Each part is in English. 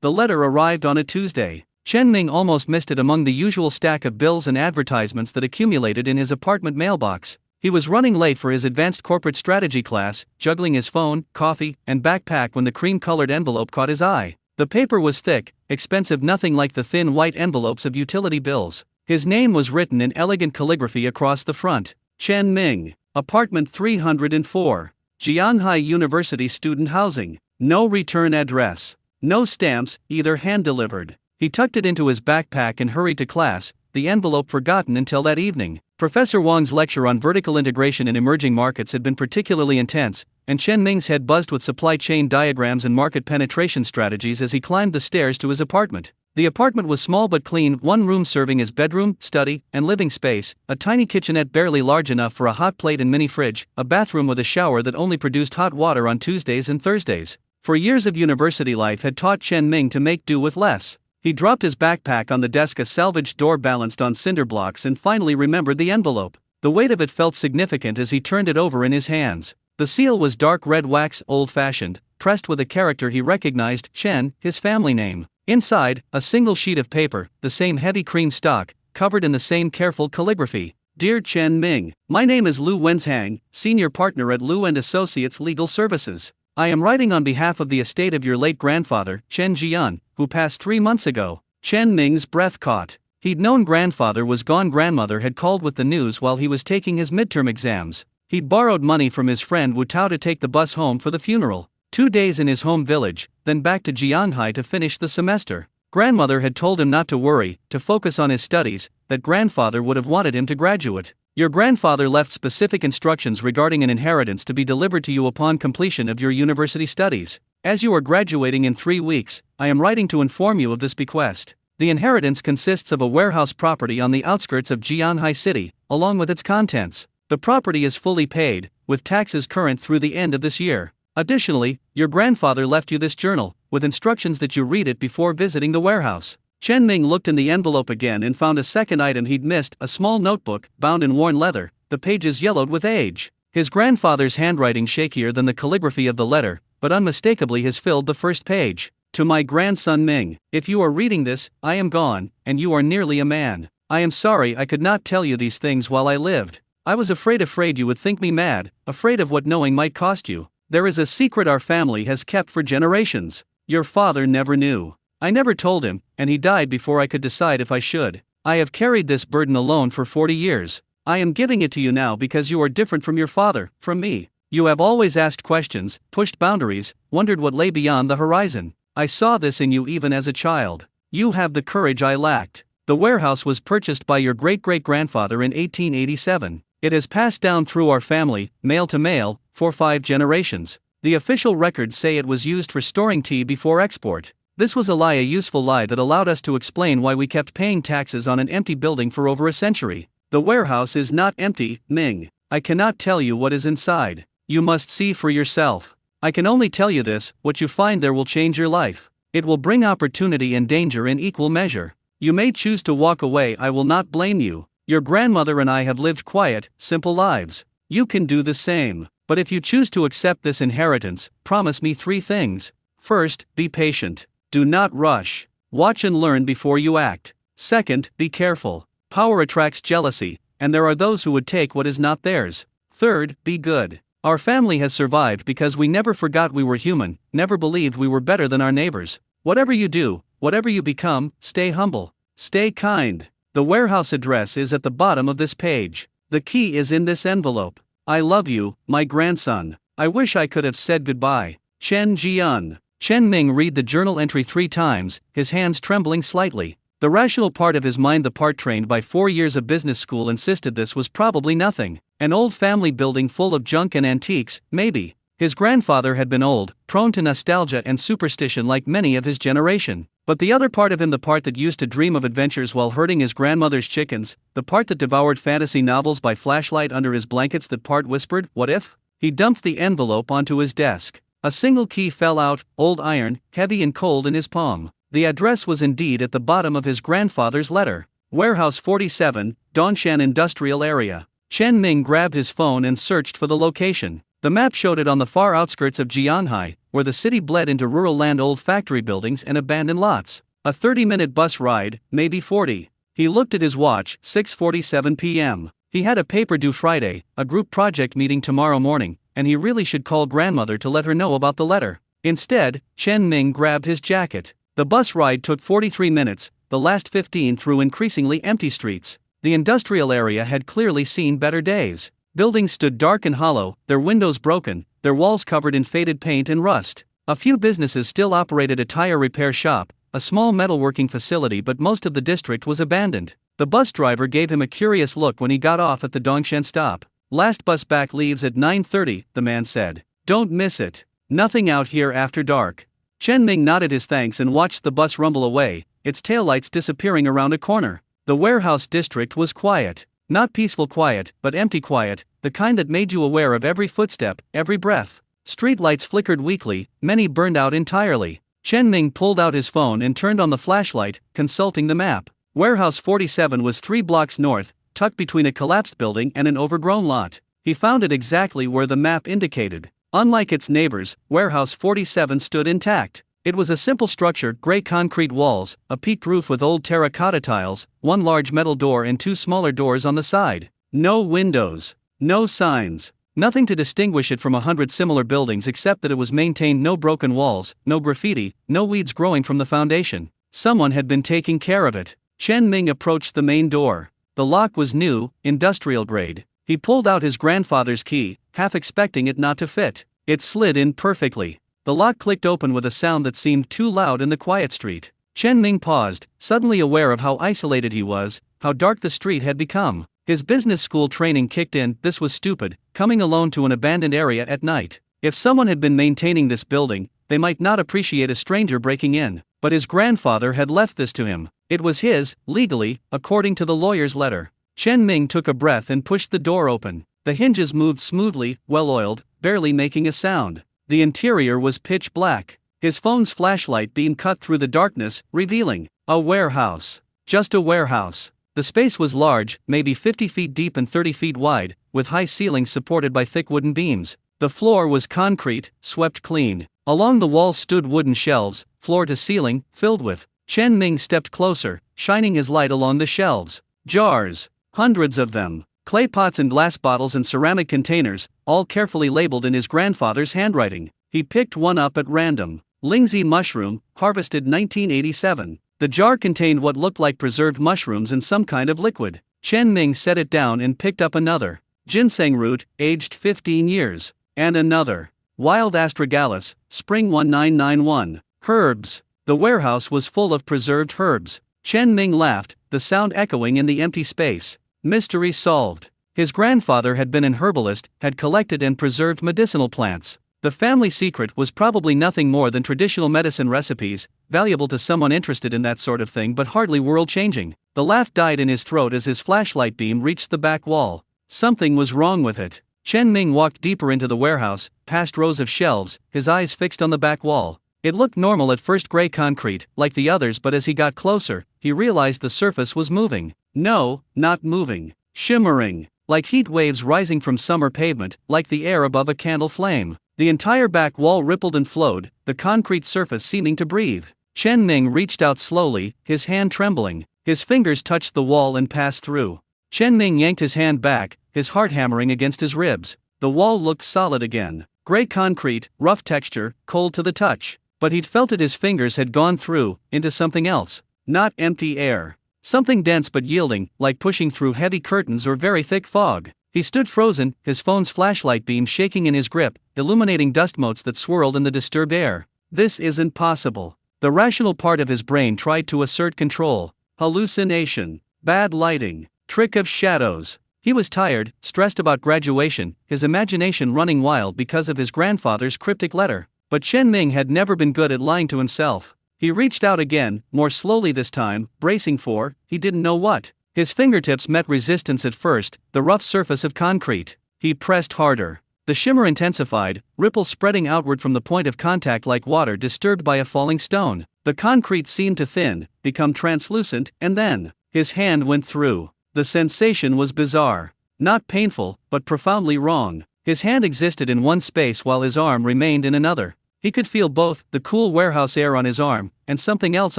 The letter arrived on a Tuesday. Chen Ming almost missed it among the usual stack of bills and advertisements that accumulated in his apartment mailbox. He was running late for his advanced corporate strategy class, juggling his phone, coffee, and backpack when the cream-colored envelope caught his eye. The paper was thick, expensive, nothing like the thin white envelopes of utility bills. His name was written in elegant calligraphy across the front. Chen Ming, Apartment 304, Jianghai University Student Housing. No return address. No stamps, either hand-delivered. He tucked it into his backpack and hurried to class, the envelope forgotten until that evening. Professor Wang's lecture on vertical integration in emerging markets had been particularly intense, and Chen Ming's head buzzed with supply chain diagrams and market penetration strategies as he climbed the stairs to his apartment. The apartment was small but clean, one room serving as bedroom, study, and living space, a tiny kitchenette barely large enough for a hot plate and mini fridge, a bathroom with a shower that only produced hot water on Tuesdays and Thursdays. For years of university life had taught Chen Ming to make do with less. He dropped his backpack on the desk, a salvaged door balanced on cinder blocks, and finally remembered the envelope. The weight of it felt significant as he turned it over in his hands. The seal was dark red wax, old-fashioned, pressed with a character he recognized, Chen, his family name. Inside, a single sheet of paper, the same heavy cream stock, covered in the same careful calligraphy. Dear Chen Ming, my name is Lu Wenzhang, senior partner at Lu & Associates Legal Services. I am writing on behalf of the estate of your late grandfather, Chen Jian, who passed 3 months ago. Chen Ming's breath caught. He'd known grandfather was gone. Grandmother had called with the news while he was taking his midterm exams. He'd borrowed money from his friend Wu Tao to take the bus home for the funeral. 2 days in his home village, then back to Jianghai to finish the semester. Grandmother had told him not to worry, to focus on his studies, that grandfather would have wanted him to graduate. Your grandfather left specific instructions regarding an inheritance to be delivered to you upon completion of your university studies. As you are graduating in 3 weeks, I am writing to inform you of this bequest. The inheritance consists of a warehouse property on the outskirts of Jianghai City, along with its contents. The property is fully paid, with taxes current through the end of this year. Additionally, your grandfather left you this journal, with instructions that you read it before visiting the warehouse. Chen Ming looked in the envelope again and found a second item he'd missed, a small notebook, bound in worn leather, the pages yellowed with age. His grandfather's handwriting, shakier than the calligraphy of the letter, but unmistakably has filled the first page. To my grandson Ming, if you are reading this, I am gone, and you are nearly a man. I am sorry I could not tell you these things while I lived. I was afraid you would think me mad, afraid of what knowing might cost you. There is a secret our family has kept for generations. Your father never knew. I never told him, and he died before I could decide if I should. I have carried this burden alone for 40 years. I am giving it to you now because you are different from your father, from me. You have always asked questions, pushed boundaries, wondered what lay beyond the horizon. I saw this in you even as a child. You have the courage I lacked. The warehouse was purchased by your great-great-grandfather in 1887. It has passed down through our family, male to male, for 5 generations. The official records say it was used for storing tea before export. This was a useful lie that allowed us to explain why we kept paying taxes on an empty building for over a century. The warehouse is not empty, Ming. I cannot tell you what is inside. You must see for yourself. I can only tell you this: what you find there will change your life. It will bring opportunity and danger in equal measure. You may choose to walk away. I will not blame you. Your grandmother and I have lived quiet, simple lives. You can do the same. But if you choose to accept this inheritance, promise me 3 things. First, be patient. Do not rush. Watch and learn before you act. Second, be careful. Power attracts jealousy, and there are those who would take what is not theirs. Third, be good. Our family has survived because we never forgot we were human, never believed we were better than our neighbors. Whatever you do, whatever you become, stay humble. Stay kind. The warehouse address is at the bottom of this page. The key is in this envelope. I love you, my grandson. I wish I could have said goodbye. Chen Jian. Chen Ming read the journal entry 3 times, his hands trembling slightly. The rational part of his mind, the part trained by 4 years of business school, insisted this was probably nothing. An old family building full of junk and antiques, maybe. His grandfather had been old, prone to nostalgia and superstition like many of his generation. But the other part of him, the part that used to dream of adventures while herding his grandmother's chickens, the part that devoured fantasy novels by flashlight under his blankets, that part whispered, what if? He dumped the envelope onto his desk. A single key fell out, old iron, heavy and cold in his palm. The address was indeed at the bottom of his grandfather's letter. Warehouse 47, Dongshan Industrial Area. Chen Ming grabbed his phone and searched for the location. The map showed it on the far outskirts of Jianhai, where the city bled into rural land, old factory buildings and abandoned lots. A 30-minute bus ride, maybe 40. He looked at his watch, 6:47 p.m. He had a paper due Friday, a group project meeting tomorrow morning, and he really should call grandmother to let her know about the letter. Instead, Chen Ming grabbed his jacket. The bus ride took 43 minutes, the last 15 through increasingly empty streets. The industrial area had clearly seen better days. Buildings stood dark and hollow, their windows broken, their walls covered in faded paint and rust. A few businesses still operated a tire repair shop, a small metalworking facility, but most of the district was abandoned. The bus driver gave him a curious look when he got off at the Dongshan stop. "Last bus back leaves at 9:30, the man said. "Don't miss it. Nothing out here after dark." Chen Ming nodded his thanks and watched the bus rumble away, its taillights disappearing around a corner. The warehouse district was quiet. Not peaceful quiet, but empty quiet, the kind that made you aware of every footstep, every breath. Street lights flickered weakly, many burned out entirely. Chen Ming pulled out his phone and turned on the flashlight, consulting the map. Warehouse 47 was 3 blocks north, tucked between a collapsed building and an overgrown lot. He found it exactly where the map indicated. Unlike its neighbors, Warehouse 47 stood intact. It was a simple structure, gray concrete walls, a peaked roof with old terracotta tiles, one large metal door and 2 smaller doors on the side. No windows. No signs. Nothing to distinguish it from 100 similar buildings except that it was maintained, no broken walls, no graffiti, no weeds growing from the foundation. Someone had been taking care of it. Chen Ming approached the main door. The lock was new, industrial grade. He pulled out his grandfather's key, half expecting it not to fit. It slid in perfectly. The lock clicked open with a sound that seemed too loud in the quiet street. Chen Ming paused, suddenly aware of how isolated he was, how dark the street had become. His business school training kicked in. This was stupid, coming alone to an abandoned area at night. If someone had been maintaining this building, they might not appreciate a stranger breaking in. But his grandfather had left this to him. It was his, legally, according to the lawyer's letter. Chen Ming took a breath and pushed the door open. The hinges moved smoothly, well-oiled, barely making a sound. The interior was pitch black. His phone's flashlight beam cut through the darkness, revealing a warehouse. Just a warehouse. The space was large, maybe 50 feet deep and 30 feet wide, with high ceilings supported by thick wooden beams. The floor was concrete, swept clean. Along the walls stood wooden shelves, floor to ceiling, filled with. Chen Ming stepped closer, shining his light along the shelves. Jars. Hundreds of them. Clay pots and glass bottles and ceramic containers, all carefully labeled in his grandfather's handwriting. He picked one up at random. Lingzi mushroom, harvested 1987. The jar contained what looked like preserved mushrooms in some kind of liquid. Chen Ming set it down and picked up another. Ginseng root, aged 15 years. And another. Wild astragalus, spring 1991. Herbs. The warehouse was full of preserved herbs. Chen Ming laughed, the sound echoing in the empty space. Mystery solved. His grandfather had been an herbalist, had collected and preserved medicinal plants. The family secret was probably nothing more than traditional medicine recipes, valuable to someone interested in that sort of thing but hardly world-changing. The laugh died in his throat as his flashlight beam reached the back wall. Something was wrong with it. Chen Ming walked deeper into the warehouse, past rows of shelves, his eyes fixed on the back wall. It looked normal at first, gray concrete, like the others, but as he got closer, he realized the surface was moving. No, not moving. Shimmering. Like heat waves rising from summer pavement, like the air above a candle flame. The entire back wall rippled and flowed, the concrete surface seeming to breathe. Chen Ming reached out slowly, his hand trembling. His fingers touched the wall and passed through. Chen Ming yanked his hand back, his heart hammering against his ribs. The wall looked solid again. Gray concrete, rough texture, cold to the touch. But he'd felt it, his fingers had gone through, into something else. Not empty air. Something dense but yielding, like pushing through heavy curtains or very thick fog. He stood frozen, his phone's flashlight beam shaking in his grip, illuminating dust motes that swirled in the disturbed air. This isn't possible. The rational part of his brain tried to assert control. Hallucination. Bad lighting. Trick of shadows. He was tired, stressed about graduation, his imagination running wild because of his grandfather's cryptic letter. But Chen Ming had never been good at lying to himself. He reached out again, more slowly this time, bracing for, he didn't know what. His fingertips met resistance at first, the rough surface of concrete. He pressed harder. The shimmer intensified, ripples spreading outward from the point of contact like water disturbed by a falling stone. The concrete seemed to thin, become translucent, and then, his hand went through. The sensation was bizarre. Not painful, but profoundly wrong. His hand existed in one space while his arm remained in another. He could feel both, the cool warehouse air on his arm, and something else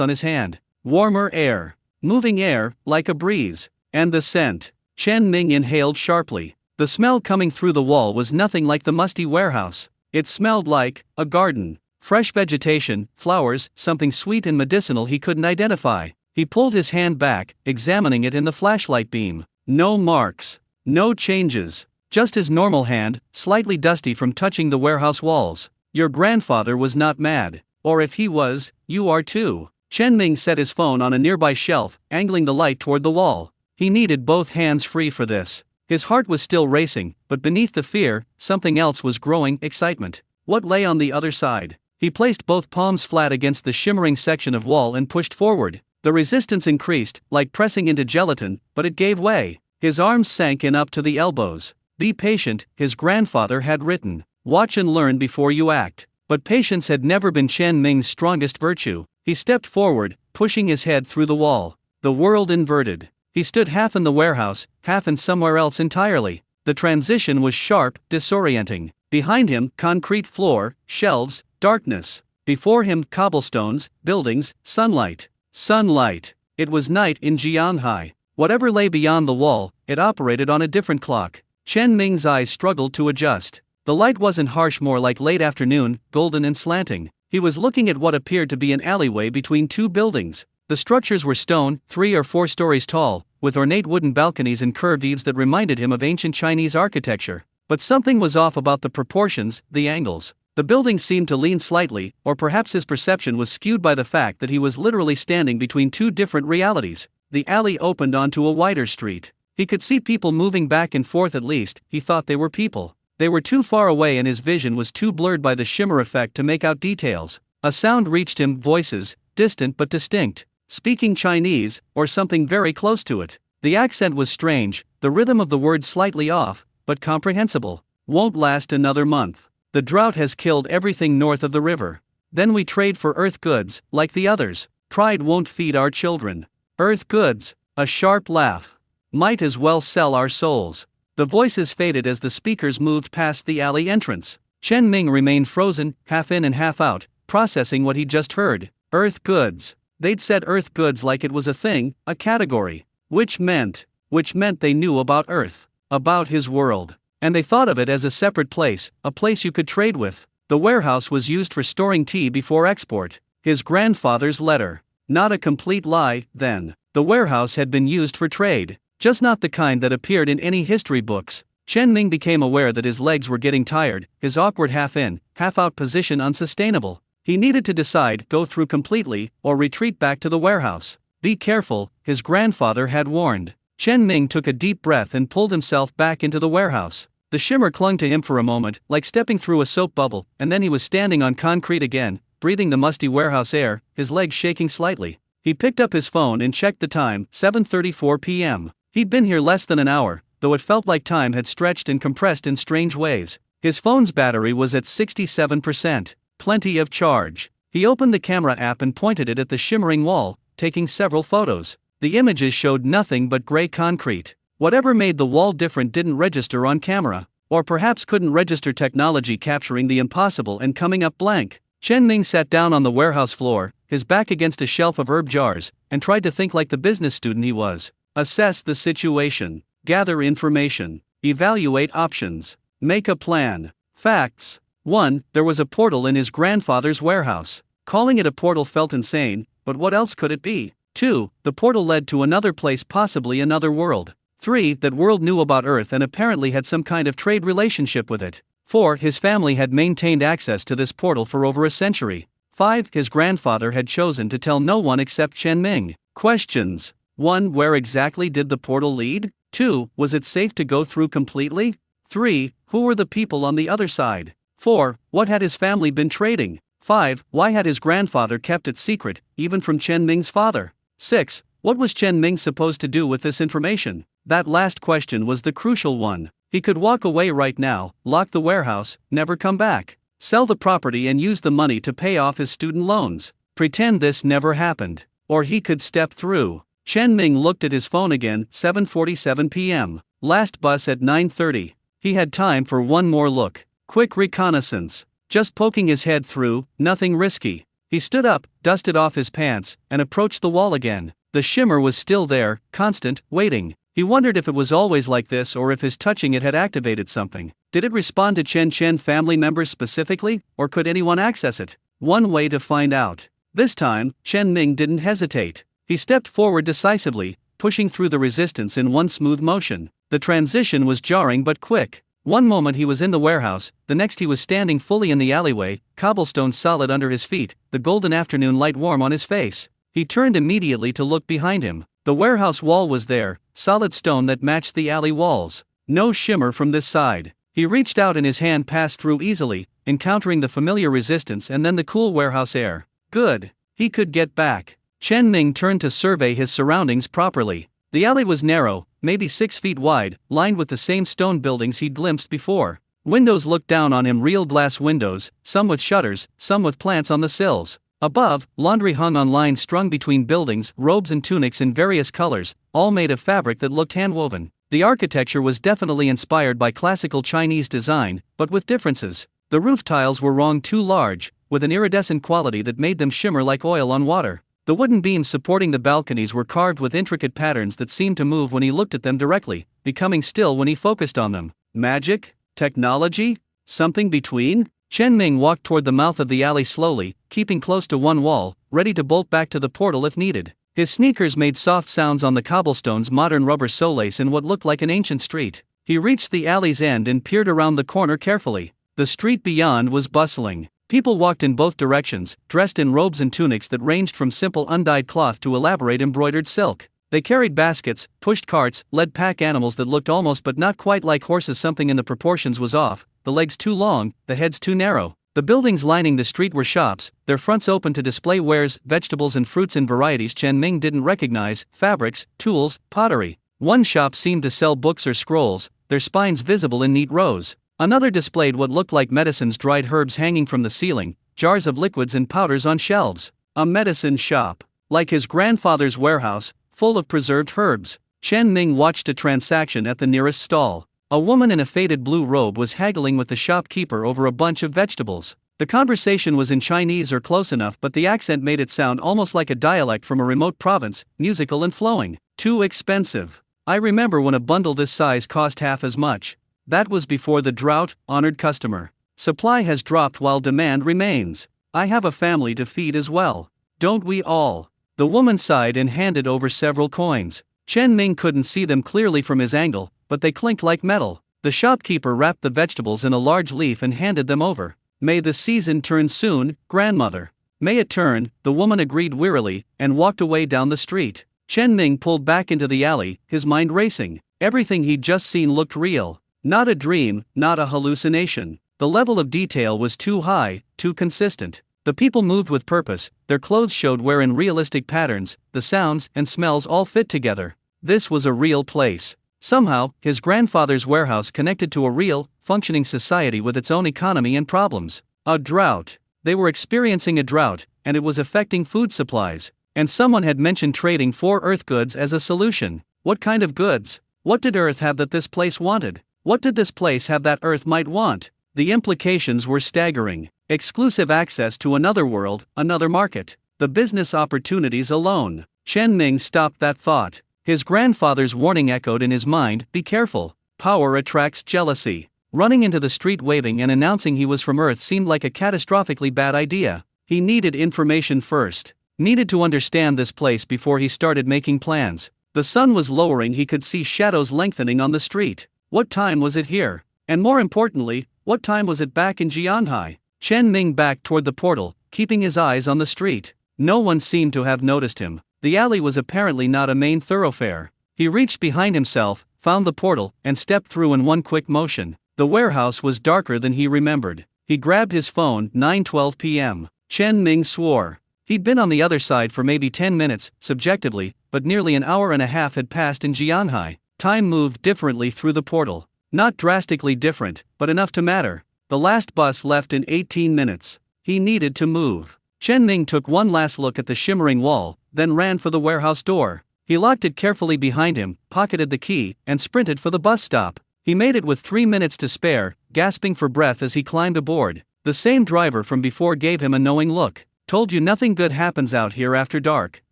on his hand. Warmer air. Moving air, like a breeze. And the scent. Chen Ming inhaled sharply. The smell coming through the wall was nothing like the musty warehouse. It smelled like a garden. Fresh vegetation, flowers, something sweet and medicinal he couldn't identify. He pulled his hand back, examining it in the flashlight beam. No marks. No changes. Just his normal hand, slightly dusty from touching the warehouse walls. Your grandfather was not mad. Or if he was, you are too. Chen Ming set his phone on a nearby shelf, angling the light toward the wall. He needed both hands free for this. His heart was still racing, but beneath the fear, something else was growing: excitement. What lay on the other side? He placed both palms flat against the shimmering section of wall and pushed forward. The resistance increased, like pressing into gelatin, but it gave way. His arms sank in up to the elbows. Be patient, his grandfather had written. Watch and learn before you act. But patience had never been Chen Ming's strongest virtue. He stepped forward, pushing his head through the wall. The world inverted. He stood half in the warehouse, half in somewhere else entirely. The transition was sharp, disorienting. Behind him, concrete floor, shelves, darkness. Before him, cobblestones, buildings, sunlight. Sunlight. It was night in Jianghai. Whatever lay beyond the wall, it operated on a different clock. Chen Ming's eyes struggled to adjust. The light wasn't harsh, more like late afternoon, golden and slanting. He was looking at what appeared to be an alleyway between two buildings. The structures were stone, 3 or 4 stories tall, with ornate wooden balconies and curved eaves that reminded him of ancient Chinese architecture. But something was off about the proportions, the angles. The buildings seemed to lean slightly, or perhaps his perception was skewed by the fact that he was literally standing between two different realities. The alley opened onto a wider street. He could see people moving back and forth, at least, he thought they were people. They were too far away and his vision was too blurred by the shimmer effect to make out details. A sound reached him, voices, distant but distinct, speaking Chinese, or something very close to it. The accent was strange, the rhythm of the words slightly off, but comprehensible. Won't last another month. The drought has killed everything north of the river. Then we trade for earth goods, like the others. Pride won't feed our children. Earth goods. A sharp laugh. Might as well sell our souls. The voices faded as the speakers moved past the alley entrance. Chen Ming remained frozen, half in and half out, processing what he'd just heard. Earth goods. They'd said earth goods like it was a thing, a category. Which meant they knew about Earth. About his world. And they thought of it as a separate place, a place you could trade with. The warehouse was used for storing tea before export. His grandfather's letter. Not a complete lie, then. The warehouse had been used for trade. Just not the kind that appeared in any history books. Chen Ming became aware that his legs were getting tired, his awkward half-in, half-out position unsustainable. He needed to decide, go through completely, or retreat back to the warehouse. Be careful, his grandfather had warned. Chen Ming took a deep breath and pulled himself back into the warehouse. The shimmer clung to him for a moment, like stepping through a soap bubble, and then he was standing on concrete again, breathing the musty warehouse air, his legs shaking slightly. He picked up his phone and checked the time, 7:34 p.m. He'd been here less than an hour, though it felt like time had stretched and compressed in strange ways. His phone's battery was at 67%. Plenty of charge. He opened the camera app and pointed it at the shimmering wall, taking several photos. The images showed nothing but gray concrete. Whatever made the wall different didn't register on camera, or perhaps couldn't register technology capturing the impossible and coming up blank. Chen Ming sat down on the warehouse floor, his back against a shelf of herb jars, and tried to think like the business student he was. Assess the situation. Gather information. Evaluate options. Make a plan. Facts. 1. There was a portal in his grandfather's warehouse. Calling it a portal felt insane, but what else could it be? 2. The portal led to another place, possibly another world. 3. That world knew about Earth and apparently had some kind of trade relationship with it. 4. His family had maintained access to this portal for over a century. 5. His grandfather had chosen to tell no one except Chen Ming. Questions. 1. Where exactly did the portal lead? 2. Was it safe to go through completely? 3. Who were the people on the other side? 4. What had his family been trading? 5. Why had his grandfather kept it secret, even from Chen Ming's father? 6. What was Chen Ming supposed to do with this information? That last question was the crucial one. He could walk away right now, lock the warehouse, never come back. Sell the property and use the money to pay off his student loans. Pretend this never happened. Or he could step through. Chen Ming looked at his phone again, 7:47 p.m. Last bus at 9:30. He had time for one more look. Quick reconnaissance. Just poking his head through, nothing risky. He stood up, dusted off his pants, and approached the wall again. The shimmer was still there, constant, waiting. He wondered if it was always like this or if his touching it had activated something. Did it respond to Chen family members specifically, or could anyone access it? One way to find out. This time, Chen Ning didn't hesitate. He stepped forward decisively, pushing through the resistance in one smooth motion. The transition was jarring but quick. One moment he was in the warehouse, the next he was standing fully in the alleyway, cobblestones solid under his feet, the golden afternoon light warm on his face. He turned immediately to look behind him. The warehouse wall was there, solid stone that matched the alley walls. No shimmer from this side. He reached out and his hand passed through easily, encountering the familiar resistance and then the cool warehouse air. Good. He could get back. Chen Ning turned to survey his surroundings properly. The alley was narrow, maybe 6 feet wide, lined with the same stone buildings he'd glimpsed before. Windows looked down on him, real glass windows, some with shutters, some with plants on the sills. Above, laundry hung on lines strung between buildings, robes and tunics in various colors, all made of fabric that looked hand-woven. The architecture was definitely inspired by classical Chinese design, but with differences. The roof tiles were wrong too large, with an iridescent quality that made them shimmer like oil on water. The wooden beams supporting the balconies were carved with intricate patterns that seemed to move when he looked at them directly, becoming still when he focused on them. Magic? Technology? Something between? Chen Ning walked toward the mouth of the alley slowly, keeping close to one wall, ready to bolt back to the portal if needed. His sneakers made soft sounds on the cobblestones, modern rubber soleace in what looked like an ancient street. He reached the alley's end and peered around the corner carefully. The street beyond was bustling. People walked in both directions, dressed in robes and tunics that ranged from simple undyed cloth to elaborate embroidered silk. They carried baskets, pushed carts, led pack animals that looked almost but not quite like horses. Something in the proportions was off, the legs too long, the heads too narrow. The buildings lining the street were shops, their fronts open to display wares, vegetables and fruits in varieties Chen Ning didn't recognize, fabrics, tools, pottery. One shop seemed to sell books or scrolls, their spines visible in neat rows. Another displayed what looked like medicines, dried herbs hanging from the ceiling, jars of liquids and powders on shelves. A medicine shop. Like his grandfather's warehouse, full of preserved herbs. Chen Ning watched a transaction at the nearest stall. A woman in a faded blue robe was haggling with the shopkeeper over a bunch of vegetables. The conversation was in Chinese or close enough, but the accent made it sound almost like a dialect from a remote province, musical and flowing. Too expensive. I remember when a bundle this size cost half as much. That was before the drought, honored customer. Supply has dropped while demand remains. I have a family to feed as well. Don't we all? The woman sighed and handed over several coins. Chen Ning couldn't see them clearly from his angle, but they clinked like metal. The shopkeeper wrapped the vegetables in a large leaf and handed them over. May the season turn soon, grandmother. May it turn, the woman agreed wearily, and walked away down the street. Chen Ning pulled back into the alley, his mind racing. Everything he'd just seen looked real. Not a dream, not a hallucination. The level of detail was too high, too consistent. The people moved with purpose, their clothes showed wear in realistic patterns, the sounds and smells all fit together. This was a real place. Somehow, his grandfather's warehouse connected to a real, functioning society with its own economy and problems. A drought. They were experiencing a drought, and it was affecting food supplies. And someone had mentioned trading for Earth goods as a solution. What kind of goods? What did Earth have that this place wanted? What did this place have that Earth might want? The implications were staggering. Exclusive access to another world, another market. The business opportunities alone. Chen Ning stopped that thought. His grandfather's warning echoed in his mind, be careful. Power attracts jealousy. Running into the street waving and announcing he was from Earth seemed like a catastrophically bad idea. He needed information first. Needed to understand this place before he started making plans. The sun was lowering, he could see shadows lengthening on the street. What time was it here? And more importantly, what time was it back in Jianhai? Chen Ning backed toward the portal, keeping his eyes on the street. No one seemed to have noticed him. The alley was apparently not a main thoroughfare. He reached behind himself, found the portal, and stepped through in one quick motion. The warehouse was darker than he remembered. He grabbed his phone, 9:12 p.m. Chen Ning swore. He'd been on the other side for maybe 10 minutes, subjectively, but nearly an hour and a half had passed in Jianhai. Time moved differently through the portal. Not drastically different, but enough to matter. The last bus left in 18 minutes. He needed to move. Chen Ning took one last look at the shimmering wall, then ran for the warehouse door. He locked it carefully behind him, pocketed the key, and sprinted for the bus stop. He made it with 3 minutes to spare, gasping for breath as he climbed aboard. The same driver from before gave him a knowing look. "Told you nothing good happens out here after dark."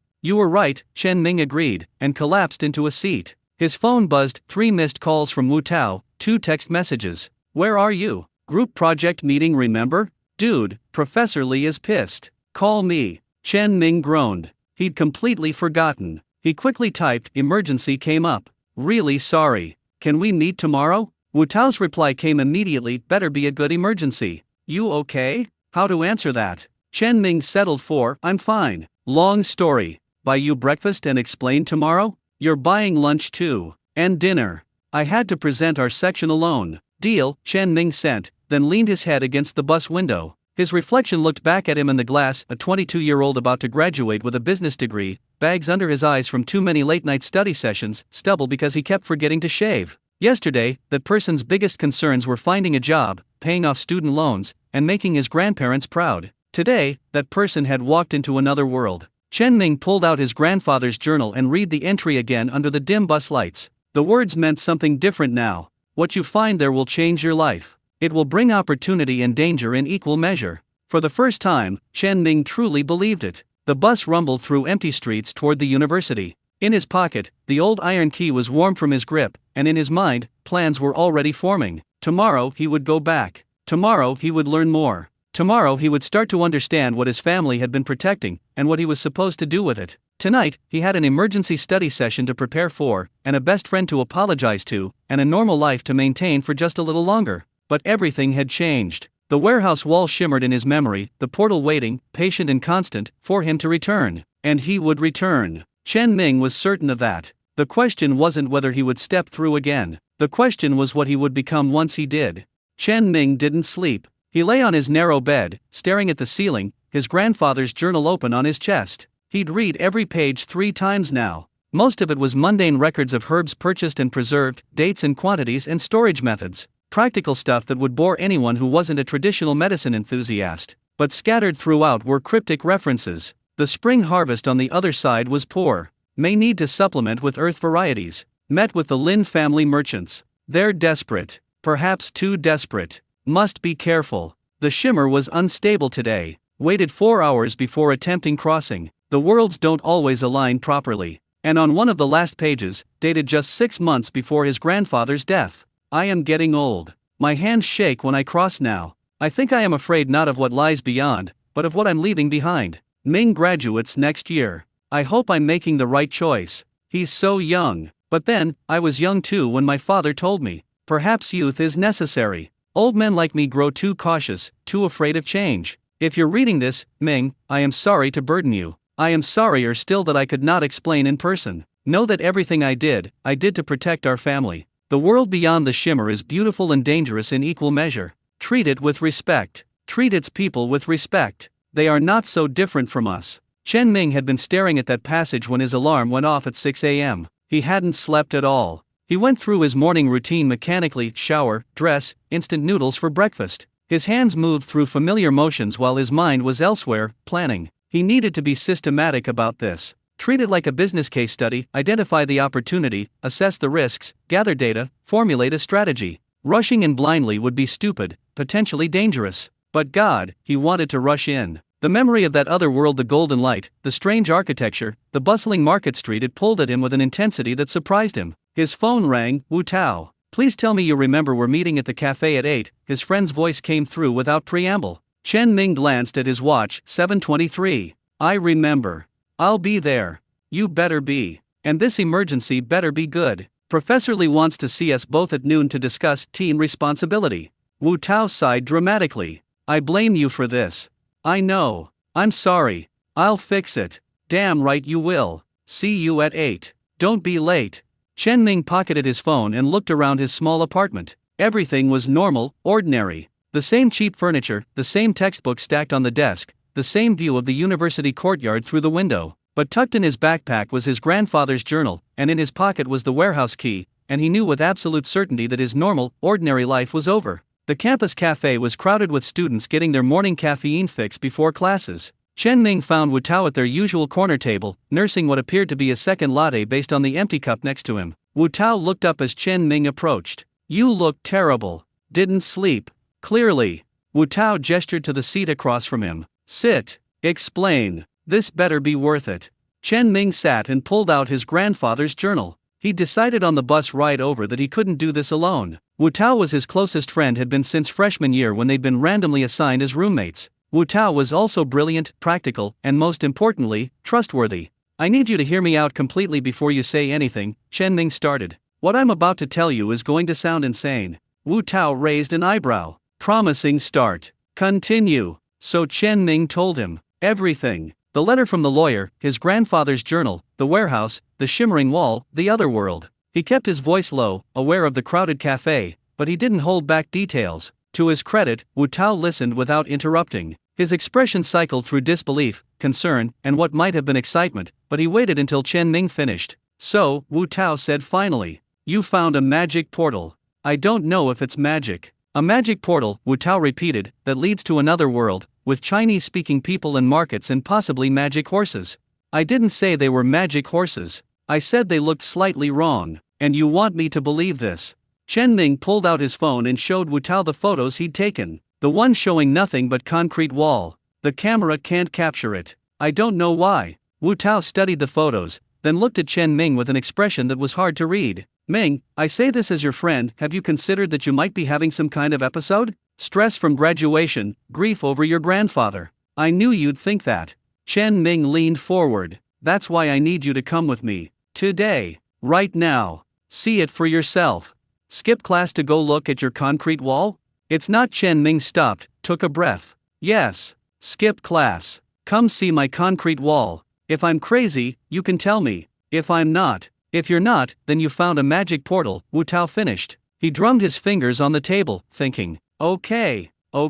"You were right," Chen Ming agreed, and collapsed into a seat. His phone buzzed, 3 missed calls from Wu Tao, 2 text messages. "Where are you? Group project meeting, remember? Dude, Professor Lee is pissed. Call me." Chen Ming groaned. He'd completely forgotten. He quickly typed, "Emergency came up. Really sorry. Can we meet tomorrow?" Wu Tao's reply came immediately, "Better be a good emergency. You okay?" How to answer that? Chen Ming settled for, "I'm fine. Long story. Buy you breakfast and explain tomorrow? You're buying lunch too. And dinner. I had to present our section alone." "Deal," Chen Ming sent, then leaned his head against the bus window. His reflection looked back at him in the glass, a 22-year-old about to graduate with a business degree, bags under his eyes from too many late-night study sessions, stubble because he kept forgetting to shave. Yesterday, that person's biggest concerns were finding a job, paying off student loans, and making his grandparents proud. Today, that person had walked into another world. Chen Ming pulled out his grandfather's journal and read the entry again under the dim bus lights. The words meant something different now. "What you find there will change your life. It will bring opportunity and danger in equal measure." For the first time, Chen Ming truly believed it. The bus rumbled through empty streets toward the university. In his pocket, the old iron key was warm from his grip, and in his mind, plans were already forming. Tomorrow he would go back. Tomorrow he would learn more. Tomorrow he would start to understand what his family had been protecting, and what he was supposed to do with it. Tonight, he had an emergency study session to prepare for, and a best friend to apologize to, and a normal life to maintain for just a little longer. But everything had changed. The warehouse wall shimmered in his memory, the portal waiting, patient and constant, for him to return. And he would return. Chen Ming was certain of that. The question wasn't whether he would step through again. The question was what he would become once he did. Chen Ming didn't sleep. He lay on his narrow bed, staring at the ceiling, his grandfather's journal open on his chest. He'd read every page 3 times now. Most of it was mundane records of herbs purchased and preserved, dates and quantities and storage methods. Practical stuff that would bore anyone who wasn't a traditional medicine enthusiast. But scattered throughout were cryptic references. The spring harvest on the other side was poor. May need to supplement with earth varieties. Met with the Lin family merchants. They're desperate. Perhaps too desperate. Must be careful. The shimmer was unstable today. Waited 4 hours before attempting crossing. The worlds don't always align properly. And on one of the last pages, dated just 6 months before his grandfather's death. "I am getting old. My hands shake when I cross now. I think I am afraid not of what lies beyond, but of what I'm leaving behind. Ming graduates next year. I hope I'm making the right choice. He's so young. But then, I was young too when my father told me. Perhaps youth is necessary. Old men like me grow too cautious, too afraid of change. If you're reading this, Ming, I am sorry to burden you. I am sorrier still that I could not explain in person. Know that everything I did to protect our family. The world beyond the shimmer is beautiful and dangerous in equal measure. Treat it with respect. Treat its people with respect. They are not so different from us." Chen Ming had been staring at that passage when his alarm went off at 6 a.m. He hadn't slept at all. He went through his morning routine mechanically, shower, dress, instant noodles for breakfast. His hands moved through familiar motions while his mind was elsewhere, planning. He needed to be systematic about this. Treat it like a business case study, identify the opportunity, assess the risks, gather data, formulate a strategy. Rushing in blindly would be stupid, potentially dangerous. But God, he wanted to rush in. The memory of that other world, the golden light, the strange architecture, the bustling market street, it pulled at him with an intensity that surprised him. His phone rang. "Wu Tao. Please tell me you remember we're meeting at the cafe at 8, his friend's voice came through without preamble. Chen Ming glanced at his watch, 7:23. "I remember. I'll be there. You better be. And this emergency better be good. Professor Lee wants to see us both at noon to discuss team responsibility." Wu Tao sighed dramatically. "I blame you for this. I know. I'm sorry. I'll fix it." "Damn right you will. See you at 8. Don't be late." Chen Ming pocketed his phone and looked around his small apartment. Everything was normal, ordinary. The same cheap furniture, the same textbooks stacked on the desk, the same view of the university courtyard through the window. But tucked in his backpack was his grandfather's journal, and in his pocket was the warehouse key, and he knew with absolute certainty that his normal, ordinary life was over. The campus cafe was crowded with students getting their morning caffeine fix before classes. Chen Ming found Wu Tao at their usual corner table, nursing what appeared to be a second latte based on the empty cup next to him. Wu Tao looked up as Chen Ming approached. You look terrible. Didn't sleep. Clearly. Wu Tao gestured to the seat across from him. Sit. Explain. This better be worth it. Chen Ming sat and pulled out his grandfather's journal. He decided on the bus ride over that he couldn't do this alone. Wu Tao was his closest friend, had been since freshman year when they'd been randomly assigned as roommates. Wu Tao was also brilliant, practical, and most importantly, trustworthy. I need you to hear me out completely before you say anything, Chen Ming started. What I'm about to tell you is going to sound insane. Wu Tao raised an eyebrow. Promising start. Continue. So Chen Ming told him everything. The letter from the lawyer, his grandfather's journal, the warehouse, the shimmering wall, the other world. He kept his voice low, aware of the crowded cafe, but he didn't hold back details. To his credit, Wu Tao listened without interrupting. His expression cycled through disbelief, concern, and what might have been excitement, but he waited until Chen Ming finished. So, Wu Tao said finally, "You found a magic portal. I don't know if it's magic." A magic portal, Wu Tao repeated, that leads to another world, with Chinese-speaking people and markets and possibly magic horses. I didn't say they were magic horses. I said they looked slightly wrong. And you want me to believe this? Chen Ming pulled out his phone and showed Wu Tao the photos he'd taken. The one showing nothing but concrete wall. The camera can't capture it. I don't know why. Wu Tao studied the photos, then looked at Chen Ming with an expression that was hard to read. Ming, I say this as your friend, have you considered that you might be having some kind of episode? Stress from graduation, grief over your grandfather. I knew you'd think that. Chen Ming leaned forward. That's why I need you to come with me. Today. Right now. See it for yourself. Skip class to go look at your concrete wall? It's not. Chen Ming stopped, took a breath. Yes. Skip class. Come see my concrete wall. If I'm crazy, you can tell me. If I'm not. If you're not, then you found a magic portal, Wu Tao finished. He drummed his fingers on the table, thinking, okay, I'll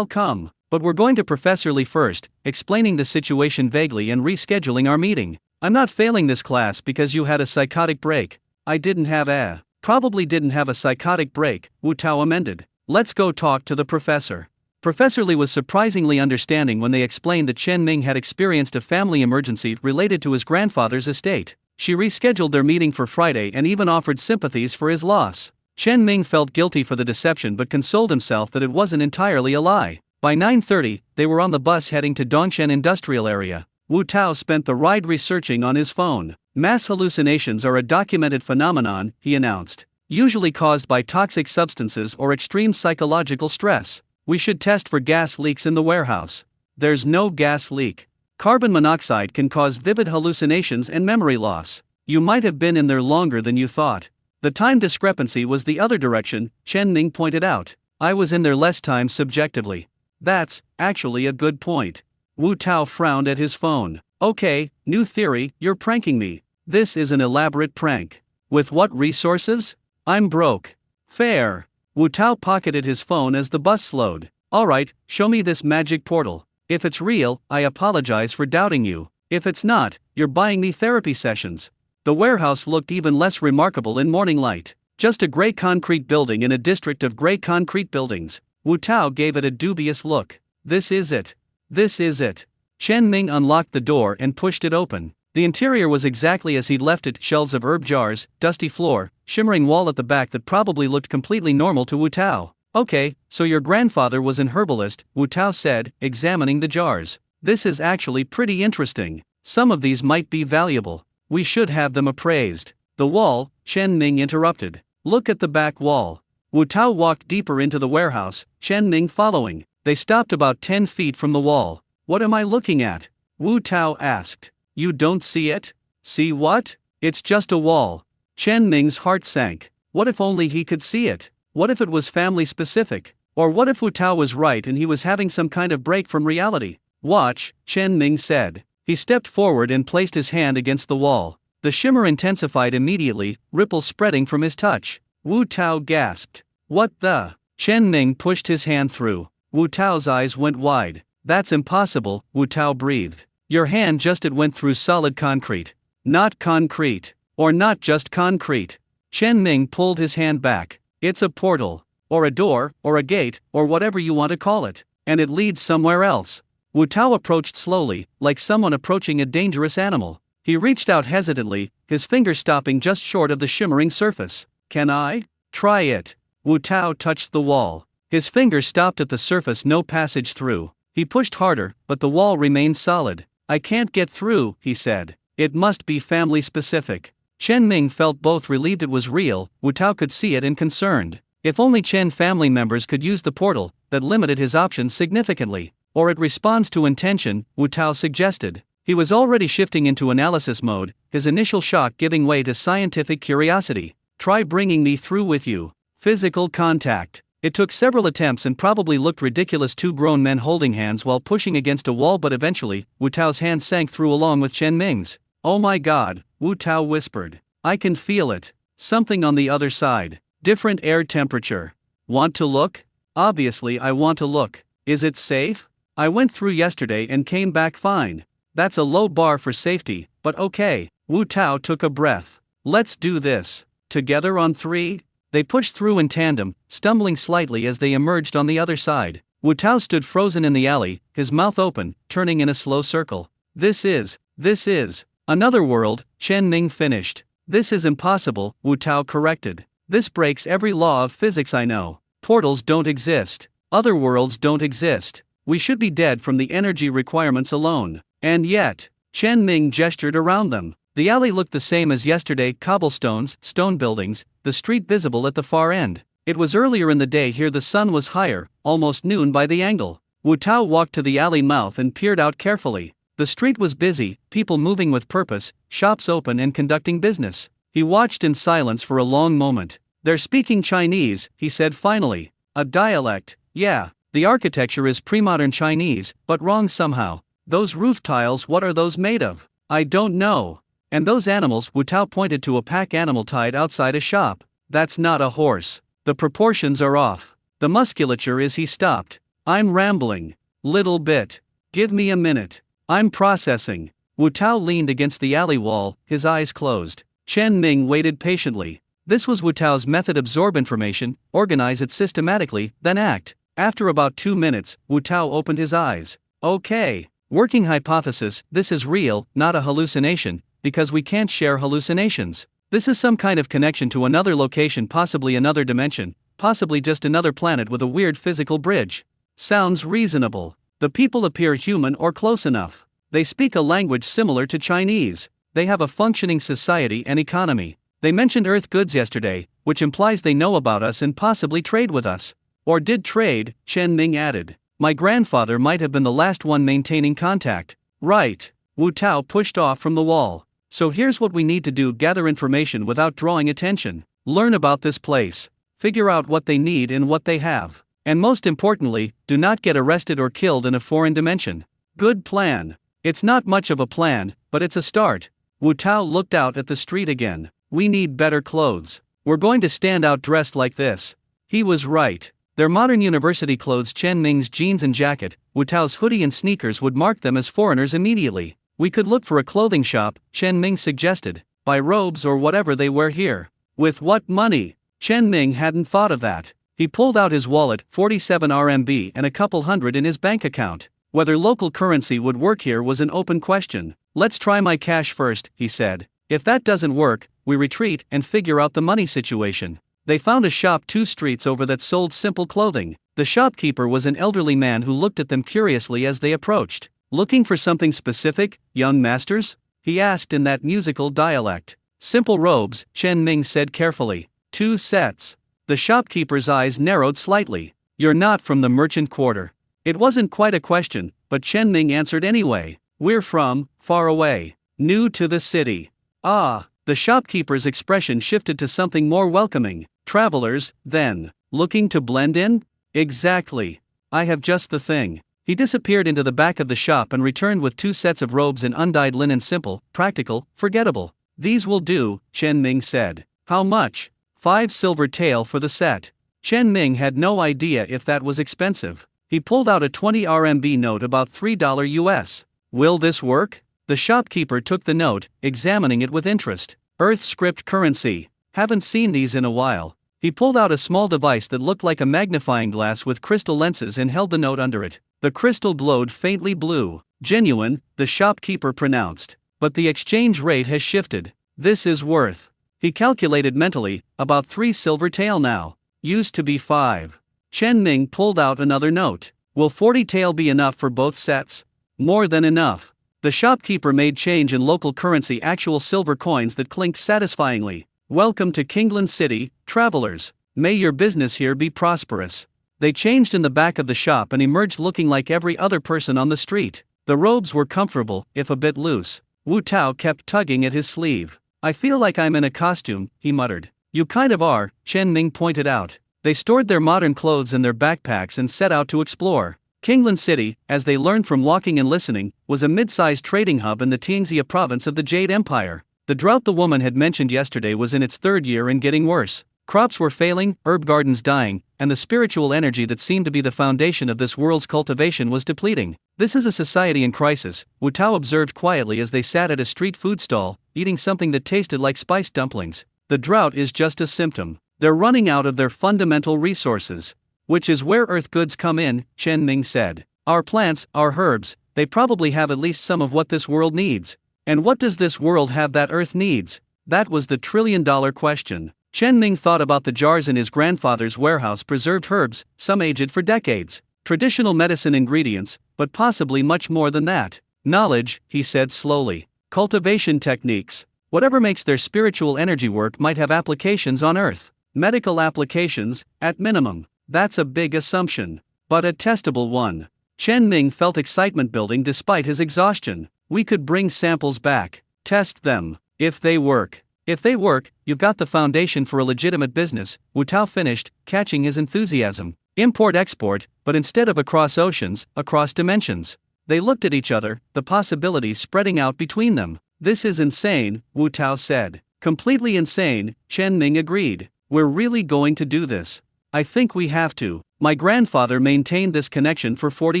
come. But we're going to Professor Lee first, explaining the situation vaguely and rescheduling our meeting. I'm not failing this class because you had a psychotic break. Probably didn't have a psychotic break, Wu Tao amended. Let's go talk to the professor. Professor Lee was surprisingly understanding when they explained that Chen Ming had experienced a family emergency related to his grandfather's estate. She rescheduled their meeting for Friday and even offered sympathies for his loss. Chen Ming felt guilty for the deception but consoled himself that it wasn't entirely a lie. By 9:30, they were on the bus heading to Dongchen Industrial Area. Wu Tao spent the ride researching on his phone. Mass hallucinations are a documented phenomenon, he announced, usually caused by toxic substances or extreme psychological stress. We should test for gas leaks in the warehouse. There's no gas leak. Carbon monoxide can cause vivid hallucinations and memory loss. You might have been in there longer than you thought. The time discrepancy was the other direction, Chen Ming pointed out. I was in there less time subjectively. That's actually a good point. Wu Tao frowned at his phone. Okay, new theory, you're pranking me. This is an elaborate prank. With what resources? I'm broke. Fair. Wu Tao pocketed his phone as the bus slowed. Alright, show me this magic portal. If it's real, I apologize for doubting you. If it's not, you're buying me therapy sessions. The warehouse looked even less remarkable in morning light. Just a gray concrete building in a district of gray concrete buildings. Wu Tao gave it a dubious look. This is it. This is it. Chen Ming unlocked the door and pushed it open. The interior was exactly as he'd left it, shelves of herb jars, dusty floor, shimmering wall at the back that probably looked completely normal to Wu Tao. Okay, so your grandfather was an herbalist, Wu Tao said, examining the jars. This is actually pretty interesting. Some of these might be valuable. We should have them appraised. The wall, Chen Ming interrupted. Look at the back wall. Wu Tao walked deeper into the warehouse, Chen Ming following. They stopped about 10 feet from the wall. What am I looking at? Wu Tao asked. You don't see it? See what? It's just a wall. Chen Ming's heart sank. What if only he could see it? What if it was family specific? Or what if Wu Tao was right and he was having some kind of break from reality? Watch, Chen Ming said. He stepped forward and placed his hand against the wall. The shimmer intensified immediately, ripples spreading from his touch. Wu Tao gasped. What the? Chen Ming pushed his hand through. Wu Tao's eyes went wide. That's impossible, Wu Tao breathed. Your hand just it went through solid concrete. Not concrete. Or not just concrete. Chen Ming pulled his hand back. It's a portal. Or a door, or a gate, or whatever you want to call it. And it leads somewhere else. Wu Tao approached slowly, like someone approaching a dangerous animal. He reached out hesitantly, his fingers stopping just short of the shimmering surface. Can I? Try it. Wu Tao touched the wall. His finger stopped at the surface, no passage through. He pushed harder, but the wall remained solid. I can't get through, he said. It must be family specific. Chen Ming felt both relieved it was real, Wu Tao could see it, and concerned. If only Chen family members could use the portal, that limited his options significantly. Or it responds to intention, Wu Tao suggested. He was already shifting into analysis mode, his initial shock giving way to scientific curiosity. Try bringing me through with you. Physical contact. It took several attempts and probably looked ridiculous, two grown men holding hands while pushing against a wall, but eventually, Wu Tao's hand sank through along with Chen Ming's. Oh my god, Wu Tao whispered. I can feel it. Something on the other side. Different air temperature. Want to look? Obviously I want to look. Is it safe? I went through yesterday and came back fine. That's a low bar for safety, but okay. Wu Tao took a breath. Let's do this. Together on 3? They pushed through in tandem, stumbling slightly as they emerged on the other side. Wu Tao stood frozen in the alley, his mouth open, turning in a slow circle. This is another world, Chen Ming finished. This is impossible, Wu Tao corrected. This breaks every law of physics I know. Portals don't exist. Other worlds don't exist. We should be dead from the energy requirements alone. And yet, Chen Ming gestured around them. The alley looked the same as yesterday, cobblestones, stone buildings, the street visible at the far end. It was earlier in the day here, the sun was higher, almost noon by the angle. Wu Tao walked to the alley mouth and peered out carefully. The street was busy, people moving with purpose, shops open and conducting business. He watched in silence for a long moment. They're speaking Chinese, he said finally. A dialect, yeah. The architecture is pre-modern Chinese, but wrong somehow. Those roof tiles, what are those made of? I don't know. And those animals, Wu Tao pointed to a pack animal tied outside a shop. That's not a horse. The proportions are off. The musculature is. He stopped. I'm rambling. Little bit. Give me a minute. I'm processing. Wu Tao leaned against the alley wall, his eyes closed. Chen Ming waited patiently. This was Wu Tao's method: absorb information, organize it systematically, then act. After about 2 minutes, Wu Tao opened his eyes. Okay. Working hypothesis, this is real, not a hallucination, because we can't share hallucinations. This is some kind of connection to another location, possibly another dimension, possibly just another planet with a weird physical bridge. Sounds reasonable. The people appear human or close enough. They speak a language similar to Chinese. They have a functioning society and economy. They mentioned Earth goods yesterday, which implies they know about us and possibly trade with us. Or did trade, Chen Ming added. My grandfather might have been the last one maintaining contact. Right. Wu Tao pushed off from the wall. So here's what we need to do: gather information without drawing attention. Learn about this place. Figure out what they need and what they have. And most importantly, do not get arrested or killed in a foreign dimension. Good plan. It's not much of a plan, but it's a start. Wu Tao looked out at the street again. We need better clothes. We're going to stand out dressed like this. He was right. Their modern university clothes, Chen Ming's jeans and jacket, Wu Tao's hoodie and sneakers, would mark them as foreigners immediately. We could look for a clothing shop, Chen Ming suggested. Buy robes or whatever they wear here. With what money? Chen Ming hadn't thought of that. He pulled out his wallet, 47 RMB and a couple hundred in his bank account. Whether local currency would work here was an open question. Let's try my cash first, he said. If that doesn't work, we retreat and figure out the money situation. They found a shop 2 streets over that sold simple clothing. The shopkeeper was an elderly man who looked at them curiously as they approached. Looking for something specific, young masters? He asked in that musical dialect. Simple robes, Chen Ming said carefully. 2 sets. The shopkeeper's eyes narrowed slightly. You're not from the merchant quarter. It wasn't quite a question, but Chen Ming answered anyway. We're from, far away. New to the city. Ah, the shopkeeper's expression shifted to something more welcoming. Travelers, then. Looking to blend in? Exactly. I have just the thing. He disappeared into the back of the shop and returned with 2 sets of robes in undyed linen, simple, practical, forgettable. These will do, Chen Ming said. How much? 5 silver tael for the set. Chen Ming had no idea if that was expensive. He pulled out a 20 RMB note, about $3 US. Will this work? The shopkeeper took the note, examining it with interest. Earth script currency. Haven't seen these in a while. He pulled out a small device that looked like a magnifying glass with crystal lenses and held the note under it. The crystal glowed faintly blue. Genuine, the shopkeeper pronounced. But the exchange rate has shifted. This is worth. He calculated mentally, about 3 silver tael now. Used to be 5. Chen Ning pulled out another note. Will 40 tael be enough for both sets? More than enough. The shopkeeper made change in local currency, actual silver coins that clinked satisfyingly. Welcome to Kingland City, travelers. May your business here be prosperous. They changed in the back of the shop and emerged looking like every other person on the street. The robes were comfortable, if a bit loose. Wu Tao kept tugging at his sleeve. I feel like I'm in a costume, he muttered. You kind of are, Chen Ning pointed out. They stored their modern clothes in their backpacks and set out to explore. Kingland City, as they learned from walking and listening, was a mid-sized trading hub in the Tianxia province of the Jade Empire. The drought the woman had mentioned yesterday was in its 3rd year and getting worse. Crops were failing, herb gardens dying, and the spiritual energy that seemed to be the foundation of this world's cultivation was depleting. This is a society in crisis, Wu Tao observed quietly as they sat at a street food stall, eating something that tasted like spiced dumplings. The drought is just a symptom. They're running out of their fundamental resources. Which is where earth goods come in, Chen Ning said. Our plants, our herbs, they probably have at least some of what this world needs. And what does this world have that earth needs? That was the trillion-dollar question. Chen Ning thought about the jars in his grandfather's warehouse, preserved herbs, some aged for decades. Traditional medicine ingredients, but possibly much more than that. Knowledge, he said slowly. Cultivation techniques. Whatever makes their spiritual energy work might have applications on earth. Medical applications, at minimum. That's a big assumption, but a testable one. Chen Ning felt excitement building despite his exhaustion. We could bring samples back, test them. If they work, you've got the foundation for a legitimate business, Wu Tao finished, catching his enthusiasm. Import-export, but instead of across oceans, across dimensions. They looked at each other, the possibilities spreading out between them. This is insane, Wu Tao said. Completely insane, Chen Ning agreed. We're really going to do this. I think we have to. My grandfather maintained this connection for 40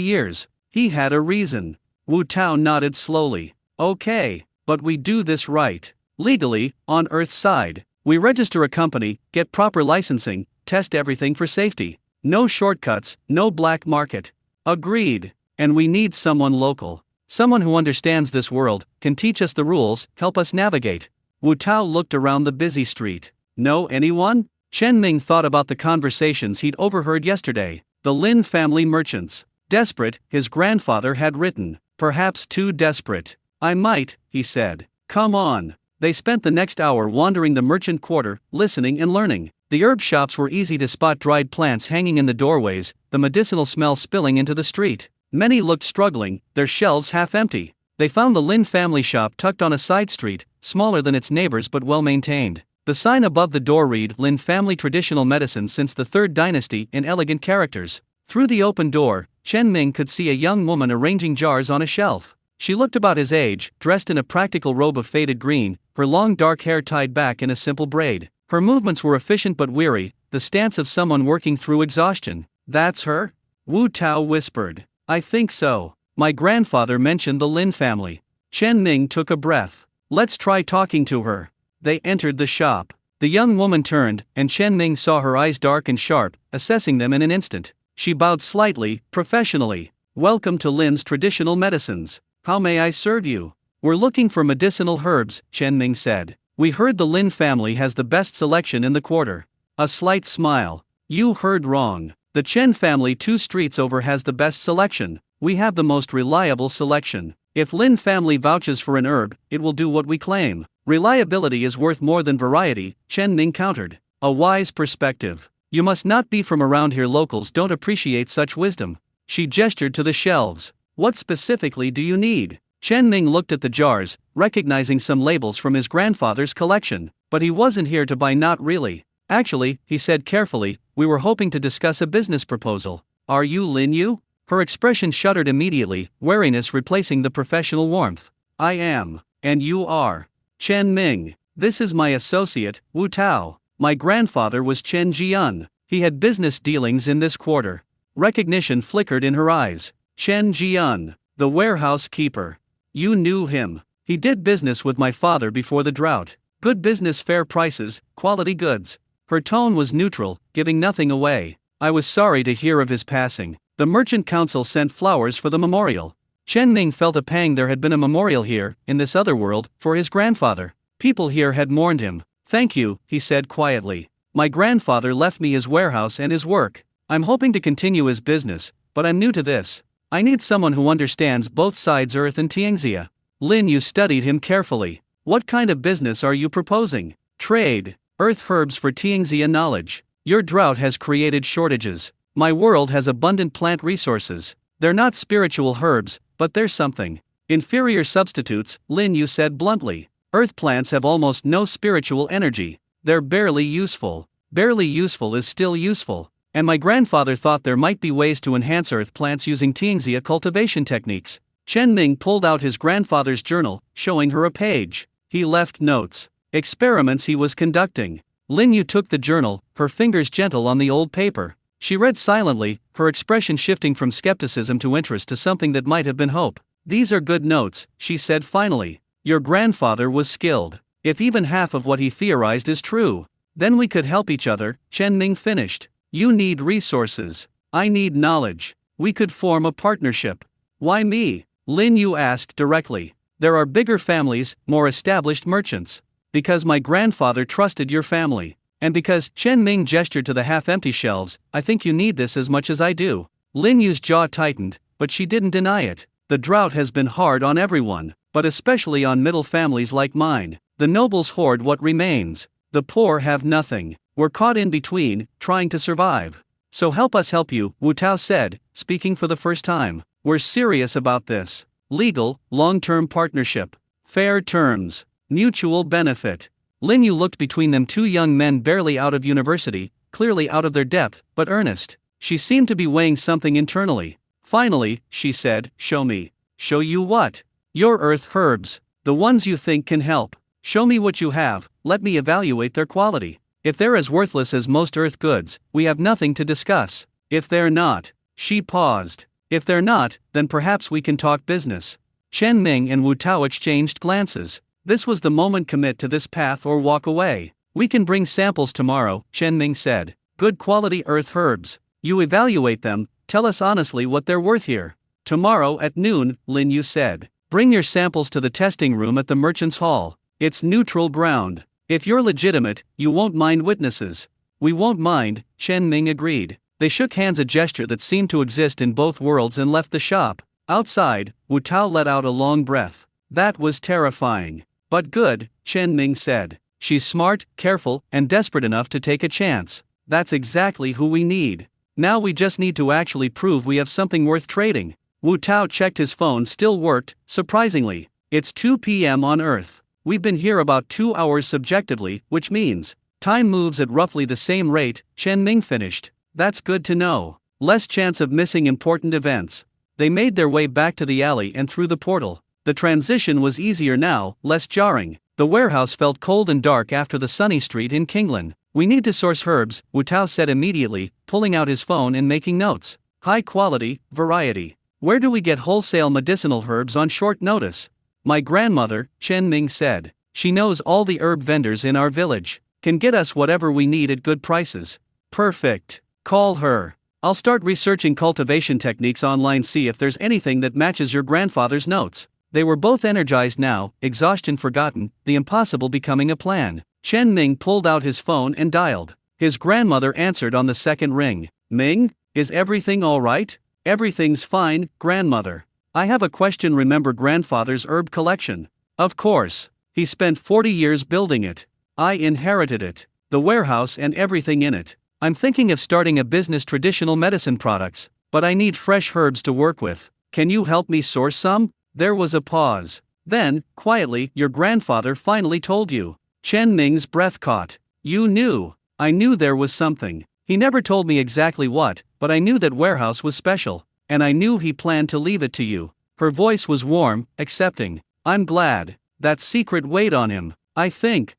years. He had a reason. Wu Tao nodded slowly. Okay, but we do this right. Legally, on Earth's side. We register a company, get proper licensing, test everything for safety. No shortcuts, no black market. Agreed. And we need someone local. Someone who understands this world, can teach us the rules, help us navigate. Wu Tao looked around the busy street. Know anyone? Chen Ning thought about the conversations he'd overheard yesterday. The Lin family merchants. Desperate, his grandfather had written. Perhaps too desperate. I might, he said. Come on. They spent the next hour wandering the merchant quarter, listening and learning. The herb shops were easy to spot, dried plants hanging in the doorways, the medicinal smell spilling into the street. Many looked struggling, their shelves half empty. They found the Lin family shop tucked on a side street, smaller than its neighbors but well maintained. The sign above the door read Lin Family Traditional Medicine since the 3rd dynasty in elegant characters. Through the open door, Chen Ning could see a young woman arranging jars on a shelf. She looked about his age, dressed in a practical robe of faded green, her long dark hair tied back in a simple braid. Her movements were efficient but weary, the stance of someone working through exhaustion. That's her? Wu Tao whispered. I think so. My grandfather mentioned the Lin family. Chen Ning took a breath. Let's try talking to her. They entered the shop. The young woman turned, and Chen Ning saw her eyes dark and sharp, assessing them in an instant. She bowed slightly, professionally. Welcome to Lin's Traditional Medicines. How may I serve you? We're looking for medicinal herbs, Chen Ning said. We heard the Lin family has the best selection in the quarter. A slight smile. You heard wrong. The Chen family 2 streets over has the best selection. We have the most reliable selection. If Lin family vouches for an herb, it will do what we claim. Reliability is worth more than variety, Chen Ning countered. A wise perspective. You must not be from around here. Locals don't appreciate such wisdom. She gestured to the shelves. What specifically do you need? Chen Ning looked at the jars, recognizing some labels from his grandfather's collection. But he wasn't here to buy. Not really. Actually, he said carefully, we were hoping to discuss a business proposal. Are you Lin Yu? Her expression shuddered immediately, wariness replacing the professional warmth. I am. And you are? Chen Ming. This is my associate, Wu Tao. My grandfather was Chen Jian. He had business dealings in this quarter. Recognition flickered in her eyes. Chen Jian, the warehouse keeper. You knew him. He did business with my father before the drought. Good business, fair prices, quality goods. Her tone was neutral, giving nothing away. I was sorry to hear of his passing. The merchant council sent flowers for the memorial. Chen Ning felt a pang. There had been a memorial here, in this other world, for his grandfather. People here had mourned him. Thank you, he said quietly. My grandfather left me his warehouse and his work. I'm hoping to continue his business, but I'm new to this. I need someone who understands both sides Earth and Tianxia. Lin Yu studied him carefully. What kind of business are you proposing? Trade. Earth herbs for Tianxia knowledge. Your drought has created shortages. My world has abundant plant resources. They're not spiritual herbs, but they're something. Inferior substitutes, Lin Yu said bluntly. Earth plants have almost no spiritual energy. They're barely useful. Barely useful is still useful. And my grandfather thought there might be ways to enhance earth plants using Tianxia cultivation techniques. Chen Ming pulled out his grandfather's journal, showing her a page. He left notes. Experiments he was conducting. Lin Yu took the journal, her fingers gentle on the old paper. She read silently, her expression shifting from skepticism to interest to something that might have been hope. These are good notes, she said finally. Your grandfather was skilled. If even half of what he theorized is true, then we could help each other, Chen Ming finished. You need resources. I need knowledge. We could form a partnership. Why me? Lin Yu asked directly. There are bigger families, more established merchants. Because my grandfather trusted your family. And because, Chen Ming gestured to the half-empty shelves, I think you need this as much as I do. Lin Yu's jaw tightened, but she didn't deny it. The drought has been hard on everyone, but especially on middle families like mine. The nobles hoard what remains. The poor have nothing. We're caught in between, trying to survive. So help us help you, Wu Tao said, speaking for the first time. We're serious about this. Legal, long-term partnership. Fair terms. Mutual benefit. Lin Yu looked between them, two young men barely out of university, clearly out of their depth, but earnest. She seemed to be weighing something internally. Finally, she said, show me. Show you what? Your earth herbs. The ones you think can help. Show me what you have, let me evaluate their quality. If they're as worthless as most earth goods, we have nothing to discuss. If they're not, she paused. If they're not, then perhaps we can talk business. Chen Ming and Wu Tao exchanged glances. This was the moment. Commit to this path or walk away. We can bring samples tomorrow, Chen Ming said. Good quality earth herbs. You evaluate them, tell us honestly what they're worth here. Tomorrow at noon, Lin Yu said. Bring your samples to the testing room at the Merchants Hall. It's neutral ground. If you're legitimate, you won't mind witnesses. We won't mind, Chen Ming agreed. They shook hands, a gesture that seemed to exist in both worlds, and left the shop. Outside, Wu Tao let out a long breath. That was terrifying. But good, Chen Ming said. She's smart, careful, and desperate enough to take a chance. That's exactly who we need. Now we just need to actually prove we have something worth trading. Wu Tao checked his phone, still worked, surprisingly. It's 2 p.m. on Earth. We've been here about 2 hours subjectively, which means time moves at roughly the same rate, Chen Ming finished. That's good to know. Less chance of missing important events. They made their way back to the alley and through the portal. The transition was easier now, less jarring. The warehouse felt cold and dark after the sunny street in Kinglan. We need to source herbs, Wu Tao said immediately, pulling out his phone and making notes. High quality, variety. Where do we get wholesale medicinal herbs on short notice? My grandmother, Chen Ming said. She knows all the herb vendors in our village. Can get us whatever we need at good prices. Perfect. Call her. I'll start researching cultivation techniques online, see if there's anything that matches your grandfather's notes. They were both energized now, exhaustion forgotten, the impossible becoming a plan. Chen Ming pulled out his phone and dialed. His grandmother answered on the second ring. Ming, is everything all right? Everything's fine, grandmother. I have a question. Remember grandfather's herb collection? Of course. He spent 40 years building it. I inherited it. The warehouse and everything in it. I'm thinking of starting a business, traditional medicine products, but I need fresh herbs to work with. Can you help me source some? There was a pause. Then, quietly, your grandfather finally told you. Chen Ming's breath caught. You knew. I knew there was something. He never told me exactly what, but I knew that warehouse was special, and I knew he planned to leave it to you. Her voice was warm, accepting. I'm glad. That secret weighed on him. I think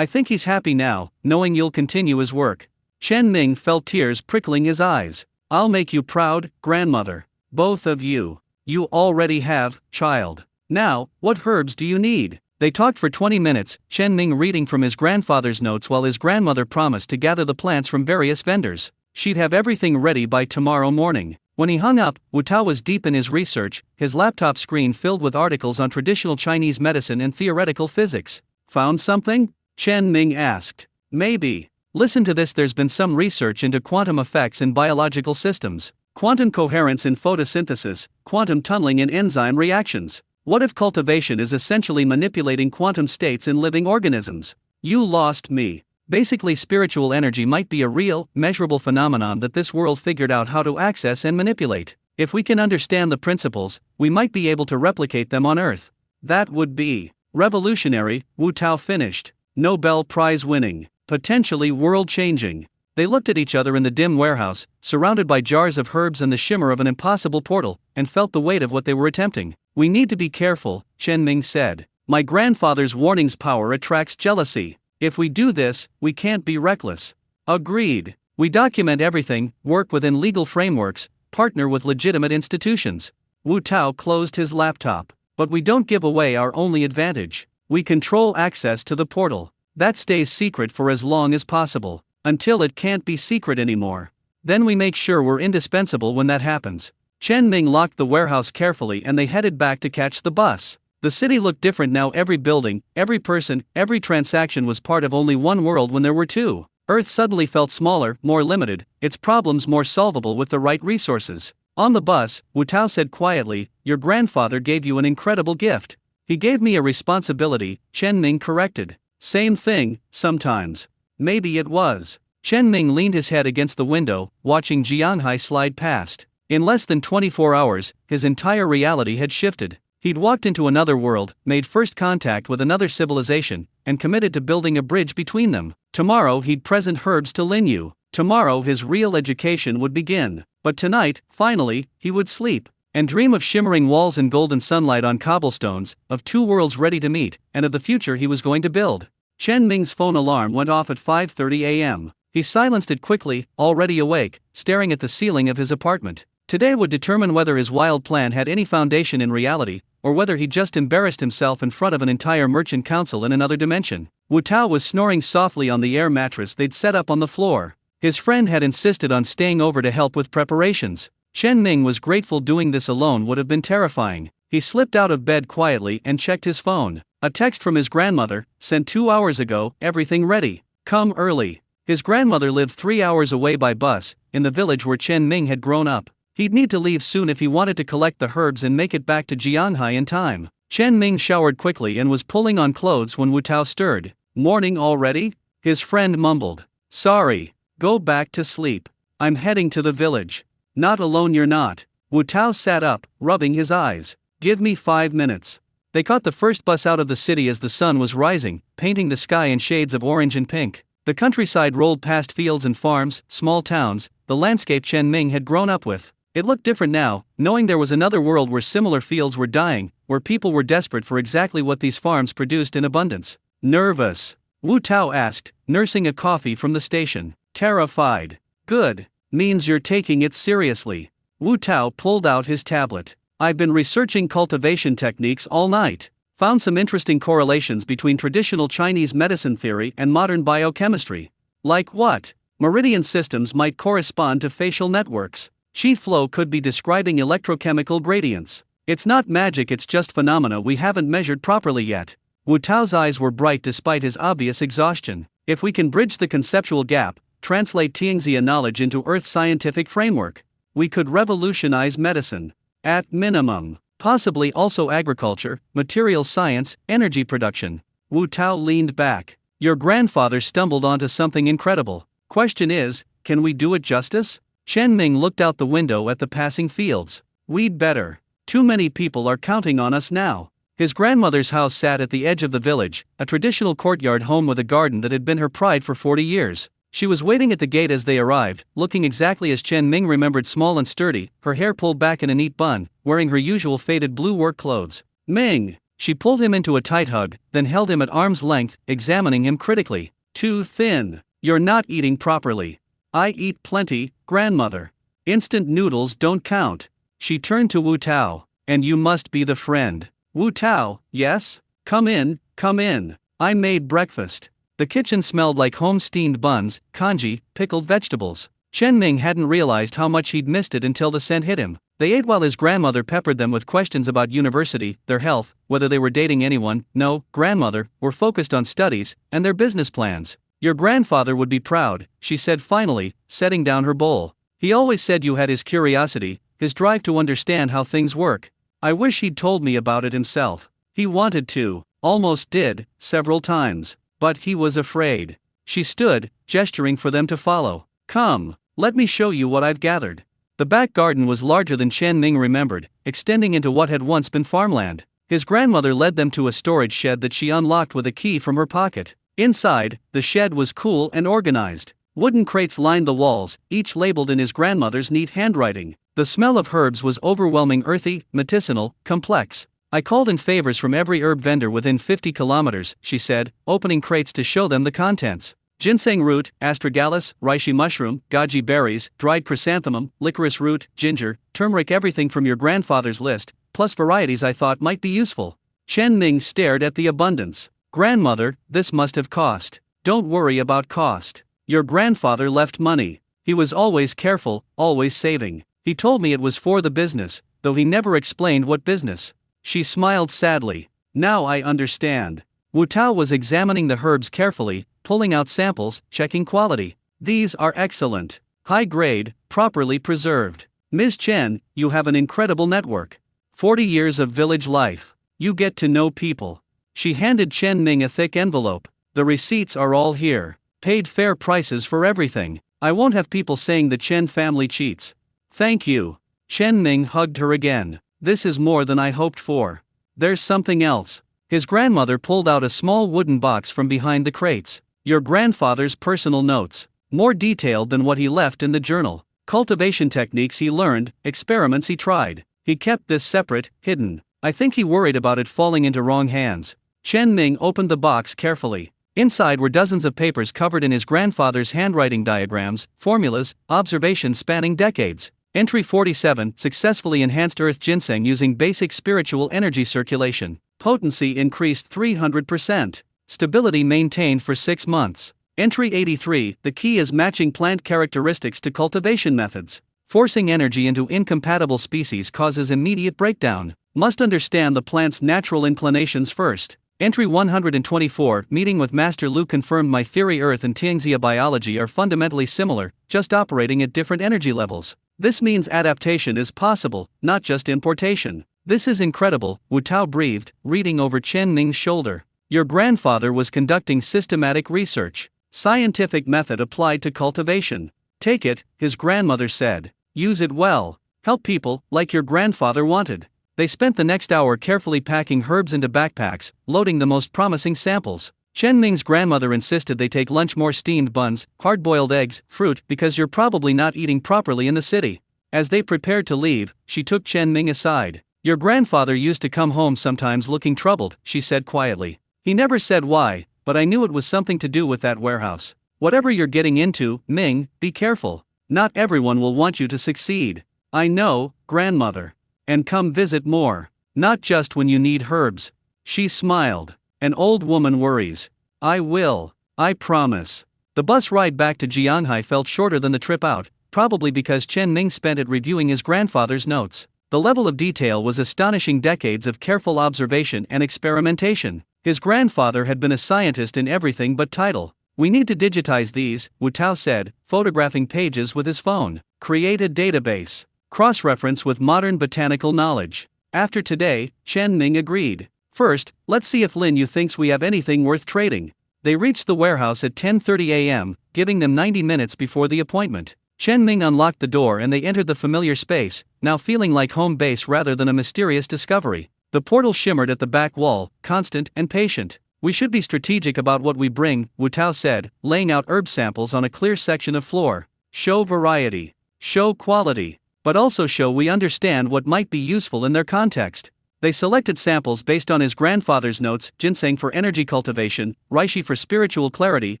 he's happy now, knowing you'll continue his work. Chen Ming felt tears prickling his eyes. I'll make you proud, grandmother. Both of you. You already have, child. Now, what herbs do you need? They talked for 20 minutes, Chen Ming reading from his grandfather's notes while his grandmother promised to gather the plants from various vendors. She'd have everything ready by tomorrow morning. When he hung up, Wu Tao was deep in his research, his laptop screen filled with articles on traditional Chinese medicine and theoretical physics. Found something? Chen Ming asked. Maybe. Listen to this, there's been some research into quantum effects in biological systems. Quantum coherence in photosynthesis, quantum tunneling in enzyme reactions. What if cultivation is essentially manipulating quantum states in living organisms? You lost me. Basically, spiritual energy might be a real, measurable phenomenon that this world figured out how to access and manipulate. If we can understand the principles, we might be able to replicate them on Earth. That would be revolutionary, Wu Tao finished. Nobel Prize winning. Potentially world-changing. They looked at each other in the dim warehouse, surrounded by jars of herbs and the shimmer of an impossible portal, and felt the weight of what they were attempting. We need to be careful, Chen Ming said. My grandfather's warning's power attracts jealousy. If we do this, we can't be reckless. Agreed. We document everything, work within legal frameworks, partner with legitimate institutions. Wu Tao closed his laptop. But we don't give away our only advantage. We control access to the portal. That stays secret for as long as possible, until it can't be secret anymore. Then we make sure we're indispensable when that happens. Chen Ming locked the warehouse carefully and they headed back to catch the bus. The city looked different now. Every building, every person, every transaction was part of only one world when there were two. Earth suddenly felt smaller, more limited, its problems more solvable with the right resources. On the bus, Wu Tao said quietly, "Your grandfather gave you an incredible gift." "He gave me a responsibility," Chen Ming corrected. "Same thing, sometimes." "Maybe it was." Chen Ming leaned his head against the window, watching Jianhai slide past. In less than 24 hours, his entire reality had shifted. He'd walked into another world, made first contact with another civilization, and committed to building a bridge between them. Tomorrow he'd present herbs to Linyu. Tomorrow his real education would begin. But tonight, finally, he would sleep and dream of shimmering walls and golden sunlight on cobblestones, of two worlds ready to meet, and of the future he was going to build. Chen Ming's phone alarm went off at 5:30 a.m. He silenced it quickly, already awake, staring at the ceiling of his apartment. Today would determine whether his wild plan had any foundation in reality, or whether he just embarrassed himself in front of an entire merchant council in another dimension. Wu Tao was snoring softly on the air mattress they'd set up on the floor. His friend had insisted on staying over to help with preparations. Chen Ming was grateful. Doing this alone would have been terrifying. He slipped out of bed quietly and checked his phone. A text from his grandmother, sent 2 hours ago, "Everything ready. Come early." His grandmother lived 3 hours away by bus, in the village where Chen Ming had grown up. He'd need to leave soon if he wanted to collect the herbs and make it back to Jianhai in time. Chen Ming showered quickly and was pulling on clothes when Wu Tao stirred. "Morning already?" His friend mumbled. "Sorry. Go back to sleep. I'm heading to the village." "Not alone, you're not." Wu Tao sat up, rubbing his eyes. "Give me 5 minutes." They caught the first bus out of the city as the sun was rising, painting the sky in shades of orange and pink. The countryside rolled past fields and farms, small towns, the landscape Chen Ming had grown up with. It looked different now, knowing there was another world where similar fields were dying, where people were desperate for exactly what these farms produced in abundance. "Nervous?" Wu Tao asked, nursing a coffee from the station. "Terrified." "Good. Means you're taking it seriously." Wu Tao pulled out his tablet. "I've been researching cultivation techniques all night. Found some interesting correlations between traditional Chinese medicine theory and modern biochemistry." "Like what?" "Meridian systems might correspond to facial networks. Qi flow could be describing electrochemical gradients. It's not magic, it's just phenomena we haven't measured properly yet." Wu Tao's eyes were bright despite his obvious exhaustion. "If we can bridge the conceptual gap, translate Tianxia knowledge into Earth's scientific framework, we could revolutionize medicine. At minimum, possibly also agriculture, materials science, energy production." Wu Tao leaned back. "Your grandfather stumbled onto something incredible. Question is, can we do it justice?" Chen Ming looked out the window at the passing fields. "We'd better. Too many people are counting on us now." His grandmother's house sat at the edge of the village, a traditional courtyard home with a garden that had been her pride for 40 years. She was waiting at the gate as they arrived, looking exactly as Chen Ming remembered, small and sturdy, her hair pulled back in a neat bun, wearing her usual faded blue work clothes. "Ming!" She pulled him into a tight hug, then held him at arm's length, examining him critically. "Too thin. You're not eating properly." "I eat plenty, grandmother. Instant noodles don't count." She turned to Wu Tao. "And you must be the friend." "Wu Tao, yes? Come in, come in. I made breakfast." The kitchen smelled like home-steamed buns, congee, pickled vegetables. Chen Ning hadn't realized how much he'd missed it until the scent hit him. They ate while his grandmother peppered them with questions about university, their health, whether they were dating anyone. No, grandmother, were focused on studies and their business plans. Your grandfather would be proud, she said finally, setting down her bowl. He always said you had his curiosity, his drive to understand how things work. I wish he'd told me about it himself. He wanted to, almost did, several times. But he was afraid. She stood, gesturing for them to follow. Come, let me show you what I've gathered. The back garden was larger than Chen Ning remembered, extending into what had once been farmland. His grandmother led them to a storage shed that she unlocked with a key from her pocket. Inside, the shed was cool and organized. Wooden crates lined the walls, each labeled in his grandmother's neat handwriting. The smell of herbs was overwhelming, earthy, medicinal, complex. I called in favors from every herb vendor within 50 kilometers, she said, opening crates to show them the contents. Ginseng root, astragalus, reishi mushroom, goji berries, dried chrysanthemum, licorice root, ginger, turmeric, everything from your grandfather's list, plus varieties I thought might be useful. Chen Ning stared at the abundance. Grandmother, this must have cost. Don't worry about cost. Your grandfather left money. He was always careful, always saving. He told me it was for the business, though he never explained what business. She smiled sadly. Now I understand. Wu Tao was examining the herbs carefully, pulling out samples, checking quality. These are excellent. High grade, properly preserved. Ms. Chen, you have an incredible network. 40 years of village life. You get to know people. She handed Chen Ning a thick envelope. The receipts are all here. Paid fair prices for everything. I won't have people saying the Chen family cheats. Thank you. Chen Ning hugged her again. This is more than I hoped for. There's something else. His grandmother pulled out a small wooden box from behind the crates. Your grandfather's personal notes. More detailed than what he left in the journal. Cultivation techniques he learned, experiments he tried. He kept this separate, hidden. I think he worried about it falling into wrong hands. Chen Ning opened the box carefully. Inside were dozens of papers covered in his grandfather's handwriting, diagrams, formulas, observations spanning decades. Entry 47, successfully enhanced earth ginseng using basic spiritual energy circulation. Potency increased 300%. Stability maintained for 6 months. Entry 83, the key is matching plant characteristics to cultivation methods. Forcing energy into incompatible species causes immediate breakdown. Must understand the plant's natural inclinations first. Entry 124, meeting with Master Lu confirmed my theory. Earth and Tianxia biology are fundamentally similar, just operating at different energy levels. This means adaptation is possible, not just importation. This is incredible, Wu Tao breathed, reading over Chen Ning's shoulder. Your grandfather was conducting systematic research. Scientific method applied to cultivation. Take it, his grandmother said. Use it well. Help people, like your grandfather wanted. They spent the next hour carefully packing herbs into backpacks, loading the most promising samples. Chen Ning's grandmother insisted they take lunch, more steamed buns, hard-boiled eggs, fruit, because you're probably not eating properly in the city. As they prepared to leave, she took Chen Ning aside. Your grandfather used to come home sometimes looking troubled, she said quietly. He never said why, but I knew it was something to do with that warehouse. Whatever you're getting into, Ming, be careful. Not everyone will want you to succeed. I know, grandmother. And come visit more. Not just when you need herbs. She smiled. An old woman worries. I will. I promise. The bus ride back to Jianghai felt shorter than the trip out, probably because Chen Ning spent it reviewing his grandfather's notes. The level of detail was astonishing, decades of careful observation and experimentation. His grandfather had been a scientist in everything but title. We need to digitize these, Wu Tao said, photographing pages with his phone. Create a database. Cross-reference with modern botanical knowledge. After today, Chen Ning agreed. First, let's see if Lin Yu thinks we have anything worth trading. They reached the warehouse at 10:30 a.m., giving them 90 minutes before the appointment. Chen Ning unlocked the door and they entered the familiar space, now feeling like home base rather than a mysterious discovery. The portal shimmered at the back wall, constant and patient. We should be strategic about what we bring, Wu Tao said, laying out herb samples on a clear section of floor. Show variety. Show quality. But also show we understand what might be useful in their context. They selected samples based on his grandfather's notes: ginseng for energy cultivation, reishi for spiritual clarity,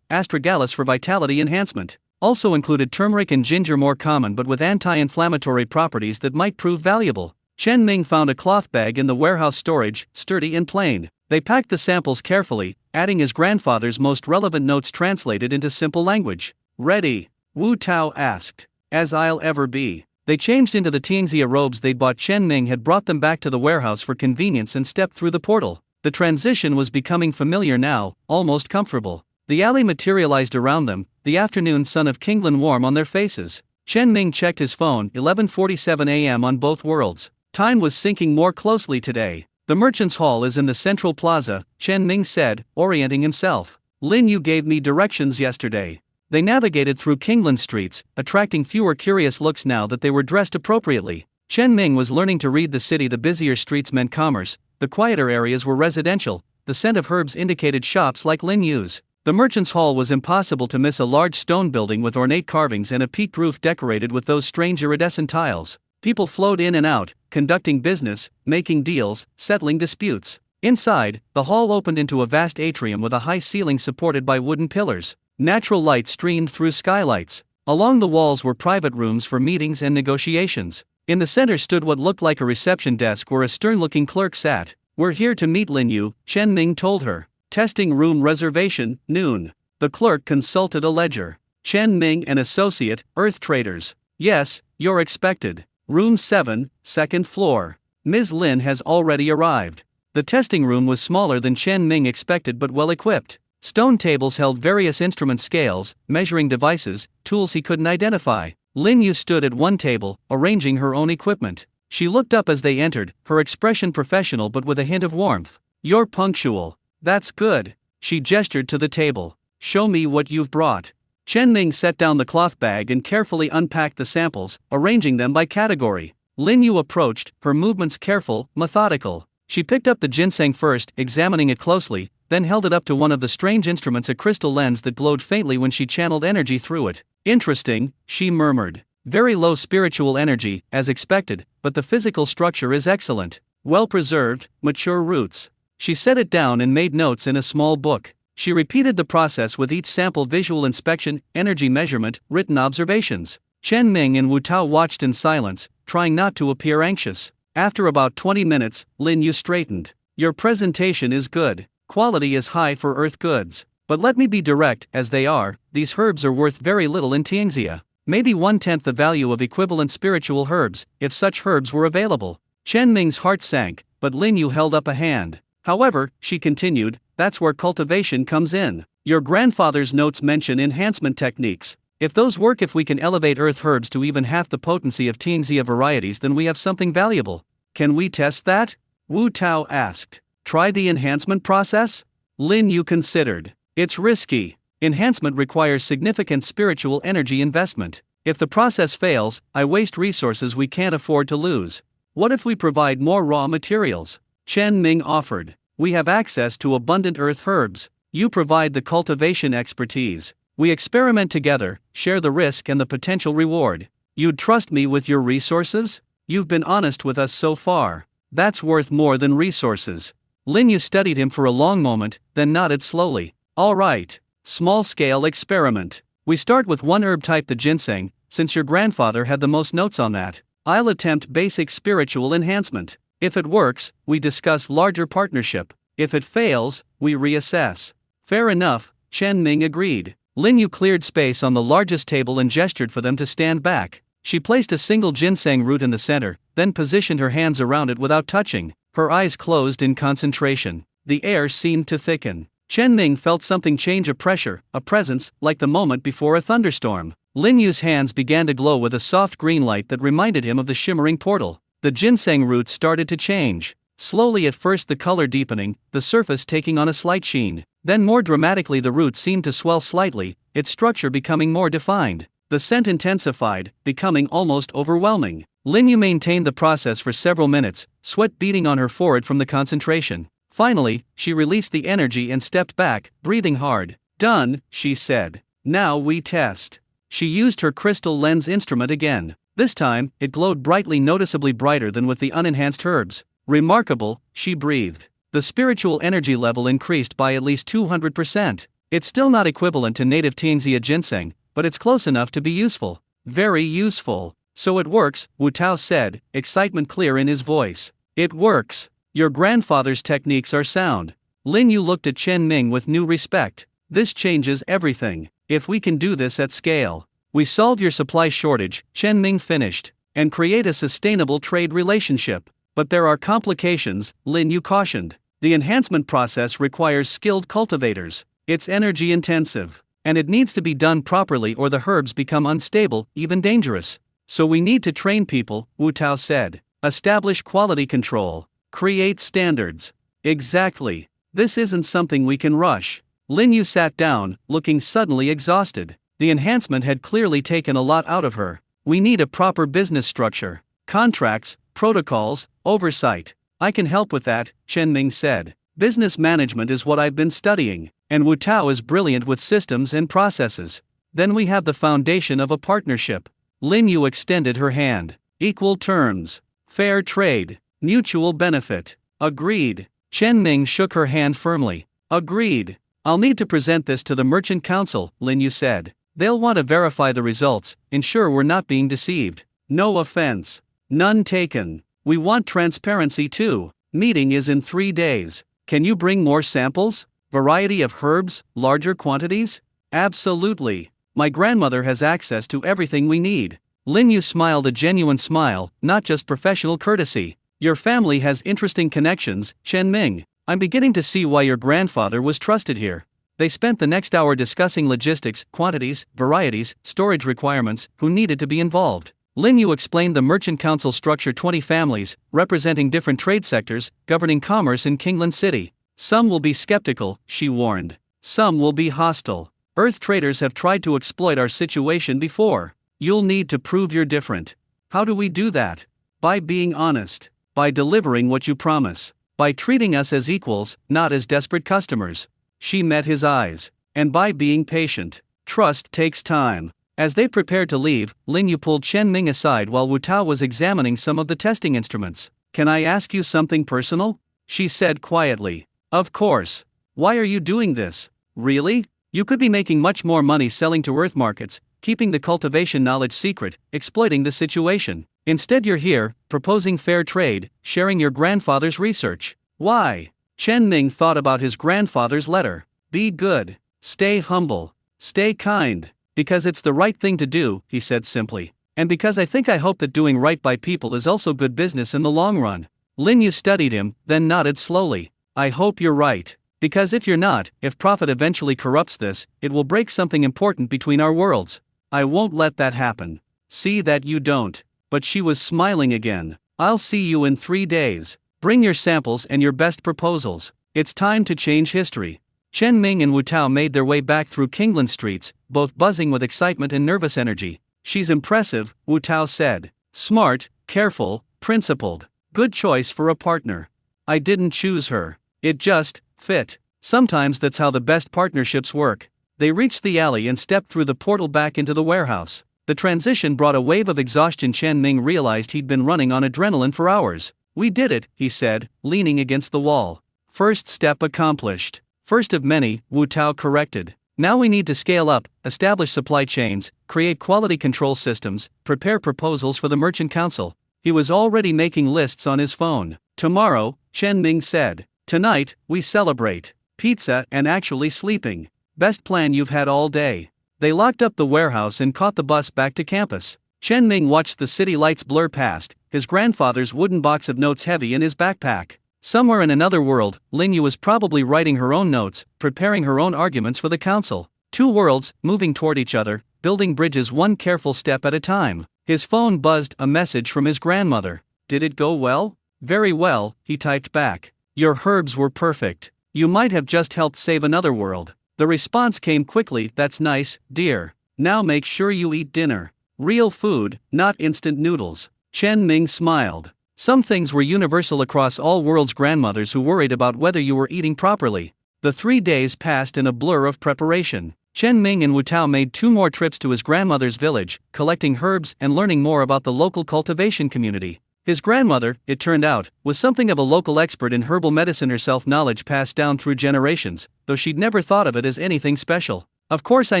astragalus for vitality enhancement. Also included turmeric and ginger, more common but with anti-inflammatory properties that might prove valuable. Chen Ning found a cloth bag in the warehouse storage, sturdy and plain. They packed the samples carefully, adding his grandfather's most relevant notes translated into simple language. Ready. Wu Tao asked. As I'll ever be. They changed into the Tianxia robes they'd bought. Chen Ning had brought them back to the warehouse for convenience and stepped through the portal. The transition was becoming familiar now, almost comfortable. The alley materialized around them, the afternoon sun of Kinglan warm on their faces. Chen Ning checked his phone, 11:47 a.m. on both worlds. Time was sinking more closely today. The merchant's hall is in the central plaza, Chen Ning said, orienting himself. Lin Yu gave me directions yesterday. They navigated through Kinglan streets, attracting fewer curious looks now that they were dressed appropriately. Chen Ning was learning to read the city. The busier streets meant commerce, the quieter areas were residential, the scent of herbs indicated shops like Lin Yu's. The merchant's hall was impossible to miss, a large stone building with ornate carvings and a peaked roof decorated with those strange iridescent tiles. People flowed in and out, conducting business, making deals, settling disputes. Inside, the hall opened into a vast atrium with a high ceiling supported by wooden pillars. Natural light streamed through skylights. Along the walls were private rooms for meetings and negotiations. In the center stood what looked like a reception desk where a stern-looking clerk sat. "We're here to meet Lin Yu," Chen Ning told her. "Testing room reservation, noon." The clerk consulted a ledger. "Chen Ning and Associate, Earth Traders." "Yes, you're expected. Room 7, second floor. Ms. Lin has already arrived." The testing room was smaller than Chen Ning expected but well equipped. Stone tables held various instrument scales, measuring devices, tools he couldn't identify. Lin Yu stood at one table, arranging her own equipment. She looked up as they entered, her expression professional but with a hint of warmth. "You're punctual. That's good." She gestured to the table. "Show me what you've brought." Chen Ning set down the cloth bag and carefully unpacked the samples, arranging them by category. Lin Yu approached, her movements careful, methodical. She picked up the ginseng first, examining it closely, then held it up to one of the strange instruments, a crystal lens that glowed faintly when she channeled energy through it. "Interesting," she murmured. "Very low spiritual energy, as expected, but the physical structure is excellent. Well preserved, mature roots." She set it down and made notes in a small book. She repeated the process with each sample: visual inspection, energy measurement, written observations. Chen Ning and Wu Tao watched in silence, trying not to appear anxious. After about 20 minutes, Lin Yu straightened. "Your presentation is good. Quality is high for earth goods. But let me be direct, as they are, these herbs are worth very little in Tianxia. Maybe 1/10 the value of equivalent spiritual herbs, if such herbs were available." Chen Ning's heart sank, but Lin Yu held up a hand. "However," she continued, "that's where cultivation comes in. Your grandfather's notes mention enhancement techniques. If those work, if we can elevate earth herbs to even half the potency of Tianxia varieties, then we have something valuable. Can we test that?" Wu Tao asked. "Try the enhancement process?" Lin Yu considered. "It's risky. Enhancement requires significant spiritual energy investment. If the process fails, I waste resources we can't afford to lose. What if we provide more raw materials?" Chen Ning offered. "We have access to abundant earth herbs. You provide the cultivation expertise. We experiment together, share the risk and the potential reward. You'd trust me with your resources? You've been honest with us so far. That's worth more than resources." Lin Yu studied him for a long moment, then nodded slowly. "All right. Small-scale experiment. We start with one herb type, the ginseng, since your grandfather had the most notes on that. I'll attempt basic spiritual enhancement. If it works, we discuss larger partnership. If it fails, we reassess." "Fair enough," Chen Ning agreed. Lin Yu cleared space on the largest table and gestured for them to stand back. She placed a single ginseng root in the center, then positioned her hands around it without touching. Her eyes closed in concentration. The air seemed to thicken. Chen Ning felt something change, a pressure, a presence, like the moment before a thunderstorm. Lin Yu's hands began to glow with a soft green light that reminded him of the shimmering portal. The ginseng root started to change. Slowly, at first the color deepening, the surface taking on a slight sheen. Then more dramatically the root seemed to swell slightly, its structure becoming more defined. The scent intensified, becoming almost overwhelming. Lin Yu maintained the process for several minutes, sweat beading on her forehead from the concentration. Finally, she released the energy and stepped back, breathing hard. "Done," she said. "Now we test." She used her crystal lens instrument again. This time, it glowed brightly, noticeably brighter than with the unenhanced herbs. "Remarkable," she breathed. The spiritual energy level increased by at least 200%. It's still not equivalent to native Tianxia ginseng, but it's close enough to be useful. Very useful. "So it works," Wu Tao said, excitement clear in his voice. "It works. Your grandfather's techniques are sound." Lin Yu looked at Chen Ning with new respect. "This changes everything. If we can do this at scale, We solve your supply shortage, Chen Ming finished, and create a sustainable trade relationship. But there are complications, Lin Yu cautioned. The enhancement process requires skilled cultivators. It's energy intensive, and it needs to be done properly or the herbs become unstable, even dangerous. So we need to train people, Wu Tao said. Establish quality control. Create standards. Exactly. This isn't something we can rush. Lin Yu sat down, looking suddenly exhausted. The enhancement had clearly taken a lot out of her. We need a proper business structure. Contracts, protocols, oversight. I can help with that, Chen Ming said. Business management is what I've been studying, and Wu Tao is brilliant with systems and processes. Then we have the foundation of a partnership. Lin Yu extended her hand. Equal terms. Fair trade. Mutual benefit. Agreed. Chen Ming shook her hand firmly. Agreed. I'll need to present this to the Merchant Council, Lin Yu said. They'll want to verify the results, ensure we're not being deceived. No offense. None taken. We want transparency too. Meeting is in 3 days. Can you bring more samples? Variety of herbs, larger quantities? Absolutely. My grandmother has access to everything we need. Lin Yu smiled a genuine smile, not just professional courtesy. Your family has interesting connections, Chen Ming. I'm beginning to see why your grandfather was trusted here. They spent the next hour discussing logistics, quantities, varieties, storage requirements, who needed to be involved. Lin Yu explained the Merchant Council structure: 20 families, representing different trade sectors, governing commerce in Kingland City. Some will be skeptical, she warned. Some will be hostile. Earth traders have tried to exploit our situation before. You'll need to prove you're different. How do we do that? By being honest. By delivering what you promise. By treating us as equals, not as desperate customers. She met his eyes. And by being patient. Trust takes time. As they prepared to leave, Lin Yu pulled Chen Ming aside while Wu Tao was examining some of the testing instruments. Can I ask you something personal? She said quietly. Of course. Why are you doing this? Really? You could be making much more money selling to Earth markets, keeping the cultivation knowledge secret, exploiting the situation. Instead you're here, proposing fair trade, sharing your grandfather's research. Why? Chen Ming thought about his grandfather's letter. Be good. Stay humble. Stay kind. Because it's the right thing to do, he said simply. And because I hope that doing right by people is also good business in the long run. Lin Yu studied him, then nodded slowly. I hope you're right. Because if you're not, if profit eventually corrupts this, it will break something important between our worlds. I won't let that happen. See that you don't. But she was smiling again. I'll see you in 3 days. Bring your samples and your best proposals. It's time to change history. Chen Ming and Wu Tao made their way back through Kingland streets, both buzzing with excitement and nervous energy. She's impressive, Wu Tao said. Smart, careful, principled. Good choice for a partner. I didn't choose her. It just fit. Sometimes that's how the best partnerships work. They reached the alley and stepped through the portal back into the warehouse. The transition brought a wave of exhaustion. Chen Ming realized he'd been running on adrenaline for hours. We did it, he said, leaning against the wall. First step accomplished. First of many, Wu Tao corrected. Now we need to scale up, establish supply chains, create quality control systems, prepare proposals for the Merchant Council. He was already making lists on his phone. Tomorrow, Chen Ming said. Tonight, we celebrate. Pizza and actually sleeping. Best plan you've had all day. They locked up the warehouse and caught the bus back to campus. Chen Ming watched the city lights blur past, his grandfather's wooden box of notes heavy in his backpack. Somewhere in another world, Lin Yu was probably writing her own notes, preparing her own arguments for the council. 2 worlds, moving toward each other, building bridges one careful step at a time. His phone buzzed, a message from his grandmother. Did it go well? Very well, he typed back. Your herbs were perfect. You might have just helped save another world. The response came quickly. That's nice, dear. Now make sure you eat dinner. Real food, not instant noodles. Chen Ming smiled. Some things were universal across all worlds. Grandmothers who worried about whether you were eating properly. The 3 days passed in a blur of preparation. Chen Ming and Wu Tao made 2 more trips to his grandmother's village, collecting herbs and learning more about the local cultivation community. His grandmother, it turned out, was something of a local expert in herbal medicine herself, knowledge passed down through generations, though she'd never thought of it as anything special. Of course I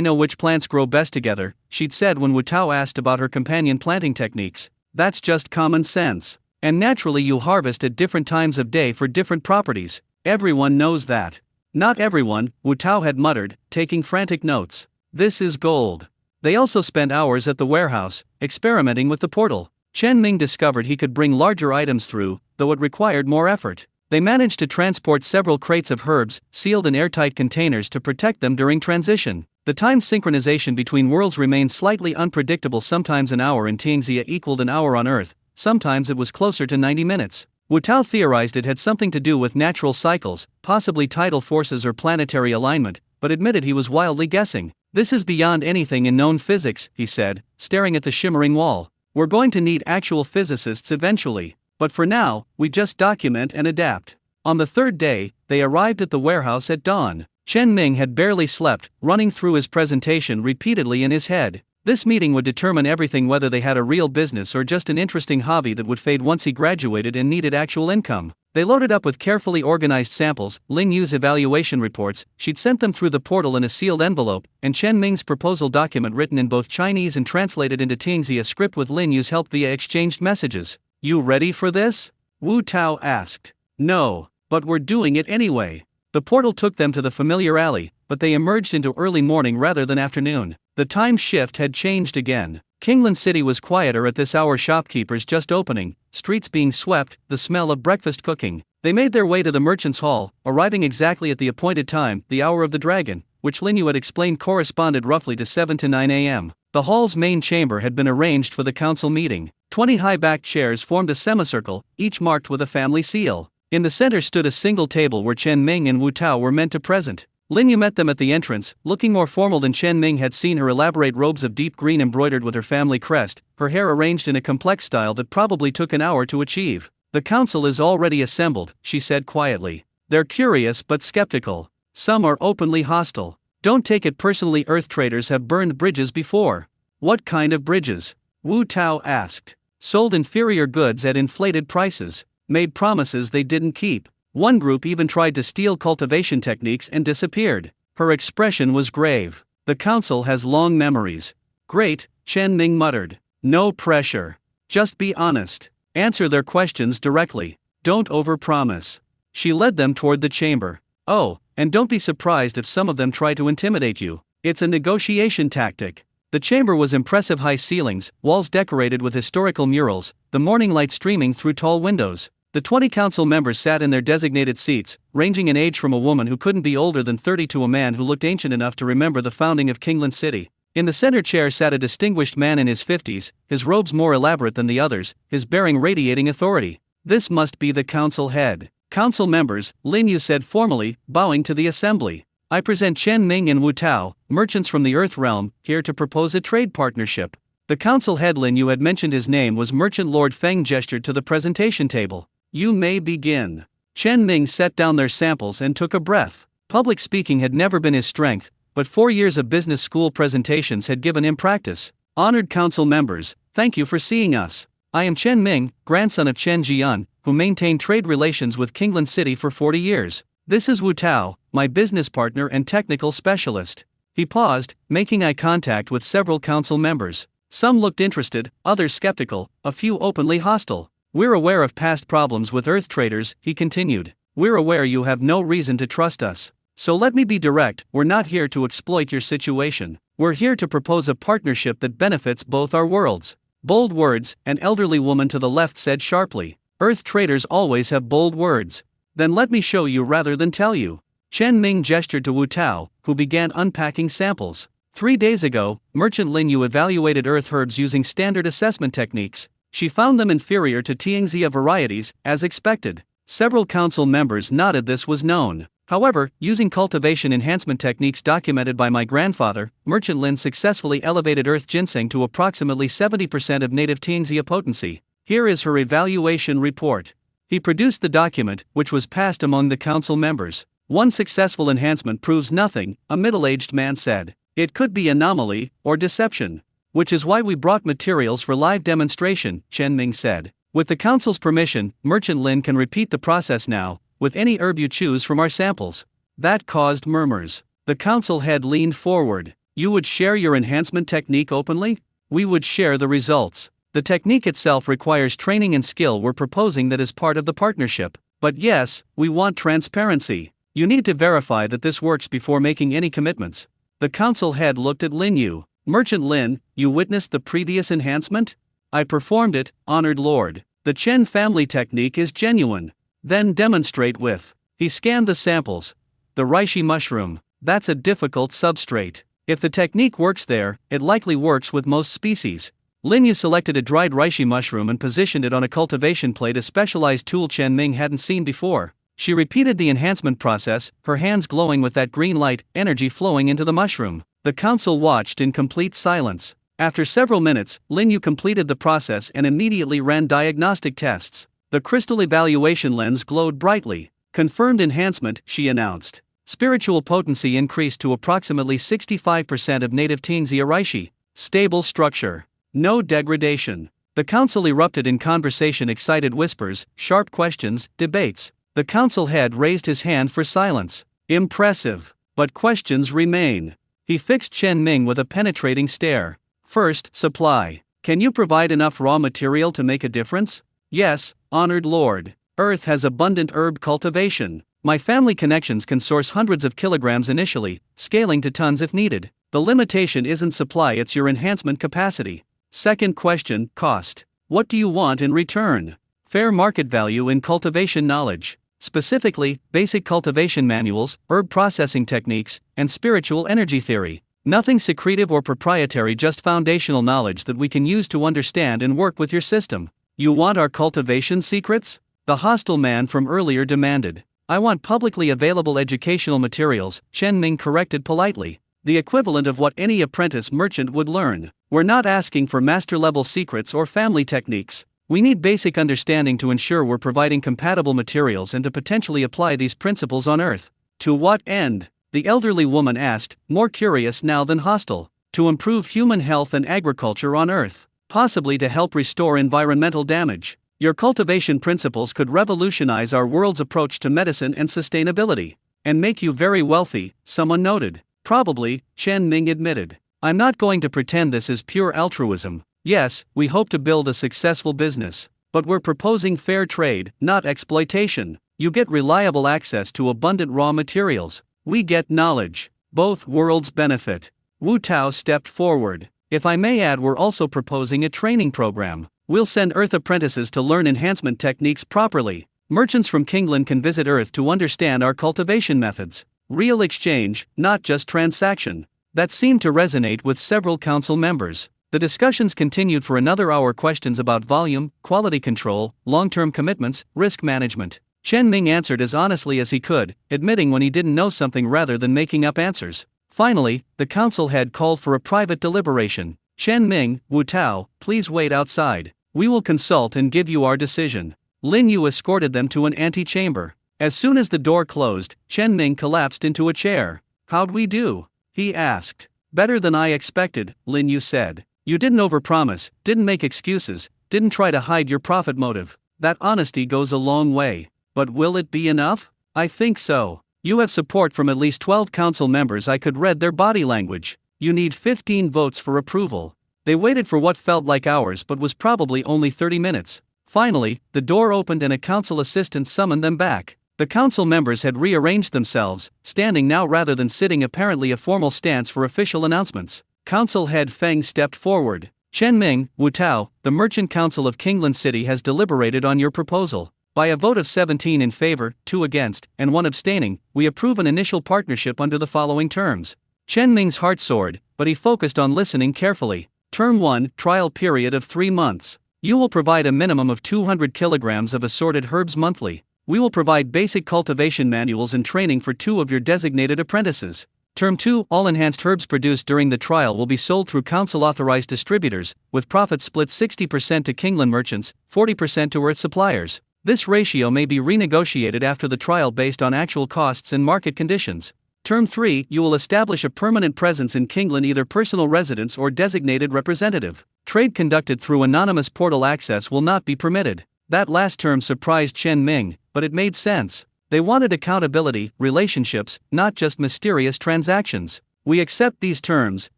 know which plants grow best together, she'd said when Wu Tao asked about her companion planting techniques. That's just common sense. And naturally you harvest at different times of day for different properties. Everyone knows that. Not everyone, Wu Tao had muttered, taking frantic notes. This is gold. They also spent hours at the warehouse, experimenting with the portal. Chen Ming discovered he could bring larger items through, though it required more effort. They managed to transport several crates of herbs, sealed in airtight containers to protect them during transition. The time synchronization between worlds remained slightly unpredictable. Sometimes an hour in Tianxia equaled an hour on Earth, sometimes it was closer to 90 minutes. Wu Tao theorized it had something to do with natural cycles, possibly tidal forces or planetary alignment, but admitted he was wildly guessing. "This is beyond anything in known physics," he said, staring at the shimmering wall. "We're going to need actual physicists eventually. But for now, we just document and adapt." On the third day, they arrived at the warehouse at dawn. Chen Ming had barely slept, running through his presentation repeatedly in his head. This meeting would determine everything, whether they had a real business or just an interesting hobby that would fade once he graduated and needed actual income. They loaded up with carefully organized samples, Lin Yu's evaluation reports, she'd sent them through the portal in a sealed envelope, and Chen Ming's proposal document written in both Chinese and translated into Tianxia script with Lin Yu's help via exchanged messages. "You ready for this?" Wu Tao asked. "No, but we're doing it anyway." The portal took them to the familiar alley, but they emerged into early morning rather than afternoon. The time shift had changed again. Kingland City was quieter at this hour, shopkeepers just opening, streets being swept, the smell of breakfast cooking. They made their way to the merchant's hall, arriving exactly at the appointed time, the hour of the dragon, which Lin Yu had explained corresponded roughly to 7 to 9 a.m. The hall's main chamber had been arranged for the council meeting. 20 high-backed chairs formed a semicircle, each marked with a family seal. In the center stood a single table where Chen Ming and Wu Tao were meant to present. Lin Yu met them at the entrance, looking more formal than Chen Ming had seen her elaborate robes of deep green embroidered with her family crest, her hair arranged in a complex style that probably took an hour to achieve. "The council is already assembled," she said quietly. "They're curious but skeptical. Some are openly hostile. Don't take it personally, Earth traders have burned bridges before." "What kind of bridges?" Wu Tao asked. "Sold inferior goods at inflated prices. Made promises they didn't keep. One group even tried to steal cultivation techniques and disappeared." Her expression was grave. "The council has long memories." "Great," Chen Ming muttered. "No pressure. Just be honest. Answer their questions directly. Don't overpromise." She led them toward the chamber. "Oh, and don't be surprised if some of them try to intimidate you. It's a negotiation tactic." The chamber was impressive: high ceilings, walls decorated with historical murals, the morning light streaming through tall windows. The 20 council members sat in their designated seats, ranging in age from a woman who couldn't be older than 30 to a man who looked ancient enough to remember the founding of Kingland City. In the center chair sat a distinguished man in his 50s, his robes more elaborate than the others, his bearing radiating authority. "This must be the council head." "Council members," Lin Yu said formally, bowing to the assembly. "I present Chen Ming and Wu Tao, merchants from the Earth realm, here to propose a trade partnership." The council head, Lin Yu had mentioned his name, was Merchant Lord Feng, gestured to the presentation table. "You may begin." Chen Ming set down their samples and took a breath. Public speaking had never been his strength, but 4 years of business school presentations had given him practice. "Honored council members, thank you for seeing us. I am Chen Ming, grandson of Chen Jian, who maintained trade relations with Kingland City for 40 years. This is Wu Tao, my business partner and technical specialist." He paused, making eye contact with several council members. Some looked interested, others skeptical, a few openly hostile. "We're aware of past problems with Earth traders," he continued. "We're aware you have no reason to trust us. So let me be direct, we're not here to exploit your situation. We're here to propose a partnership that benefits both our worlds." "Bold words," an elderly woman to the left said sharply. "Earth traders always have bold words. Then let me show you rather than tell you." Chen Ming gestured to Wu Tao, who began unpacking samples. 3 days ago, Merchant Lin Yu evaluated Earth herbs using standard assessment techniques. She found them inferior to Tianxia varieties, as expected. Several council members nodded. This was known. However, using cultivation enhancement techniques documented by my grandfather, Merchant Lin successfully elevated Earth ginseng to approximately 70% of native Tianxia potency. Here is her evaluation report. He produced the document, which was passed among the council members. "One successful enhancement proves nothing," a middle-aged man said. "It could be anomaly, or deception. Which is why we brought materials for live demonstration," Chen Ming said. "With the council's permission, Merchant Lin can repeat the process now, with any herb you choose from our samples." That caused murmurs. The council head leaned forward. "You would share your enhancement technique openly?" "We would share the results. The technique itself requires training and skill. We're proposing that as part of the partnership. But yes, we want transparency. You need to verify that this works before making any commitments." The council head looked at Lin Yu. Merchant Lin, you witnessed the previous enhancement? I performed it, honored lord. The Chen family technique is genuine. Then demonstrate with. He scanned the samples. The reishi mushroom. That's a difficult substrate. If the technique works there, it likely works with most species. Lin Yu selected a dried reishi mushroom and positioned it on a cultivation plate, a specialized tool Chen Ming hadn't seen before. She repeated the enhancement process, her hands glowing with that green light, energy flowing into the mushroom. The council watched in complete silence. After several minutes, Lin Yu completed the process and immediately ran diagnostic tests. The crystal evaluation lens glowed brightly. Confirmed enhancement, she announced. Spiritual potency increased to approximately 65% of native Tingxia reishi. Stable structure. No degradation. The council erupted in conversation, excited whispers, sharp questions, debates. The council head raised his hand for silence. Impressive. But questions remain. He fixed Chen Ming with a penetrating stare. First, supply. Can you provide enough raw material to make a difference? Yes, honored lord. Earth has abundant herb cultivation. My family connections can source hundreds of kilograms initially, scaling to tons if needed. The limitation isn't supply, it's your enhancement capacity. Second question, cost. What do you want in return? Fair market value in cultivation knowledge. Specifically, basic cultivation manuals, herb processing techniques, and spiritual energy theory. Nothing secretive or proprietary, just foundational knowledge that we can use to understand and work with your system. You want our cultivation secrets? The hostile man from earlier demanded. I want publicly available educational materials, Chen Ming corrected politely. The equivalent of what any apprentice merchant would learn. We're not asking for master-level secrets or family techniques. We need basic understanding to ensure we're providing compatible materials and to potentially apply these principles on Earth. To what end? The elderly woman asked, more curious now than hostile. To improve human health and agriculture on Earth. Possibly to help restore environmental damage. Your cultivation principles could revolutionize our world's approach to medicine and sustainability. And make you very wealthy, someone noted. Probably, Chen Ming admitted. I'm not going to pretend this is pure altruism. Yes, we hope to build a successful business. But we're proposing fair trade, not exploitation. You get reliable access to abundant raw materials. We get knowledge. Both worlds benefit. Wu Tao stepped forward. If I may add, we're also proposing a training program. We'll send Earth apprentices to learn enhancement techniques properly. Merchants from Kingland can visit Earth to understand our cultivation methods. Real exchange, not just transaction. That seemed to resonate with several council members. The discussions continued for another hour. Questions about volume, quality control, long-term commitments, risk management. Chen Ming answered as honestly as he could, admitting when he didn't know something rather than making up answers. Finally, the council head called for a private deliberation. Chen Ming, Wu Tao, please wait outside. We will consult and give you our decision. Lin Yu escorted them to an antechamber. As soon as the door closed, Chen Ming collapsed into a chair. How'd we do? He asked. Better than I expected, Lin Yu said. You didn't overpromise, didn't make excuses, didn't try to hide your profit motive. That honesty goes a long way. But will it be enough? I think so. You have support from at least 12 council members. I could read their body language. You need 15 votes for approval. They waited for what felt like hours but was probably only 30 minutes. Finally, the door opened and a council assistant summoned them back. The council members had rearranged themselves, standing now rather than sitting, apparently a formal stance for official announcements. Council head Feng stepped forward. Chen Ming, Wu Tao, the Merchant Council of Kingland City has deliberated on your proposal. By a vote of 17 in favor, 2 against, and 1 abstaining, we approve an initial partnership under the following terms. Chen Ming's heart soared, but he focused on listening carefully. Term 1, trial period of 3 months. You will provide a minimum of 200 kilograms of assorted herbs monthly. We will provide basic cultivation manuals and training for 2 of your designated apprentices. Term 2, all enhanced herbs produced during the trial will be sold through council-authorized distributors, with profits split 60% to Kingland merchants, 40% to Earth suppliers. This ratio may be renegotiated after the trial based on actual costs and market conditions. Term 3, you will establish a permanent presence in Kingland, either personal residence or designated representative. Trade conducted through anonymous portal access will not be permitted. That last term surprised Chen Ming, but it made sense. They wanted accountability, relationships, not just mysterious transactions. We accept these terms,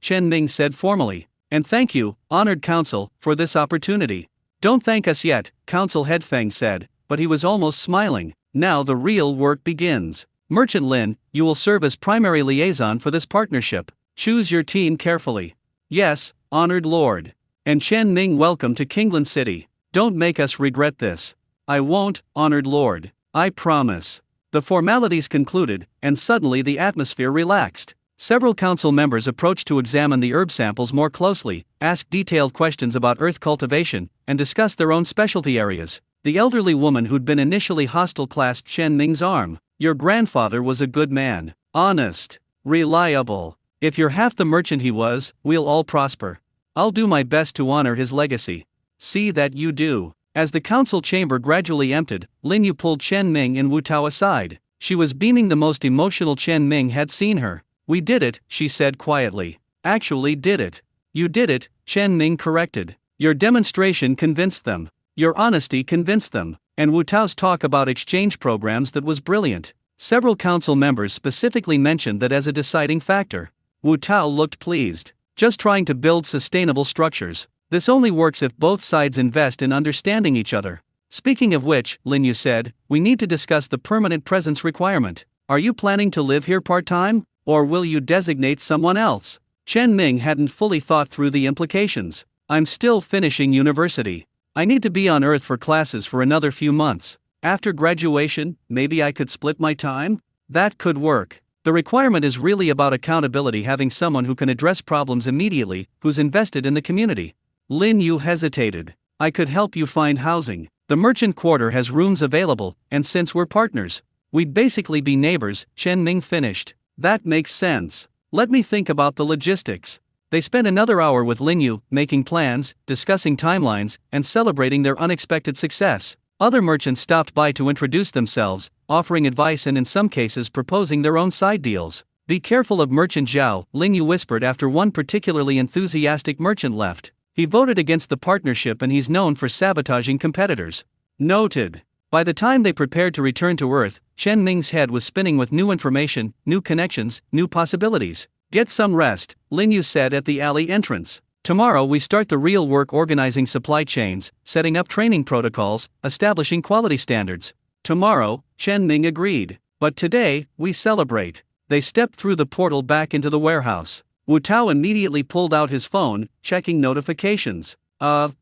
Chen Ming said formally. And thank you, honored council, for this opportunity. Don't thank us yet, Council Head Feng said, but he was almost smiling. Now the real work begins. Merchant Lin, you will serve as primary liaison for this partnership. Choose your team carefully. Yes, honored lord. And Chen Ning, welcome to Kingland City. Don't make us regret this. I won't, honored lord. I promise. The formalities concluded, and suddenly the atmosphere relaxed. Several council members approached to examine the herb samples more closely, ask detailed questions about earth cultivation, and discuss their own specialty areas. The elderly woman who'd been initially hostile clasped Chen Ning's arm. Your grandfather was a good man. Honest. Reliable. If you're half the merchant he was, we'll all prosper. I'll do my best to honor his legacy. See that you do. As the council chamber gradually emptied, Lin Yu pulled Chen Ming and Wu Tao aside. She was beaming the most emotional Chen Ming had seen her. We did it, she said quietly. Actually did it. You did it, Chen Ming corrected. Your demonstration convinced them. Your honesty convinced them. And Wu Tao's talk about exchange programs, that was brilliant. Several council members specifically mentioned that as a deciding factor. Wu Tao looked pleased. Just trying to build sustainable structures. This only works if both sides invest in understanding each other. Speaking of which, Lin Yu said, we need to discuss the permanent presence requirement. Are you planning to live here part-time? Or will you designate someone else? Chen Ming hadn't fully thought through the implications. I'm still finishing university. I need to be on Earth for classes for another few months. After graduation, maybe I could split my time? That could work. The requirement is really about accountability, having someone who can address problems immediately, who's invested in the community. Lin Yu hesitated. I could help you find housing. The merchant quarter has rooms available, and since we're partners, we'd basically be neighbors, Chen Ming finished. That makes sense. Let me think about the logistics. They spent another hour with Lin Yu, making plans, discussing timelines, and celebrating their unexpected success. Other merchants stopped by to introduce themselves, offering advice and in some cases proposing their own side deals. Be careful of Merchant Zhao, Lin Yu whispered after one particularly enthusiastic merchant left. He voted against the partnership and he's known for sabotaging competitors. Noted. By the time they prepared to return to Earth, Chen Ming's head was spinning with new information, new connections, new possibilities. Get some rest, Lin Yu said at the alley entrance. Tomorrow we start the real work, organizing supply chains, setting up training protocols, establishing quality standards. Tomorrow, Chen Ming agreed. But today, we celebrate. They stepped through the portal back into the warehouse. Wu Tao immediately pulled out his phone, checking notifications.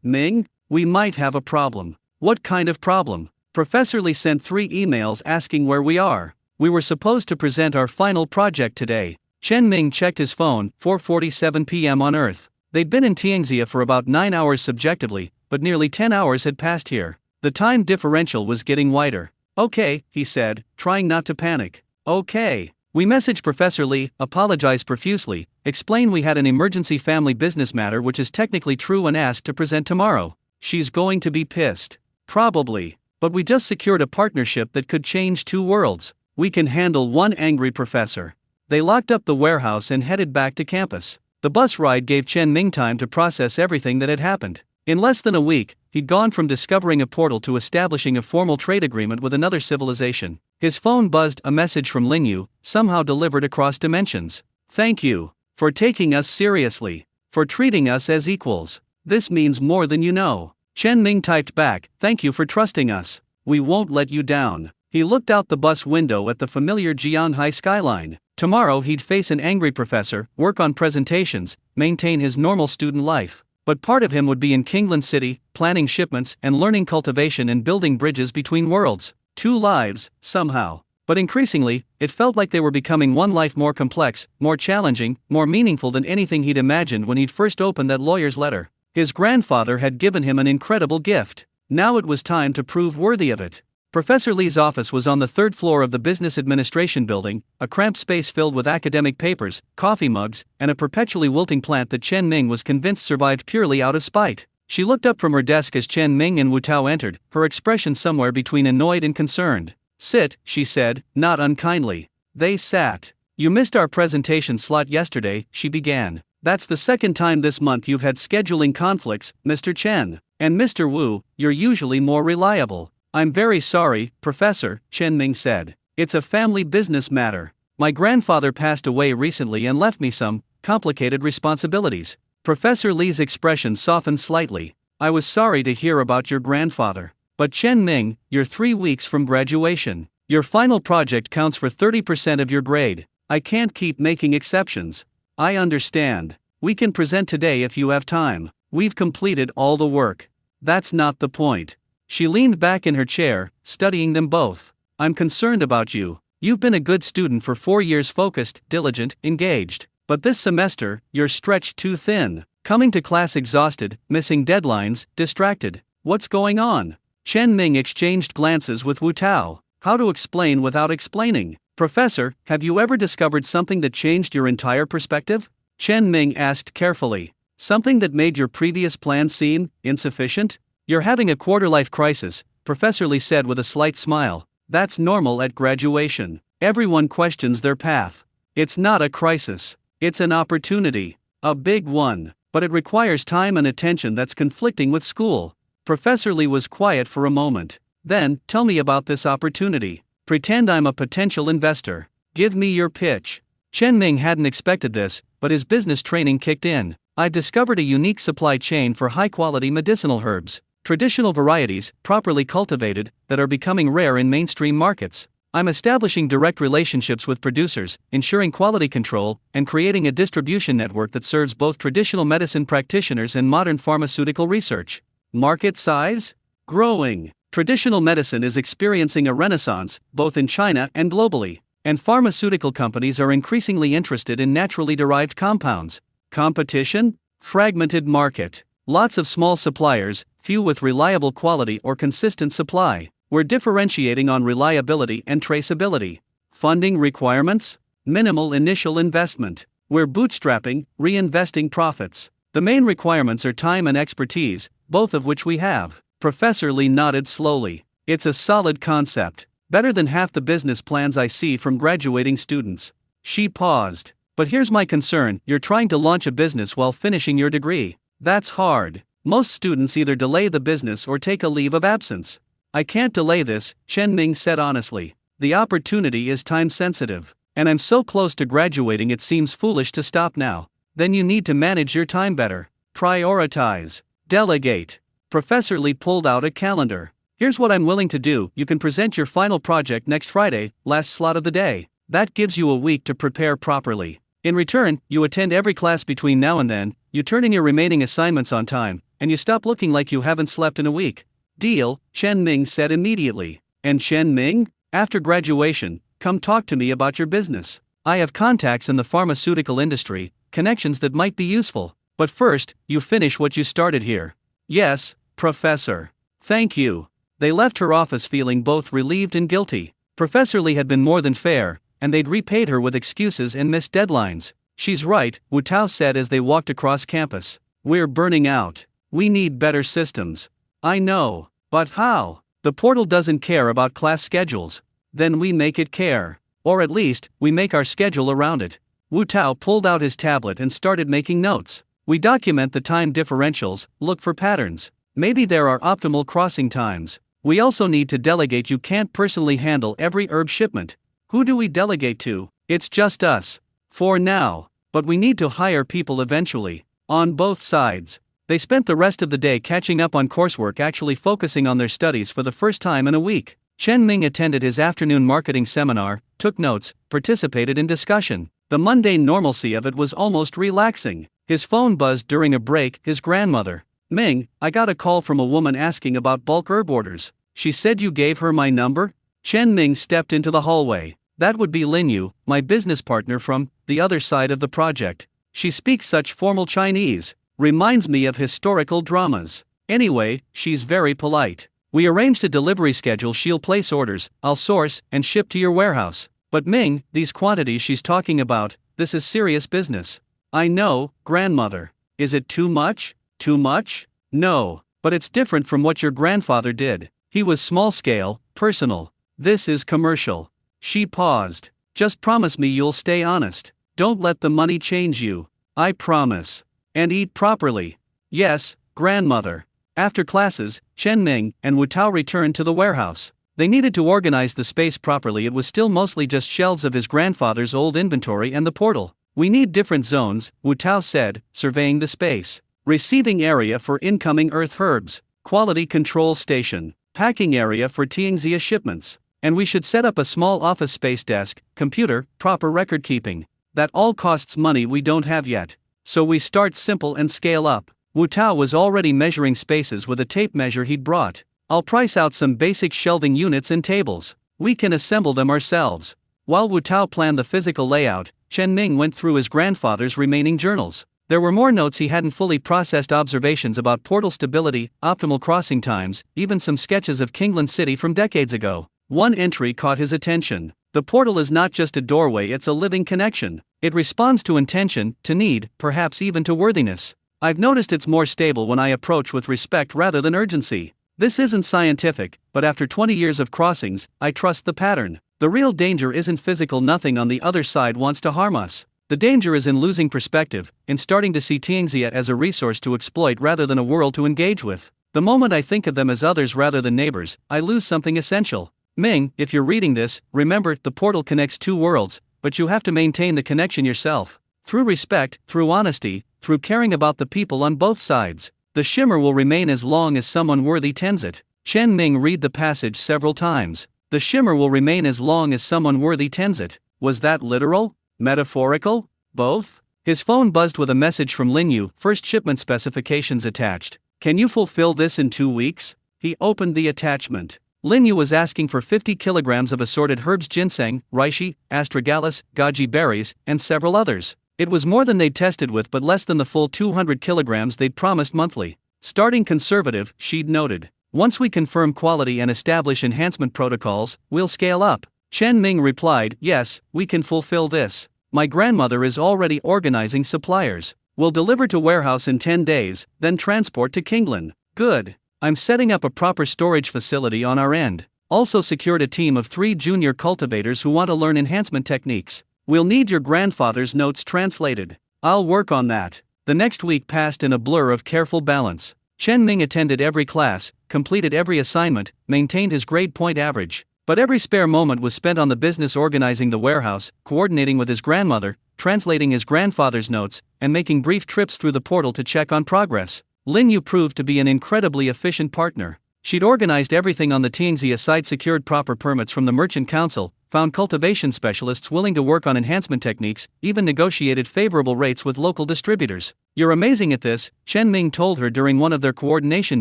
Ming? We might have a problem. What kind of problem? Professor Li sent 3 emails asking where we are. We were supposed to present our final project today. Chen Ming checked his phone, 4:47 p.m. on Earth. They'd been in Tianxia for about 9 hours subjectively, but nearly 10 hours had passed here. The time differential was getting wider. Okay, he said, trying not to panic. Okay. We messaged Professor Li, apologized profusely, explained we had an emergency family business matter which is technically true, and asked to present tomorrow. She's going to be pissed. Probably. But we just secured a partnership that could change 2 worlds. We can handle one angry professor. They locked up the warehouse and headed back to campus. The bus ride gave Chen Ming time to process everything that had happened. In less than a week, he'd gone from discovering a portal to establishing a formal trade agreement with another civilization. His phone buzzed, a message from Lin Yu, somehow delivered across dimensions. Thank you. For taking us seriously. For treating us as equals. This means more than you know. Chen Ming typed back, thank you for trusting us. We won't let you down. He looked out the bus window at the familiar Jianghai skyline. Tomorrow he'd face an angry professor, work on presentations, maintain his normal student life. But part of him would be in Kingland City, planning shipments and learning cultivation and building bridges between worlds. 2 lives, somehow. But increasingly, it felt like they were becoming one life, more complex, more challenging, more meaningful than anything he'd imagined when he'd first opened that lawyer's letter. His grandfather had given him an incredible gift. Now it was time to prove worthy of it. Professor Li's office was on the 3rd floor of the Business Administration building, a cramped space filled with academic papers, coffee mugs, and a perpetually wilting plant that Chen Ming was convinced survived purely out of spite. She looked up from her desk as Chen Ming and Wu Tao entered, her expression somewhere between annoyed and concerned. Sit, she said, not unkindly. They sat. You missed our presentation slot yesterday, she began. That's the 2nd time this month you've had scheduling conflicts, Mr. Chen. And Mr. Wu, you're usually more reliable. I'm very sorry, Professor, Chen Ming said. It's a family business matter. My grandfather passed away recently and left me some complicated responsibilities. Professor Li's expression softened slightly. I was sorry to hear about your grandfather. But Chen Ming, you're 3 weeks from graduation. Your final project counts for 30% of your grade. I can't keep making exceptions. I understand. We can present today if you have time. We've completed all the work. That's not the point. She leaned back in her chair, studying them both. I'm concerned about you. You've been a good student for 4 years, focused, diligent, engaged. But this semester, you're stretched too thin. Coming to class exhausted, missing deadlines, distracted. What's going on? Chen Ming exchanged glances with Wu Tao. How to explain without explaining? Professor, have you ever discovered something that changed your entire perspective? Chen Ming asked carefully. Something that made your previous plan seem insufficient? You're having a quarter-life crisis, Professor Lee said with a slight smile. That's normal at graduation. Everyone questions their path. It's not a crisis. It's an opportunity. A big one. But it requires time and attention that's conflicting with school. Professor Lee was quiet for a moment. Then, tell me about this opportunity. Pretend I'm a potential investor. Give me your pitch. Chen Ming hadn't expected this, but his business training kicked in. I've discovered a unique supply chain for high-quality medicinal herbs, traditional varieties, properly cultivated, that are becoming rare in mainstream markets. I'm establishing direct relationships with producers, ensuring quality control, and creating a distribution network that serves both traditional medicine practitioners and modern pharmaceutical research. Market size? Growing. Traditional medicine is experiencing a renaissance, both in China and globally, and pharmaceutical companies are increasingly interested in naturally derived compounds. Competition? Fragmented market. Lots of small suppliers, few with reliable quality or consistent supply. We're differentiating on reliability and traceability. Funding requirements? Minimal initial investment. We're bootstrapping, reinvesting profits. The main requirements are time and expertise, both of which we have. Professor Lee nodded slowly. It's a solid concept. Better than half the business plans I see from graduating students. She paused. But here's my concern, you're trying to launch a business while finishing your degree. That's hard. Most students either delay the business or take a leave of absence. I can't delay this, Chen Ming said honestly. The opportunity is time-sensitive. And I'm so close to graduating it seems foolish to stop now. Then you need to manage your time better. Prioritize. Delegate. Professor Lee pulled out a calendar. Here's what I'm willing to do, you can present your final project next Friday, last slot of the day. That gives you a week to prepare properly. In return, you attend every class between now and then, you turn in your remaining assignments on time, and you stop looking like you haven't slept in a week. Deal, Chen Ming said immediately. And Chen Ming? After graduation, come talk to me about your business. I have contacts in the pharmaceutical industry, connections that might be useful. But first, you finish what you started here. Yes, Professor. Thank you. They left her office feeling both relieved and guilty. Professor Lee had been more than fair, and they'd repaid her with excuses and missed deadlines. She's right, Wu Tao said as they walked across campus. We're burning out. We need better systems. I know. But how? The portal doesn't care about class schedules. Then we make it care. Or at least, we make our schedule around it. Wu Tao pulled out his tablet and started making notes. We document the time differentials, look for patterns. Maybe there are optimal crossing times. We also need to delegate. You can't personally handle every herb shipment. Who do we delegate to? It's just us. For now. But we need to hire people eventually. On both sides. They spent the rest of the day catching up on coursework, actually focusing on their studies for the first time in a week. Chen Ming attended his afternoon marketing seminar, took notes, participated in discussion. The mundane normalcy of it was almost relaxing. His phone buzzed during a break, his grandmother. Ming, I got a call from a woman asking about bulk herb orders. She said you gave her my number? Chen Ming stepped into the hallway. That would be Lin Yu, my business partner from the other side of the project. She speaks such formal Chinese. Reminds me of historical dramas. Anyway, she's very polite. We arranged a delivery schedule. She'll place orders, I'll source, and ship to your warehouse. But Ming, these quantities she's talking about, this is serious business. I know, grandmother. Is it too much? Too much? No, but it's different from what your grandfather did. He was small scale, personal. This is commercial. She paused. Just promise me you'll stay honest. Don't let the money change you. I promise. And eat properly. Yes, grandmother. After classes, Chen Ming and Wu Tao returned to the warehouse. They needed to organize the space properly. It was still mostly just shelves of his grandfather's old inventory and the portal. We need different zones, Wu Tao said, surveying the space. Receiving area for incoming earth herbs. Quality control station. Packing area for Tianxia shipments. And we should set up a small office space, desk, computer, proper record keeping. That all costs money we don't have yet. So we start simple and scale up. Wu Tao was already measuring spaces with a tape measure he'd brought. I'll price out some basic shelving units and tables. We can assemble them ourselves. While Wu Tao planned the physical layout, Chen Ming went through his grandfather's remaining journals. There were more notes he hadn't fully processed, observations about portal stability, optimal crossing times, even some sketches of Kingland City from decades ago. One entry caught his attention. The portal is not just a doorway, it's a living connection. It responds to intention, to need, perhaps even to worthiness. I've noticed it's more stable when I approach with respect rather than urgency. This isn't scientific, but after 20 years of crossings, I trust the pattern. The real danger isn't physical, nothing on the other side wants to harm us. The danger is in losing perspective, in starting to see Tianxia as a resource to exploit rather than a world to engage with. The moment I think of them as others rather than neighbors, I lose something essential. Ming, if you're reading this, remember, the portal connects two worlds, but you have to maintain the connection yourself. Through respect, through honesty, through caring about the people on both sides. The shimmer will remain as long as someone worthy tends it. Chen Ming read the passage several times. The shimmer will remain as long as someone worthy tends it. Was that literal? Metaphorical? Both? His phone buzzed with a message from Lin Yu, first shipment specifications attached. Can you fulfill this in 2 weeks? He opened the attachment. Lin Yu was asking for 50 kilograms of assorted herbs, ginseng, reishi, astragalus, goji berries, and several others. It was more than they'd tested with, but less than the full 200 kilograms they'd promised monthly. Starting conservative, she'd noted. Once we confirm quality and establish enhancement protocols, we'll scale up. Chen Ming replied, yes, we can fulfill this. My grandmother is already organizing suppliers. We'll deliver to warehouse in 10 days, then transport to Kingland. Good. I'm setting up a proper storage facility on our end. Also secured a team of 3 junior cultivators who want to learn enhancement techniques. We'll need your grandfather's notes translated. I'll work on that. The next week passed in a blur of careful balance. Chen Ming attended every class, completed every assignment, maintained his grade point average. But every spare moment was spent on the business, organizing the warehouse, coordinating with his grandmother, translating his grandfather's notes, and making brief trips through the portal to check on progress. Lin Yu proved to be an incredibly efficient partner. She'd organized everything on the Tianxia site, secured proper permits from the Merchant Council, found cultivation specialists willing to work on enhancement techniques, even negotiated favorable rates with local distributors. You're amazing at this, Chen Ming told her during one of their coordination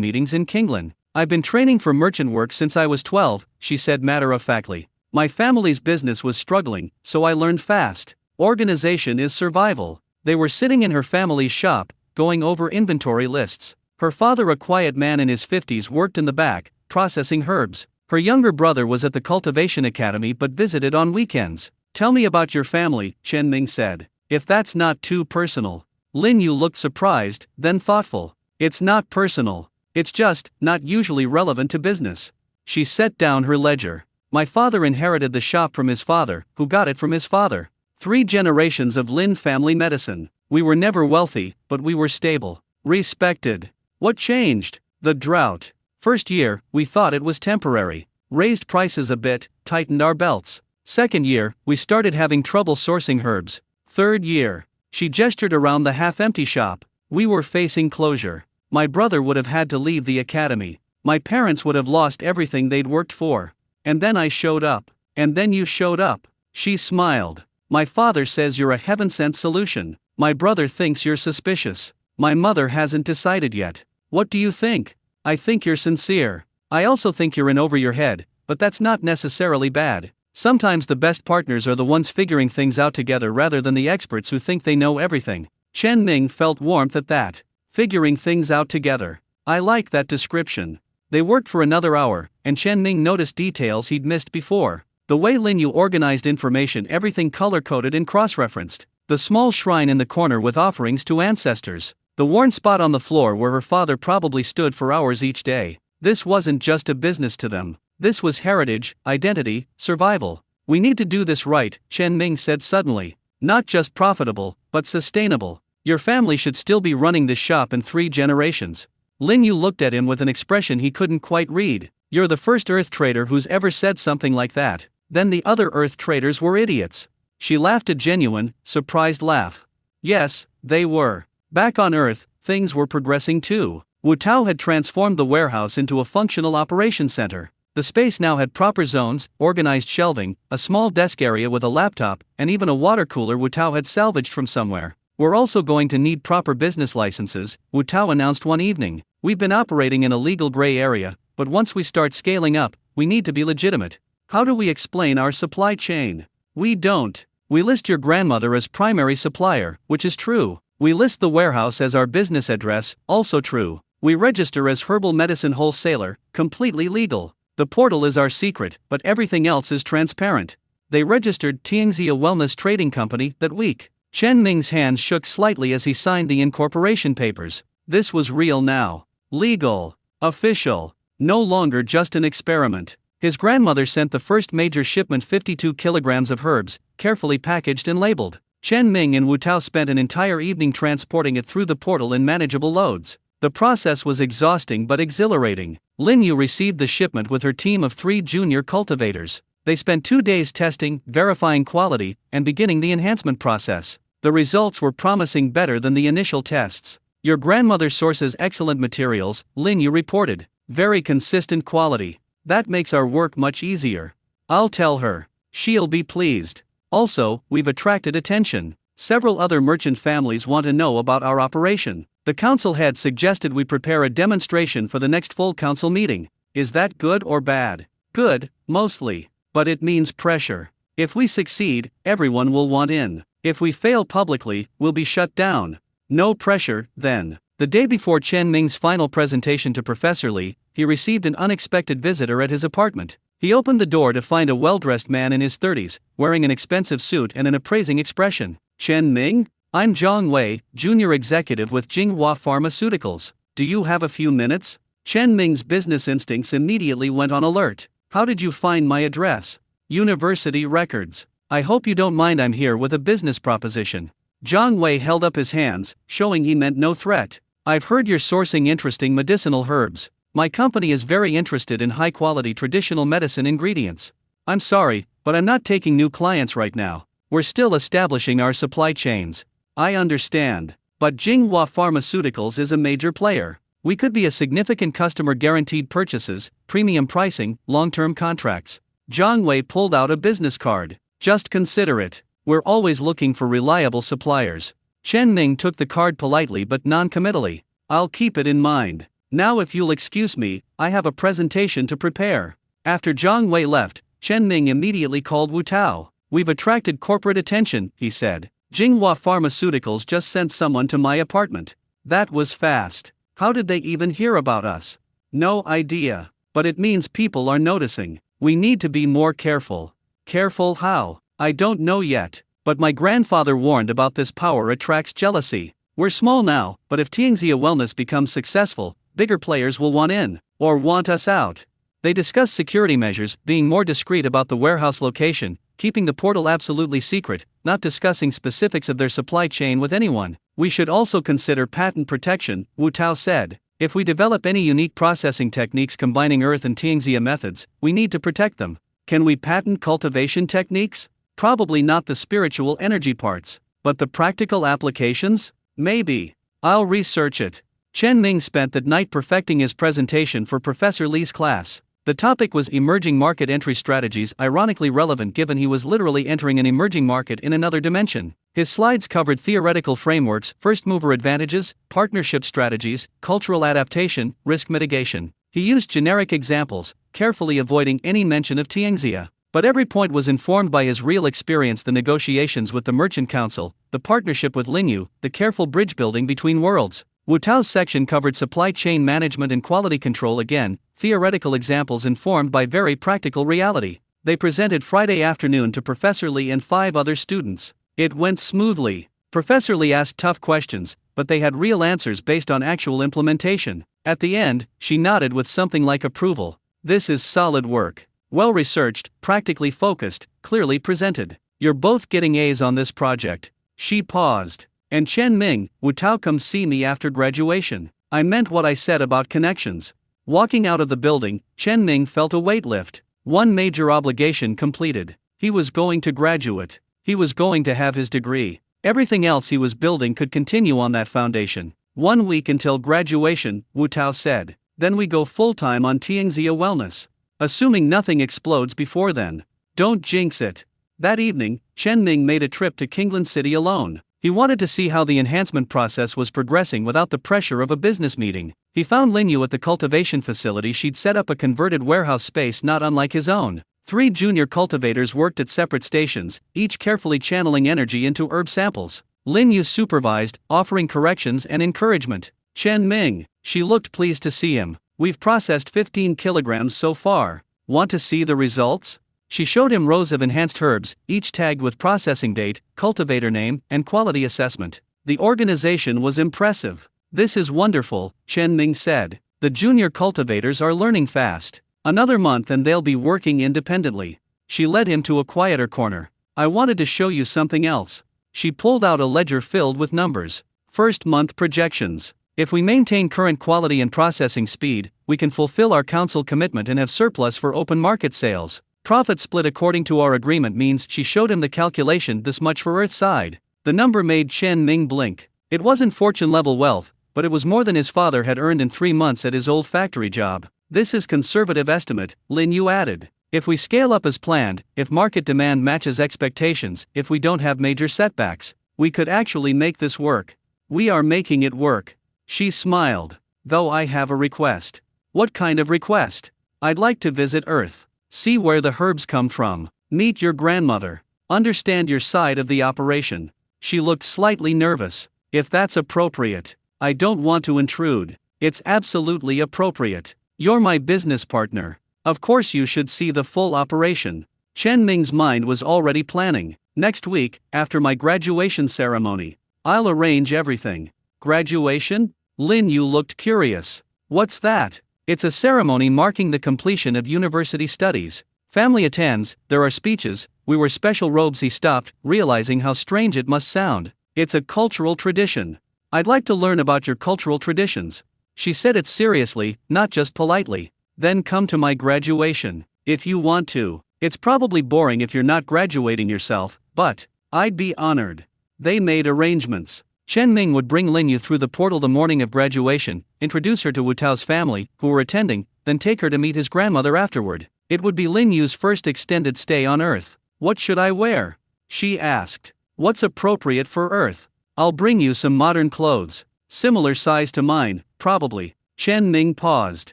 meetings in Kingland. I've been training for merchant work since I was 12, she said matter-of-factly. My family's business was struggling, so I learned fast. Organization is survival. They were sitting in her family's shop, going over inventory lists. Her father, a quiet man in his 50s, worked in the back, processing herbs. Her younger brother was at the cultivation academy but visited on weekends. Tell me about your family, Chen Ming said. If that's not too personal. Lin Yu looked surprised, then thoughtful. It's not personal. It's just not usually relevant to business. She set down her ledger. My father inherited the shop from his father, who got it from his father. 3 generations of Lin family medicine. We were never wealthy, but we were stable. Respected. What changed? The drought. First year, we thought it was temporary. Raised prices a bit, tightened our belts. Second year, we started having trouble sourcing herbs. Third year. She gestured around the half-empty shop. We were facing closure. My brother would have had to leave the academy. My parents would have lost everything they'd worked for. And then I showed up. And then you showed up. She smiled. My father says you're a heaven-sent solution. My brother thinks you're suspicious. My mother hasn't decided yet. What do you think? I think you're sincere. I also think you're in over your head, but that's not necessarily bad. Sometimes the best partners are the ones figuring things out together rather than the experts who think they know everything. Chen Ming felt warmth at that. Figuring things out together. I like that description. They worked for another hour, and Chen Ming noticed details he'd missed before. The way Lin Yu organized information, everything color-coded and cross-referenced. The small shrine in the corner with offerings to ancestors. The worn spot on the floor where her father probably stood for hours each day. This wasn't just a business to them. This was heritage, identity, survival. We need to do this right, Chen Ming said suddenly. Not just profitable, but sustainable. Your family should still be running this shop in 3 generations. Lin Yu looked at him with an expression he couldn't quite read. You're the first Earth trader who's ever said something like that. Then the other Earth traders were idiots. She laughed, a genuine, surprised laugh. Yes, they were. Back on Earth, things were progressing too. Wu Tao had transformed the warehouse into a functional operations center. The space now had proper zones, organized shelving, a small desk area with a laptop, and even a water cooler Wu Tao had salvaged from somewhere. We're also going to need proper business licenses, Wu Tao announced one evening. We've been operating in a legal gray area, but once we start scaling up, we need to be legitimate. How do we explain our supply chain? We don't. We list your grandmother as primary supplier, which is true. We list the warehouse as our business address, also true. We register as herbal medicine wholesaler, completely legal. The portal is our secret, but everything else is transparent. They registered Tianxia Wellness Trading Company that week. Chen Ming's hand shook slightly as he signed the incorporation papers. This was real now. Legal. Official. No longer just an experiment. His grandmother sent the first major shipment, 52 kilograms of herbs, carefully packaged and labeled. Chen Ming and Wu Tao spent an entire evening transporting it through the portal in manageable loads. The process was exhausting but exhilarating. Lin Yu received the shipment with her team of 3 junior cultivators. They spent 2 days testing, verifying quality, and beginning the enhancement process. The results were promising, better than the initial tests. Your grandmother sources excellent materials, Lin Yu reported. Very consistent quality. That makes our work much easier. I'll tell her. She'll be pleased. Also, we've attracted attention. Several other merchant families want to know about our operation. The council head suggested we prepare a demonstration for the next full council meeting. Is that good or bad? Good, mostly. But it means pressure. If we succeed, everyone will want in. If we fail publicly, we'll be shut down. No pressure, then. The day before Chen Ming's final presentation to Professor Li, he received an unexpected visitor at his apartment. He opened the door to find a well-dressed man in his 30s, wearing an expensive suit and an appraising expression. Chen Ming? I'm Zhang Wei, junior executive with Jinghua Pharmaceuticals. Do you have a few minutes? Chen Ming's business instincts immediately went on alert. How did you find my address? University records. I hope you don't mind, I'm here with a business proposition. Zhang Wei held up his hands, showing he meant no threat. I've heard you're sourcing interesting medicinal herbs. My company is very interested in high-quality traditional medicine ingredients. I'm sorry, but I'm not taking new clients right now. We're still establishing our supply chains. I understand. But Jinghua Pharmaceuticals is a major player. We could be a significant customer, guaranteed purchases, premium pricing, long-term contracts. Zhang Wei pulled out a business card. Just consider it. We're always looking for reliable suppliers. Chen Ming took the card politely but non-committally. I'll keep it in mind. Now if you'll excuse me, I have a presentation to prepare. After Zhang Wei left, Chen Ming immediately called Wu Tao. We've attracted corporate attention, he said. Jinghua Pharmaceuticals just sent someone to my apartment. That was fast. How did they even hear about us? No idea. But it means people are noticing. We need to be more careful. Careful how? I don't know yet. But my grandfather warned about this power attracts jealousy. We're small now, but if Tianxia Wellness becomes successful, bigger players will want in, or want us out. They discussed security measures, being more discreet about the warehouse location, keeping the portal absolutely secret, not discussing specifics of their supply chain with anyone. We should also consider patent protection, Wu Tao said. If we develop any unique processing techniques combining earth and Tianxia methods, we need to protect them. Can we patent cultivation techniques? Probably not the spiritual energy parts. But the practical applications? Maybe. I'll research it. Chen Ming spent the night perfecting his presentation for Professor Li's class. The topic was emerging market entry strategies, ironically relevant given he was literally entering an emerging market in another dimension. His slides covered theoretical frameworks, first-mover advantages, partnership strategies, cultural adaptation, risk mitigation. He used generic examples, carefully avoiding any mention of Tianxia. But every point was informed by his real experience: the negotiations with the Merchant Council, the partnership with Lin Yu, the careful bridge building between worlds. Wu Tao's section covered supply chain management and quality control, again, theoretical examples informed by very practical reality. They presented Friday afternoon to Professor Li and 5 other students. It went smoothly. Professor Li asked tough questions, but they had real answers based on actual implementation. At the end, she nodded with something like approval. This is solid work. Well researched, practically focused, clearly presented. You're both getting A's on this project. She paused. And Chen Ming, Wu Tao, come see me after graduation. I meant what I said about connections. Walking out of the building, Chen Ming felt a weight lift. One major obligation completed. He was going to graduate. He was going to have his degree. Everything else he was building could continue on that foundation. 1 week until graduation, Wu Tao said. Then we go full-time on Tianxia Wellness. Assuming nothing explodes before then. Don't jinx it. That evening, Chen Ming made a trip to Kinglan City alone. He wanted to see how the enhancement process was progressing without the pressure of a business meeting. He found Lin Yu at the cultivation facility. She'd set up a converted warehouse space not unlike his own. 3 junior cultivators worked at separate stations, each carefully channeling energy into herb samples. Lin Yu supervised, offering corrections and encouragement. Chen Ming, she looked pleased to see him. We've processed 15 kilograms so far. Want to see the results? She showed him rows of enhanced herbs, each tagged with processing date, cultivator name, and quality assessment. The organization was impressive. This is wonderful, Chen Ming said. The junior cultivators are learning fast. Another month and they'll be working independently. She led him to a quieter corner. I wanted to show you something else. She pulled out a ledger filled with numbers. First month projections. If we maintain current quality and processing speed, we can fulfill our council commitment and have surplus for open market sales. Profit split according to our agreement means. She showed him the calculation, this much for Earthside. The number made Chen Ming blink. It wasn't fortune-level wealth, but it was more than his father had earned in 3 months at his old factory job. This is conservative estimate, Lin Yu added. If we scale up as planned, if market demand matches expectations, if we don't have major setbacks, we could actually make this work. We are making it work. She smiled. Though I have a request. What kind of request? I'd like to visit Earth. See where the herbs come from. Meet your grandmother. Understand your side of the operation. She looked slightly nervous. If that's appropriate. I don't want to intrude. It's absolutely appropriate. You're my business partner. Of course you should see the full operation. Chen Ming's mind was already planning. Next week, after my graduation ceremony, I'll arrange everything. Graduation? Lin Yu looked curious. What's that? It's a ceremony marking the completion of university studies. Family attends, there are speeches, we wear special robes. He stopped, realizing how strange it must sound. It's a cultural tradition. I'd like to learn about your cultural traditions. She said it seriously, not just politely. Then come to my graduation, if you want to. It's probably boring if you're not graduating yourself, but I'd be honored. They made arrangements. Chen Ming would bring Lin Yu through the portal the morning of graduation, introduce her to Wu Tao's family, who were attending, then take her to meet his grandmother afterward. It would be Lin Yu's first extended stay on Earth. What should I wear? She asked. What's appropriate for Earth? I'll bring you some modern clothes. Similar size to mine, probably. Chen Ming paused.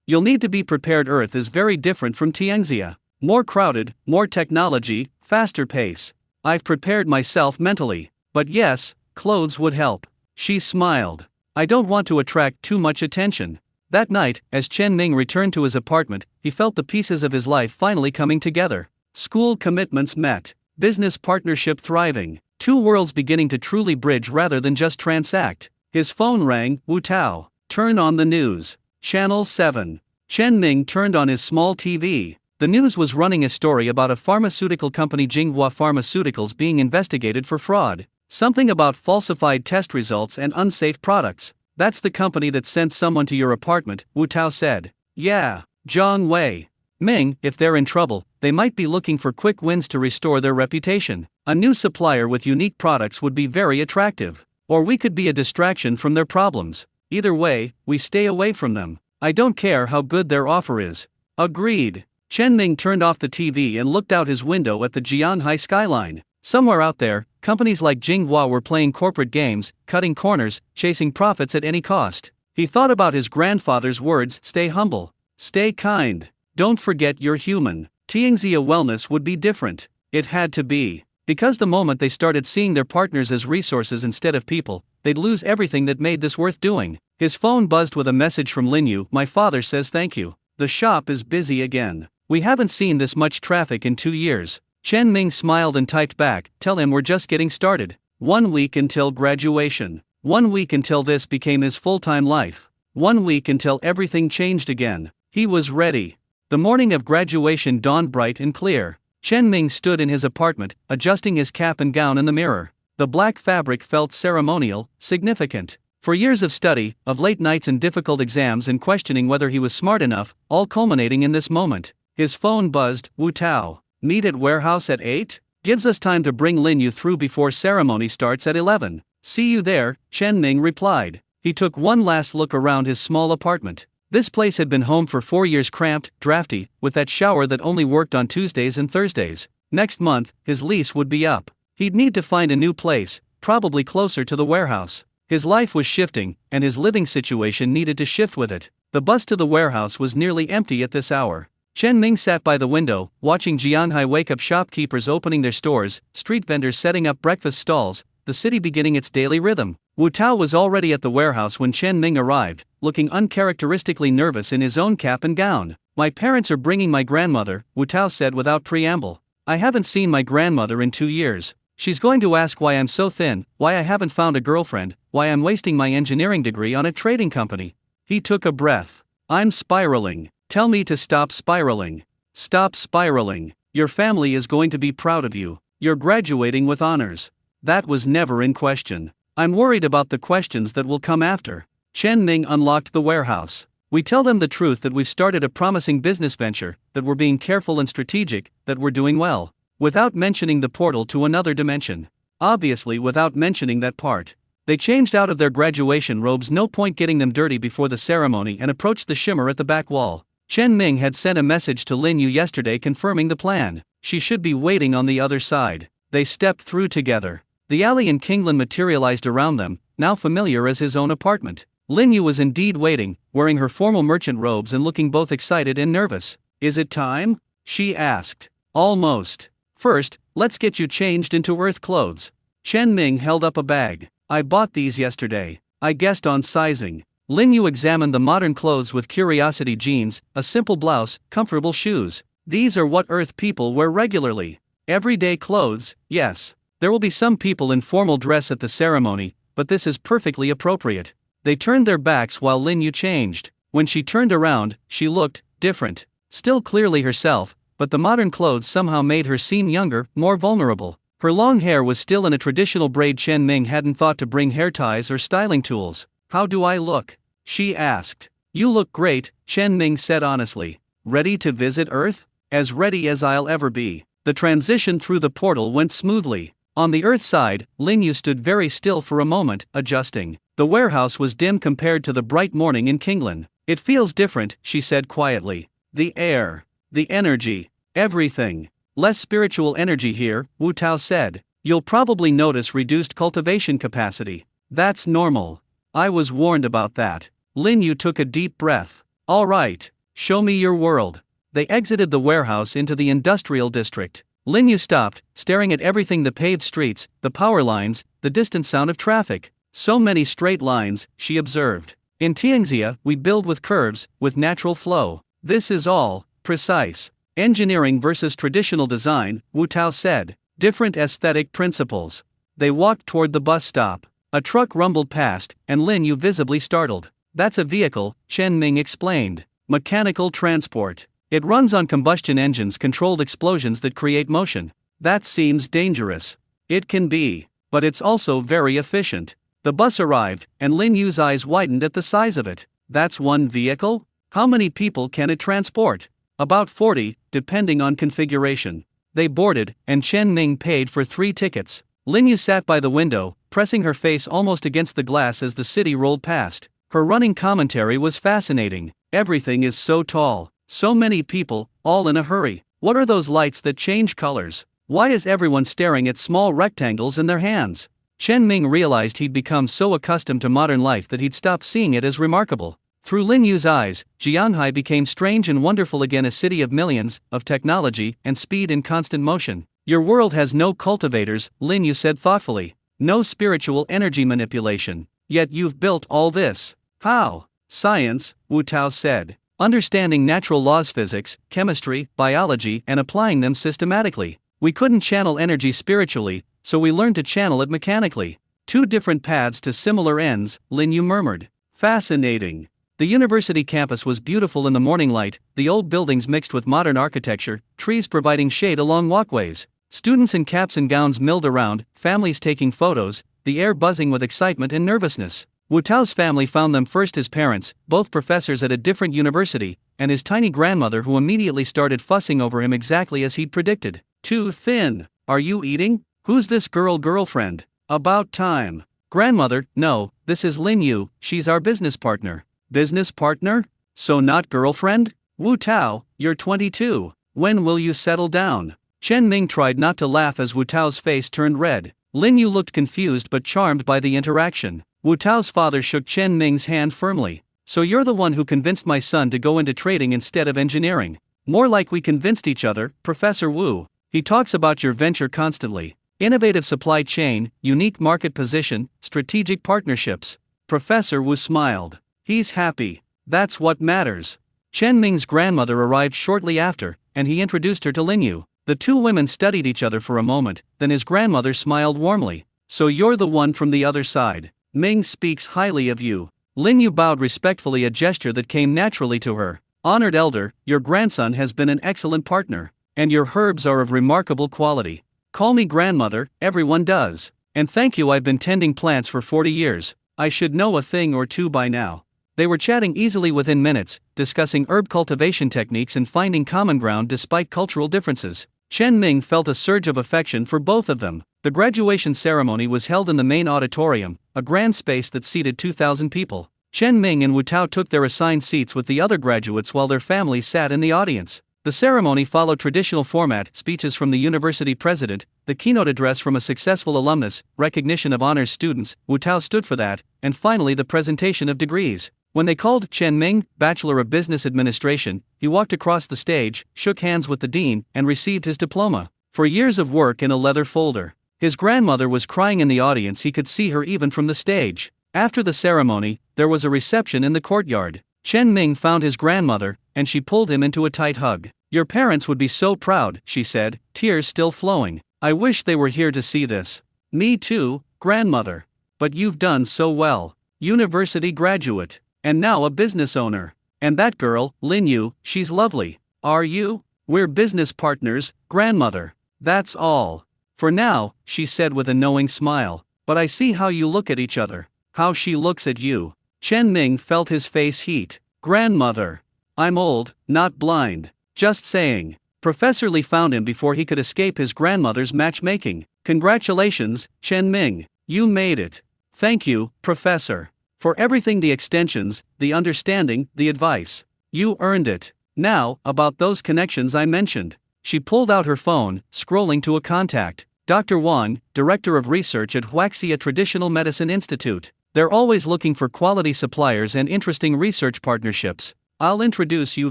You'll need to be prepared. Earth is very different from Tianxia. More crowded, more technology, faster pace. I've prepared myself mentally. But yes, clothes would help. She smiled. I don't want to attract too much attention. That night, as Chen Ming returned to his apartment, he felt the pieces of his life finally coming together. School commitments met. Business partnership thriving. 2 worlds beginning to truly bridge rather than just transact. His phone rang. Wu Tao. Turn on the news. Channel 7. Chen Ming turned on his small TV. The news was running a story about a pharmaceutical company, Jinghua Pharmaceuticals, being investigated for fraud. Something about falsified test results and unsafe products. That's the company that sent someone to your apartment, Wu Tao said. Yeah, Zhang Wei. Ming, if they're in trouble, they might be looking for quick wins to restore their reputation. A new supplier with unique products would be very attractive. Or we could be a distraction from their problems. Either way, we stay away from them. I don't care how good their offer is. Agreed. Chen Ming turned off the TV and looked out his window at the Jianhai skyline. Somewhere out there, companies like Jinghua were playing corporate games, cutting corners, chasing profits at any cost. He thought about his grandfather's words, stay humble, stay kind, don't forget you're human. Tianxia wellness would be different. It had to be. Because the moment they started seeing their partners as resources instead of people, they'd lose everything that made this worth doing. His phone buzzed with a message from Lin Yu. My father says thank you. The shop is busy again. We haven't seen this much traffic in 2 years. Chen Ming smiled and typed back, tell him we're just getting started. 1 week until graduation. 1 week until this became his full-time life. 1 week until everything changed again. He was ready. The morning of graduation dawned bright and clear. Chen Ming stood in his apartment, adjusting his cap and gown in the mirror. The black fabric felt ceremonial, significant. For years of study, of late nights and difficult exams and questioning whether he was smart enough, all culminating in this moment. His phone buzzed. Wu Tao. Meet at warehouse at 8? Gives us time to bring Lin Yu through before ceremony starts at 11. See you there, Chen Ming replied. He took one last look around his small apartment. This place had been home for 4 years, cramped, drafty, with that shower that only worked on Tuesdays and Thursdays. Next month, his lease would be up. He'd need to find a new place, probably closer to the warehouse. His life was shifting, and his living situation needed to shift with it. The bus to the warehouse was nearly empty at this hour. Chen Ming sat by the window, watching Jianhai wake up, shopkeepers opening their stores, street vendors setting up breakfast stalls, the city beginning its daily rhythm. Wu Tao was already at the warehouse when Chen Ming arrived, looking uncharacteristically nervous in his own cap and gown. "My parents are bringing my grandmother," Wu Tao said without preamble. "I haven't seen my grandmother in 2 years. She's going to ask why I'm so thin, why I haven't found a girlfriend, why I'm wasting my engineering degree on a trading company." He took a breath. "I'm spiraling. Tell me to stop spiraling. Stop spiraling. Your family is going to be proud of you. You're graduating with honors." That was never in question. "I'm worried about the questions that will come after." Chen Ming unlocked the warehouse. "We tell them the truth that we've started a promising business venture, that we're being careful and strategic, that we're doing well. Without mentioning the portal to another dimension. Obviously, without mentioning that part. They changed out of their graduation robes, no point getting them dirty before the ceremony, and approached the shimmer at the back wall. Chen Ming had sent a message to Lin Yu yesterday confirming the plan. She should be waiting on the other side. They stepped through together. The alley in Kingland materialized around them, now familiar as his own apartment. Lin Yu was indeed waiting, wearing her formal merchant robes and looking both excited and nervous. "Is it time?" she asked. "Almost. First, let's get you changed into Earth clothes." Chen Ming held up a bag. "I bought these yesterday. I guessed on sizing." Lin Yu examined the modern clothes with curiosity. Jeans, a simple blouse, comfortable shoes. "These are what Earth people wear regularly. Everyday clothes, yes. There will be some people in formal dress at the ceremony, but this is perfectly appropriate." They turned their backs while Lin Yu changed. When she turned around, she looked different. Still clearly herself, but the modern clothes somehow made her seem younger, more vulnerable. Her long hair was still in a traditional braid. Chen Ming hadn't thought to bring hair ties or styling tools. "How do I look?" she asked. "You look great," Chen Ming said honestly. "Ready to visit Earth?" "As ready as I'll ever be." The transition through the portal went smoothly. On the Earth side, Lin Yu stood very still for a moment, adjusting. The warehouse was dim compared to the bright morning in Kingland. "It feels different," she said quietly. "The air. The energy. Everything. Less spiritual energy here," Wu Tao said. "You'll probably notice reduced cultivation capacity. That's normal. I was warned about that." Lin Yu took a deep breath. "All right. Show me your world." They exited the warehouse into the industrial district. Lin Yu stopped, staring at everything: the paved streets, the power lines, the distant sound of traffic. "So many straight lines," she observed. "In Tianxia, we build with curves, with natural flow. This is all precise. Engineering versus traditional design," Wu Tao said. "Different aesthetic principles." They walked toward the bus stop. A truck rumbled past, and Lin Yu visibly startled. "That's a vehicle," Chen Ming explained. "Mechanical transport. It runs on combustion engines, controlled explosions that create motion." "That seems dangerous." "It can be. But it's also very efficient." The bus arrived, and Lin Yu's eyes widened at the size of it. "That's one vehicle? How many people can it transport?" "About 40, depending on configuration." They boarded, and Chen Ming paid for 3 tickets. Lin Yu sat by the window, pressing her face almost against the glass as the city rolled past. Her running commentary was fascinating. "Everything is so tall. So many people, all in a hurry. What are those lights that change colors? Why is everyone staring at small rectangles in their hands?" Chen Ming realized he'd become so accustomed to modern life that he'd stopped seeing it as remarkable. Through Lin Yu's eyes, Jianhai became strange and wonderful again, a city of millions, of technology and speed and constant motion. "Your world has no cultivators," Lin Yu said thoughtfully. "No spiritual energy manipulation. Yet you've built all this. How?" "Science," Wu Tao said. "Understanding natural laws, physics, chemistry, biology, and applying them systematically. We couldn't channel energy spiritually, so we learned to channel it mechanically." "2 different paths to similar ends," Lin Yu murmured. "Fascinating." The university campus was beautiful in the morning light, the old buildings mixed with modern architecture, trees providing shade along walkways. Students in caps and gowns milled around, families taking photos, the air buzzing with excitement and nervousness. Wu Tao's family found them first: his parents, both professors at a different university, and his tiny grandmother, who immediately started fussing over him exactly as he'd predicted. "Too thin. Are you eating? Who's this girlfriend? About time." "Grandmother, no, this is Lin Yu, she's our business partner." "Business partner? So not girlfriend?" "Wu Tao, you're 22. When will you settle down?" Chen Ming tried not to laugh as Wu Tao's face turned red. Lin Yu looked confused but charmed by the interaction. Wu Tao's father shook Chen Ming's hand firmly. So you're the one who convinced my son to go into trading instead of engineering. More like we convinced each other, Professor Wu. He talks about your venture constantly. Innovative supply chain, unique market position, strategic partnerships. Professor Wu smiled. He's happy. That's what matters. Chen Ming's grandmother arrived shortly after, and he introduced her to Lin Yu. The two women studied each other for a moment, then his grandmother smiled warmly. So you're the one from the other side. Ming speaks highly of you. Lin Yu bowed respectfully, a gesture that came naturally to her. Honored elder, your grandson has been an excellent partner, and your herbs are of remarkable quality. Call me grandmother, everyone does. And thank you, I've been tending plants for 40 years. I should know a thing or two by now. They were chatting easily within minutes, discussing herb cultivation techniques and finding common ground despite cultural differences. Chen Ming felt a surge of affection for both of them. The graduation ceremony was held in the main auditorium, a grand space that seated 2,000 people. Chen Ming and Wu Tao took their assigned seats with the other graduates while their families sat in the audience. The ceremony followed traditional format: speeches from the university president, the keynote address from a successful alumnus, recognition of honors students, Wu Tao stood for that, and finally the presentation of degrees. When they called Chen Ming, Bachelor of Business Administration, he walked across the stage, shook hands with the dean, and received his diploma. For years of work in a leather folder. His grandmother was crying in the audience, he could see her even from the stage. After the ceremony, there was a reception in the courtyard. Chen Ming found his grandmother, and she pulled him into a tight hug. Your parents would be so proud, she said, tears still flowing. I wish they were here to see this. Me too, grandmother. But you've done so well. University graduate. And now a business owner. And that girl, Lin Yu, she's lovely. Are you? We're business partners, grandmother. That's all. For now, she said with a knowing smile. But I see how you look at each other. How she looks at you. Chen Ming felt his face heat. Grandmother. I'm old, not blind. Just saying. Professor Li found him before he could escape his grandmother's matchmaking. Congratulations, Chen Ming. You made it. Thank you, Professor. For everything, the extensions, the understanding, the advice. You earned it. Now, about those connections I mentioned. She pulled out her phone, scrolling to a contact. Dr. Wang, Director of Research at Huaxia Traditional Medicine Institute. They're always looking for quality suppliers and interesting research partnerships. I'll introduce you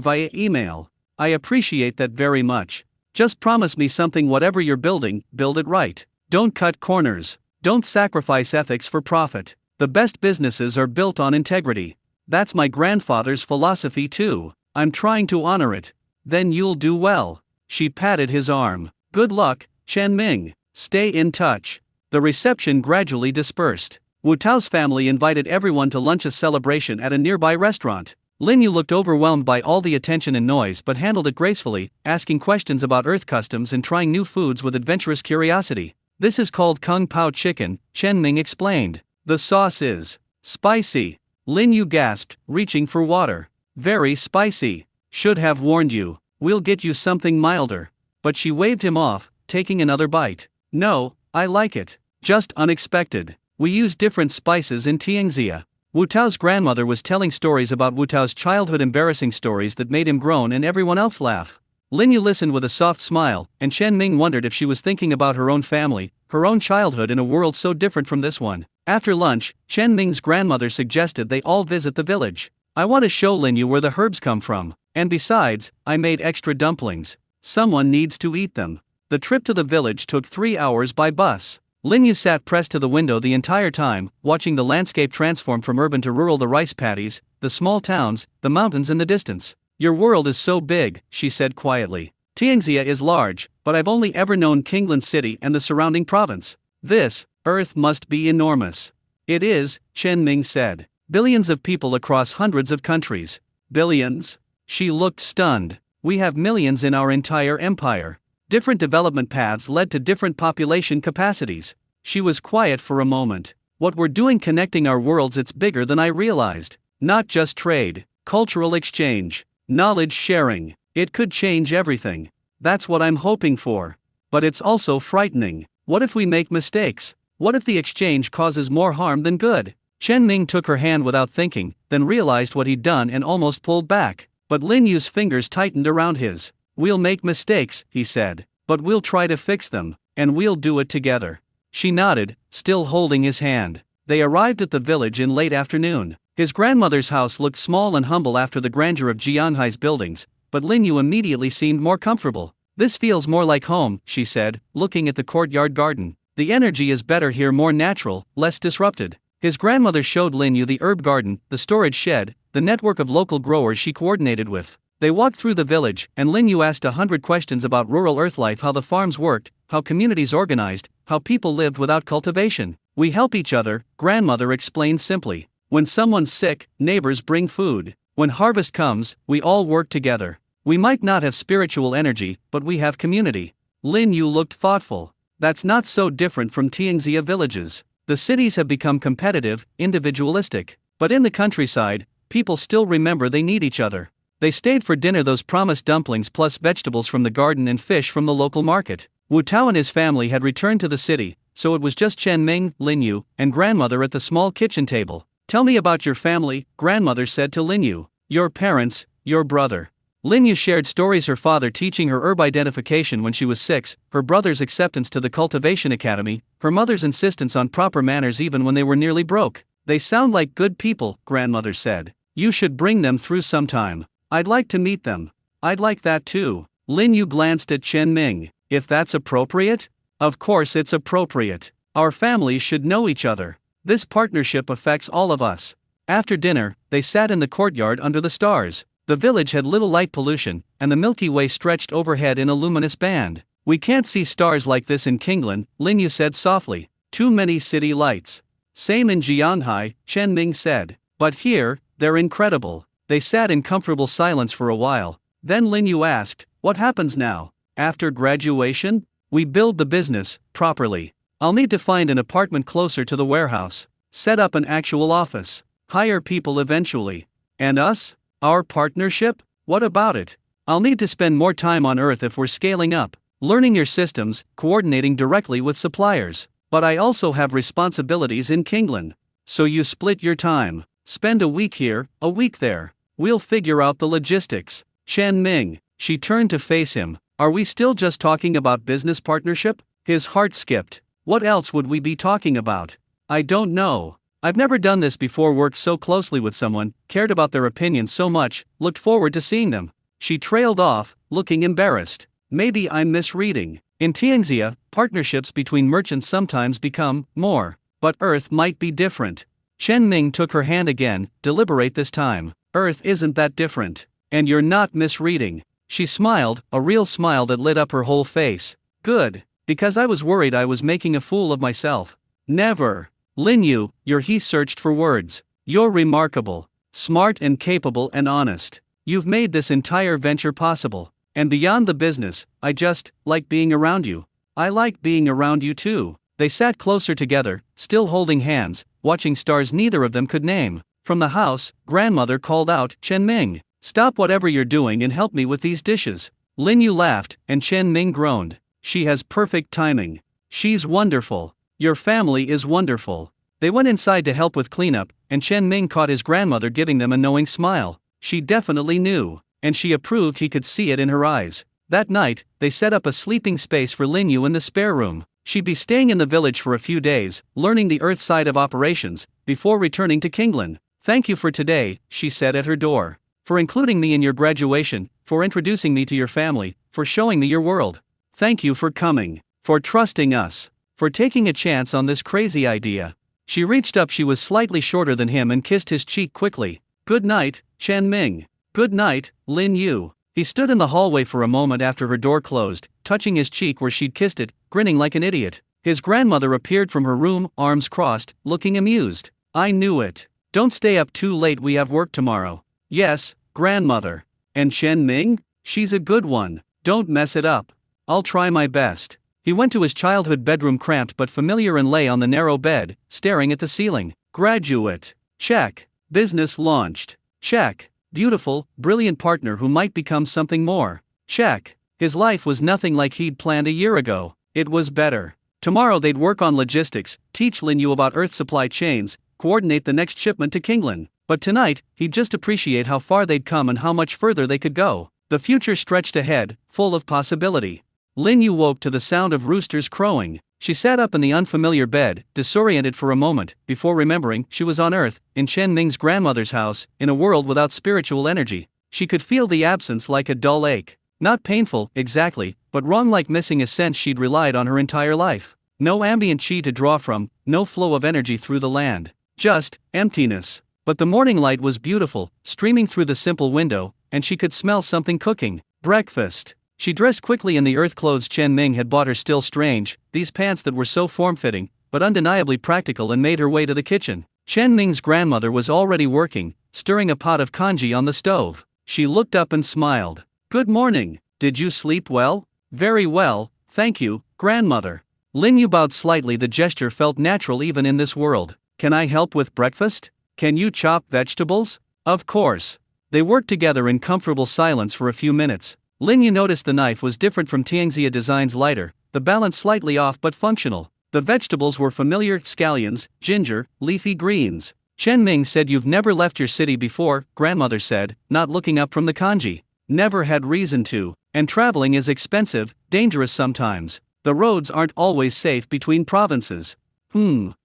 via email. I appreciate that very much. Just promise me something: whatever you're building, build it right. Don't cut corners. Don't sacrifice ethics for profit. The best businesses are built on integrity. That's my grandfather's philosophy too. I'm trying to honor it. Then you'll do well. She patted his arm. Good luck, Chen Ming. Stay in touch. The reception gradually dispersed. Wu Tao's family invited everyone to lunch, a celebration at a nearby restaurant. Lin Yu looked overwhelmed by all the attention and noise but handled it gracefully, asking questions about Earth customs and trying new foods with adventurous curiosity. This is called Kung Pao chicken, Chen Ming explained. The sauce is spicy. Lin Yu gasped, reaching for water. Very spicy. Should have warned you. We'll get you something milder. But she waved him off, taking another bite. No, I like it. Just unexpected. We use different spices in Tianxia. Wu Tao's grandmother was telling stories about Wu Tao's childhood, embarrassing stories that made him groan and everyone else laugh. Lin Yu listened with a soft smile, and Chen Ming wondered if she was thinking about her own family, her own childhood in a world so different from this one. After lunch, Chen Ming's grandmother suggested they all visit the village. I want to show Lin Yu where the herbs come from, and besides, I made extra dumplings. Someone needs to eat them. The trip to the village took 3 hours by bus. Lin Yu sat pressed to the window the entire time, watching the landscape transform from urban to rural, the rice paddies, the small towns, the mountains in the distance. Your world is so big, she said quietly. Tianxia is large, but I've only ever known Kingland City and the surrounding province. This Earth must be enormous. It is, Chen Ming said. Billions of people across hundreds of countries. Billions? She looked stunned. We have millions in our entire empire. Different development paths led to different population capacities. She was quiet for a moment. What we're doing connecting our worlds, it's bigger than I realized. Not just trade, cultural exchange, knowledge sharing. It could change everything. That's what I'm hoping for. But it's also frightening. What if we make mistakes? What if the exchange causes more harm than good? Chen Ming took her hand without thinking, then realized what he'd done and almost pulled back. But Lin Yu's fingers tightened around his. We'll make mistakes, he said. But we'll try to fix them, and we'll do it together. She nodded, still holding his hand. They arrived at the village in late afternoon. His grandmother's house looked small and humble after the grandeur of Jianhai's buildings, but Lin Yu immediately seemed more comfortable. "This feels more like home," she said, looking at the courtyard garden. "The energy is better here, more natural, less disrupted." His grandmother showed Lin Yu the herb garden, the storage shed, the network of local growers she coordinated with. They walked through the village, and Lin Yu asked 100 questions about rural earth life, how the farms worked, how communities organized, how people lived without cultivation. "We help each other," grandmother explained simply. "When someone's sick, neighbors bring food. When harvest comes, we all work together. We might not have spiritual energy, but we have community." Lin Yu looked thoughtful. "That's not so different from Tianxia villages. The cities have become competitive, individualistic. But in the countryside, people still remember they need each other." They stayed for dinner, those promised dumplings plus vegetables from the garden and fish from the local market. Wu Tao and his family had returned to the city, so it was just Chen Ming, Lin Yu, and grandmother at the small kitchen table. "Tell me about your family," grandmother said to Lin Yu. "Your parents, your brother." Lin Yu shared stories, her father teaching her herb identification when she was 6, her brother's acceptance to the cultivation academy, her mother's insistence on proper manners even when they were nearly broke. "They sound like good people," grandmother said. "You should bring them through sometime. I'd like to meet them." "I'd like that too." Lin Yu glanced at Chen Ming. "If that's appropriate?" "Of course it's appropriate. Our families should know each other. This partnership affects all of us." After dinner, they sat in the courtyard under the stars. The village had little light pollution, and the Milky Way stretched overhead in a luminous band. "We can't see stars like this in Kinglan," Lin Yu said softly. "Too many city lights." "Same in Jianhai," Chen Ming said. "But here, they're incredible." They sat in comfortable silence for a while. Then Lin Yu asked, "What happens now? After graduation?" "We build the business, properly. I'll need to find an apartment closer to the warehouse. Set up an actual office. Hire people eventually." "And us? Our partnership? What about it?" "I'll need to spend more time on Earth if we're scaling up, learning your systems, coordinating directly with suppliers. But I also have responsibilities in Kinglan." "So you split your time. Spend a week here, a week there. We'll figure out the logistics." "Chen Ming," she turned to face him, "are we still just talking about business partnership?" His heart skipped. What else would we be talking about? "I don't know. I've never done this before, worked so closely with someone, cared about their opinions so much, looked forward to seeing them." She trailed off, looking embarrassed. "Maybe I'm misreading. In Tianxia, partnerships between merchants sometimes become more. But Earth might be different." Chen Ming took her hand again, deliberate this time. "Earth isn't that different. And you're not misreading." She smiled, a real smile that lit up her whole face. "Good. Because I was worried I was making a fool of myself." "Never." "Lin Yu, he searched for words. "You're remarkable. Smart and capable and honest. You've made this entire venture possible. And beyond the business, I just like being around you." "I like being around you too." They sat closer together, still holding hands, watching stars neither of them could name. From the house, grandmother called out, "Chen Ming, stop whatever you're doing and help me with these dishes." Lin Yu laughed, and Chen Ming groaned. "She has perfect timing. She's wonderful. Your family is wonderful." They went inside to help with cleanup, and Chen Ming caught his grandmother giving them a knowing smile. She definitely knew, and she approved, he could see it in her eyes. That night, they set up a sleeping space for Lin Yu in the spare room. She'd be staying in the village for a few days, learning the Earth side of operations, before returning to Kinglan. "Thank you for today," she said at her door. "For including me in your graduation, for introducing me to your family, for showing me your world. Thank you for coming, for trusting us, for taking a chance on this crazy idea." She reached up, she was slightly shorter than him, and kissed his cheek quickly. "Good night, Chen Ming." "Good night, Lin Yu." He stood in the hallway for a moment after her door closed, touching his cheek where she'd kissed it, grinning like an idiot. His grandmother appeared from her room, arms crossed, looking amused. "I knew it. Don't stay up too late, we have work tomorrow." "Yes, grandmother." "And Chen Ming? She's a good one. Don't mess it up." "I'll try my best." He went to his childhood bedroom, cramped but familiar, and lay on the narrow bed, staring at the ceiling. Graduate. Check. Business launched. Check. Beautiful, brilliant partner who might become something more. Check. His life was nothing like he'd planned a year ago. It was better. Tomorrow they'd work on logistics, teach Lin Yu about Earth supply chains, coordinate the next shipment to Kinglan. But tonight, he'd just appreciate how far they'd come and how much further they could go. The future stretched ahead, full of possibility. Lin Yu woke to the sound of roosters crowing. She sat up in the unfamiliar bed, disoriented for a moment, before remembering she was on Earth, in Chen Ming's grandmother's house, in a world without spiritual energy. She could feel the absence like a dull ache. Not painful, exactly, but wrong, like missing a sense she'd relied on her entire life. No ambient chi to draw from, no flow of energy through the land. Just emptiness. But the morning light was beautiful, streaming through the simple window, and she could smell something cooking. Breakfast. She dressed quickly in the earth clothes Chen Ming had bought her. Still strange, these pants that were so form-fitting, but undeniably practical, and made her way to the kitchen. Chen Ming's grandmother was already working, stirring a pot of congee on the stove. She looked up and smiled. "Good morning. Did you sleep well?" "Very well, thank you, grandmother." Lin Yu bowed slightly. The gesture felt natural even in this world. "Can I help with breakfast? Can you chop vegetables?" "Of course." They worked together in comfortable silence for a few minutes. Lin Yu noticed the knife was different from Tianxia Design's, lighter, the balance slightly off but functional. The vegetables were familiar: scallions, ginger, leafy greens. "Chen Ming said you've never left your city before," grandmother said, not looking up from the kanji. "Never had reason to, and traveling is expensive, dangerous sometimes. The roads aren't always safe between provinces."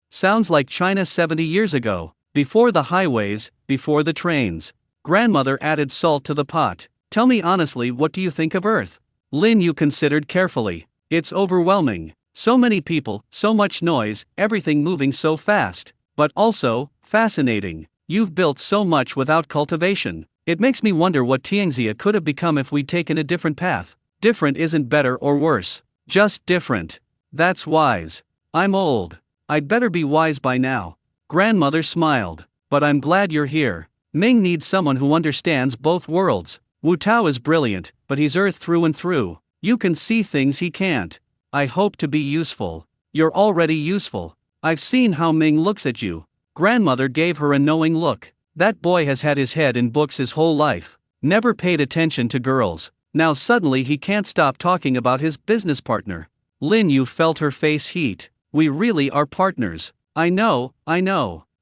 Sounds like China 70 years ago. Before the highways, before the trains. Grandmother added salt to the pot. "Tell me honestly, what do you think of Earth?" Lin Yu considered carefully. "It's overwhelming. So many people, so much noise, everything moving so fast. But also, fascinating. You've built so much without cultivation. It makes me wonder what Tianxia could have become if we'd taken a different path." "Different isn't better or worse. Just different." "That's wise. I'm old. I'd better be wise by now." Grandmother smiled. "But I'm glad you're here. Ming needs someone who understands both worlds. Wu Tao is brilliant, but he's Earth through and through. You can see things he can't. I hope to be useful." "You're already useful. I've seen how Ming looks at you." Grandmother gave her a knowing look. "That boy has had his head in books his whole life. Never paid attention to girls. Now suddenly he can't stop talking about his business partner." Lin Yu felt her face heat. "We really are partners." I know,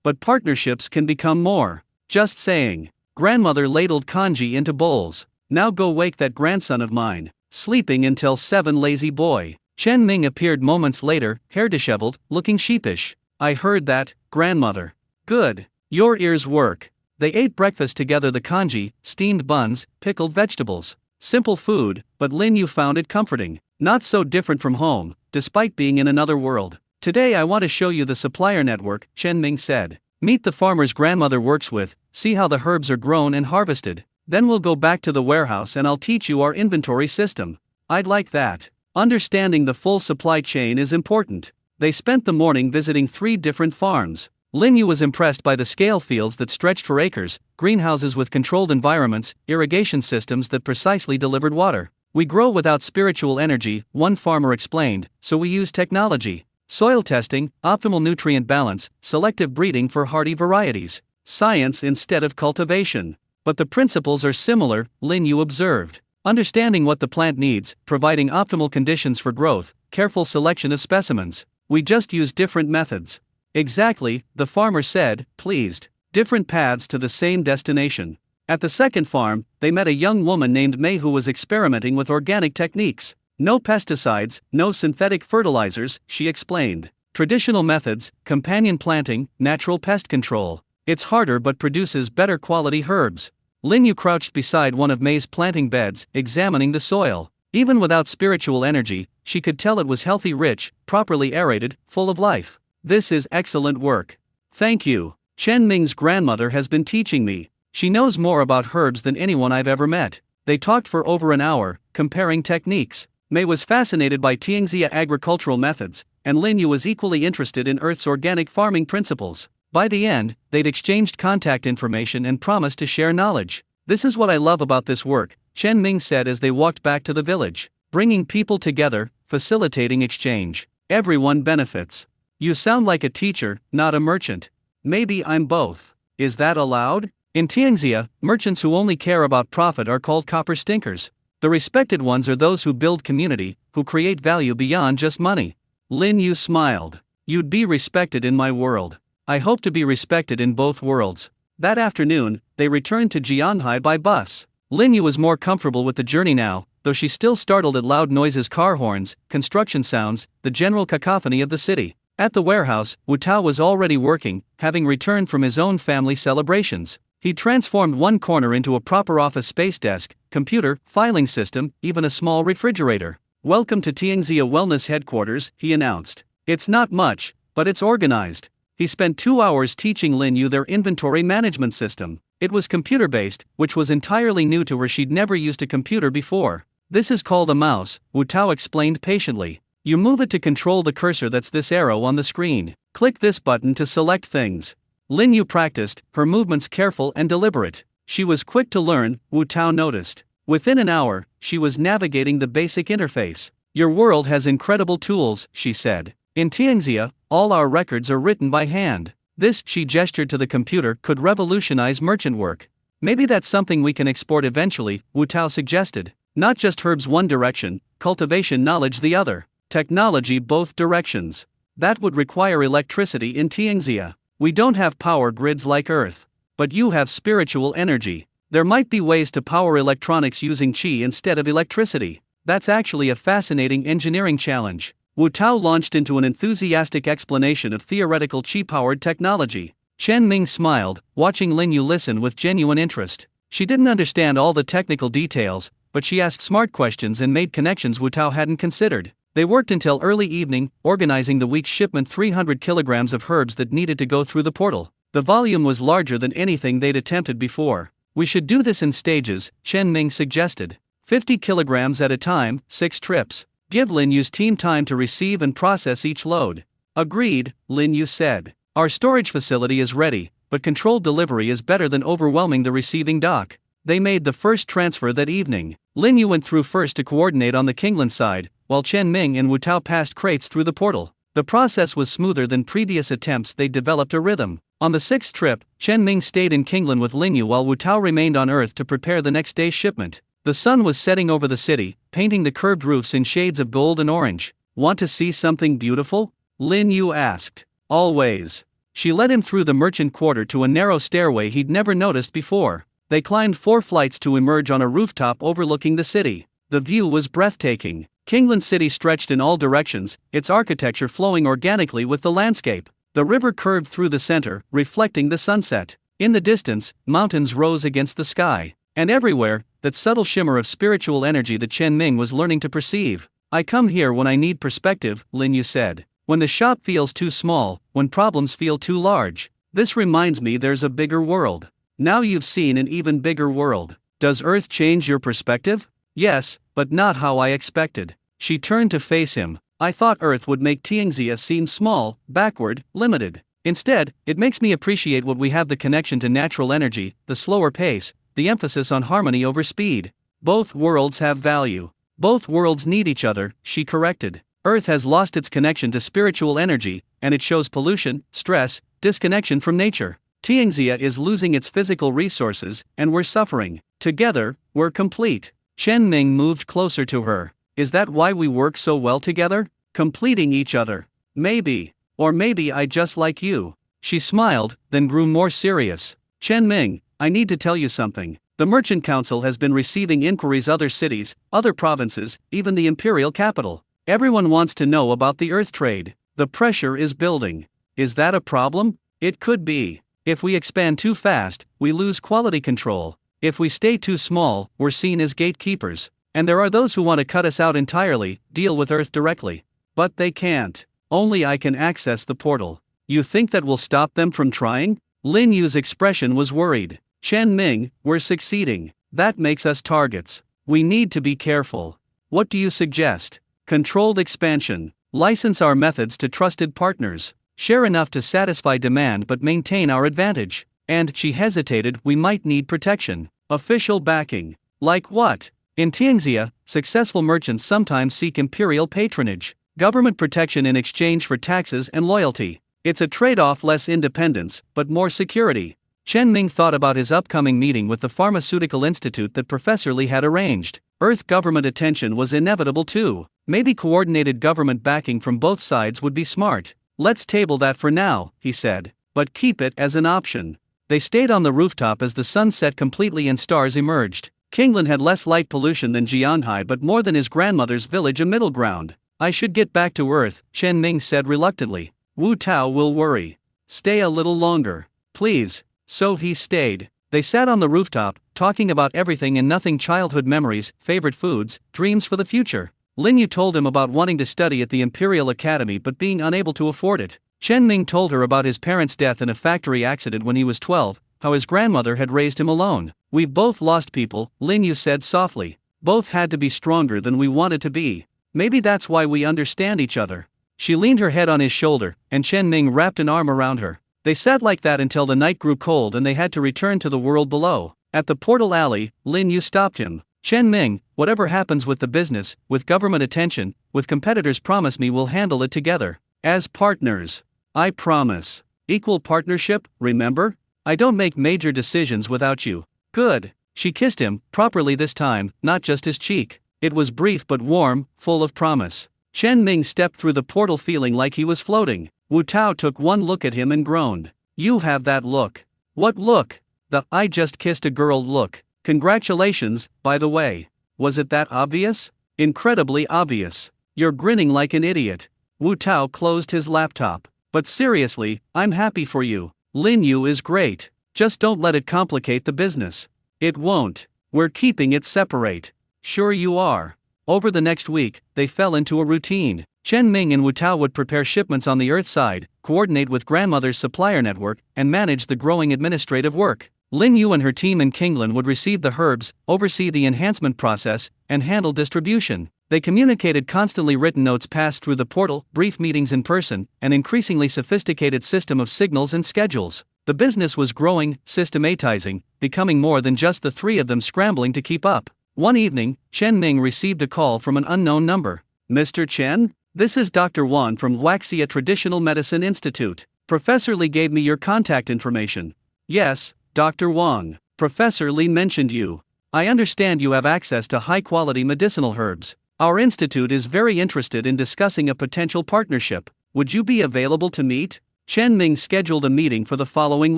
but partnerships can become more. Just saying." Grandmother ladled kanji into bowls. "Now go wake that grandson of mine. Sleeping until 7, lazy boy." Chen Ming appeared moments later, hair disheveled, looking sheepish. "I heard that, grandmother." "Good. Your ears work." They ate breakfast together: the kanji, steamed buns, pickled vegetables. Simple food, but Lin Yu found it comforting. Not so different from home, despite being in another world. "Today I want to show you the supplier network," Chen Ming said. "Meet the farmers grandmother works with, see how the herbs are grown and harvested. Then we'll go back to the warehouse and I'll teach you our inventory system." "I'd like that. Understanding the full supply chain is important." They spent the morning visiting 3 different farms. Lin Yu was impressed by the scale: fields that stretched for acres, greenhouses with controlled environments, irrigation systems that precisely delivered water. "We grow without spiritual energy," one farmer explained, "so we use technology. Soil testing, optimal nutrient balance, selective breeding for hardy varieties. Science instead of cultivation. But the principles are similar," Lin Yu observed. "Understanding what the plant needs, providing optimal conditions for growth, careful selection of specimens. We just use different methods." "Exactly," the farmer said, pleased. "Different paths to the same destination." At the second farm, they met a young woman named Mei who was experimenting with organic techniques. "No pesticides, no synthetic fertilizers," she explained. "Traditional methods, companion planting, natural pest control. It's harder but produces better quality herbs." Lin Yu crouched beside one of Mei's planting beds, examining the soil. Even without spiritual energy, she could tell it was healthy, rich, properly aerated, full of life. "This is excellent work. Thank you. Chen Ming's grandmother has been teaching me. She knows more about herbs than anyone I've ever met." They talked for over an hour, comparing techniques. Mei was fascinated by Tianxia agricultural methods, and Lin Yu was equally interested in Earth's organic farming principles. By the end, they'd exchanged contact information and promised to share knowledge. "This is what I love about this work," Chen Ming said as they walked back to the village. "Bringing people together, facilitating exchange. Everyone benefits." "You sound like a teacher, not a merchant." "Maybe I'm both. Is that allowed?" In Tianxia, merchants who only care about profit are called copper stinkers. The respected ones are those who build community, who create value beyond just money. Lin Yu smiled. "You'd be respected in my world. I hope to be respected in both worlds." That afternoon, they returned to Jianhai by bus. Lin Yu was more comfortable with the journey now, though she still startled at loud noises, car horns, construction sounds, the general cacophony of the city. At the warehouse, Wu Tao was already working, having returned from his own family celebrations. He transformed one corner into a proper office space: desk, computer, filing system, even a small refrigerator. "Welcome to Tianxia Wellness Headquarters," he announced. "It's not much, but it's organized." He spent 2 hours teaching Lin Yu their inventory management system. It was computer-based, which was entirely new to her. She'd never used a computer before. "This is called a mouse," Wu Tao explained patiently. "You move it to control the cursor. That's this arrow on the screen. Click this button to select things." Lin Yu practiced, her movements careful and deliberate. She was quick to learn, Wu Tao noticed. Within an hour, she was navigating the basic interface. "Your world has incredible tools," she said. "In Tianxia, all our records are written by hand. This," she gestured to the computer, "could revolutionize merchant work. Maybe that's something we can export eventually," Wu Tao suggested. "Not just herbs one direction, cultivation knowledge the other. Technology both directions. That would require electricity in Tianxia. We don't have power grids like Earth. But you have spiritual energy. There might be ways to power electronics using qi instead of electricity. That's actually a fascinating engineering challenge." Wu Tao launched into an enthusiastic explanation of theoretical qi-powered technology. Chen Ming smiled, watching Lin Yu listen with genuine interest. She didn't understand all the technical details, but she asked smart questions and made connections Wu Tao hadn't considered. They worked until early evening, organizing the week's shipment: 300 kilograms of herbs that needed to go through the portal. The volume was larger than anything they'd attempted before. "We should do this in stages," Chen Ming suggested. 50 kilograms at a time, 6 trips. Give Lin Yu's team time to receive and process each load. "Agreed," Lin Yu said. "Our storage facility is ready, but controlled delivery is better than overwhelming the receiving dock." They made the first transfer that evening. Lin Yu went through first to coordinate on the Kingland side, while Chen Ming and Wu Tao passed crates through the portal. The process was smoother than previous attempts. They developed a rhythm. On the 6th trip, Chen Ming stayed in Kingland with Lin Yu while Wu Tao remained on Earth to prepare the next day's shipment. The sun was setting over the city, painting the curved roofs in shades of gold and orange. "Want to see something beautiful?" Lin Yu asked. "Always." She led him through the merchant quarter to a narrow stairway he'd never noticed before. They climbed 4 flights to emerge on a rooftop overlooking the city. The view was breathtaking. Kingland City stretched in all directions, its architecture flowing organically with the landscape. The river curved through the center, reflecting the sunset. In the distance, mountains rose against the sky. And everywhere, that subtle shimmer of spiritual energy that Chen Ming was learning to perceive. "I come here when I need perspective," Lin Yu said. "When the shop feels too small, when problems feel too large. This reminds me there's a bigger world. Now you've seen an even bigger world. Does Earth change your perspective?" "Yes, but not how I expected." She turned to face him. "I thought Earth would make Tianxia seem small, backward, limited. Instead, it makes me appreciate what we have: the connection to natural energy, the slower pace, the emphasis on harmony over speed. Both worlds have value. Both worlds need each other," she corrected. "Earth has lost its connection to spiritual energy, and it shows: pollution, stress, disconnection from nature. Tianxia is losing its physical resources, and we're suffering. Together, we're complete." Chen Ming moved closer to her. "Is that why we work so well together? Completing each other? Maybe. Or maybe I just like you." She smiled, then grew more serious. "Chen Ming, I need to tell you something. The Merchant Council has been receiving inquiries: other cities, other provinces, even the imperial capital. Everyone wants to know about the Earth trade. The pressure is building. Is that a problem?" "It could be. If we expand too fast, we lose quality control. If we stay too small, we're seen as gatekeepers. And there are those who want to cut us out entirely, deal with Earth directly. But they can't. Only I can access the portal." "You think that will stop them from trying?" Lin Yu's expression was worried. "Chen Ming, we're succeeding. That makes us targets. We need to be careful. What do you suggest?" "Controlled expansion. License our methods to trusted partners. Share enough to satisfy demand but maintain our advantage. And," she hesitated, "we might need protection. Official backing." "Like what?" "In Tianxia, successful merchants sometimes seek imperial patronage. Government protection in exchange for taxes and loyalty. It's a trade-off: less independence, but more security." Chen Ming thought about his upcoming meeting with the Pharmaceutical Institute that Professor Li had arranged. Earth government attention was inevitable too. Maybe coordinated government backing from both sides would be smart. "Let's table that for now," he said. "But keep it as an option." They stayed on the rooftop as the sun set completely and stars emerged. Kinglan had less light pollution than Jianhai but more than his grandmother's village, a middle ground. I should get back to Earth, Chen Ming said reluctantly. Wu Tao will worry. Stay a little longer, please. So he stayed. They sat on the rooftop, talking about everything and nothing: childhood memories, favorite foods, dreams for the future. Lin Yu told him about wanting to study at the Imperial Academy but being unable to afford it. Chen Ming told her about his parents' death in a factory accident when he was 12, how his grandmother had raised him alone. We've both lost people, Lin Yu said softly. Both had to be stronger than we wanted to be. Maybe that's why we understand each other. She leaned her head on his shoulder, and Chen Ming wrapped an arm around her. They sat like that until the night grew cold and they had to return to the world below. At the portal alley, Lin Yu stopped him. Chen Ming, whatever happens with the business, with government attention, with competitors, promise me we'll handle it together. As partners. I promise. Equal partnership, remember? I don't make major decisions without you. Good. She kissed him, properly this time, not just his cheek. It was brief but warm, full of promise. Chen Ming stepped through the portal feeling like he was floating. Wu Tao took one look at him and groaned. You have that look. What look? The "I just kissed a girl" look. Congratulations, by the way. Was it that obvious? Incredibly obvious. You're grinning like an idiot. Wu Tao closed his laptop. But seriously, I'm happy for you. Lin Yu is great. Just don't let it complicate the business. It won't. We're keeping it separate. Sure you are. Over the next week, they fell into a routine. Chen Ming and Wu Tao would prepare shipments on the Earth side, coordinate with grandmother's supplier network, and manage the growing administrative work. Lin Yu and her team in Kinglan would receive the herbs, oversee the enhancement process, and handle distribution. They communicated constantly. Written notes passed through the portal, brief meetings in person, an increasingly sophisticated system of signals and schedules. The business was growing, systematizing, becoming more than just the three of them scrambling to keep up. One evening, Chen Ming received a call from an unknown number. Mr. Chen? This is Dr. Wang from Waxia Traditional Medicine Institute. Professor Li gave me your contact information. Yes, Dr. Wang. Professor Li mentioned you. I understand you have access to high-quality medicinal herbs. Our institute is very interested in discussing a potential partnership. Would you be available to meet? Chen Ming scheduled a meeting for the following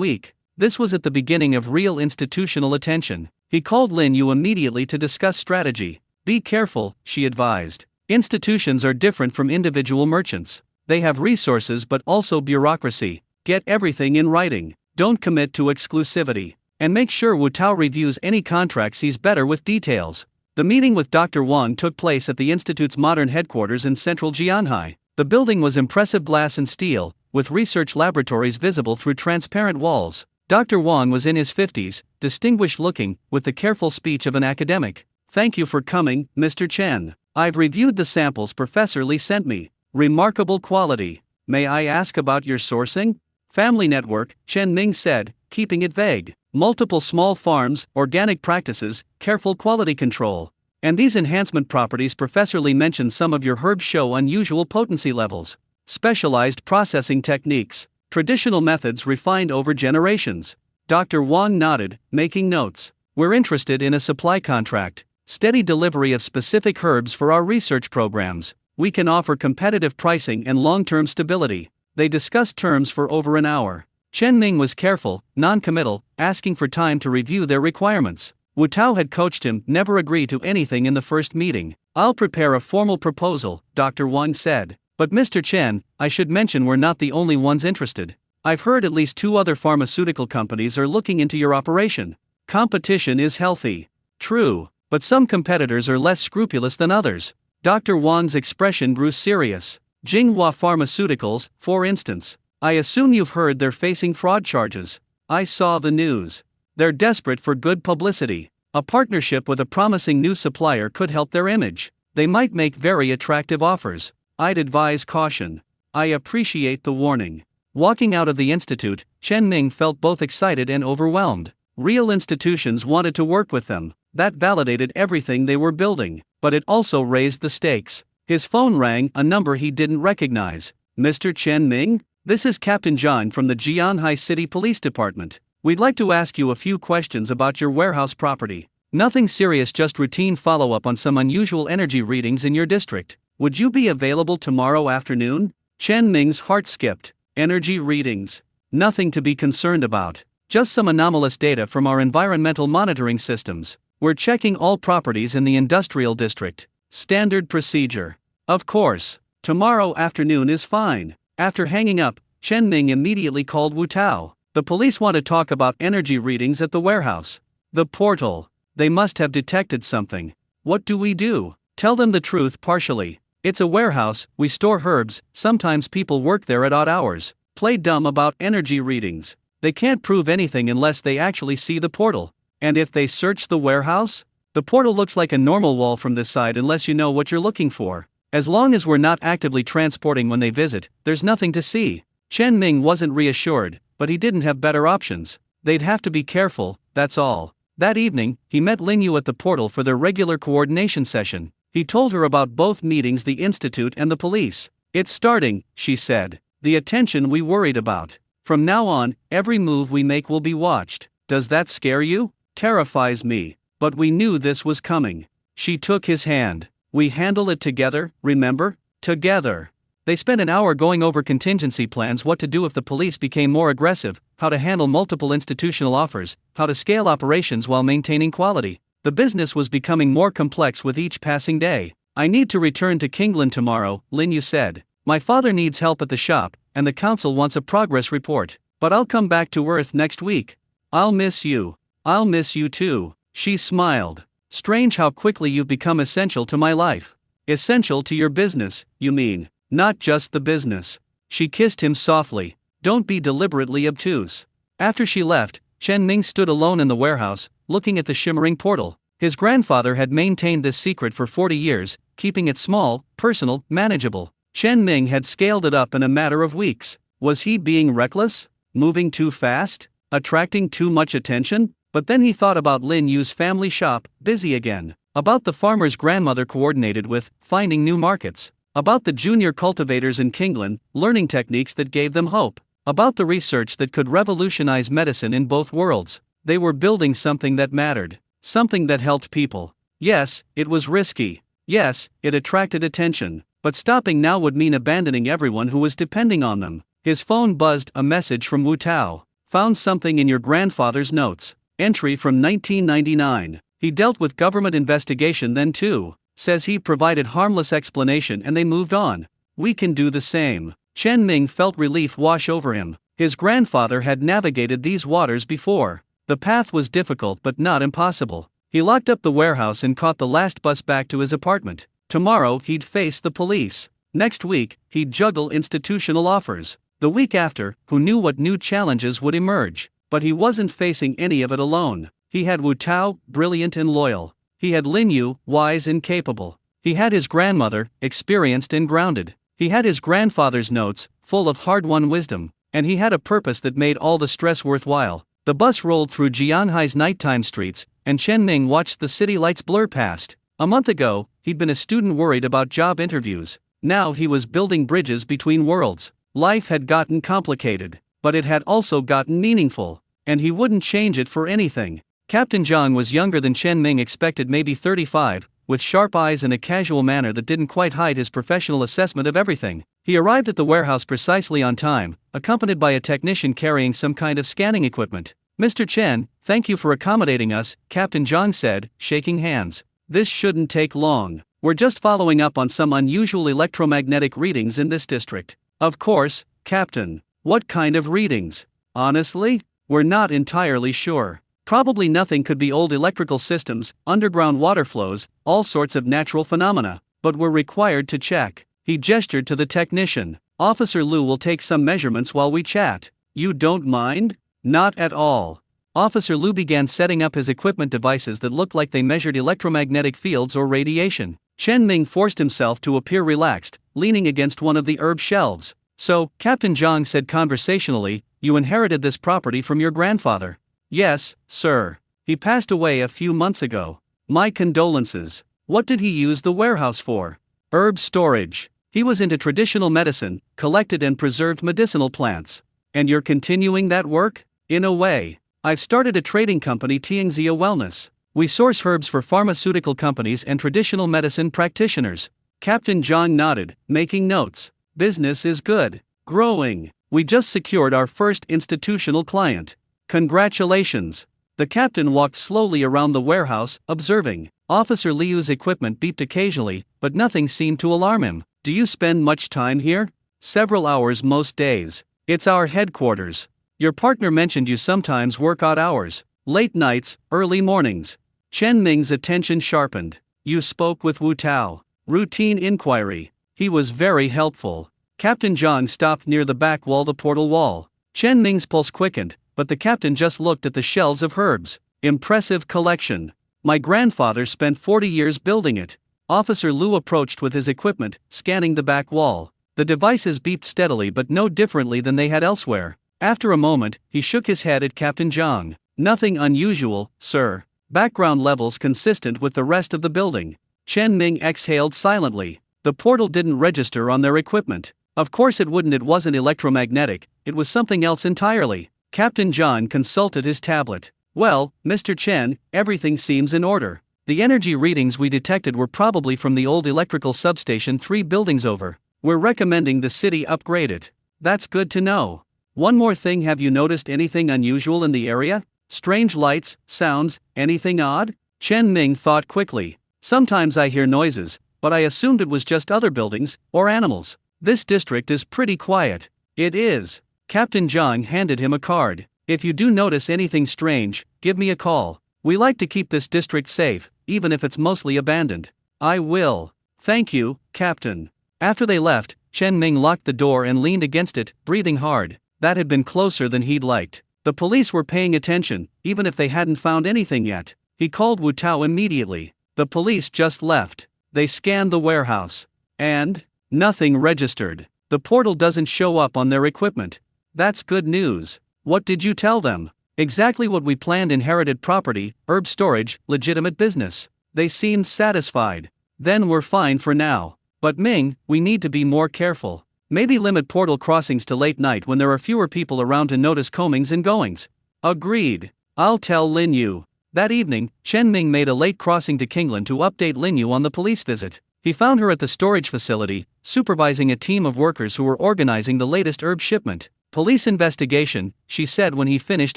week. This was at the beginning of real institutional attention. He called Lin Yu immediately to discuss strategy. Be careful, she advised. Institutions are different from individual merchants. They have resources but also bureaucracy. Get everything in writing. Don't commit to exclusivity. And make sure Wu Tao reviews any contracts he's better with details. The meeting with Dr. Wang took place at the Institute's modern headquarters in central Jianhai. The building was impressive glass and steel, with research laboratories visible through transparent walls. Dr. Wang was in his 50s, distinguished looking, with the careful speech of an academic. Thank you for coming, Mr. Chen. I've reviewed the samples Professor Li sent me. Remarkable quality. May I ask about your sourcing? Family network, Chen Ming said, keeping it vague. Multiple small farms, organic practices, careful quality control. And these enhancement properties. Professor Li mentioned some of your herbs show unusual potency levels. Specialized processing techniques. Traditional methods refined over generations. Dr. Wang nodded, making notes. We're interested in a supply contract. Steady delivery of specific herbs for our research programs. We can offer competitive pricing and long-term stability. They discussed terms for over an hour. Chen Ming was careful, non-committal, asking for time to review their requirements. Wu Tao had coached him, never agree to anything in the first meeting. I'll prepare a formal proposal, Dr. Wang said. But Mr. Chen, I should mention we're not the only ones interested. I've heard at least 2 other pharmaceutical companies are looking into your operation. Competition is healthy. True, but some competitors are less scrupulous than others. Dr. Wang's expression grew serious. Jinghua Pharmaceuticals, for instance. I assume you've heard they're facing fraud charges. I saw the news. They're desperate for good publicity. A partnership with a promising new supplier could help their image. They might make very attractive offers. I'd advise caution. I appreciate the warning. Walking out of the institute, Chen Ming felt both excited and overwhelmed. Real institutions wanted to work with them. That validated everything they were building, but it also raised the stakes. His phone rang, a number he didn't recognize. Mr. Chen Ming? This is Captain John from the Jianhai City Police Department. We'd like to ask you a few questions about your warehouse property. Nothing serious, just routine follow-up on some unusual energy readings in your district. Would you be available tomorrow afternoon? Chen Ming's heart skipped. Energy readings. Nothing to be concerned about. Just some anomalous data from our environmental monitoring systems. We're checking all properties in the industrial district. Standard procedure. Of course. Tomorrow afternoon is fine. After hanging up, Chen Ning immediately called Wu Tao. The police want to talk about energy readings at the warehouse. The portal. They must have detected something. What do we do? Tell them the truth partially. It's a warehouse, we store herbs, sometimes people work there at odd hours. Play dumb about energy readings. They can't prove anything unless they actually see the portal. And if they search the warehouse? The portal looks like a normal wall from this side unless you know what you're looking for. As long as we're not actively transporting when they visit, there's nothing to see. Chen Ning wasn't reassured, but he didn't have better options. They'd have to be careful, that's all. That evening, he met Lin Yu at the portal for their regular coordination session. He told her about both meetings, the institute and the police. It's starting, she said. The attention we worried about. From now on, every move we make will be watched. Does that scare you? Terrifies me. But we knew this was coming. She took his hand. We handle it together, remember? Together. They spent an hour going over contingency plans, what to do if the police became more aggressive, how to handle multiple institutional offers, how to scale operations while maintaining quality. The business was becoming more complex with each passing day. I need to return to Kingland tomorrow, Lin Yu said. My father needs help at the shop, and the council wants a progress report. But I'll come back to Earth next week. I'll miss you. I'll miss you too. She smiled. Strange how quickly you've become essential to my life. Essential to your business, you mean, not just the business. She kissed him softly. Don't be deliberately obtuse. After she left, Chen Ning stood alone in the warehouse, looking at the shimmering portal. His grandfather had maintained this secret for 40 years, keeping it small, personal, manageable. Chen Ning had scaled it up in a matter of weeks. Was he being reckless? Moving too fast? Attracting too much attention? But then he thought about Lin Yu's family shop, busy again. About the farmer's grandmother coordinated with, finding new markets. About the junior cultivators in Kingland, learning techniques that gave them hope. About the research that could revolutionize medicine in both worlds. They were building something that mattered. Something that helped people. Yes, it was risky. Yes, it attracted attention. But stopping now would mean abandoning everyone who was depending on them. His phone buzzed, a message from Wu Tao. Found something in your grandfather's notes. Entry from 1999. He dealt with government investigation then too. Says he provided harmless explanation and they moved on. We can do the same. Chen Ning felt relief wash over him. His grandfather had navigated these waters before. The path was difficult but not impossible. He locked up the warehouse and caught the last bus back to his apartment. Tomorrow he'd face the police. Next week, he'd juggle institutional offers. The week after, who knew what new challenges would emerge? But he wasn't facing any of it alone. He had Wu Tao, brilliant and loyal. He had Lin Yu, wise and capable. He had his grandmother, experienced and grounded. He had his grandfather's notes, full of hard-won wisdom. And he had a purpose that made all the stress worthwhile. The bus rolled through Jianhai's nighttime streets, and Chen Ning watched the city lights blur past. A month ago, he'd been a student worried about job interviews. Now he was building bridges between worlds. Life had gotten complicated, but it had also gotten meaningful. And he wouldn't change it for anything. Captain Zhang was younger than Chen Ning expected, maybe 35, with sharp eyes and a casual manner that didn't quite hide his professional assessment of everything. He arrived at the warehouse precisely on time, accompanied by a technician carrying some kind of scanning equipment. Mr. Chen, thank you for accommodating us, Captain Zhang said, shaking hands. This shouldn't take long. We're just following up on some unusual electromagnetic readings in this district. Of course, Captain. What kind of readings? Honestly? We're not entirely sure. Probably nothing, could be old electrical systems, underground water flows, all sorts of natural phenomena. But we're required to check. He gestured to the technician. Officer Liu will take some measurements while we chat. You don't mind? Not at all. Officer Liu began setting up his equipment, devices that looked like they measured electromagnetic fields or radiation. Chen Ning forced himself to appear relaxed, leaning against one of the herb shelves. So, Captain Zhang said conversationally, you inherited this property from your grandfather. Yes, sir. He passed away a few months ago. My condolences. What did he use the warehouse for? Herb storage. He was into traditional medicine, collected and preserved medicinal plants. And you're continuing that work? In a way. I've started a trading company, Tianxia Wellness. We source herbs for pharmaceutical companies and traditional medicine practitioners. Captain Zhang nodded, making notes. Business is good. Growing. We just secured our first institutional client. Congratulations. The captain walked slowly around the warehouse, observing. Officer Liu's equipment beeped occasionally, but nothing seemed to alarm him. Do you spend much time here? Several hours most days. It's our headquarters. Your partner mentioned you sometimes work odd hours, late nights, early mornings. Chen Ming's attention sharpened. You spoke with Wu Tao. Routine inquiry. He was very helpful. Captain Zhang stopped near the back wall, the portal wall. Chen Ming's pulse quickened, but the captain just looked at the shelves of herbs. Impressive collection. My grandfather spent 40 years building it. Officer Liu approached with his equipment, scanning the back wall. The devices beeped steadily but no differently than they had elsewhere. After a moment, he shook his head at Captain Zhang. Nothing unusual, sir. Background levels consistent with the rest of the building. Chen Ming exhaled silently. The portal didn't register on their equipment. Of course it wouldn't, it wasn't electromagnetic, it was something else entirely. Captain Zhang consulted his tablet. Well, Mr. Chen, everything seems in order. The energy readings we detected were probably from the old electrical substation 3 buildings over. We're recommending the city upgrade it. That's good to know. One more thing, have you noticed anything unusual in the area? Strange lights, sounds, anything odd? Chen Ming thought quickly. Sometimes I hear noises, but I assumed it was just other buildings, or animals. This district is pretty quiet. It is. Captain Zhang handed him a card. If you do notice anything strange, give me a call. We like to keep this district safe, even if it's mostly abandoned. I will. Thank you, Captain. After they left, Chen Ming locked the door and leaned against it, breathing hard. That had been closer than he'd liked. The police were paying attention, even if they hadn't found anything yet. He called Wu Tao immediately. The police just left. They scanned the warehouse. And nothing registered. The portal doesn't show up on their equipment. That's good news. What did you tell them? Exactly what we planned: inherited property, herb storage, legitimate business. They seemed satisfied. Then we're fine for now. But Ming, we need to be more careful. Maybe limit portal crossings to late night when there are fewer people around to notice comings and goings. Agreed. I'll tell Lin Yu. That evening, Chen Ming made a late crossing to Kinglan to update Lin Yu on the police visit. He found her at the storage facility, supervising a team of workers who were organizing the latest herb shipment. Police investigation, she said when he finished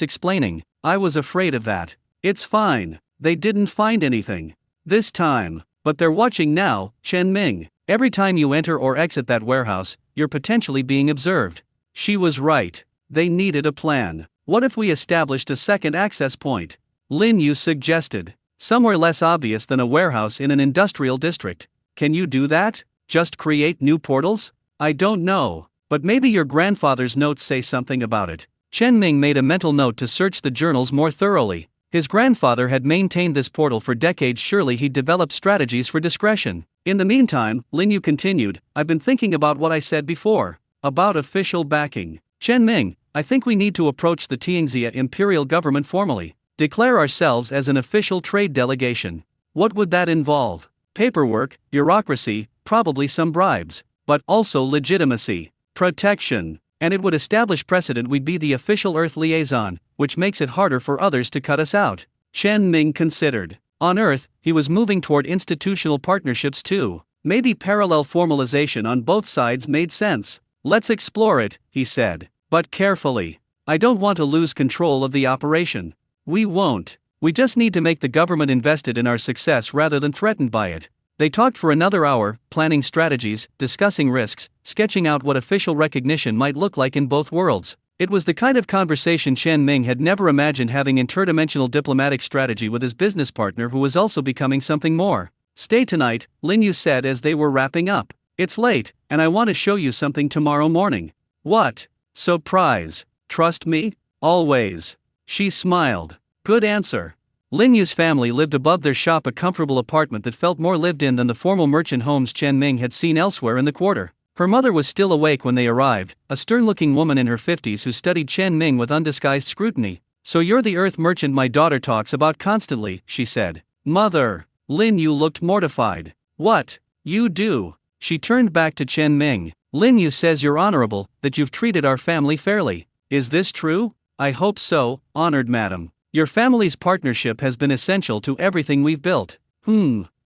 explaining. I was afraid of that. It's fine. They didn't find anything. This time. But they're watching now, Chen Ming. Every time you enter or exit that warehouse, you're potentially being observed. She was right. They needed a plan. What if we established a second access point? Lin Yu suggested. Somewhere less obvious than a warehouse in an industrial district. Can you do that? Just create new portals? I don't know. But maybe your grandfather's notes say something about it. Chen Ming made a mental note to search the journals more thoroughly. His grandfather had maintained this portal for decades, surely he'd developed strategies for discretion. In the meantime, Lin Yu continued, I've been thinking about what I said before. About official backing. Chen Ming, I think we need to approach the Tianxia imperial government formally. Declare ourselves as an official trade delegation. What would that involve? Paperwork, bureaucracy, probably some bribes. But also legitimacy. Protection. And it would establish precedent. We'd be the official Earth liaison, which makes it harder for others to cut us out. Chen Ming considered. On Earth, he was moving toward institutional partnerships too. Maybe parallel formalization on both sides made sense. Let's explore it, he said. But carefully. I don't want to lose control of the operation. We won't. We just need to make the government invested in our success rather than threatened by it. They talked for another hour, planning strategies, discussing risks, sketching out what official recognition might look like in both worlds. It was the kind of conversation Chen Ming had never imagined, having interdimensional diplomatic strategy with his business partner who was also becoming something more. Stay tonight, Lin Yu said as they were wrapping up. It's late, and I want to show you something tomorrow morning. What? Surprise. Trust me? Always. She smiled. Good answer. Lin Yu's family lived above their shop, a comfortable apartment that felt more lived in than the formal merchant homes Chen Ming had seen elsewhere in the quarter. Her mother was still awake when they arrived, a stern-looking woman in her 50s who studied Chen Ming with undisguised scrutiny. So you're the earth merchant my daughter talks about constantly, she said. Mother. Lin Yu looked mortified. What? You do? She turned back to Chen Ming. Lin Yu says you're honorable, that you've treated our family fairly. Is this true? I hope so, honored madam. Your family's partnership has been essential to everything we've built.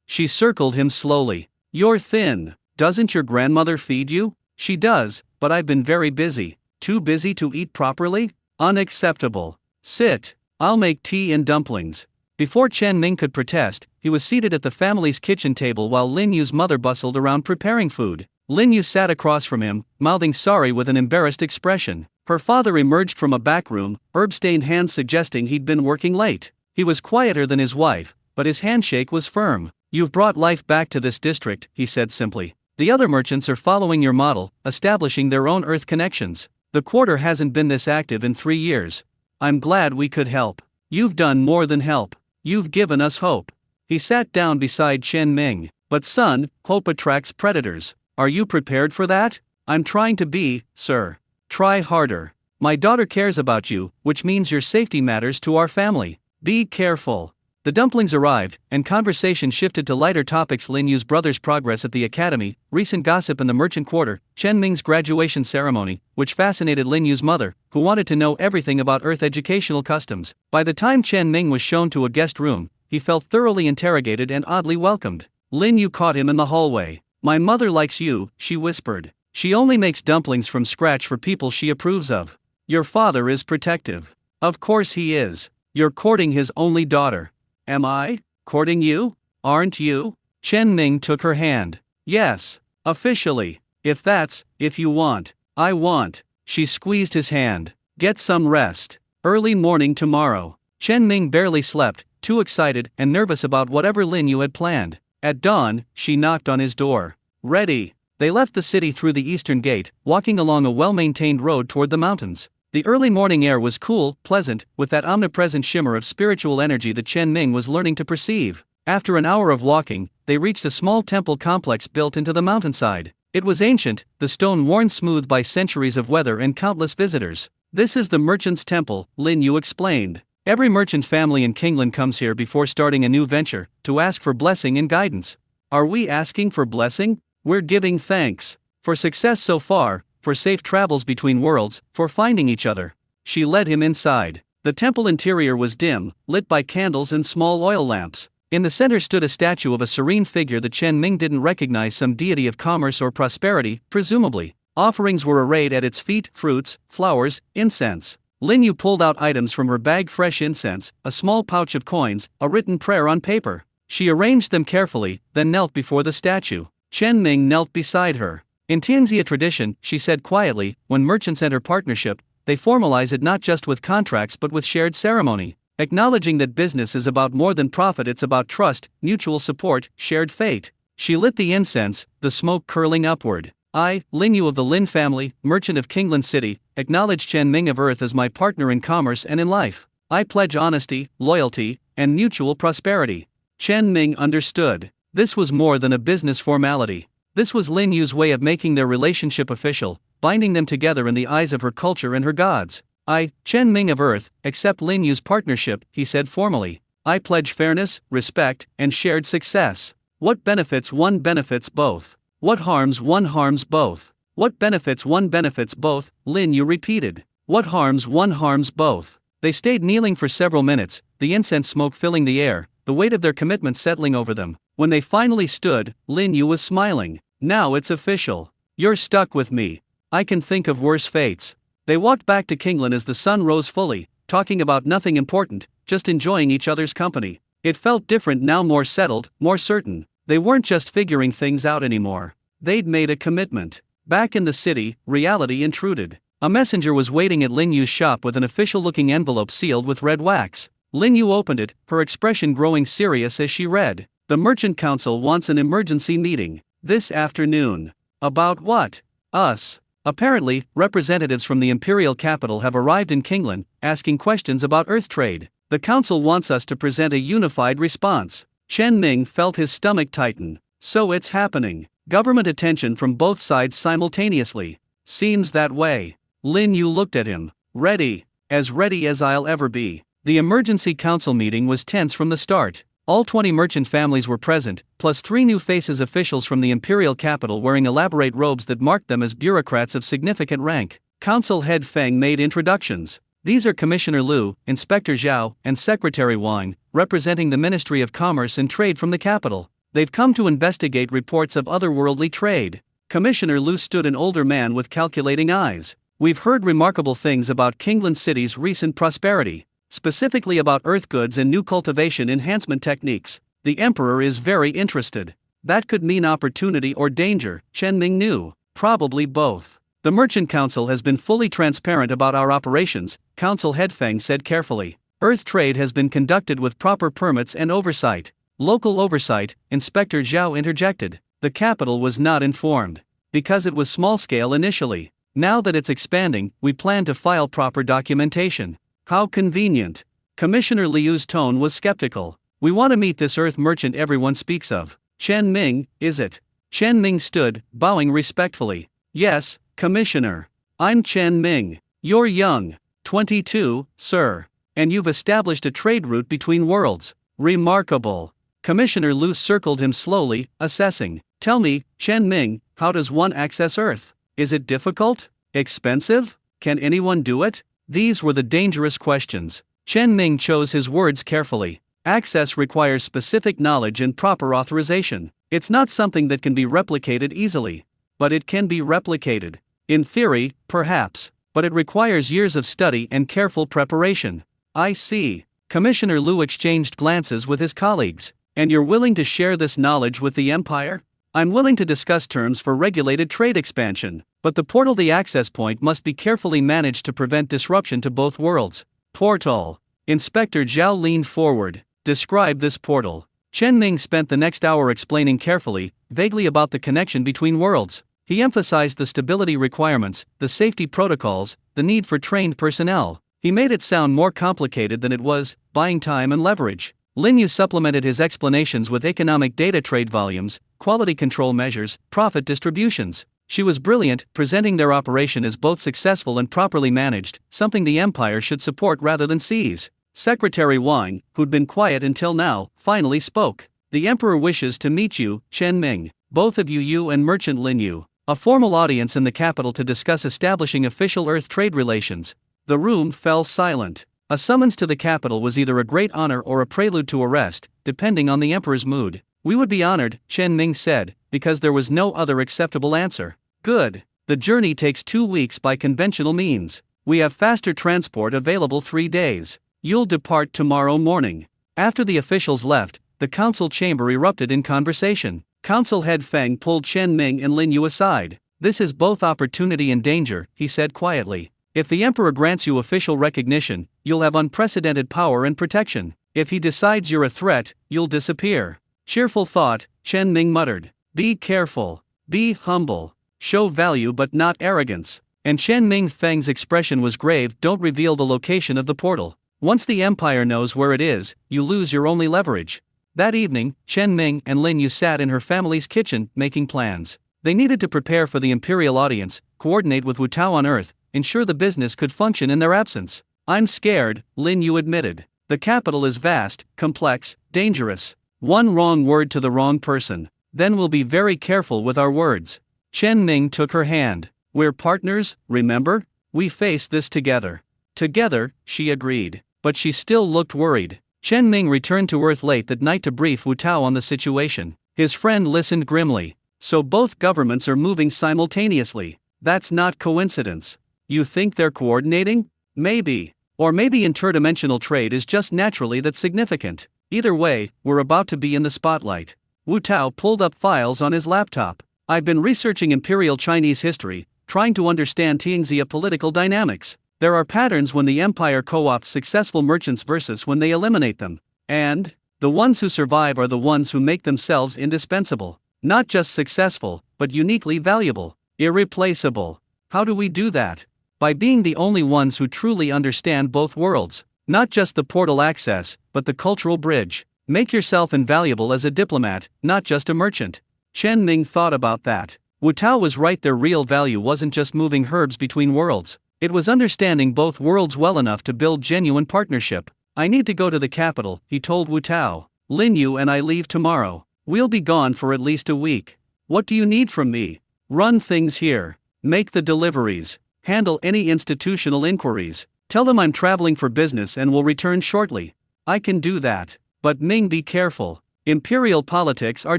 She circled him slowly. You're thin. Doesn't your grandmother feed you? She does, but I've been very busy. Too busy to eat properly? Unacceptable. Sit. I'll make tea and dumplings. Before Chen Ming could protest, he was seated at the family's kitchen table while Lin Yu's mother bustled around preparing food. Lin Yu sat across from him, mouthing sorry with an embarrassed expression. Her father emerged from a back room, herb-stained hands suggesting he'd been working late. He was quieter than his wife, but his handshake was firm. You've brought life back to this district, he said simply. The other merchants are following your model, establishing their own Earth connections. The quarter hasn't been this active in 3 years. I'm glad we could help. You've done more than help. You've given us hope. He sat down beside Chen Ming. But son, hope attracts predators. Are you prepared for that? I'm trying to be, sir. Try harder. My daughter cares about you, which means your safety matters to our family. Be careful. The dumplings arrived, and conversation shifted to lighter topics: Lin Yu's brother's progress at the academy, recent gossip in the merchant quarter, Chen Ming's graduation ceremony, which fascinated Lin Yu's mother, who wanted to know everything about Earth educational customs. By the time Chen Ming was shown to a guest room, he felt thoroughly interrogated and oddly welcomed. Lin Yu caught him in the hallway. My mother likes you, she whispered. She only makes dumplings from scratch for people she approves of. Your father is protective. Of course he is. You're courting his only daughter. Am I? Courting you? Aren't you? Chen Ming took her hand. Yes. Officially. If you want. I want. She squeezed his hand. Get some rest. Early morning tomorrow. Chen Ming barely slept, too excited and nervous about whatever Lin Yu had planned. At dawn, she knocked on his door. Ready. They left the city through the eastern gate, walking along a well-maintained road toward the mountains. The early morning air was cool, pleasant, with that omnipresent shimmer of spiritual energy that Chen Ming was learning to perceive. After an hour of walking, they reached a small temple complex built into the mountainside. It was ancient, the stone worn smooth by centuries of weather and countless visitors. This is the merchant's temple, Lin Yu explained. Every merchant family in Kingland comes here before starting a new venture, to ask for blessing and guidance. Are we asking for blessing? We're giving thanks. For success so far, for safe travels between worlds, for finding each other. She led him inside. The temple interior was dim, lit by candles and small oil lamps. In the center stood a statue of a serene figure that Chen Ming didn't recognize, some deity of commerce or prosperity, presumably. Offerings were arrayed at its feet: fruits, flowers, incense. Lin Yu pulled out items from her bag: fresh incense, a small pouch of coins, a written prayer on paper. She arranged them carefully, then knelt before the statue. Chen Ming knelt beside her. In Tianxia tradition, she said quietly, when merchants enter partnership, they formalize it not just with contracts but with shared ceremony, acknowledging that business is about more than profit, it's about trust, mutual support, shared fate. She lit the incense, the smoke curling upward. I, Lin Yu of the Lin family, merchant of Kingland City, acknowledge Chen Ming of Earth as my partner in commerce and in life. I pledge honesty, loyalty, and mutual prosperity. Chen Ming understood. This was more than a business formality. This was Lin Yu's way of making their relationship official, binding them together in the eyes of her culture and her gods. I, Chen Ming of Earth, accept Lin Yu's partnership, he said formally. I pledge fairness, respect, and shared success. What benefits one benefits both. What harms one harms both. What benefits one benefits both, Lin Yu repeated. What harms one harms both. They stayed kneeling for several minutes, the incense smoke filling the air, the weight of their commitment settling over them. When they finally stood, Lin Yu was smiling. Now it's official. You're stuck with me. I can think of worse fates. They walked back to Kingland as the sun rose fully, talking about nothing important, just enjoying each other's company. It felt different now, more settled, more certain. They weren't just figuring things out anymore. They'd made a commitment. Back in the city, reality intruded. A messenger was waiting at Lin Yu's shop with an official-looking envelope sealed with red wax. Lin Yu opened it, her expression growing serious as she read. The Merchant Council wants an emergency meeting this afternoon. About what? Us. Apparently, representatives from the imperial capital have arrived in Kingland, asking questions about Earth trade. The council wants us to present a unified response. Chen Ming felt his stomach tighten. So it's happening. Government attention from both sides simultaneously. Seems that way. Lin Yu looked at him. Ready. As ready as I'll ever be. The emergency council meeting was tense from the start. All 20 merchant families were present, plus 3 new faces, officials from the imperial capital wearing elaborate robes that marked them as bureaucrats of significant rank. Council head Feng made introductions. These are Commissioner Liu, Inspector Zhao, and Secretary Wang, representing the Ministry of Commerce and Trade from the capital. They've come to investigate reports of otherworldly trade. Commissioner Liu stood, an older man with calculating eyes. We've heard remarkable things about Kingland City's recent prosperity. specifically about earth goods and new cultivation enhancement techniques. The emperor is very interested. That could mean opportunity or danger, Chen Ming knew. Probably both. The Merchant Council has been fully transparent about our operations, Council Head Feng said carefully. Earth trade has been conducted with proper permits and oversight. Local oversight, Inspector Zhao interjected. The capital was not informed. Because it was small scale initially. Now that it's expanding, we plan to file proper documentation. How convenient. Commissioner Liu's tone was skeptical. We want to meet this earth merchant everyone speaks of. Chen Ming, is it? Chen Ming stood, bowing respectfully. Yes, Commissioner. I'm Chen Ming. You're young. 22, sir. And you've established a trade route between worlds. Remarkable. Commissioner Liu circled him slowly, assessing. Tell me, Chen Ming, how does one access Earth? Is it difficult? Expensive? Can anyone do it? These were the dangerous questions. Chen Ming chose his words carefully. Access requires specific knowledge and proper authorization. It's not something that can be replicated easily. But it can be replicated. In theory, perhaps. But it requires years of study and careful preparation. I see. Commissioner Liu exchanged glances with his colleagues. And you're willing to share this knowledge with the Empire? I'm willing to discuss terms for regulated trade expansion, but the portal, the access point, must be carefully managed to prevent disruption to both worlds. Portal. Inspector Zhao leaned forward. Describe this portal. Chen Ming spent the next hour explaining carefully, vaguely about the connection between worlds. He emphasized the stability requirements, the safety protocols, the need for trained personnel. He made it sound more complicated than it was, buying time and leverage. Lin Yu supplemented his explanations with economic data, trade volumes, quality control measures, profit distributions. She was brilliant, presenting their operation as both successful and properly managed, something the Empire should support rather than seize. Secretary Wang, who'd been quiet until now, finally spoke. The Emperor wishes to meet you, Chen Ming. Both of you and Merchant Lin Yu. A formal audience in the capital to discuss establishing official Earth trade relations. The room fell silent. A summons to the capital was either a great honor or a prelude to arrest, depending on the Emperor's mood. We would be honored, Chen Ming said, because there was no other acceptable answer. Good. The journey takes 2 weeks by conventional means. We have faster transport available 3 days. You'll depart tomorrow morning. After the officials left, the council chamber erupted in conversation. Council head Feng pulled Chen Ming and Lin Yu aside. This is both opportunity and danger, he said quietly. If the Emperor grants you official recognition, you'll have unprecedented power and protection. If he decides you're a threat, you'll disappear. Cheerful thought, Chen Ming muttered. Be careful. Be humble. Show value but not arrogance. And Chen Ming Feng's expression was grave. Don't reveal the location of the portal. Once the Empire knows where it is, you lose your only leverage. That evening, Chen Ming and Lin Yu sat in her family's kitchen, making plans. They needed to prepare for the imperial audience, coordinate with Wu Tao on Earth, ensure the business could function in their absence. I'm scared, Lin Yu admitted. The capital is vast, complex, dangerous. One wrong word to the wrong person. Then we'll be very careful with our words. Chen Ming took her hand. We're partners, remember? We face this together. Together, she agreed. But she still looked worried. Chen Ming returned to Earth late that night to brief Wu Tao on the situation. His friend listened grimly. So both governments are moving simultaneously. That's not coincidence. You think they're coordinating? Maybe. Or maybe interdimensional trade is just naturally that significant. Either way, we're about to be in the spotlight. Wu Tao pulled up files on his laptop. I've been researching Imperial Chinese history, trying to understand Tianxia political dynamics. There are patterns when the Empire co-opts successful merchants versus when they eliminate them. And the ones who survive are the ones who make themselves indispensable. Not just successful, but uniquely valuable. Irreplaceable. How do we do that? By being the only ones who truly understand both worlds. Not just the portal access, but the cultural bridge. Make yourself invaluable as a diplomat, not just a merchant. Chen Ming thought about that. Wu Tao was right, their real value wasn't just moving herbs between worlds. It was understanding both worlds well enough to build genuine partnership. I need to go to the capital, he told Wu Tao. Lin Yu and I leave tomorrow. We'll be gone for at least a week. What do you need from me? Run things here. Make the deliveries. Handle any institutional inquiries. Tell them I'm traveling for business and will return shortly. I can do that. But Ming, be careful. Imperial politics are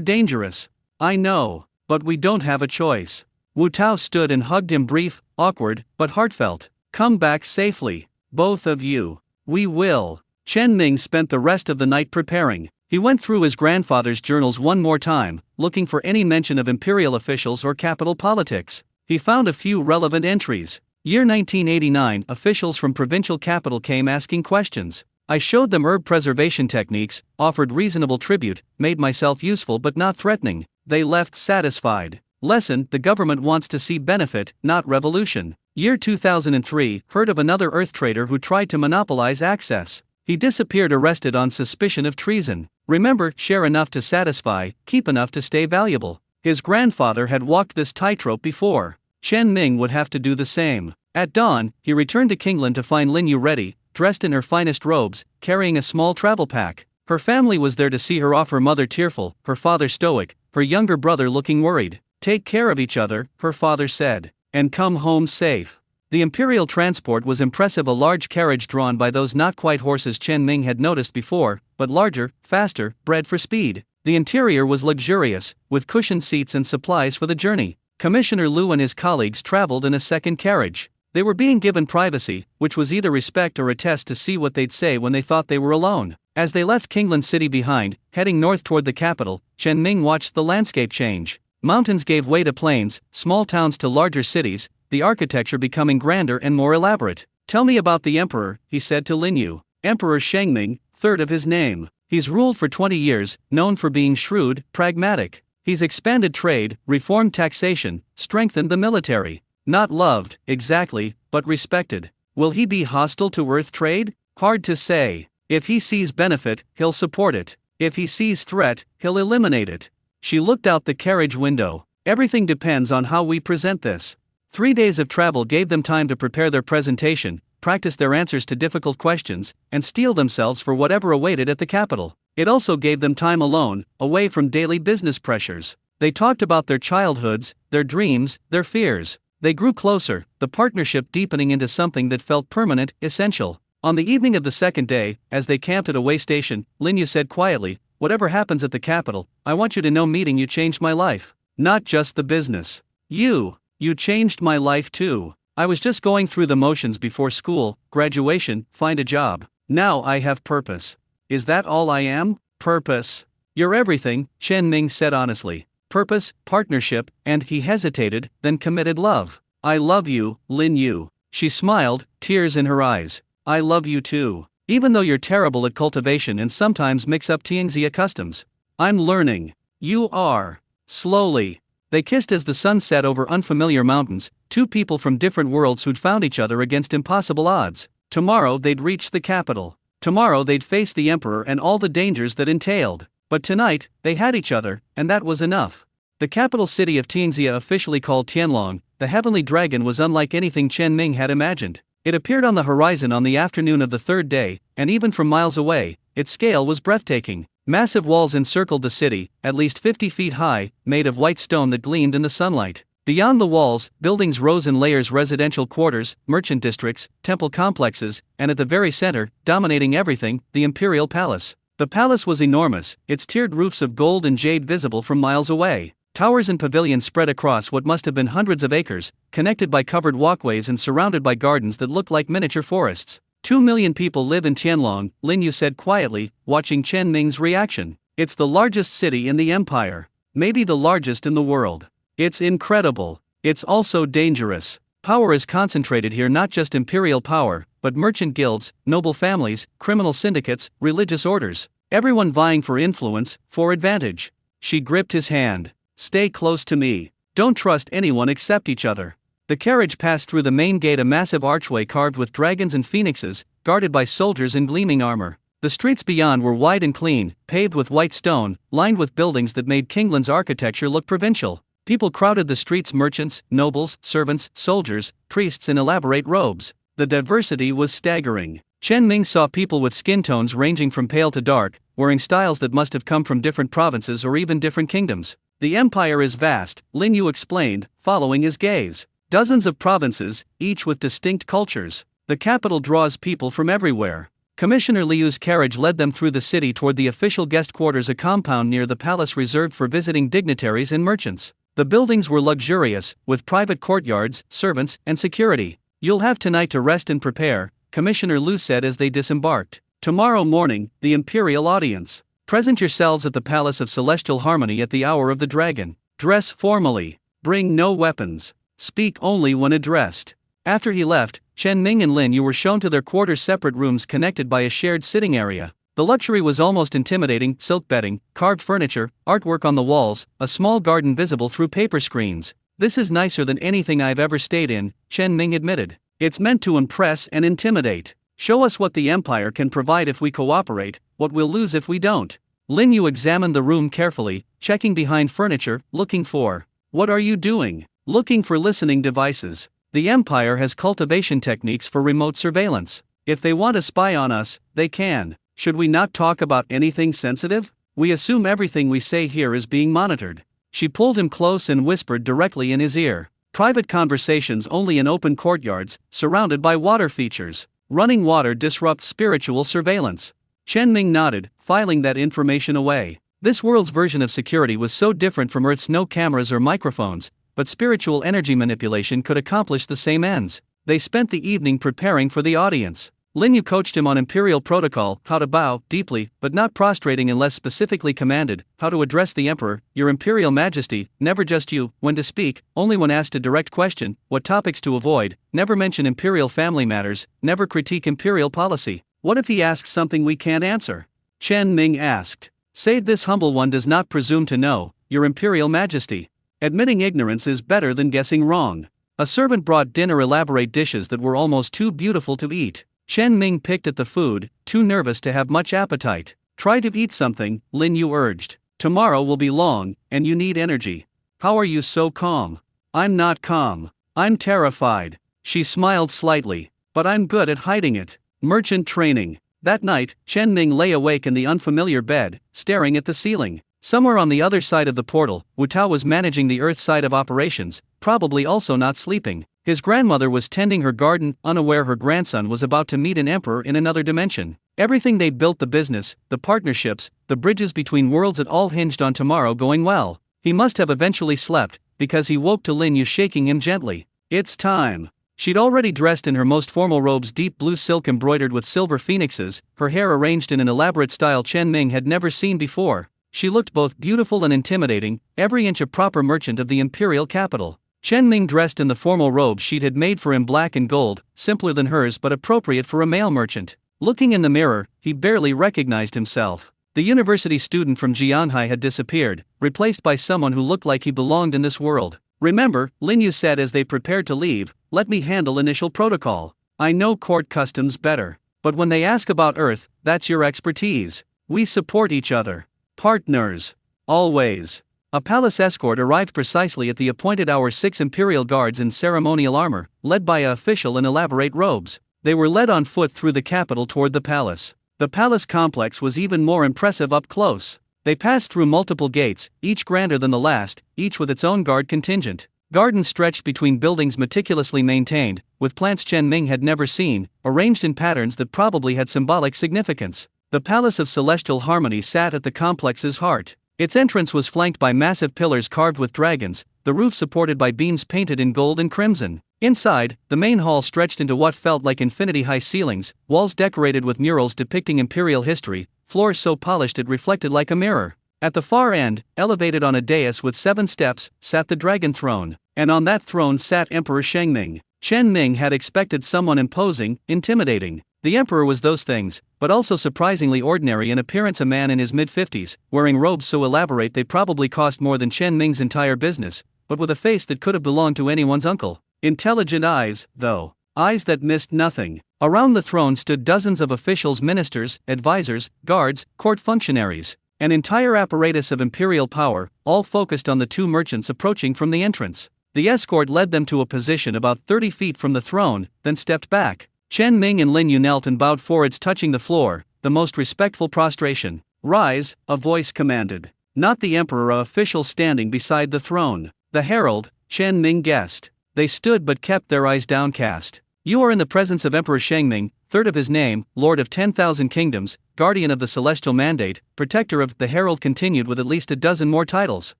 dangerous. I know, but we don't have a choice. Wu Tao stood and hugged him, brief, awkward, but heartfelt. Come back safely, both of you. We will. Chen Ming spent the rest of the night preparing. He went through his grandfather's journals one more time, looking for any mention of imperial officials or capital politics. He found a few relevant entries. Year 1989, officials from provincial capital came asking questions. I showed them herb preservation techniques, offered reasonable tribute, made myself useful but not threatening. They left satisfied. Lesson: the government wants to see benefit, not revolution. Year 2003, heard of another earth trader who tried to monopolize access. He disappeared arrested on suspicion of treason. Remember, share enough to satisfy, keep enough to stay valuable. His grandfather had walked this tightrope before. Chen Ming would have to do the same. At dawn, he returned to Kingland to find Lin Yu ready, dressed in her finest robes, carrying a small travel pack. Her family was there to see her off, her mother tearful, her father stoic, her younger brother looking worried. Take care of each other, her father said, and come home safe. The imperial transport was impressive, a large carriage drawn by those not quite horses Chen Ming had noticed before, but larger, faster, bred for speed. The interior was luxurious, with cushioned seats and supplies for the journey. Commissioner Liu and his colleagues traveled in a second carriage. They were being given privacy, which was either respect or a test to see what they'd say when they thought they were alone. As they left Kingland City behind, heading north toward the capital, Chen Ming watched the landscape change. Mountains gave way to plains, small towns to larger cities, the architecture becoming grander and more elaborate. Tell me about the emperor, he said to Lin Yu. Emperor Shengming, third of his name. He's ruled for 20 years, known for being shrewd, pragmatic. He's expanded trade, reformed taxation, strengthened the military. Not loved, exactly, but respected. Will he be hostile to earth trade? Hard to say. If he sees benefit, he'll support it. If he sees threat, he'll eliminate it. She looked out the carriage window. Everything depends on how we present this. 3 days of travel gave them time to prepare their presentation, practice their answers to difficult questions, and steel themselves for whatever awaited at the capital. It also gave them time alone, away from daily business pressures. They talked about their childhoods, their dreams, their fears. They grew closer, the partnership deepening into something that felt permanent, essential. On the evening of the second day, as they camped at a way station, Lin Yu said quietly, "Whatever happens at the capital, I want you to know meeting you changed my life. Not just the business. You changed my life too. I was just going through the motions before school, graduation, find a job. Now I have purpose." "Is that all I am?" "Purpose. You're everything," Chen Ming said honestly. "Purpose, partnership, and," he hesitated, "then committed love." "I love you, Lin Yu." She smiled, tears in her eyes. "I love you too. Even though you're terrible at cultivation and sometimes mix up Tianxia customs. I'm learning. You are." Slowly. They kissed as the sun set over unfamiliar mountains, two people from different worlds who'd found each other against impossible odds. Tomorrow they'd reach the capital. Tomorrow they'd face the emperor and all the dangers that entailed. But tonight, they had each other, and that was enough. The capital city of Tianxia, officially called Tianlong, the heavenly dragon, was unlike anything Chen Ming had imagined. It appeared on the horizon on the afternoon of the third day, and even from miles away, its scale was breathtaking. Massive walls encircled the city, at least 50 feet high, made of white stone that gleamed in the sunlight. Beyond the walls, buildings rose in layers: residential quarters, merchant districts, temple complexes, and at the very center, dominating everything, the imperial palace. The palace was enormous, its tiered roofs of gold and jade visible from miles away. Towers and pavilions spread across what must have been hundreds of acres, connected by covered walkways and surrounded by gardens that looked like miniature forests. 2 million people live in Tianlong, Lin Yu said quietly, watching Chen Ming's reaction. It's the largest city in the empire. Maybe the largest in the world. It's incredible. It's also dangerous. Power is concentrated here, not just imperial power, but merchant guilds, noble families, criminal syndicates, religious orders. Everyone vying for influence, for advantage. She gripped his hand. "Stay close to me. Don't trust anyone except each other." The carriage passed through the main gate, a massive archway carved with dragons and phoenixes, guarded by soldiers in gleaming armor. The streets beyond were wide and clean, paved with white stone, lined with buildings that made Kingland's architecture look provincial. People crowded the streets: merchants, nobles, servants, soldiers, priests in elaborate robes. The diversity was staggering. Chen Ming saw people with skin tones ranging from pale to dark, wearing styles that must have come from different provinces or even different kingdoms. "The empire is vast," Lin Yu explained, following his gaze. "Dozens of provinces, each with distinct cultures. The capital draws people from everywhere." Commissioner Liu's carriage led them through the city toward the official guest quarters, a compound near the palace reserved for visiting dignitaries and merchants. The buildings were luxurious, with private courtyards, servants, and security. "You'll have tonight to rest and prepare," Commissioner Liu said as they disembarked. "Tomorrow morning, the imperial audience. Present yourselves at the Palace of Celestial Harmony at the hour of the dragon. Dress formally. Bring no weapons. Speak only when addressed." After he left, Chen Ming and Lin Yu were shown to their quarters, separate rooms connected by a shared sitting area. The luxury was almost intimidating: silk bedding, carved furniture, artwork on the walls, a small garden visible through paper screens. "This is nicer than anything I've ever stayed in," Chen Ming admitted. "It's meant to impress and intimidate. Show us what the Empire can provide if we cooperate, what we'll lose if we don't." Lin Yu examined the room carefully, checking behind furniture, looking for. "What are you doing?" "Looking for listening devices. The Empire has cultivation techniques for remote surveillance. If they want to spy on us, they can. Should we not talk about anything sensitive? We assume everything we say here is being monitored." She pulled him close and whispered directly in his ear. "Private conversations only in open courtyards, surrounded by water features. Running water disrupts spiritual surveillance." Chen Ming nodded, filing that information away. This world's version of security was so different from Earth's: no cameras or microphones, but spiritual energy manipulation could accomplish the same ends. They spent the evening preparing for the audience. Lin Yu coached him on imperial protocol: how to bow, deeply, but not prostrating unless specifically commanded, how to address the emperor, "Your Imperial Majesty," never just "you," when to speak, only when asked a direct question, what topics to avoid, never mention imperial family matters, never critique imperial policy. "What if he asks something we can't answer?" Chen Ming asked. "Say, this humble one does not presume to know, Your Imperial Majesty." Admitting ignorance is better than guessing wrong. A servant brought dinner, elaborate dishes that were almost too beautiful to eat. Chen Ming picked at the food, too nervous to have much appetite. "Try to eat something," Lin Yu urged. "Tomorrow will be long, and you need energy." "How are you so calm?" "I'm not calm. I'm terrified." She smiled slightly. "But I'm good at hiding it. Merchant training." That night, Chen Ming lay awake in the unfamiliar bed, staring at the ceiling. Somewhere on the other side of the portal, Wu Tao was managing the Earth side of operations, probably also not sleeping. His grandmother was tending her garden, unaware her grandson was about to meet an emperor in another dimension. Everything they'd built, the business, the partnerships, the bridges between worlds, it all hinged on tomorrow going well. He must have eventually slept, because he woke to Lin Yu shaking him gently. "It's time." She'd already dressed in her most formal robes, deep blue silk embroidered with silver phoenixes, her hair arranged in an elaborate style Chen Ming had never seen before. She looked both beautiful and intimidating, every inch a proper merchant of the imperial capital. Chen Ming dressed in the formal robe she'd had made for him, black and gold, simpler than hers but appropriate for a male merchant. Looking in the mirror, he barely recognized himself. The university student from Jianhai had disappeared, replaced by someone who looked like he belonged in this world. "Remember," Lin Yu said as they prepared to leave, "let me handle initial protocol. I know court customs better. But when they ask about Earth, that's your expertise. We support each other. Partners. Always." A palace escort arrived precisely at the appointed hour, 6 imperial guards in ceremonial armor, led by an official in elaborate robes. They were led on foot through the capital toward the palace. The palace complex was even more impressive up close. They passed through multiple gates, each grander than the last, each with its own guard contingent. Gardens stretched between buildings, meticulously maintained, with plants Chen Ming had never seen, arranged in patterns that probably had symbolic significance. The Palace of Celestial Harmony sat at the complex's heart. Its entrance was flanked by massive pillars carved with dragons, the roof supported by beams painted in gold and crimson. Inside, the main hall stretched into what felt like infinity-high ceilings, walls decorated with murals depicting imperial history, floors so polished it reflected like a mirror. At the far end, elevated on a dais with 7 steps, sat the dragon throne, and on that throne sat Emperor Shengming. Chen Ming had expected someone imposing, intimidating. The emperor was those things, but also surprisingly ordinary in appearance, a man in his mid-50s, wearing robes so elaborate they probably cost more than Chen Ming's entire business, but with a face that could have belonged to anyone's uncle. Intelligent eyes, though. Eyes that missed nothing. Around the throne stood dozens of officials, ministers, advisors, guards, court functionaries. An entire apparatus of imperial power, all focused on the 2 merchants approaching from the entrance. The escort led them to a position about 30 feet from the throne, then stepped back. Chen Ming and Lin Yu knelt and bowed forwards, touching the floor, the most respectful prostration. "Rise," a voice commanded. Not the emperor, a official standing beside the throne. The herald, Chen Ming guessed. They stood but kept their eyes downcast. "You are in the presence of Emperor Shengming, third of his name, Lord of 10,000 kingdoms, guardian of the celestial mandate, protector of," the herald continued with at least a dozen more titles.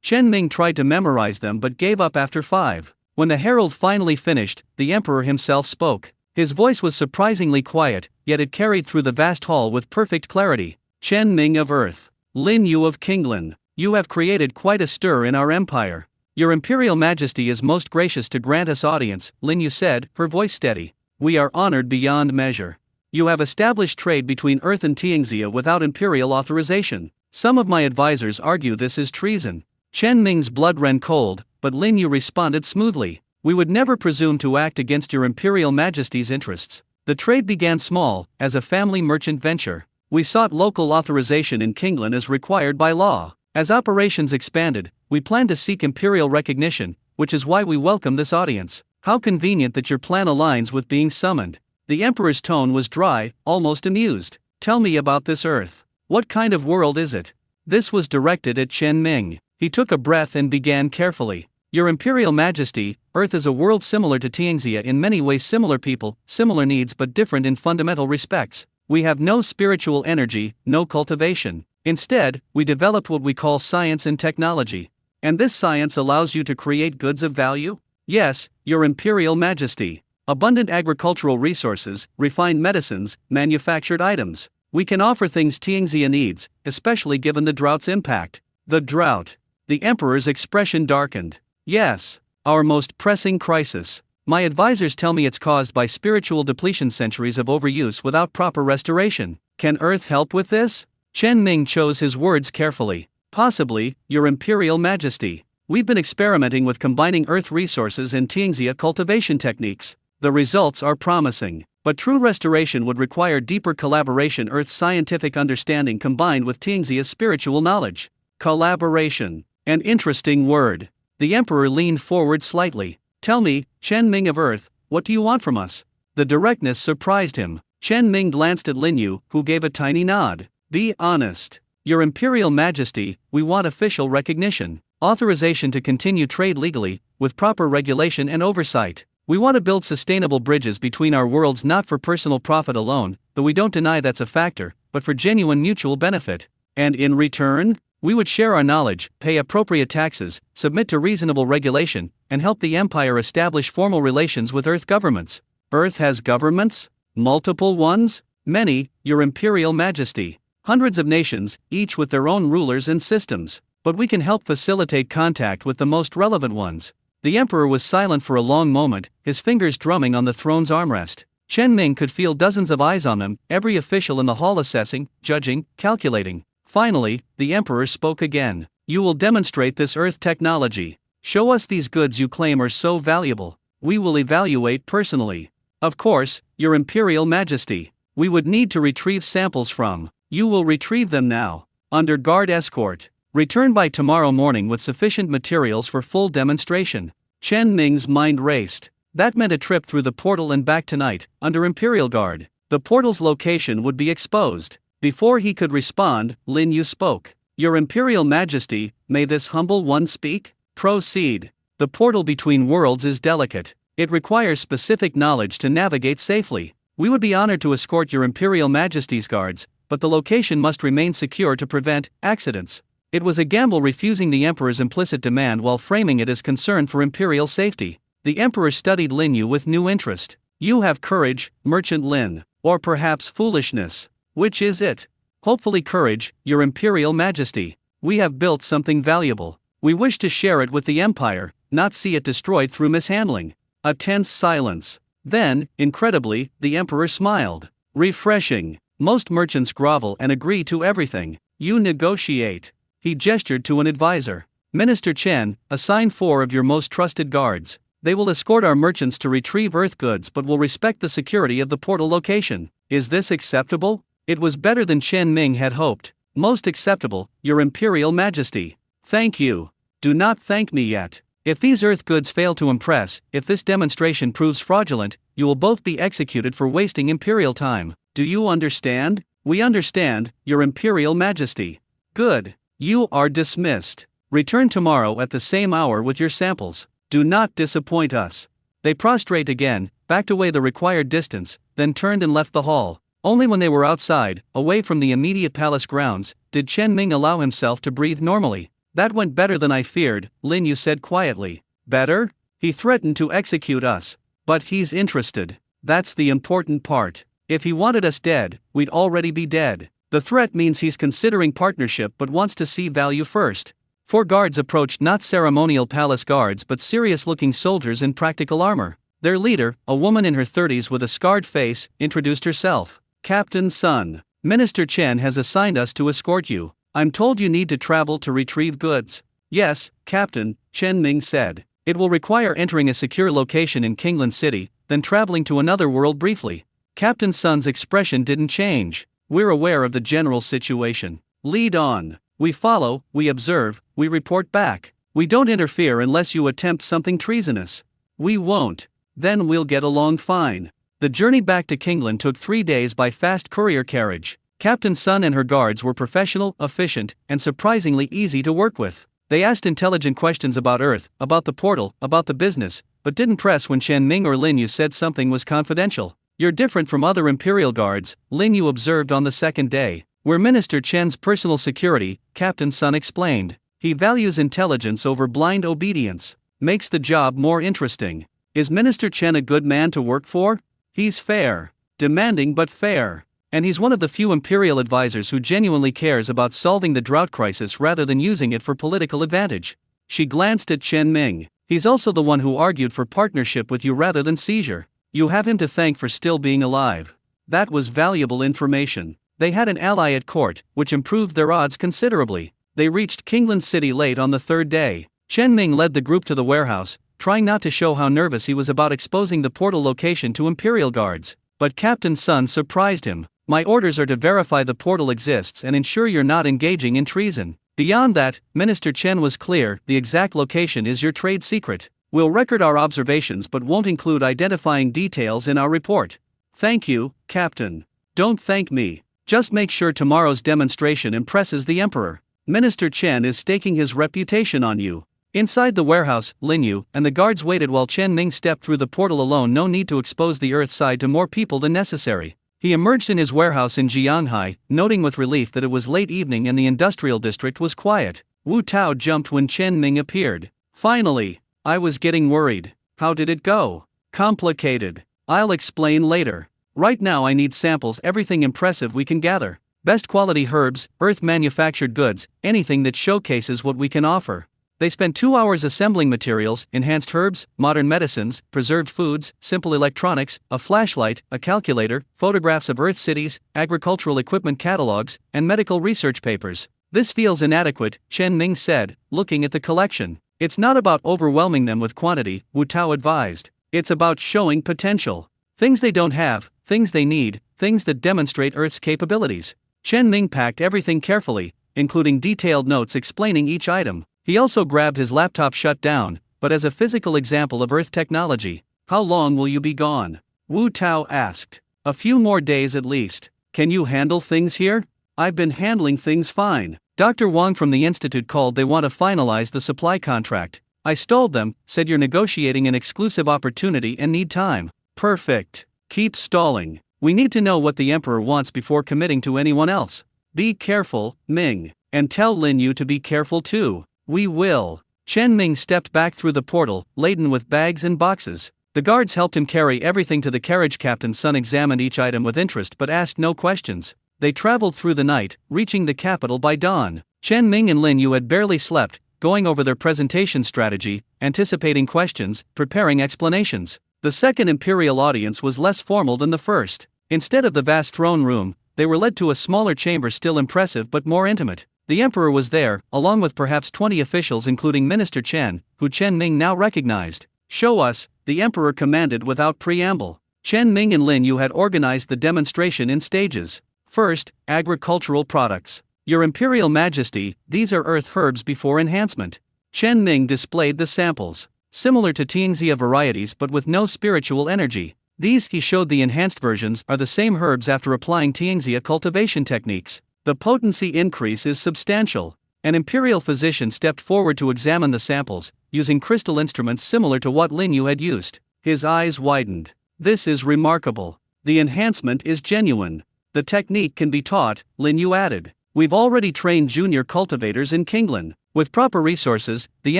Chen Ming tried to memorize them but gave up after 5. When the herald finally finished, the emperor himself spoke. His voice was surprisingly quiet, yet it carried through the vast hall with perfect clarity. Chen Ming of Earth. Lin Yu of Kinglan. You have created quite a stir in our empire. Your Imperial Majesty is most gracious to grant us audience, Lin Yu said, her voice steady. We are honored beyond measure. You have established trade between Earth and Tianxia without imperial authorization. Some of my advisors argue this is treason. Chen Ming's blood ran cold, but Lin Yu responded smoothly. We would never presume to act against your Imperial Majesty's interests. The trade began small, as a family merchant venture. We sought local authorization in Kinglan as required by law. As operations expanded, we planned to seek imperial recognition, which is why we welcome this audience. How convenient that your plan aligns with being summoned. The Emperor's tone was dry, almost amused. Tell me about this Earth. What kind of world is it? This was directed at Chen Ming. He took a breath and began carefully. Your Imperial Majesty, Earth is a world similar to Tianxia in many ways, similar people, similar needs but different in fundamental respects. We have no spiritual energy, no cultivation. Instead, we developed what we call science and technology. And this science allows you to create goods of value? Yes, Your Imperial Majesty. Abundant agricultural resources, refined medicines, manufactured items. We can offer things Tianxia needs, especially given the drought's impact. The drought. The Emperor's expression darkened. Yes, our most pressing crisis. My advisors tell me it's caused by spiritual depletion, centuries of overuse without proper restoration. Can Earth help with this? Chen Ming chose his words carefully. Possibly, Your Imperial Majesty. We've been experimenting with combining Earth resources and Tianxia cultivation techniques. The results are promising, but true restoration would require deeper collaboration. Earth's scientific understanding combined with Tianxia's spiritual knowledge. Collaboration. An interesting word. The Emperor leaned forward slightly. Tell me, Chen Ming of Earth, what do you want from us? The directness surprised him. Chen Ming glanced at Lin Yu, who gave a tiny nod. Be honest. Your Imperial Majesty, we want official recognition. Authorization to continue trade legally, with proper regulation and oversight. We want to build sustainable bridges between our worlds, not for personal profit alone, though we don't deny that's a factor, but for genuine mutual benefit. And in return, we would share our knowledge, pay appropriate taxes, submit to reasonable regulation, and help the Empire establish formal relations with Earth governments. Earth has governments? Multiple ones? Many, Your Imperial Majesty. Hundreds of nations, each with their own rulers and systems. But we can help facilitate contact with the most relevant ones. The Emperor was silent for a long moment, his fingers drumming on the throne's armrest. Chen Ming could feel dozens of eyes on them, every official in the hall assessing, judging, calculating. Finally, the Emperor spoke again. You will demonstrate this Earth technology. Show us these goods you claim are so valuable. We will evaluate personally. Of course, Your Imperial Majesty. We would need to retrieve samples from. You will retrieve them now. Under guard escort. Return by tomorrow morning with sufficient materials for full demonstration. Chen Ming's mind raced. That meant a trip through the portal and back tonight, under Imperial Guard. The portal's location would be exposed. Before he could respond, Lin Yu spoke. Your Imperial Majesty, may this humble one speak? Proceed. The portal between worlds is delicate. It requires specific knowledge to navigate safely. We would be honored to escort Your Imperial Majesty's guards, but the location must remain secure to prevent accidents. It was a gamble refusing the Emperor's implicit demand while framing it as concern for Imperial safety. The Emperor studied Lin Yu with new interest. You have courage, Merchant Lin, or perhaps foolishness. Which is it? Hopefully courage, Your Imperial Majesty. We have built something valuable. We wish to share it with the Empire, not see it destroyed through mishandling. A tense silence. Then, incredibly, the Emperor smiled. Refreshing. Most merchants grovel and agree to everything. You negotiate. He gestured to an advisor. Minister Chen, assign 4 of your most trusted guards. They will escort our merchants to retrieve Earth goods but will respect the security of the portal location. Is this acceptable? It was better than Chen Ming had hoped. Most acceptable, Your Imperial Majesty. Thank you. Do not thank me yet. If these Earth goods fail to impress, if this demonstration proves fraudulent, you will both be executed for wasting Imperial time. Do you understand? We understand, Your Imperial Majesty. Good. You are dismissed. Return tomorrow at the same hour with your samples. Do not disappoint us. They prostrate again, backed away the required distance, then turned and left the hall. Only when they were outside, away from the immediate palace grounds, did Chen Ming allow himself to breathe normally. That went better than I feared, Lin Yu said quietly. Better? He threatened to execute us. But he's interested. That's the important part. If he wanted us dead, we'd already be dead. The threat means he's considering partnership but wants to see value first. 4 guards approached, not ceremonial palace guards but serious-looking soldiers in practical armor. Their leader, a woman in her 30s with a scarred face, introduced herself. Captain Sun, Minister Chen has assigned us to escort you. I'm told you need to travel to retrieve goods. Yes, Captain, Chen Ming said. It will require entering a secure location in Kingland City, then traveling to another world briefly. Captain Sun's expression didn't change. We're aware of the general situation. Lead on. We follow, we observe, we report back. We don't interfere unless you attempt something treasonous. We won't. Then we'll get along fine. The journey back to Kingland took 3 days by fast courier carriage. Captain Sun and her guards were professional, efficient, and surprisingly easy to work with. They asked intelligent questions about Earth, about the portal, about the business, but didn't press when Chen Ming or Lin Yu said something was confidential. You're different from other Imperial guards, Lin Yu observed on the second day. We're Minister Chen's personal security, Captain Sun explained. He values intelligence over blind obedience. Makes the job more interesting. Is Minister Chen a good man to work for? He's fair. Demanding but fair. And he's one of the few Imperial advisors who genuinely cares about solving the drought crisis rather than using it for political advantage. She glanced at Chen Ming. He's also the one who argued for partnership with you rather than seizure. You have him to thank for still being alive. That was valuable information. They had an ally at court, which improved their odds considerably. They reached Kingland City late on the 3rd day. Chen Ming led the group to the warehouse, trying not to show how nervous he was about exposing the portal location to Imperial guards. But Captain Sun surprised him. My orders are to verify the portal exists and ensure you're not engaging in treason. Beyond that, Minister Chen was clear, the exact location is your trade secret. We'll record our observations but won't include identifying details in our report. Thank you, Captain. Don't thank me. Just make sure tomorrow's demonstration impresses the Emperor. Minister Chen is staking his reputation on you. Inside the warehouse, Lin Yu and the guards waited while Chen Ming stepped through the portal alone. No need to expose the Earth side to more people than necessary. He emerged in his warehouse in Jianghai, noting with relief that it was late evening and the industrial district was quiet. Wu Tao jumped when Chen Ming appeared. Finally! I was getting worried. How did it go? Complicated. I'll explain later. Right now I need samples, everything impressive we can gather. Best quality herbs, Earth manufactured goods, anything that showcases what we can offer. They spent 2 hours assembling materials, enhanced herbs, modern medicines, preserved foods, simple electronics, a flashlight, a calculator, photographs of Earth cities, agricultural equipment catalogs, and medical research papers. This feels inadequate, Chen Ming said, looking at the collection. It's not about overwhelming them with quantity, Wu Tao advised. It's about showing potential. Things they don't have, things they need, things that demonstrate Earth's capabilities. Chen Ming packed everything carefully, including detailed notes explaining each item. He also grabbed his laptop shut down, but as a physical example of Earth technology. How long will you be gone? Wu Tao asked. A few more days at least. Can you handle things here? I've been handling things fine. Dr. Wang from the institute called. They want to finalize the supply contract. I stalled them, said you're negotiating an exclusive opportunity and need time. Perfect. Keep stalling. We need to know what the Emperor wants before committing to anyone else. Be careful, Ming. And tell Lin Yu to be careful too. We will. Chen Ming stepped back through the portal, laden with bags and boxes. The guards helped him carry everything to the carriage. Captain Sun examined each item with interest but asked no questions. They traveled through the night, reaching the capital by dawn. Chen Ming and Lin Yu had barely slept, going over their presentation strategy, anticipating questions, preparing explanations. The second Imperial audience was less formal than the first. Instead of the vast throne room, they were led to a smaller chamber, still impressive but more intimate. The Emperor was there, along with perhaps 20 officials including Minister Chen, who Chen Ming now recognized. Show us, the Emperor commanded without preamble. Chen Ming and Lin Yu had organized the demonstration in stages. First, agricultural products. Your Imperial Majesty, these are Earth herbs before enhancement. Chen Ming displayed the samples. Similar to Tianxia varieties but with no spiritual energy. These, he showed the enhanced versions, are the same herbs after applying Tianxia cultivation techniques. The potency increase is substantial. An Imperial physician stepped forward to examine the samples, using crystal instruments similar to what Lin Yu had used. His eyes widened. This is remarkable. The enhancement is genuine. The technique can be taught, Lin Yu added. We've already trained junior cultivators in Kingland. With proper resources, the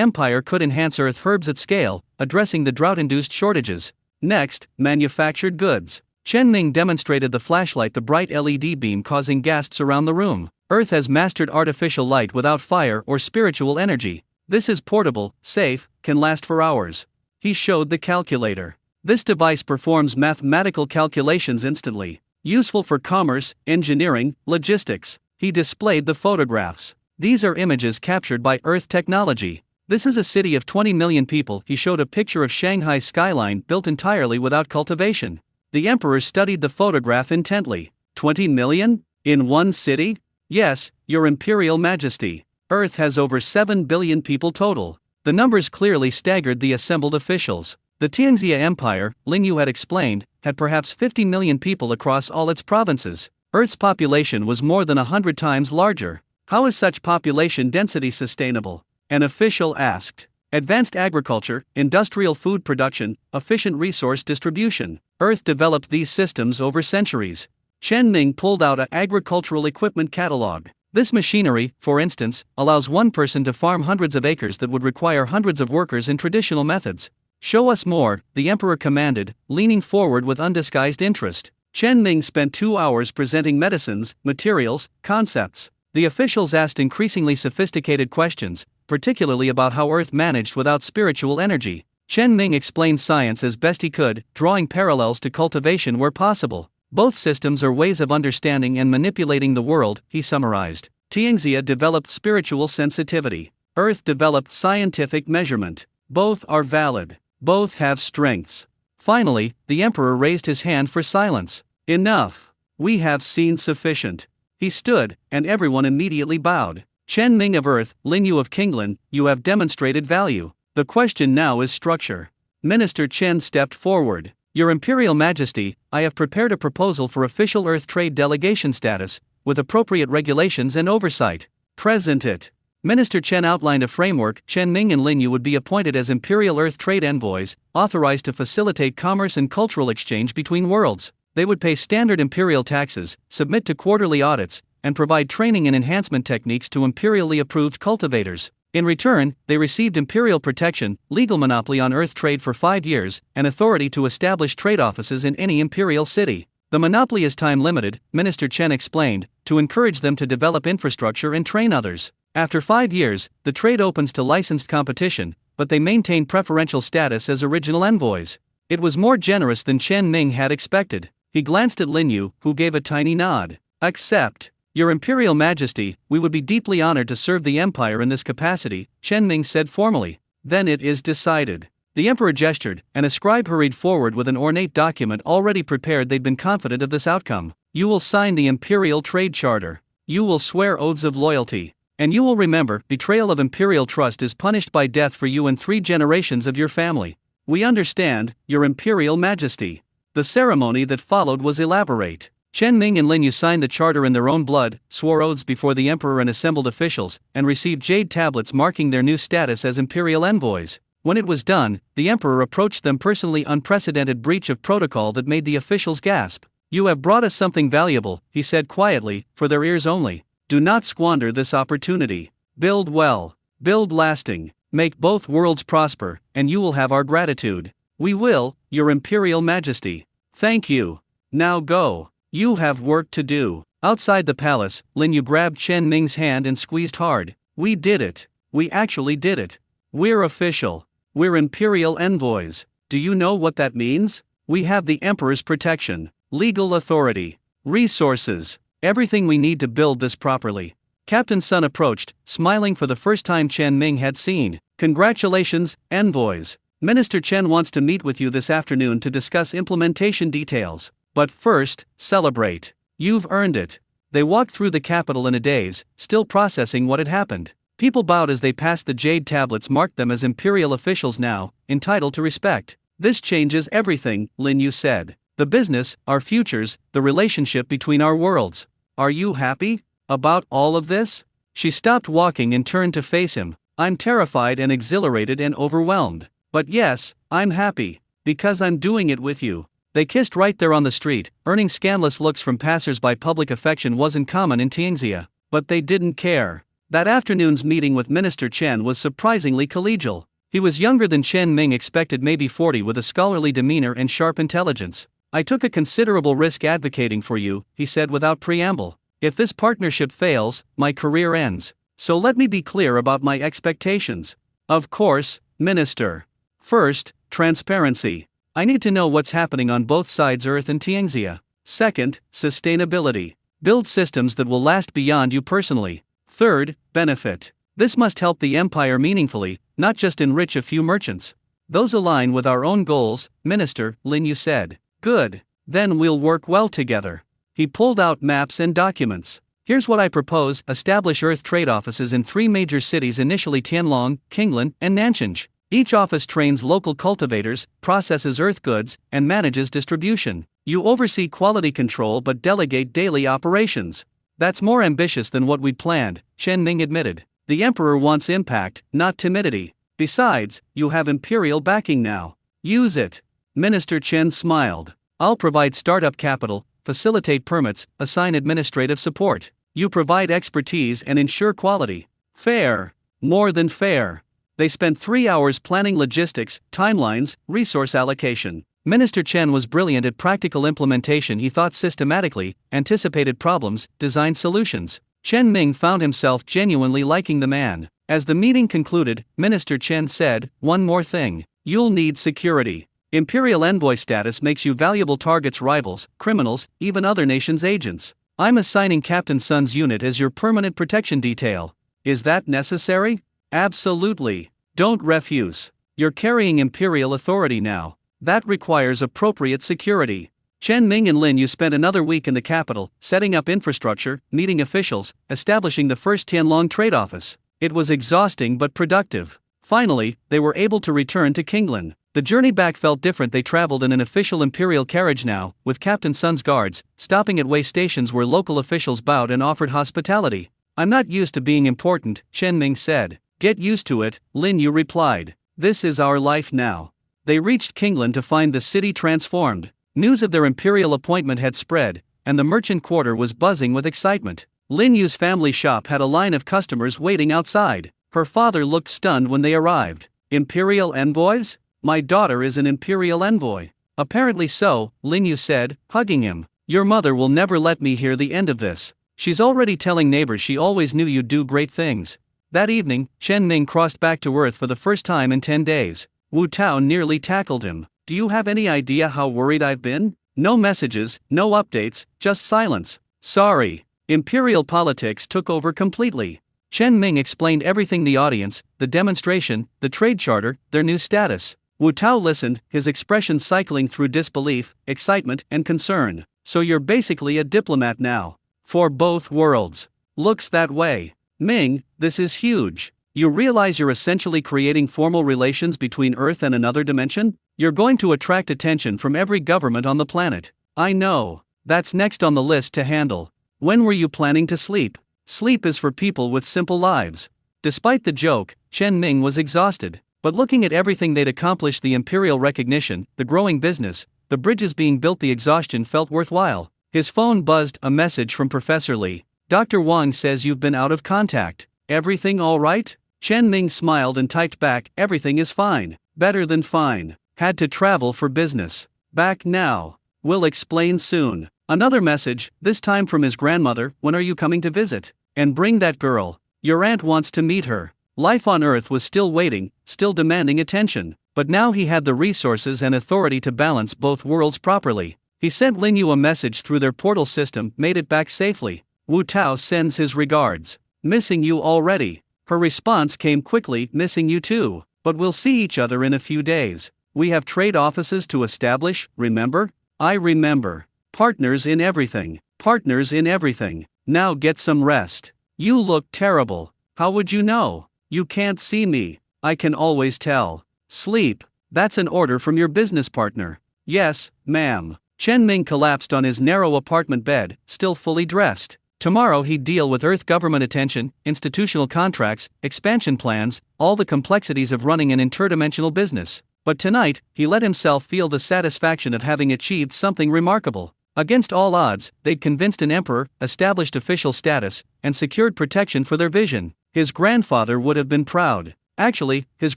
Empire could enhance Earth herbs at scale, addressing the drought-induced shortages. Next, manufactured goods. Chen Ning demonstrated the flashlight, the bright LED beam causing gasps around the room. Earth has mastered artificial light without fire or spiritual energy. This is portable, safe, can last for hours. He showed the calculator. This device performs mathematical calculations instantly. Useful for commerce, engineering, logistics. He displayed the photographs. These are images captured by Earth technology. This is a city of 20 million people. He showed a picture of Shanghai's skyline built entirely without cultivation. The emperor studied the photograph intently. 20 million? In one city? Yes, your imperial majesty. Earth has over 7 billion people total. The numbers clearly staggered the assembled officials. The Tianxia Empire, Lin Yu had explained, had perhaps 50 million people across all its provinces. Earth's population was more than 100 times larger. How is such population density sustainable? An official asked. Advanced agriculture, industrial food production, efficient resource distribution. Earth developed these systems over centuries. Chen Ning pulled out an agricultural equipment catalog. This machinery, for instance, allows one person to farm hundreds of acres that would require hundreds of workers in traditional methods. Show us more, the emperor commanded, leaning forward with undisguised interest. Chen Ning spent 2 hours presenting medicines, materials, concepts. The officials asked increasingly sophisticated questions, particularly about how Earth managed without spiritual energy. Chen Ning explained science as best he could, drawing parallels to cultivation where possible. Both systems are ways of understanding and manipulating the world, he summarized. Tianxia developed spiritual sensitivity. Earth developed scientific measurement. Both are valid. Both have strengths. Finally, the emperor raised his hand for silence. Enough. We have seen sufficient. He stood, and everyone immediately bowed. Chen Ning of Earth, Lin Yu of Kinglan, you have demonstrated value. The question now is structure. Minister Chen stepped forward. Your Imperial Majesty, I have prepared a proposal for official Earth trade delegation status, with appropriate regulations and oversight. Present it. Minister Chen outlined a framework. Chen Ning and Lin Yu would be appointed as Imperial Earth trade envoys, authorized to facilitate commerce and cultural exchange between worlds. They would pay standard imperial taxes, submit to quarterly audits, and provide training and enhancement techniques to imperially approved cultivators. In return, they received imperial protection, legal monopoly on Earth trade for 5 years, and authority to establish trade offices in any imperial city. The monopoly is time-limited, Minister Chen explained, to encourage them to develop infrastructure and train others. After 5 years, the trade opens to licensed competition, but they maintain preferential status as original envoys. It was more generous than Chen Ning had expected. He glanced at Lin Yu, who gave a tiny nod. Accept. Your Imperial Majesty, we would be deeply honored to serve the Empire in this capacity, Chen Ning said formally. Then it is decided. The Emperor gestured, and a scribe hurried forward with an ornate document already prepared. They'd been confident of this outcome. You will sign the Imperial Trade Charter. You will swear oaths of loyalty. And you will remember, betrayal of imperial trust is punished by death for you and 3 generations of your family. We understand, Your Imperial Majesty. The ceremony that followed was elaborate. Chen Ning and Lin Yu signed the charter in their own blood, swore oaths before the emperor and assembled officials, and received jade tablets marking their new status as imperial envoys. When it was done, the emperor approached them personally. Unprecedented breach of protocol that made the officials gasp. You have brought us something valuable, he said quietly, for their ears only. Do not squander this opportunity. Build well. Build lasting. Make both worlds prosper, and you will have our gratitude. We will, Your Imperial Majesty. Thank you. Now go. You have work to do. Outside the palace, Lin Yu grabbed Chen Ning's hand and squeezed hard. We did it. We actually did it. We're official. We're imperial envoys. Do you know what that means? We have the emperor's protection, legal authority, resources, everything we need to build this properly. Captain Sun approached, smiling for the first time Chen Ning had seen. Congratulations, envoys. Minister Chen wants to meet with you this afternoon to discuss implementation details. But first, celebrate. You've earned it. They walked through the capital in a daze, still processing what had happened. People bowed as they passed. The jade tablets marked them as imperial officials now, entitled to respect. This changes everything, Lin Yu said. The business, our futures, the relationship between our worlds. Are you happy about all of this? She stopped walking and turned to face him. I'm terrified and exhilarated and overwhelmed. But yes, I'm happy. Because I'm doing it with you. They kissed right there on the street, earning scandalous looks from passers-by. Public affection wasn't common in Tianxia, but they didn't care. That afternoon's meeting with Minister Chen was surprisingly collegial. He was younger than Chen Ming expected, maybe 40, with a scholarly demeanor and sharp intelligence. I took a considerable risk advocating for you, he said without preamble. If this partnership fails, my career ends. So let me be clear about my expectations. Of course, Minister. First, transparency. I need to know what's happening on both sides, Earth and Tianxia. Second, sustainability. Build systems that will last beyond you personally. Third, benefit. This must help the empire meaningfully, not just enrich a few merchants. Those align with our own goals, Minister, Lin Yu said. Good. Then we'll work well together. He pulled out maps and documents. Here's what I propose: establish Earth trade offices in 3 major cities, initially Tianlong, Qinglan, and Nanchang. Each office trains local cultivators, processes Earth goods, and manages distribution. You oversee quality control but delegate daily operations. That's more ambitious than what we'd planned, Chen Ming admitted. The Emperor wants impact, not timidity. Besides, you have imperial backing now. Use it. Minister Chen smiled. I'll provide startup capital, facilitate permits, assign administrative support. You provide expertise and ensure quality. Fair. More than fair. They spent 3 hours planning logistics, timelines, resource allocation. Minister Chen was brilliant at practical implementation. He thought systematically, anticipated problems, designed solutions. Chen Ming found himself genuinely liking the man. As the meeting concluded, Minister Chen said, "One more thing. You'll need security. Imperial envoy status makes you valuable targets, rivals, criminals, even other nations' agents. I'm assigning Captain Sun's unit as your permanent protection detail. Is that necessary?" Absolutely. Don't refuse. You're carrying imperial authority now. That requires appropriate security. Chen Ming and Lin Yu spent another week in the capital, setting up infrastructure, meeting officials, establishing the first Tianlong trade office. It was exhausting but productive. Finally, they were able to return to Qinglan. The journey back felt different. They traveled in an official imperial carriage now, with Captain Sun's guards, stopping at way stations where local officials bowed and offered hospitality. I'm not used to being important, Chen Ming said. Get used to it, Lin Yu replied. This is our life now. They reached Qinglan to find the city transformed. News of their imperial appointment had spread, and the merchant quarter was buzzing with excitement. Lin Yu's family shop had a line of customers waiting outside. Her father looked stunned when they arrived. Imperial envoys? My daughter is an imperial envoy. Apparently so, Lin Yu said, hugging him. Your mother will never let me hear the end of this. She's already telling neighbors she always knew you'd do great things. That evening, Chen Ming crossed back to Earth for the first time in 10 days. Wu Tao nearly tackled him. Do you have any idea how worried I've been? No messages, no updates, just silence. Sorry. Imperial politics took over completely. Chen Ming explained everything: the audience, the demonstration, the trade charter, their new status. Wu Tao listened, his expression cycling through disbelief, excitement, and concern. So you're basically a diplomat now. For both worlds. Looks that way. Ming, this is huge. You realize you're essentially creating formal relations between Earth and another dimension? You're going to attract attention from every government on the planet. I know. That's next on the list to handle. When were you planning to sleep? Sleep is for people with simple lives. Despite the joke, Chen Ming was exhausted. But looking at everything they'd accomplished, the imperial recognition, the growing business, the bridges being built, the exhaustion felt worthwhile. His phone buzzed, a message from Professor Li. Dr. Wang says you've been out of contact. Everything all right? Chen Ming smiled and typed back, everything is fine. Better than fine. Had to travel for business. Back now. We'll explain soon. Another message, this time from his grandmother. When are you coming to visit? And bring that girl. Your aunt wants to meet her. Life on Earth was still waiting, still demanding attention. But now he had the resources and authority to balance both worlds properly. He sent Lin Yu a message through their portal system, made it back safely. Wu Tao sends his regards. Missing you already. Her response came quickly, missing you too. But we'll see each other in a few days. We have trade offices to establish, remember? I remember. Partners in everything. Partners in everything. Now get some rest. You look terrible. How would you know? You can't see me. I can always tell. Sleep. That's an order from your business partner. Yes, ma'am. Chen Ming collapsed on his narrow apartment bed, still fully dressed. Tomorrow he'd deal with Earth government attention, institutional contracts, expansion plans, all the complexities of running an interdimensional business. But tonight, he let himself feel the satisfaction of having achieved something remarkable. Against all odds, they'd convinced an emperor, established official status, and secured protection for their vision. His grandfather would have been proud. Actually, his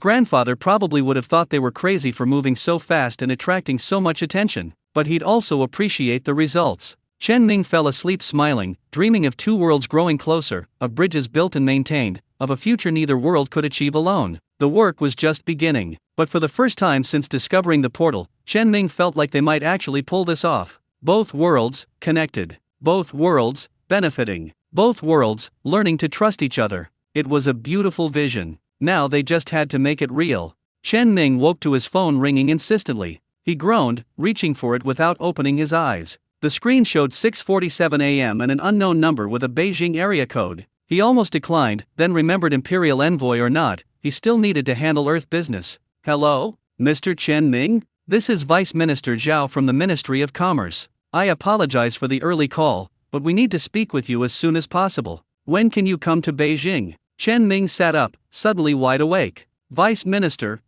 grandfather probably would have thought they were crazy for moving so fast and attracting so much attention, but he'd also appreciate the results. Chen Ming fell asleep smiling, dreaming of two worlds growing closer, of bridges built and maintained, of a future neither world could achieve alone. The work was just beginning, but for the first time since discovering the portal, Chen Ming felt like they might actually pull this off. Both worlds, connected. Both worlds, benefiting. Both worlds, learning to trust each other. It was a beautiful vision. Now they just had to make it real. Chen Ming woke to his phone ringing insistently. He groaned, reaching for it without opening his eyes. The screen showed 6:47 a.m. and an unknown number with a Beijing area code. He almost declined, then remembered Imperial Envoy or not, he still needed to handle Earth business. Hello, Mr. Chen Ming? This is Vice Minister Zhao from the Ministry of Commerce. I apologize for the early call, but we need to speak with you as soon as possible. When can you come to Beijing? Chen Ming sat up, suddenly wide awake. Vice Minister,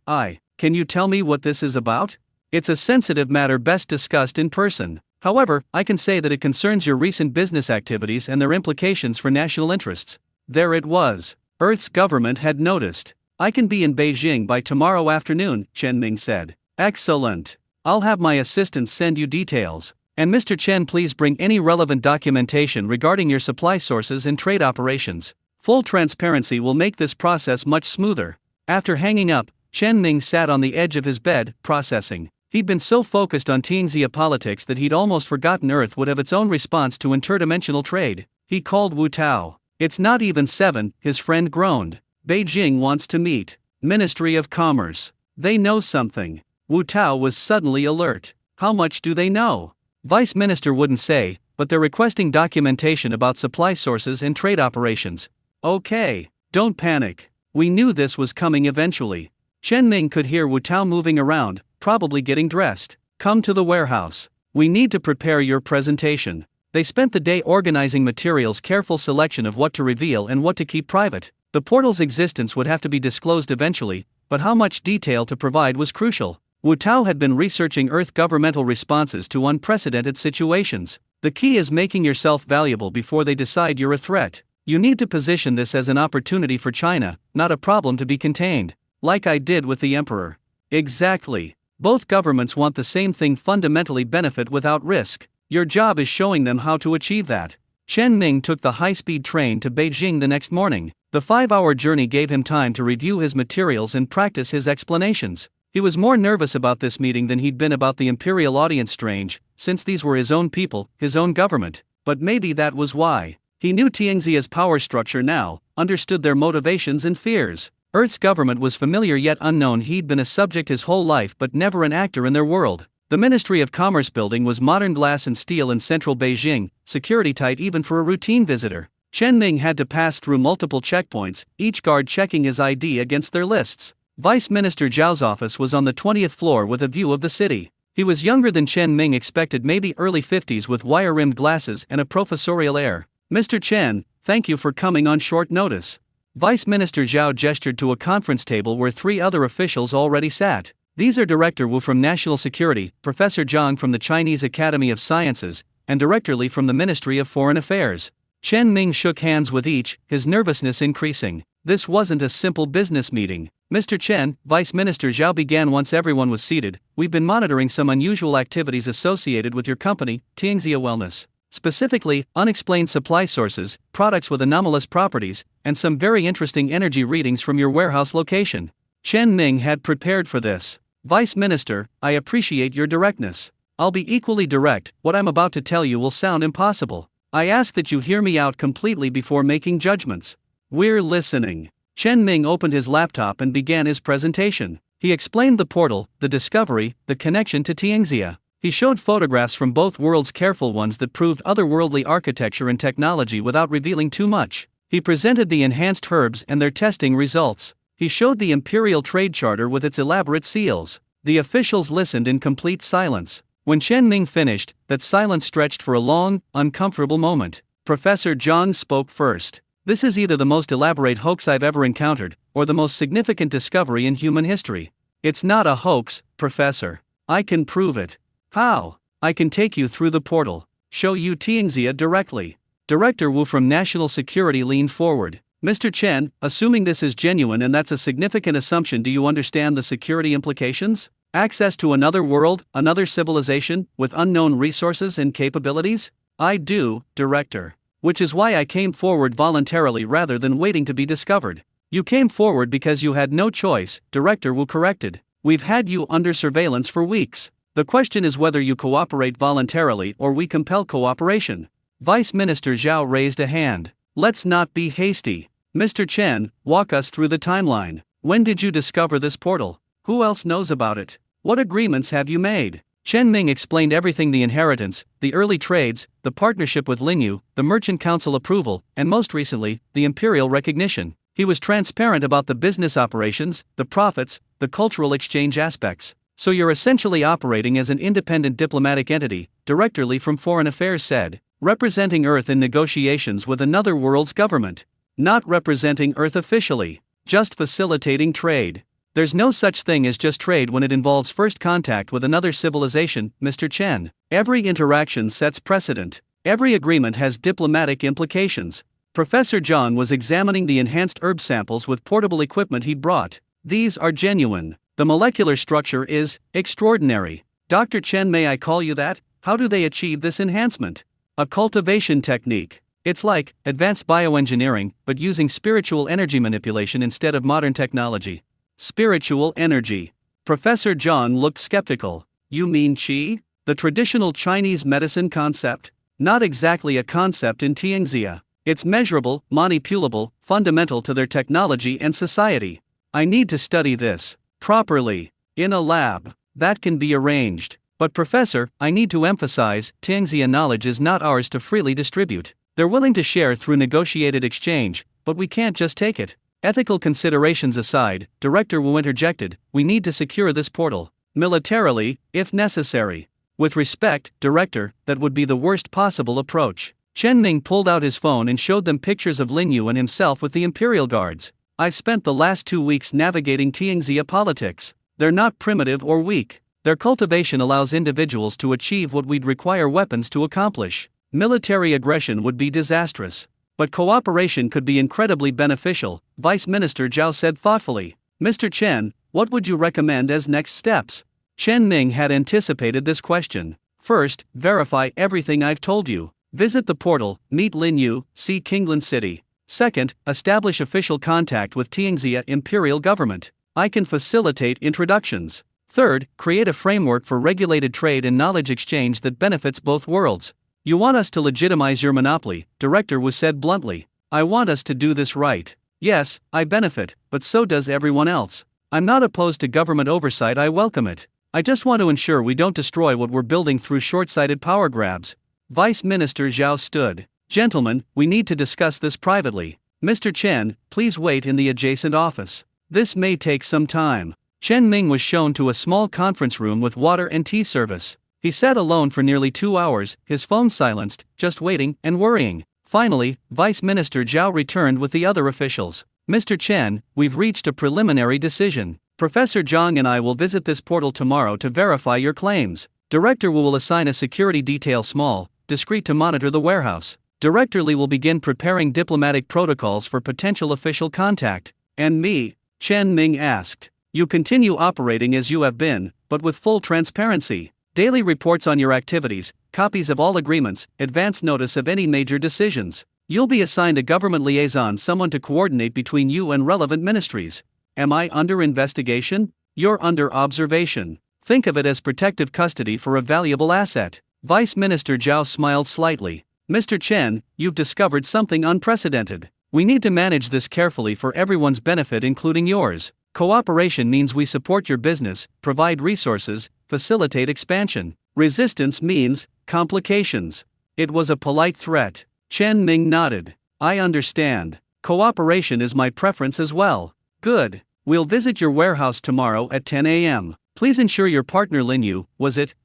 can you tell me what this is about? It's a sensitive matter best discussed in person. However, I can say that it concerns your recent business activities and their implications for national interests. There it was. Earth's government had noticed. I can be in Beijing by tomorrow afternoon, Chen Ming said. Excellent. I'll have my assistants send you details. And Mr. Chen, please bring any relevant documentation regarding your supply sources and trade operations. Full transparency will make this process much smoother. After hanging up, Chen Ming sat on the edge of his bed, processing. He'd been so focused on Tianxia politics that he'd almost forgotten Earth would have its own response to interdimensional trade. He called Wu Tao. It's not even 7, his friend groaned. Beijing wants to meet. Ministry of Commerce. They know something. Wu Tao was suddenly alert. How much do they know? Vice Minister wouldn't say, but they're requesting documentation about supply sources and trade operations. Okay, don't panic. We knew this was coming eventually. Chen Ming could hear Wu Tao moving around, probably getting dressed. Come to the warehouse. We need to prepare your presentation. They spent the day organizing materials, careful selection of what to reveal and what to keep private. The portal's existence would have to be disclosed eventually, but how much detail to provide was crucial. Wu Tao had been researching Earth governmental responses to unprecedented situations. The key is making yourself valuable before they decide you're a threat. You need to position this as an opportunity for China, not a problem to be contained. Like I did with the Emperor. Exactly. Both governments want the same thing, fundamentally benefit without risk. Your job is showing them how to achieve that. Chen Ming took the high-speed train to Beijing the next morning. The 5-hour journey gave him time to review his materials and practice his explanations. He was more nervous about this meeting than he'd been about the imperial audience. Strange, since these were his own people, his own government. But maybe that was why. He knew Tianxia's power structure now, understood their motivations and fears. Earth's government was familiar yet unknown. He'd been a subject his whole life but never an actor in their world. The Ministry of Commerce building was modern glass and steel in central Beijing, security tight even for a routine visitor. Chen Ming had to pass through multiple checkpoints, each guard checking his ID against their lists. Vice Minister Zhao's office was on the 20th floor with a view of the city. He was younger than Chen Ming expected, maybe early 50s, with wire-rimmed glasses and a professorial air. Mr. Chen, thank you for coming on short notice. Vice Minister Zhao gestured to a conference table where 3 other officials already sat. These are Director Wu from National Security, Professor Zhang from the Chinese Academy of Sciences, and Director Li from the Ministry of Foreign Affairs. Chen Ming shook hands with each, his nervousness increasing. This wasn't a simple business meeting. Mr. Chen, Vice Minister Zhao began once everyone was seated, we've been monitoring some unusual activities associated with your company, Tianxia Wellness. Specifically, unexplained supply sources, products with anomalous properties, and some very interesting energy readings from your warehouse location. Chen Ming had prepared for this. Vice Minister, I appreciate your directness. I'll be equally direct. What I'm about to tell you will sound impossible. I ask that you hear me out completely before making judgments. We're listening. Chen Ming opened his laptop and began his presentation. He explained the portal, the discovery, the connection to Tianxia. He showed photographs from both worlds, careful ones that proved otherworldly architecture and technology without revealing too much. He presented the enhanced herbs and their testing results. He showed the Imperial Trade Charter with its elaborate seals. The officials listened in complete silence. When Chen Ming finished, that silence stretched for a long, uncomfortable moment. Professor Zhang spoke first. This is either the most elaborate hoax I've ever encountered, or the most significant discovery in human history. It's not a hoax, Professor. I can prove it. How? I can take you through the portal. Show you Tianxia directly. Director Wu from National Security leaned forward. Mr. Chen, assuming this is genuine and that's a significant assumption, do you understand the security implications? Access to another world, another civilization, with unknown resources and capabilities? I do, Director. Which is why I came forward voluntarily rather than waiting to be discovered. You came forward because you had no choice, Director Wu corrected. We've had you under surveillance for weeks. The question is whether you cooperate voluntarily or we compel cooperation. Vice Minister Zhao raised a hand. Let's not be hasty. Mr. Chen, walk us through the timeline. When did you discover this portal? Who else knows about it? What agreements have you made? Chen Ming explained everything: the inheritance, the early trades, the partnership with Linyu, the Merchant Council approval, and most recently, the imperial recognition. He was transparent about the business operations, the profits, the cultural exchange aspects. So you're essentially operating as an independent diplomatic entity, directly from Foreign Affairs said, representing Earth in negotiations with another world's government. Not representing Earth officially, just facilitating trade. There's no such thing as just trade when it involves first contact with another civilization, Mr. Chen. Every interaction sets precedent. Every agreement has diplomatic implications. Professor Zhang was examining the enhanced herb samples with portable equipment he'd brought. These are genuine. The molecular structure is extraordinary. Dr. Chen, may I call you that? How do they achieve this enhancement? A cultivation technique. It's like advanced bioengineering, but using spiritual energy manipulation instead of modern technology. Spiritual energy. Professor Zhang looked skeptical. You mean qi? The traditional Chinese medicine concept? Not exactly a concept in Tianxia. It's measurable, manipulable, fundamental to their technology and society. I need to study this properly in a lab. That can be arranged. But Professor, I need to emphasize, Tianxia knowledge is not ours to freely distribute. They're willing to share through negotiated exchange, but we can't just take it. Ethical considerations aside, Director Wu interjected, we need to secure this portal. Militarily, if necessary. With respect, Director, that would be the worst possible approach. Chen Ming pulled out his phone and showed them pictures of Lin Yu and himself with the Imperial Guards. I've spent the last 2 weeks navigating Tianxia politics. They're not primitive or weak. Their cultivation allows individuals to achieve what we'd require weapons to accomplish. Military aggression would be disastrous. But cooperation could be incredibly beneficial, Vice Minister Zhao said thoughtfully. Mr. Chen, what would you recommend as next steps? Chen Ming had anticipated this question. First, verify everything I've told you. Visit the portal, meet Lin Yu, see Kinglan City. Second, establish official contact with Tianxia Imperial Government. I can facilitate introductions. Third, create a framework for regulated trade and knowledge exchange that benefits both worlds. You want us to legitimize your monopoly, Director Wu said bluntly. I want us to do this right. Yes, I benefit, but so does everyone else. I'm not opposed to government oversight, I welcome it. I just want to ensure we don't destroy what we're building through short-sighted power grabs. Vice Minister Zhao stood. Gentlemen, we need to discuss this privately. Mr. Chen, please wait in the adjacent office. This may take some time. Chen Ming was shown to a small conference room with water and tea service. He sat alone for nearly 2 hours, his phone silenced, just waiting and worrying. Finally, Vice Minister Zhao returned with the other officials. Mr. Chen, we've reached a preliminary decision. Professor Zhang and I will visit this portal tomorrow to verify your claims. Director Wu will assign a security detail small, discreet to monitor the warehouse. Director Li will begin preparing diplomatic protocols for potential official contact. And me? Chen Ming asked. You continue operating as you have been, but with full transparency. Daily reports on your activities, copies of all agreements, advance notice of any major decisions. You'll be assigned a government liaison, someone to coordinate between you and relevant ministries. Am I under investigation? You're under observation. Think of it as protective custody for a valuable asset. Vice Minister Zhao smiled slightly. Mr. Chen, you've discovered something unprecedented. We need to manage this carefully for everyone's benefit, including yours. Cooperation means we support your business, provide resources, facilitate expansion. Resistance means complications. It was a polite threat. Chen Ming nodded. I understand. Cooperation is my preference as well. Good. We'll visit your warehouse tomorrow at 10 a.m. Please ensure your partner Lin Yu,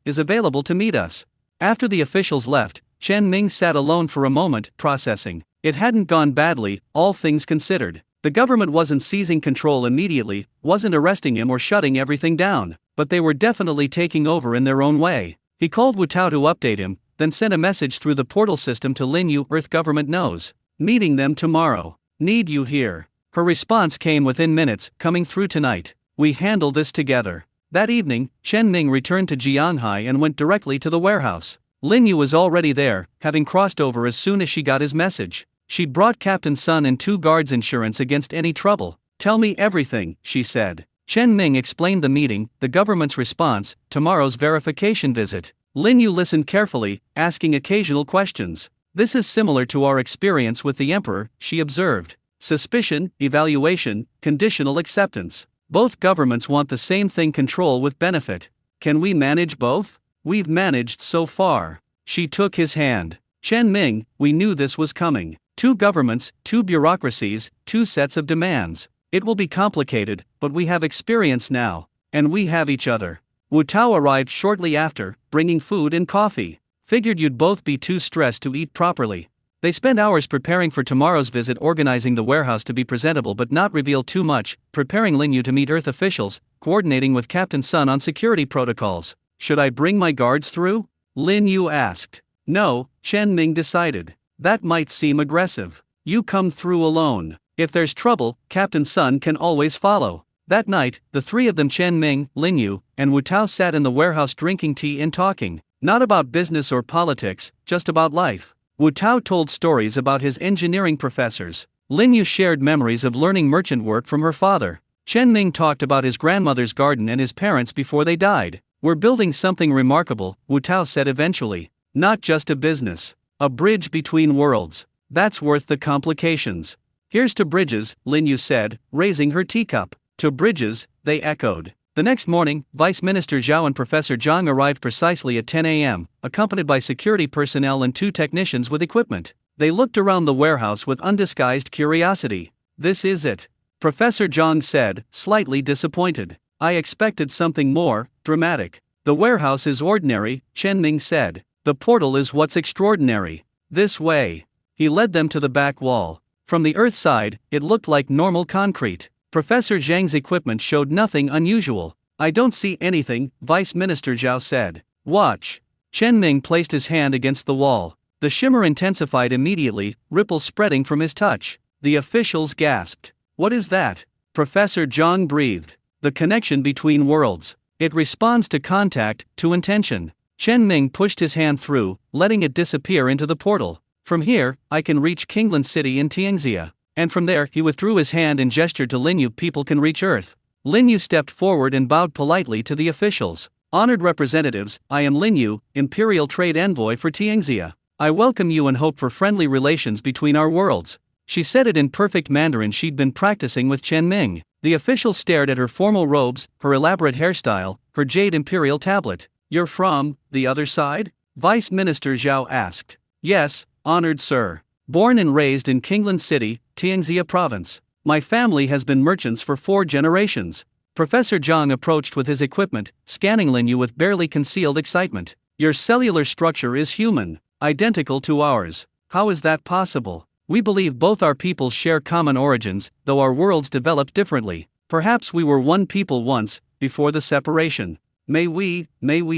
is available to meet us. After the officials left, Chen Ming sat alone for a moment, processing. It hadn't gone badly, all things considered. The government wasn't seizing control immediately, wasn't arresting him or shutting everything down, but they were definitely taking over in their own way. He called Wu Tao to update him, then sent a message through the portal system to Lin Yu. Earth government knows. Meeting them tomorrow. Need you here? Her response came within minutes, coming through tonight. We handle this together. That evening, Chen Ning returned to Jianghai and went directly to the warehouse. Lin Yu was already there, having crossed over as soon as she got his message. She'd brought Captain Sun and 2 guards insurance against any trouble. Tell me everything, she said. Chen Ming explained the meeting, the government's response, tomorrow's verification visit. Lin Yu listened carefully, asking occasional questions. This is similar to our experience with the Emperor, she observed. Suspicion, evaluation, conditional acceptance. Both governments want the same thing: control with benefit. Can we manage both? We've managed so far. She took his hand. Chen Ming, we knew this was coming. 2 governments, 2 bureaucracies, 2 sets of demands. It will be complicated, but we have experience now. And we have each other. Wu Tao arrived shortly after, bringing food and coffee. Figured you'd both be too stressed to eat properly. They spent hours preparing for tomorrow's visit, organizing the warehouse to be presentable but not reveal too much, preparing Lin Yu to meet Earth officials, coordinating with Captain Sun on security protocols. Should I bring my guards through? Lin Yu asked. No, Chen Ming decided. That might seem aggressive. You come through alone. If there's trouble, Captain Sun can always follow. That night, the 3 of them, Chen Ming, Lin Yu, and Wu Tao, sat in the warehouse drinking tea and talking. Not about business or politics, just about life. Wu Tao told stories about his engineering professors. Lin Yu shared memories of learning merchant work from her father. Chen Ming talked about his grandmother's garden and his parents before they died. We're building something remarkable, Wu Tao said eventually. Not just a business. A bridge between worlds. That's worth the complications. Here's to bridges, Lin Yu said, raising her teacup. To bridges, they echoed. The next morning, Vice Minister Zhao and Professor Zhang arrived precisely at 10 a.m., accompanied by security personnel and 2 technicians with equipment. They looked around the warehouse with undisguised curiosity. This is it, Professor Zhang said, slightly disappointed. I expected something more dramatic. The warehouse is ordinary, Chen Ming said. The portal is what's extraordinary. This way. He led them to the back wall. From the Earth side, it looked like normal concrete. Professor Zhang's equipment showed nothing unusual. I don't see anything, Vice Minister Zhao said. Watch. Chen Ming placed his hand against the wall. The shimmer intensified immediately, ripples spreading from his touch. The officials gasped. What is that? Professor Zhang breathed. The connection between worlds. It responds to contact, to intention. Chen Ming pushed his hand through, letting it disappear into the portal. From here, I can reach Kingland City in Tianxia. And from there, he withdrew his hand and gestured to Lin Yu. People can reach Earth. Lin Yu stepped forward and bowed politely to the officials. Honored representatives, I am Lin Yu, Imperial Trade Envoy for Tianxia. I welcome you and hope for friendly relations between our worlds. She said it in perfect Mandarin she'd been practicing with Chen Ming. The officials stared at her formal robes, her elaborate hairstyle, her jade imperial tablet. You're from the other side? Vice Minister Zhao asked. Yes, honored sir. Born and raised in Kingland City, Tianxia Province. My family has been merchants for 4 generations. Professor Zhang approached with his equipment, scanning Lin Yu with barely concealed excitement. Your cellular structure is human, identical to ours. How is that possible? We believe both our peoples share common origins, though our worlds developed differently. Perhaps we were one people once, before the separation. May we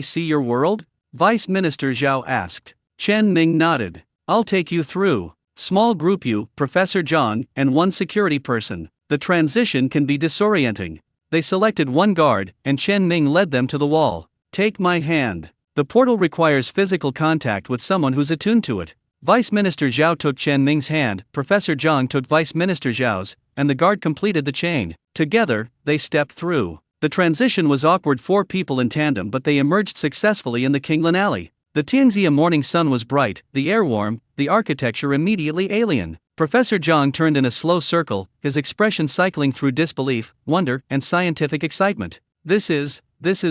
see your world? Vice Minister Zhao asked. Chen Ming nodded. I'll take you through. Small group, you, Professor Zhang, and 1 security person. The transition can be disorienting. They selected 1 guard, and Chen Ming led them to the wall. Take my hand. The portal requires physical contact with someone who's attuned to it. Vice Minister Zhao took Chen Ming's hand, Professor Zhang took Vice Minister Zhao's, and the guard completed the chain. Together, they stepped through. The transition was awkward. 4 people in tandem, but they emerged successfully in the Kingland Alley. The Tianxia morning sun was bright, the air warm, the architecture immediately alien. Professor Zhang turned in a slow circle, his expression cycling through disbelief, wonder, and scientific excitement. This is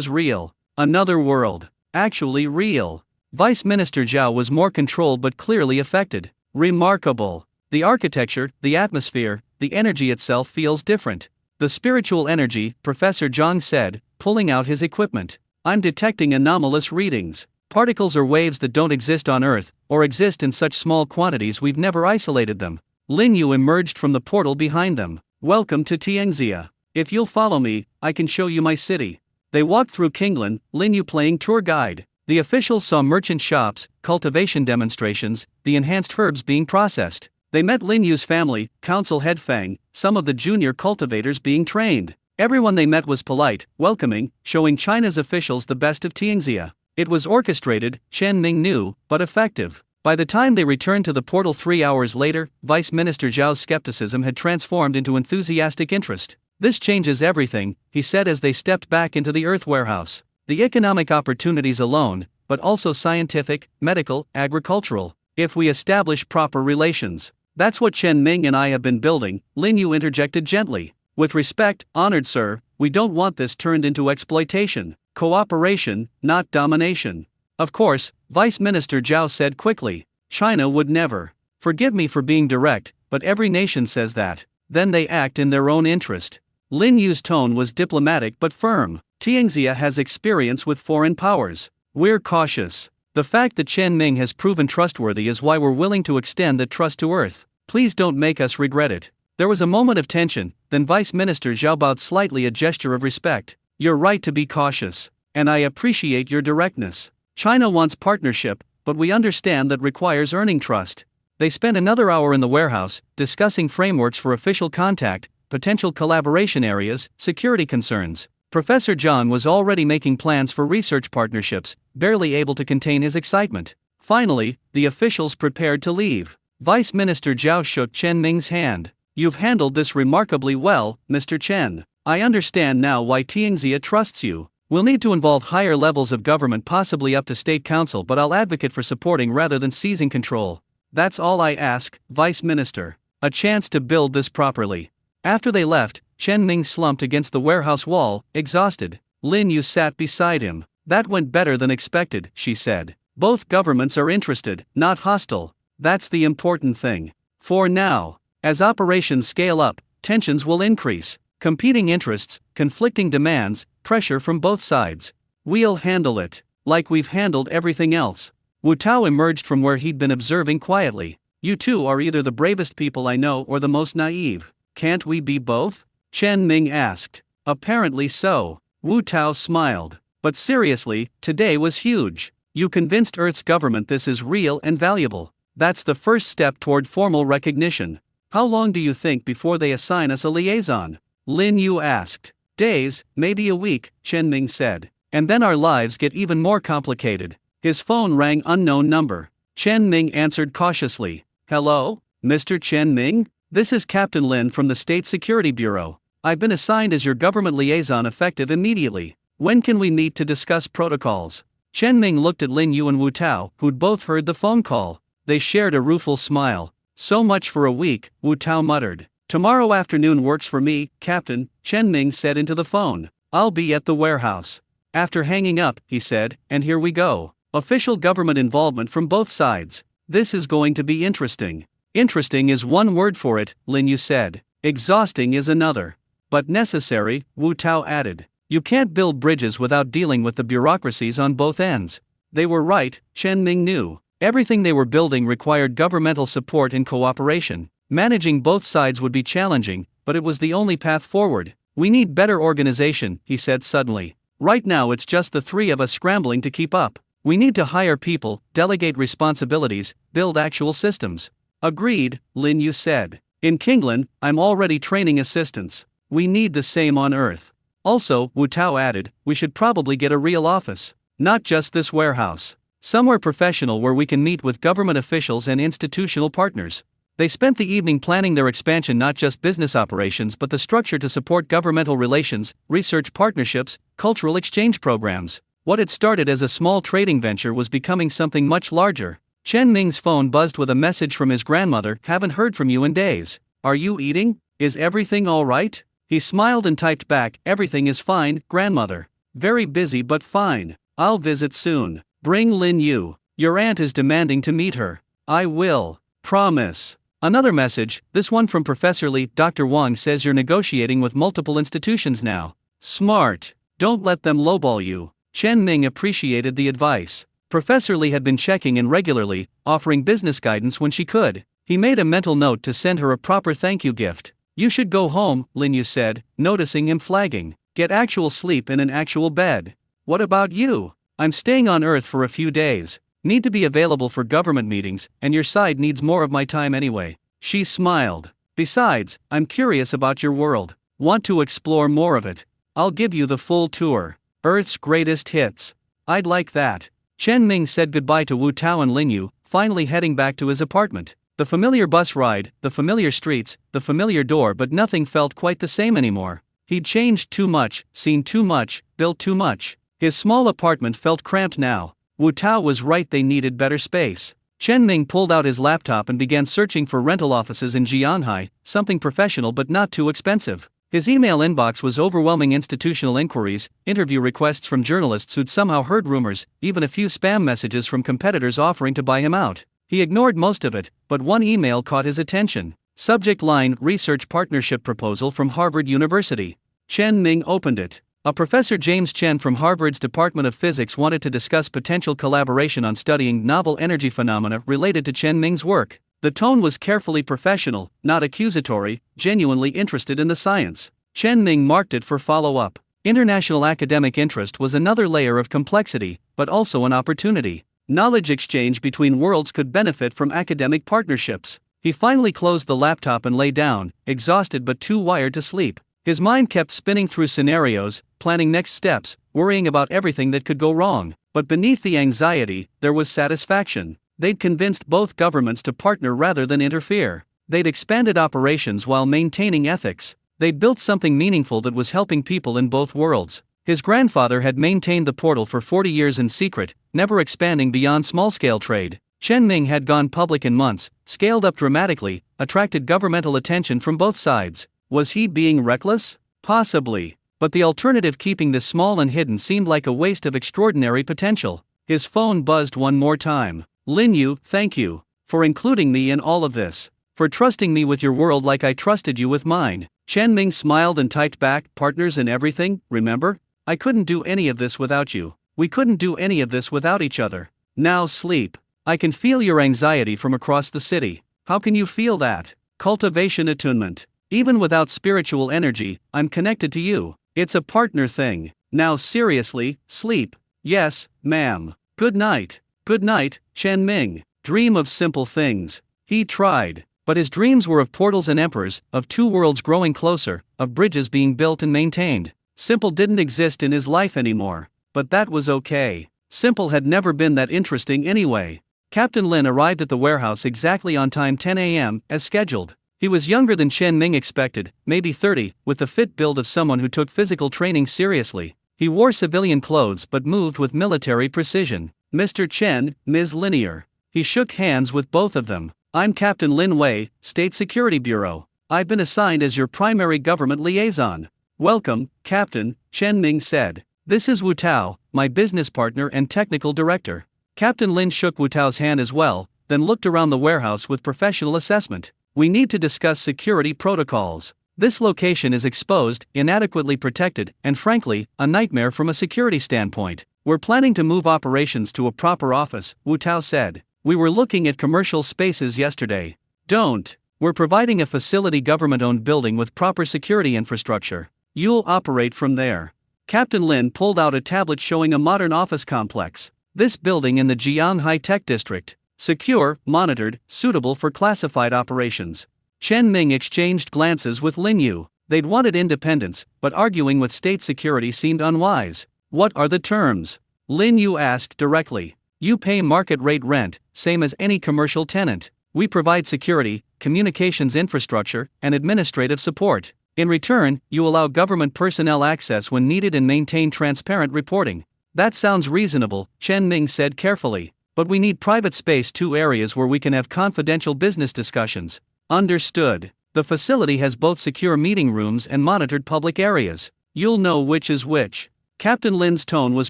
real. Another world. Actually real. Vice Minister Zhao was more controlled but clearly affected. Remarkable. The architecture, the atmosphere, the energy itself feels different. The spiritual energy, Professor Zhang said, pulling out his equipment. I'm detecting anomalous readings. Particles or waves that don't exist on Earth, or exist in such small quantities we've never isolated them. Lin Yu emerged from the portal behind them. Welcome to Tianxia. If you'll follow me, I can show you my city. They walked through Kingland, Lin Yu playing tour guide. The officials saw merchant shops, cultivation demonstrations, the enhanced herbs being processed. They met Lin Yu's family, council head Fang, some of the junior cultivators being trained. Everyone they met was polite, welcoming, showing China's officials the best of Tianxia. It was orchestrated, Chen Ming knew, but effective. By the time they returned to the portal 3 hours later, Vice Minister Zhao's skepticism had transformed into enthusiastic interest. "This changes everything," he said as they stepped back into the Earth warehouse. "The economic opportunities alone, but also scientific, medical, agricultural, if we establish proper relations. That's what Chen Ming and I have been building," Lin Yu interjected gently. "With respect, honored sir, we don't want this turned into exploitation. Cooperation, not domination." "Of course," Vice Minister Zhao said quickly. "China would never. Forgive me for being direct, but every nation says that. Then they act in their own interest." Lin Yu's tone was diplomatic but firm. "Tianxia has experience with foreign powers. We're cautious. The fact that Chen Ming has proven trustworthy is why we're willing to extend that trust to Earth. Please don't make us regret it." There was a moment of tension, then Vice Minister Zhao bowed slightly, a gesture of respect. "You're right to be cautious. And I appreciate your directness. China wants partnership, but we understand that requires earning trust." They spent another hour in the warehouse, discussing frameworks for official contact, potential collaboration areas, security concerns. Professor John was already making plans for research partnerships, barely able to contain his excitement. Finally, the officials prepared to leave. Vice Minister Zhao shook Chen Ming's hand. "You've handled this remarkably well, Mr. Chen. I understand now why Tianxia trusts you. We'll need to involve higher levels of government, possibly up to State Council, but I'll advocate for supporting rather than seizing control. That's all I ask, Vice Minister. A chance to build this properly." After they left, Chen Ming slumped against the warehouse wall, exhausted. Lin Yu sat beside him. "That went better than expected," she said. "Both governments are interested, not hostile. That's the important thing. For now. As operations scale up, tensions will increase. Competing interests, conflicting demands, pressure from both sides. We'll handle it. Like we've handled everything else." Wu Tao emerged from where he'd been observing quietly. "You two are either the bravest people I know or the most naive. Can't we be both?" Chen Ming asked. "Apparently so." Wu Tao smiled. "But seriously, today was huge. You convinced Earth's government this is real and valuable. That's the first step toward formal recognition. How long do you think before they assign us a liaison?" Lin Yu asked. "Days, maybe a week," Chen Ming said. "And then our lives get even more complicated." His phone rang, unknown number. Chen Ming answered cautiously. "Hello, Mr. Chen Ming? This is Captain Lin from the State Security Bureau. I've been assigned as your government liaison effective immediately. When can we meet to discuss protocols?" Chen Ming looked at Lin Yu and Wu Tao, who'd both heard the phone call. They shared a rueful smile. "So much for a week," Wu Tao muttered. "Tomorrow afternoon works for me, Captain," Chen Ming said into the phone. "I'll be at the warehouse." After hanging up, he said, "And here we go. Official government involvement from both sides. This is going to be interesting." "Interesting is one word for it," Lin Yu said. "Exhausting is another. But necessary," Wu Tao added. "You can't build bridges without dealing with the bureaucracies on both ends." They were right, Chen Ming knew. Everything they were building required governmental support and cooperation. Managing both sides would be challenging, but it was the only path forward. "We need better organization," he said suddenly. "Right now it's just the three of us scrambling to keep up. We need to hire people, delegate responsibilities, build actual systems." "Agreed," Lin Yu said. "In Kingland, I'm already training assistants. We need the same on Earth. Also," Wu Tao added, "we should probably get a real office. Not just this warehouse. Somewhere professional where we can meet with government officials and institutional partners." They spent the evening planning their expansion, not just business operations but the structure to support governmental relations, research partnerships, cultural exchange programs. What had started as a small trading venture was becoming something much larger. Chen Ming's phone buzzed with a message from his grandmother. "Haven't heard from you in days. Are you eating? Is everything all right?" He smiled and typed back, "Everything is fine, grandmother. Very busy but fine. I'll visit soon. Bring Lin Yu. Your aunt is demanding to meet her." "I will. Promise." Another message, this one from Professor Li. "Dr. Wang says you're negotiating with multiple institutions now. Smart. Don't let them lowball you." Chen Ming appreciated the advice. Professor Li had been checking in regularly, offering business guidance when she could. He made a mental note to send her a proper thank you gift. "You should go home," Lin Yu said, noticing him flagging. "Get actual sleep in an actual bed." "What about you?" "I'm staying on Earth for a few days. Need to be available for government meetings, and your side needs more of my time anyway." She smiled. Besides, I'm curious about your world. Want to explore more of it? I'll give you the full tour. Earth's greatest hits. I'd like that. Chen Ming said goodbye to Wu Tao and Lin Yu, finally heading back to his apartment. The familiar bus ride, the familiar streets, the familiar door, but nothing felt quite the same anymore. He'd changed too much, seen too much, built too much. His small apartment felt cramped now. Wu Tao was right, they needed better space. Chen Ming pulled out his laptop and began searching for rental offices in Jianhai, something professional but not too expensive. His email inbox was overwhelming: institutional inquiries, interview requests from journalists who'd somehow heard rumors, even a few spam messages from competitors offering to buy him out. He ignored most of it, but one email caught his attention. Subject line: Research Partnership Proposal from Harvard University. Chen Ming opened it. A Professor James Chen from Harvard's Department of Physics wanted to discuss potential collaboration on studying novel energy phenomena related to Chen Ming's work. The tone was carefully professional, not accusatory, genuinely interested in the science. Chen Ming marked it for follow-up. International academic interest was another layer of complexity, but also an opportunity. Knowledge exchange between worlds could benefit from academic partnerships. He finally closed the laptop and lay down, exhausted but too wired to sleep. His mind kept spinning through scenarios, planning next steps, worrying about everything that could go wrong. But beneath the anxiety, there was satisfaction. They'd convinced both governments to partner rather than interfere. They'd expanded operations while maintaining ethics. They'd built something meaningful that was helping people in both worlds. His grandfather had maintained the portal for 40 years in secret, never expanding beyond small-scale trade. Chen Ming had gone public in months, scaled up dramatically, attracted governmental attention from both sides. Was he being reckless? Possibly. But the alternative, keeping this small and hidden, seemed like a waste of extraordinary potential. His phone buzzed one more time. Lin Yu, thank you for including me in all of this. For trusting me with your world like I trusted you with mine. Chen Ming smiled and typed back, partners in everything, remember? I couldn't do any of this without you. We couldn't do any of this without each other. Now sleep. I can feel your anxiety from across the city. How can you feel that? Cultivation attunement. Even without spiritual energy, I'm connected to you. It's a partner thing. Now seriously, sleep. Yes, ma'am. Good night. Good night, Chen Ming. Dream of simple things. He tried. But his dreams were of portals and emperors, of two worlds growing closer, of bridges being built and maintained. Simple didn't exist in his life anymore. But that was okay. Simple had never been that interesting anyway. Captain Lin arrived at the warehouse exactly on time, 10 a.m., as scheduled. He was younger than Chen Ming expected, maybe 30, with the fit build of someone who took physical training seriously. He wore civilian clothes but moved with military precision. Mr. Chen, Ms. Linear. He shook hands with both of them. I'm Captain Lin Wei, State Security Bureau. I've been assigned as your primary government liaison. Welcome, Captain, Chen Ming said. This is Wu Tao, my business partner and technical director. Captain Lin shook Wu Tao's hand as well, then looked around the warehouse with professional assessment. We need to discuss security protocols. This location is exposed, inadequately protected, and frankly, a nightmare from a security standpoint. We're planning to move operations to a proper office, Wu Tao said. We were looking at commercial spaces yesterday. We're providing a facility government-owned building with proper security infrastructure. You'll operate from there. Captain Lin pulled out a tablet showing a modern office complex. This building in the Jianhai Tech District. Secure, monitored, suitable for classified operations. Chen Ming exchanged glances with Lin Yu. They'd wanted independence, but arguing with state security seemed unwise. What are the terms? Lin Yu asked directly. You pay market rate rent, same as any commercial tenant. We provide security, communications infrastructure, and administrative support. In return, you allow government personnel access when needed and maintain transparent reporting. That sounds reasonable, Chen Ming said carefully. But we need private space, 2 areas where we can have confidential business discussions. Understood. The facility has both secure meeting rooms and monitored public areas. You'll know which is which. Captain Lin's tone was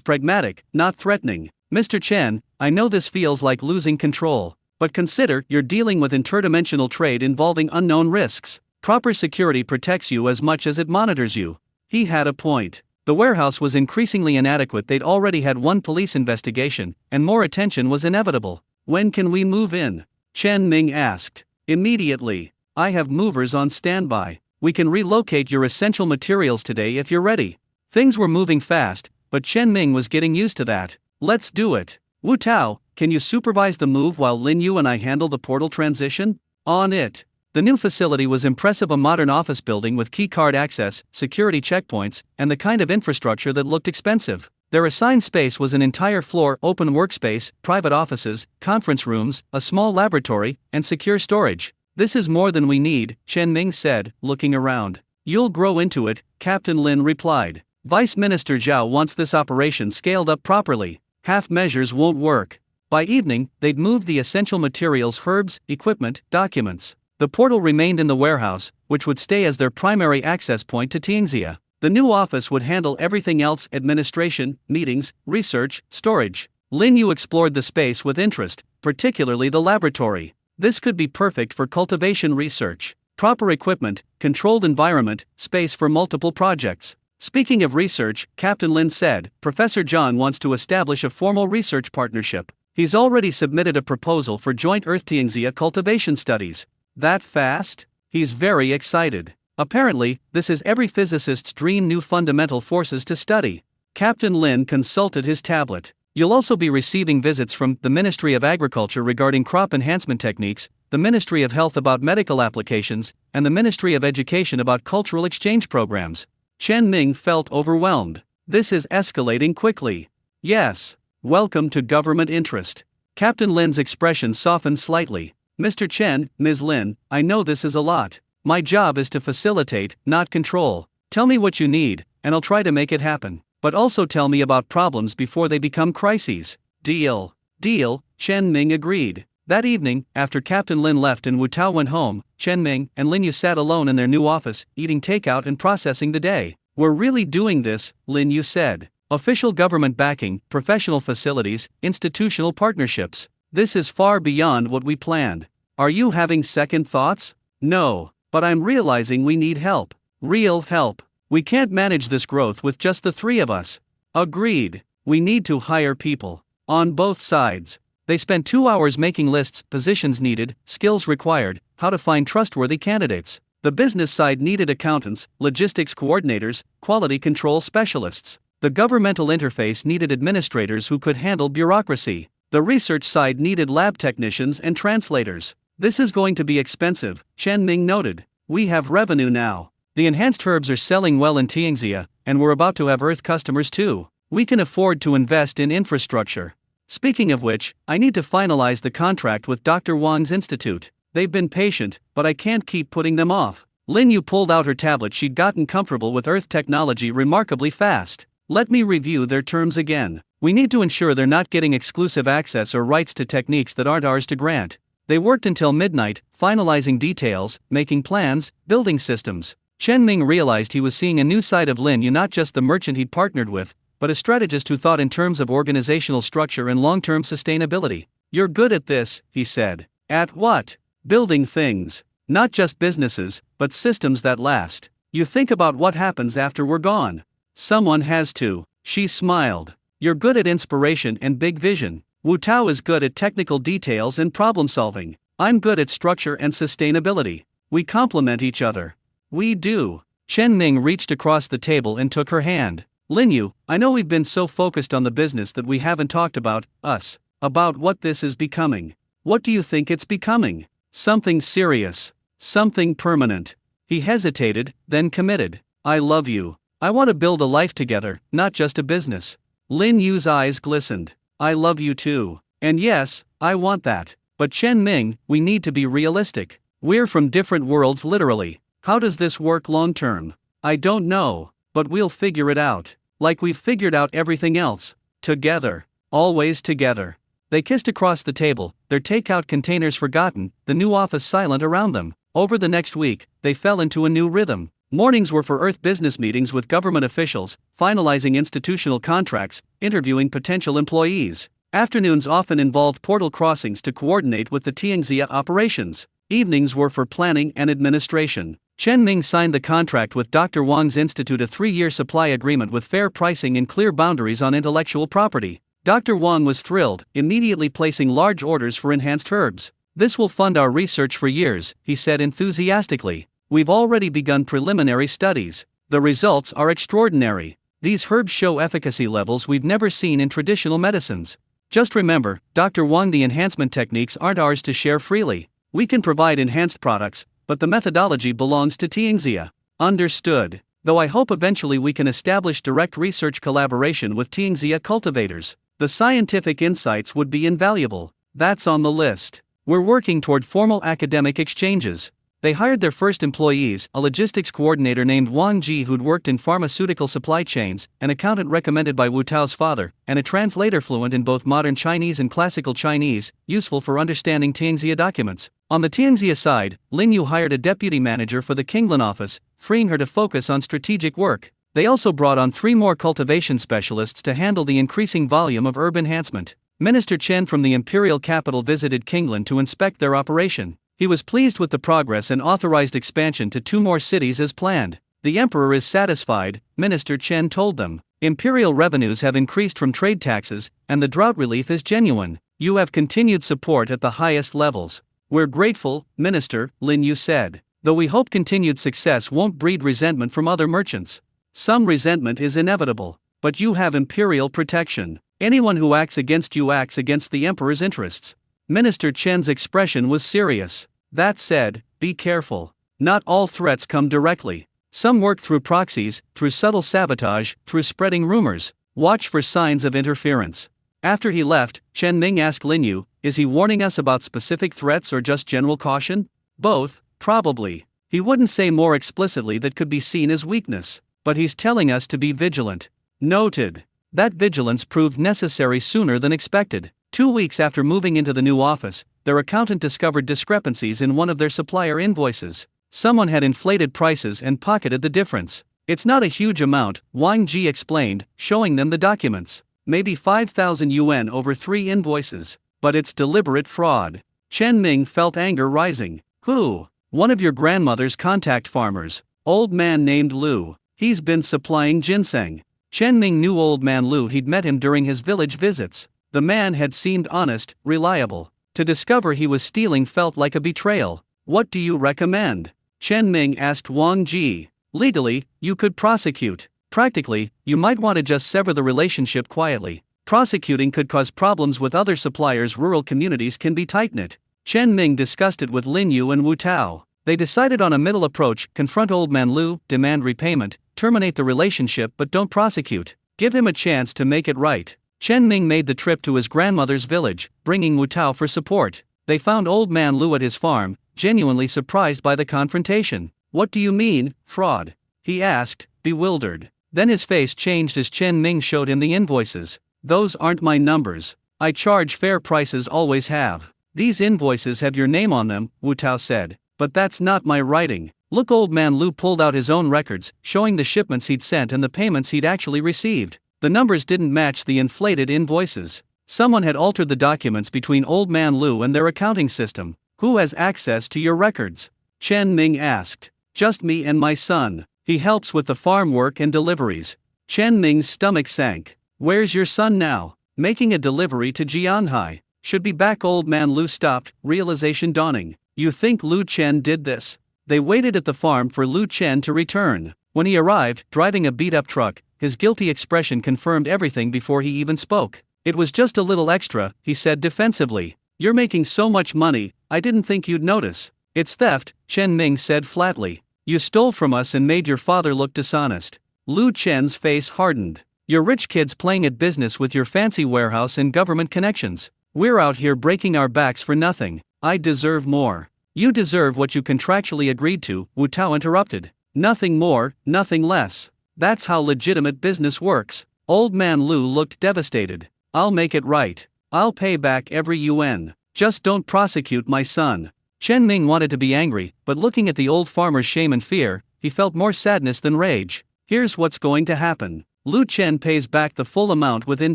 pragmatic, not threatening. Mr. Chen, I know this feels like losing control. But consider, you're dealing with interdimensional trade involving unknown risks. Proper security protects you as much as it monitors you. He had a point. The warehouse was increasingly inadequate. They'd already had one police investigation, and more attention was inevitable. When can we move in? Chen Ming asked. Immediately. I have movers on standby. We can relocate your essential materials today if you're ready. Things were moving fast, but Chen Ming was getting used to that. Let's do it. Wu Tao, can you supervise the move while Lin Yu and I handle the portal transition? On it. The new facility was impressive, a modern office building with keycard access, security checkpoints, and the kind of infrastructure that looked expensive. Their assigned space was an entire floor, open workspace, private offices, conference rooms, a small laboratory, and secure storage. "This is more than we need," Chen Ming said, looking around. "You'll grow into it," Captain Lin replied. "Vice Minister Zhao wants this operation scaled up properly. Half measures won't work." By evening, they'd moved the essential materials, herbs, equipment, documents. The portal remained in the warehouse, which would stay as their primary access point to Tianxia. The new office would handle everything else: administration, meetings, research, storage. Lin Yu explored the space with interest, particularly the laboratory. This could be perfect for cultivation research. Proper equipment, controlled environment, space for multiple projects. Speaking of research, Captain Lin said, Professor John wants to establish a formal research partnership. He's already submitted a proposal for joint Earth-Tianxia cultivation studies. That fast? He's very excited. Apparently, this is every physicist's dream: new fundamental forces to study. Captain Lin consulted his tablet. You'll also be receiving visits from the Ministry of Agriculture regarding crop enhancement techniques, the Ministry of Health about medical applications, and the Ministry of Education about cultural exchange programs. Chen Ming felt overwhelmed. This is escalating quickly. Yes. Welcome to government interest. Captain Lin's expression softened slightly. Mr. Chen, Ms. Lin, I know this is a lot. My job is to facilitate, not control. Tell me what you need, and I'll try to make it happen. But also tell me about problems before they become crises. Deal. Deal, Chen Ming agreed. That evening, after Captain Lin left and Wu Tao went home, Chen Ming and Lin Yu sat alone in their new office, eating takeout and processing the day. We're really doing this, Lin Yu said. Official government backing, professional facilities, institutional partnerships. This is far beyond what we planned. Are you having second thoughts? No, but I'm realizing we need help. Real help. We can't manage this growth with just the three of us. Agreed. We need to hire people. On both sides. They spent 2 hours making lists: positions needed, skills required, how to find trustworthy candidates. The business side needed accountants, logistics coordinators, quality control specialists. The governmental interface needed administrators who could handle bureaucracy. The research side needed lab technicians and translators. This is going to be expensive, Chen Ming noted. We have revenue now. The enhanced herbs are selling well in Tianxia, and we're about to have Earth customers too. We can afford to invest in infrastructure. Speaking of which, I need to finalize the contract with Dr. Wang's institute. They've been patient, but I can't keep putting them off. Lin Yu pulled out her tablet. She'd gotten comfortable with Earth technology remarkably fast. Let me review their terms again. We need to ensure they're not getting exclusive access or rights to techniques that aren't ours to grant. They worked until midnight, finalizing details, making plans, building systems. Chen Ming realized he was seeing a new side of Lin Yu, not just the merchant he'd partnered with, but a strategist who thought in terms of organizational structure and long-term sustainability. You're good at this, he said. At what? Building things. Not just businesses, but systems that last. You think about what happens after we're gone. Someone has to. She smiled. You're good at inspiration and big vision. Wu Tao is good at technical details and problem solving. I'm good at structure and sustainability. We complement each other. We do. Chen Ming reached across the table and took her hand. Lin Yu, I know we've been so focused on the business that we haven't talked about us. About what this is becoming. What do you think it's becoming? Something serious. Something permanent. He hesitated, then committed. I love you. I want to build a life together, not just a business. Lin Yu's eyes glistened. I love you too. And yes, I want that. But Chen Ming, we need to be realistic. We're from different worlds literally. How does this work long term? I don't know. But we'll figure it out. Like we've figured out everything else. Together. Always together. They kissed across the table, their takeout containers forgotten, the new office silent around them. Over the next week, they fell into a new rhythm. Mornings were for Earth business meetings with government officials, finalizing institutional contracts, interviewing potential employees. Afternoons often involved portal crossings to coordinate with the Tianxia operations. Evenings were for planning and administration. Chen Ming signed the contract with Dr. Wang's institute, a 3-year supply agreement with fair pricing and clear boundaries on intellectual property. Dr. Wang was thrilled, immediately placing large orders for enhanced herbs. This will fund our research for years, he said enthusiastically. We've already begun preliminary studies. The results are extraordinary. These herbs show efficacy levels we've never seen in traditional medicines. Just remember, Dr. Wang, the enhancement techniques aren't ours to share freely. We can provide enhanced products, but the methodology belongs to Tianxia. Understood. Though I hope eventually we can establish direct research collaboration with Tianxia cultivators. The scientific insights would be invaluable. That's on the list. We're working toward formal academic exchanges. They hired their first employees, a logistics coordinator named Wang Ji who'd worked in pharmaceutical supply chains, an accountant recommended by Wu Tao's father, and a translator fluent in both modern Chinese and classical Chinese, useful for understanding Tianxia documents. On the Tianxia side, Lin Yu hired a deputy manager for the Kinglan office, freeing her to focus on strategic work. They also brought on 3 more cultivation specialists to handle the increasing volume of herb enhancement. Minister Chen from the imperial capital visited Kinglan to inspect their operation. He was pleased with the progress and authorized expansion to 2 more cities as planned. The emperor is satisfied, Minister Chen told them. Imperial revenues have increased from trade taxes, and the drought relief is genuine. You have continued support at the highest levels. We're grateful, Minister, Lin Yu said. Though we hope continued success won't breed resentment from other merchants. Some resentment is inevitable, but you have imperial protection. Anyone who acts against you acts against the emperor's interests. Minister Chen's expression was serious. That said, be careful. Not all threats come directly. Some work through proxies, through subtle sabotage, through spreading rumors. Watch for signs of interference. After he left, Chen Ming asked Lin Yu, is he warning us about specific threats or just general caution? Both, probably. He wouldn't say more explicitly that could be seen as weakness, but he's telling us to be vigilant. Noted. That vigilance proved necessary sooner than expected. 2 weeks after moving into the new office, their accountant discovered discrepancies in one of their supplier invoices. Someone had inflated prices and pocketed the difference. It's not a huge amount, Wang Ji explained, showing them the documents. Maybe 5,000 yuan over 3 invoices. But it's deliberate fraud. Chen Ming felt anger rising. Who? One of your grandmother's contact farmers. Old man named Lu. He's been supplying ginseng. Chen Ming knew old man Lu. He'd met him during his village visits. The man had seemed honest, reliable. To discover he was stealing felt like a betrayal. What do you recommend? Chen Ming asked Wang Ji. Legally, you could prosecute. Practically, you might want to just sever the relationship quietly. Prosecuting could cause problems with other suppliers. Rural communities can be tight-knit. Chen Ming discussed it with Lin Yu and Wu Tao. They decided on a middle approach: confront old man Lu, demand repayment, terminate the relationship but don't prosecute. Give him a chance to make it right. Chen Ming made the trip to his grandmother's village, bringing Wu Tao for support. They found old man Lu at his farm, genuinely surprised by the confrontation. What do you mean, fraud? He asked, bewildered. Then his face changed as Chen Ming showed him the invoices. Those aren't my numbers. I charge fair prices, always have. These invoices have your name on them, Wu Tao said. But that's not my writing. Look, old man Lu pulled out his own records, showing the shipments he'd sent and the payments he'd actually received. The numbers didn't match the inflated invoices. Someone had altered the documents between old man Lu and their accounting system. Who has access to your records? Chen Ming asked. Just me and my son. He helps with the farm work and deliveries. Chen Ming's stomach sank. Where's your son now? Making a delivery to Jianhai. Should be back. Old man Lu stopped, realization dawning. You think Lu Chen did this? They waited at the farm for Lu Chen to return. When he arrived, driving a beat-up truck, his guilty expression confirmed everything before he even spoke. It was just a little extra, he said defensively. You're making so much money, I didn't think you'd notice. It's theft, Chen Ming said flatly. You stole from us and made your father look dishonest. Lu Chen's face hardened. You're rich kids playing at business with your fancy warehouse and government connections. We're out here breaking our backs for nothing. I deserve more. You deserve what you contractually agreed to, Wu Tao interrupted. Nothing more, nothing less. That's how legitimate business works. Old man Lu looked devastated. I'll make it right. I'll pay back every yuan. Just don't prosecute my son. Chen Ming wanted to be angry, but looking at the old farmer's shame and fear, he felt more sadness than rage. Here's what's going to happen. Lu Chen pays back the full amount within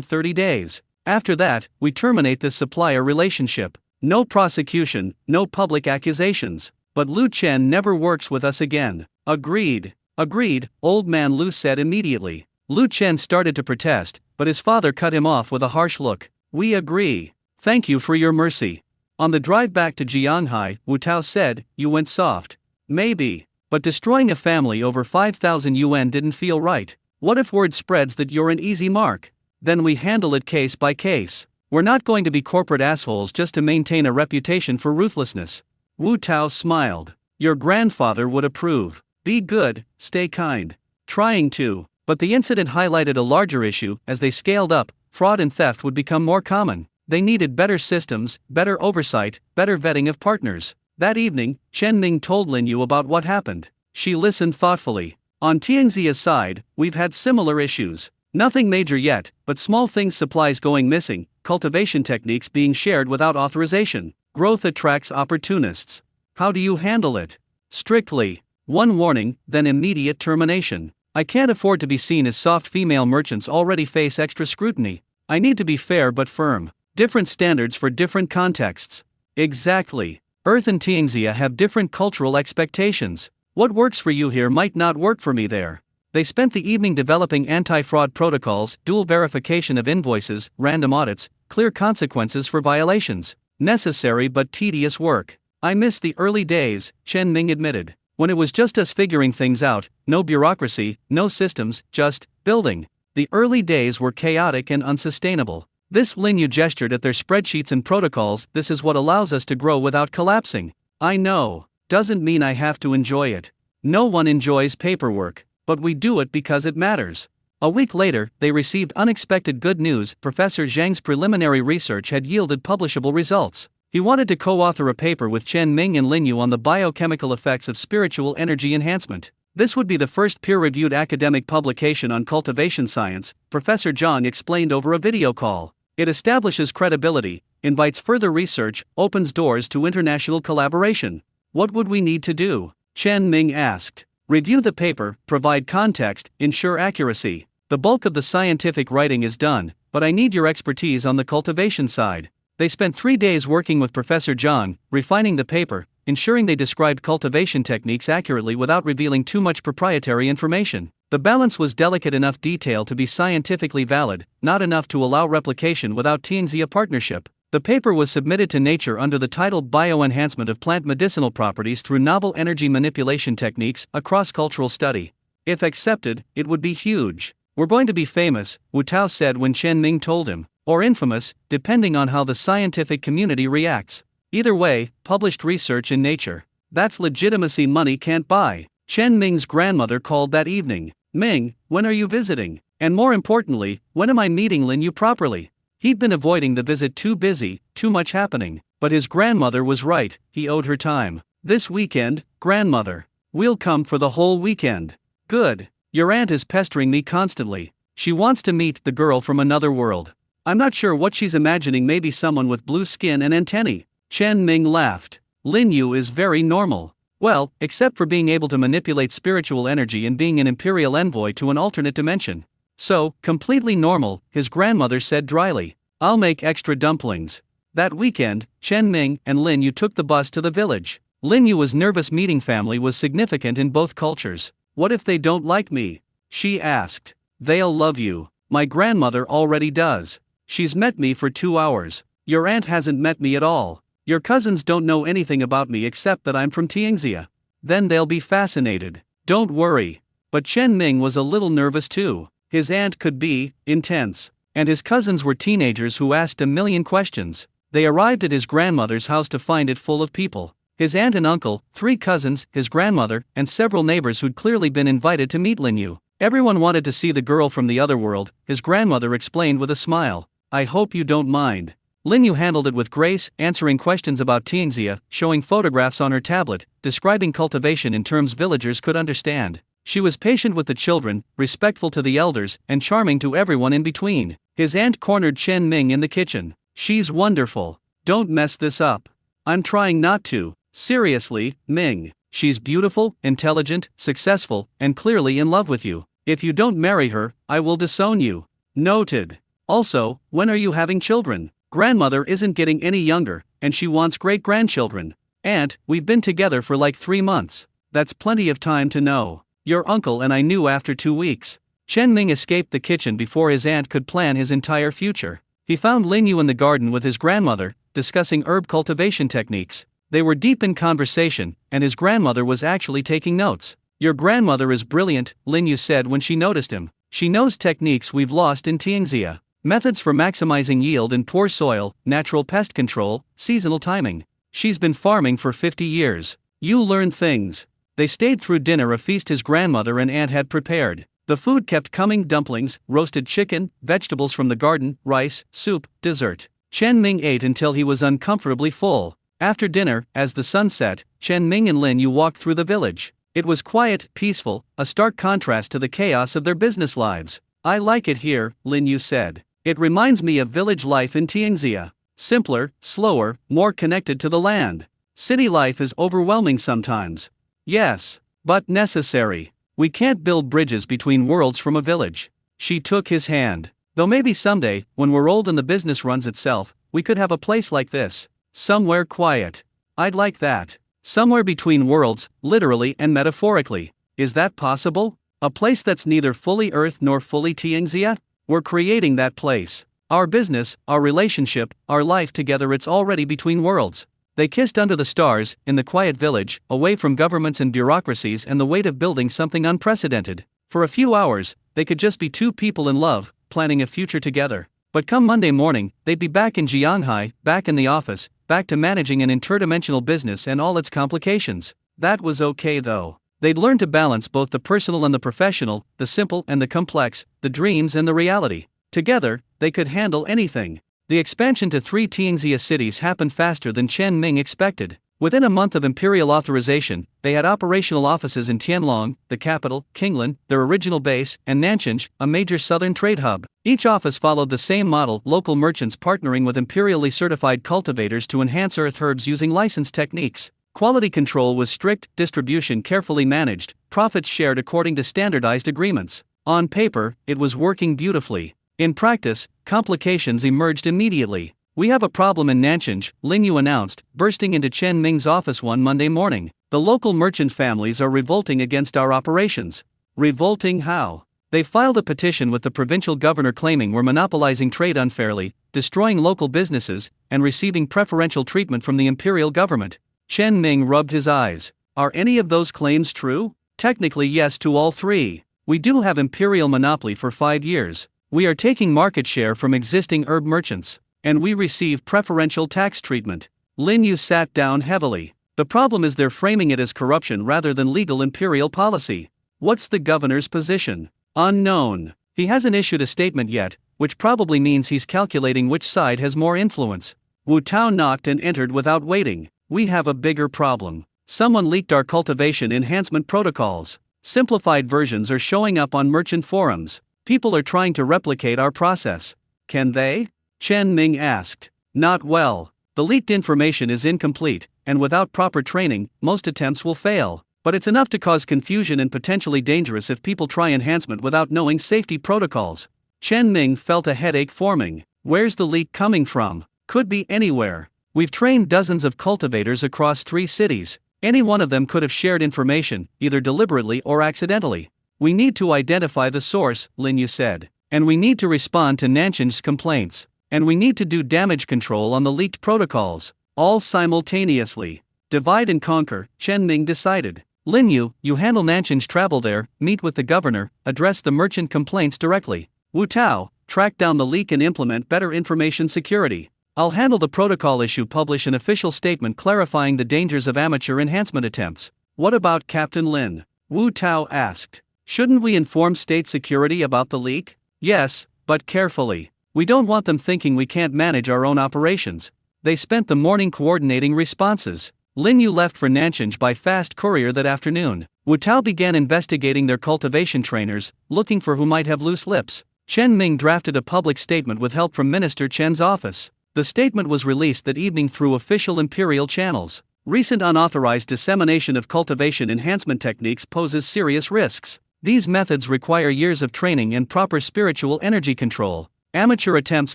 30 days. After that, we terminate the supplier relationship. No prosecution, no public accusations. But Lu Chen never works with us again. Agreed. Agreed, old man Lu said immediately. Lu Chen started to protest, but his father cut him off with a harsh look. We agree. Thank you for your mercy. On the drive back to Jianhai, Wu Tao said, you went soft. Maybe. But destroying a family over 5,000 yuan didn't feel right. What if word spreads that you're an easy mark? Then we handle it case by case. We're not going to be corporate assholes just to maintain a reputation for ruthlessness. Wu Tao smiled. Your grandfather would approve. Be good, stay kind. Trying to. But the incident highlighted a larger issue. As they scaled up, fraud and theft would become more common. They needed better systems, better oversight, better vetting of partners. That evening, Chen Ming told Lin Yu about what happened. She listened thoughtfully. On Tianxia's side, we've had similar issues. Nothing major yet, but small things, supplies going missing, cultivation techniques being shared without authorization. Growth attracts opportunists. How do you handle it? Strictly. One warning, then immediate termination. I can't afford to be seen as soft. Female merchants already face extra scrutiny. I need to be fair but firm. Different standards for different contexts. Exactly. Earth and Tianxia have different cultural expectations. What works for you here might not work for me there. They spent the evening developing anti-fraud protocols, dual verification of invoices, random audits, clear consequences for violations. Necessary but tedious work. I miss the early days, Chen Ming admitted. When it was just us figuring things out, no bureaucracy, no systems, just building. The early days were chaotic and unsustainable. This, Lin Yu gestured at their spreadsheets and protocols. This is what allows us to grow without collapsing. I know. Doesn't mean I have to enjoy it. No one enjoys paperwork, but we do it because it matters. A week later, they received unexpected good news. Professor Zhang's preliminary research had yielded publishable results. He wanted to co-author a paper with Chen Ming and Lin Yu on the biochemical effects of spiritual energy enhancement. This would be the first peer-reviewed academic publication on cultivation science, Professor Zhang explained over a video call. It establishes credibility, invites further research, opens doors to international collaboration. What would we need to do? Chen Ming asked. Review the paper, provide context, ensure accuracy. The bulk of the scientific writing is done, but I need your expertise on the cultivation side. They spent 3 days working with Professor Zhang, refining the paper, ensuring they described cultivation techniques accurately without revealing too much proprietary information. The balance was delicate, enough detail to be scientifically valid, not enough to allow replication without Tianxia partnership. The paper was submitted to Nature under the title Bioenhancement of Plant Medicinal Properties Through Novel Energy Manipulation Techniques, a cross-cultural study. If accepted, it would be huge. We're going to be famous, Wu Tao said when Chen Ming told him, or infamous, depending on how the scientific community reacts. Either way, published research in Nature. That's legitimacy money can't buy. Chen Ming's grandmother called that evening. Ming, when are you visiting? And more importantly, when am I meeting Lin Yu properly? He'd been avoiding the visit. Too busy, too much happening. But his grandmother was right, he owed her time. This weekend, grandmother. We'll come for the whole weekend. Good. Your aunt is pestering me constantly. She wants to meet the girl from another world. I'm not sure what she's imagining, maybe someone with blue skin and antennae. Chen Ming laughed. Lin Yu is very normal. Well, except for being able to manipulate spiritual energy and being an imperial envoy to an alternate dimension. So, completely normal, his grandmother said dryly. I'll make extra dumplings. That weekend, Chen Ming and Lin Yu took the bus to the village. Lin Yu was nervous. Meeting family was significant in both cultures. What if they don't like me? She asked. They'll love you. My grandmother already does. She's met me for 2 hours. Your aunt hasn't met me at all. Your cousins don't know anything about me except that I'm from Tianxia. Then they'll be fascinated. Don't worry. But Chen Ming was a little nervous too. His aunt could be intense, and his cousins were teenagers who asked a million questions. They arrived at his grandmother's house to find it full of people. His aunt and uncle, 3 cousins, his grandmother, and several neighbors who'd clearly been invited to meet Lin Yu. Everyone wanted to see the girl from the other world, his grandmother explained with a smile. I hope you don't mind. Lin Yu handled it with grace, answering questions about Tianxia, showing photographs on her tablet, describing cultivation in terms villagers could understand. She was patient with the children, respectful to the elders, and charming to everyone in between. His aunt cornered Chen Ming in the kitchen. She's wonderful. Don't mess this up. I'm trying not to. Seriously, Ming. She's beautiful, intelligent, successful, and clearly in love with you. If you don't marry her, I will disown you. Noted. Also, when are you having children? Grandmother isn't getting any younger, and she wants great-grandchildren. Aunt, we've been together for like 3 months. That's plenty of time to know. Your uncle and I knew after 2 weeks. Chen Ming escaped the kitchen before his aunt could plan his entire future. He found Lin Yu in the garden with his grandmother, discussing herb cultivation techniques. They were deep in conversation, and his grandmother was actually taking notes. Your grandmother is brilliant, Lin Yu said when she noticed him. She knows techniques we've lost in Tianxia. Methods for maximizing yield in poor soil, natural pest control, seasonal timing. She's been farming for 50 years. You learn things. They stayed through dinner, a feast his grandmother and aunt had prepared. The food kept coming: dumplings, roasted chicken, vegetables from the garden, rice, soup, dessert. Chen Ming ate until he was uncomfortably full. After dinner, as the sun set, Chen Ming and Lin Yu walked through the village. It was quiet, peaceful, a stark contrast to the chaos of their business lives. I like it here, Lin Yu said. It reminds me of village life in Tianxia. Simpler, slower, more connected to the land. City life is overwhelming sometimes. Yes, but necessary. We can't build bridges between worlds from a village. She took his hand. Though maybe someday, when we're old and the business runs itself, we could have a place like this. Somewhere quiet. I'd like that. Somewhere between worlds, literally and metaphorically. Is that possible? A place that's neither fully Earth nor fully Tianxia? We're creating that place. Our business, our relationship, our life together, it's already between worlds. They kissed under the stars, in the quiet village, away from governments and bureaucracies and the weight of building something unprecedented. For a few hours, they could just be two people in love, planning a future together. But come Monday morning, they'd be back in Jianghai, back in the office, back to managing an interdimensional business and all its complications. That was okay though. They'd learn to balance both the personal and the professional, the simple and the complex, the dreams and the reality. Together, they could handle anything. The expansion to 3 Tianxia cities happened faster than Chen Ming expected. Within a month of imperial authorization, they had operational offices in Tianlong, the capital, Qinglan, their original base, and Nanchang, a major southern trade hub. Each office followed the same model: local merchants partnering with imperially certified cultivators to enhance earth herbs using licensed techniques. Quality control was strict, distribution carefully managed, profits shared according to standardized agreements. On paper, it was working beautifully. In practice, complications emerged immediately. We have a problem in Nanchang, Lin Yu announced, bursting into Chen Ming's office one Monday morning. The local merchant families are revolting against our operations. Revolting how? They filed a petition with the provincial governor claiming we're monopolizing trade unfairly, destroying local businesses, and receiving preferential treatment from the imperial government. Chen Ming rubbed his eyes. Are any of those claims true? Technically yes to all three. We do have imperial monopoly for 5 years. We are taking market share from existing herb merchants. And we receive preferential tax treatment. Lin Yu sat down heavily. The problem is they're framing it as corruption rather than legal imperial policy. What's the governor's position? Unknown. He hasn't issued a statement yet, which probably means he's calculating which side has more influence. Wu Tao knocked and entered without waiting. We have a bigger problem. Someone leaked our cultivation enhancement protocols. Simplified versions are showing up on merchant forums. People are trying to replicate our process. Can they? Chen Ming asked. Not well. The leaked information is incomplete, and without proper training, most attempts will fail. But it's enough to cause confusion and potentially dangerous if people try enhancement without knowing safety protocols. Chen Ming felt a headache forming. Where's the leak coming from? Could be anywhere. We've trained dozens of cultivators across 3 cities. Any one of them could have shared information, either deliberately or accidentally. We need to identify the source, Lin Yu said. And we need to respond to Nanchang's complaints. And we need to do damage control on the leaked protocols. All simultaneously. Divide and conquer, Chen Ming decided. Lin Yu, you handle Nanchang's travel there, meet with the governor, address the merchant complaints directly. Wu Tao, track down the leak and implement better information security. I'll handle the protocol issue, publish an official statement clarifying the dangers of amateur enhancement attempts. What about Captain Lin? Wu Tao asked. Shouldn't we inform state security about the leak? Yes, but carefully. We don't want them thinking we can't manage our own operations. They spent the morning coordinating responses. Lin Yu left for Nanchang by fast courier that afternoon. Wu Tao began investigating their cultivation trainers, looking for who might have loose lips. Chen Ming drafted a public statement with help from Minister Chen's office. The statement was released that evening through official imperial channels. Recent unauthorized dissemination of cultivation enhancement techniques poses serious risks. These methods require years of training and proper spiritual energy control. Amateur attempts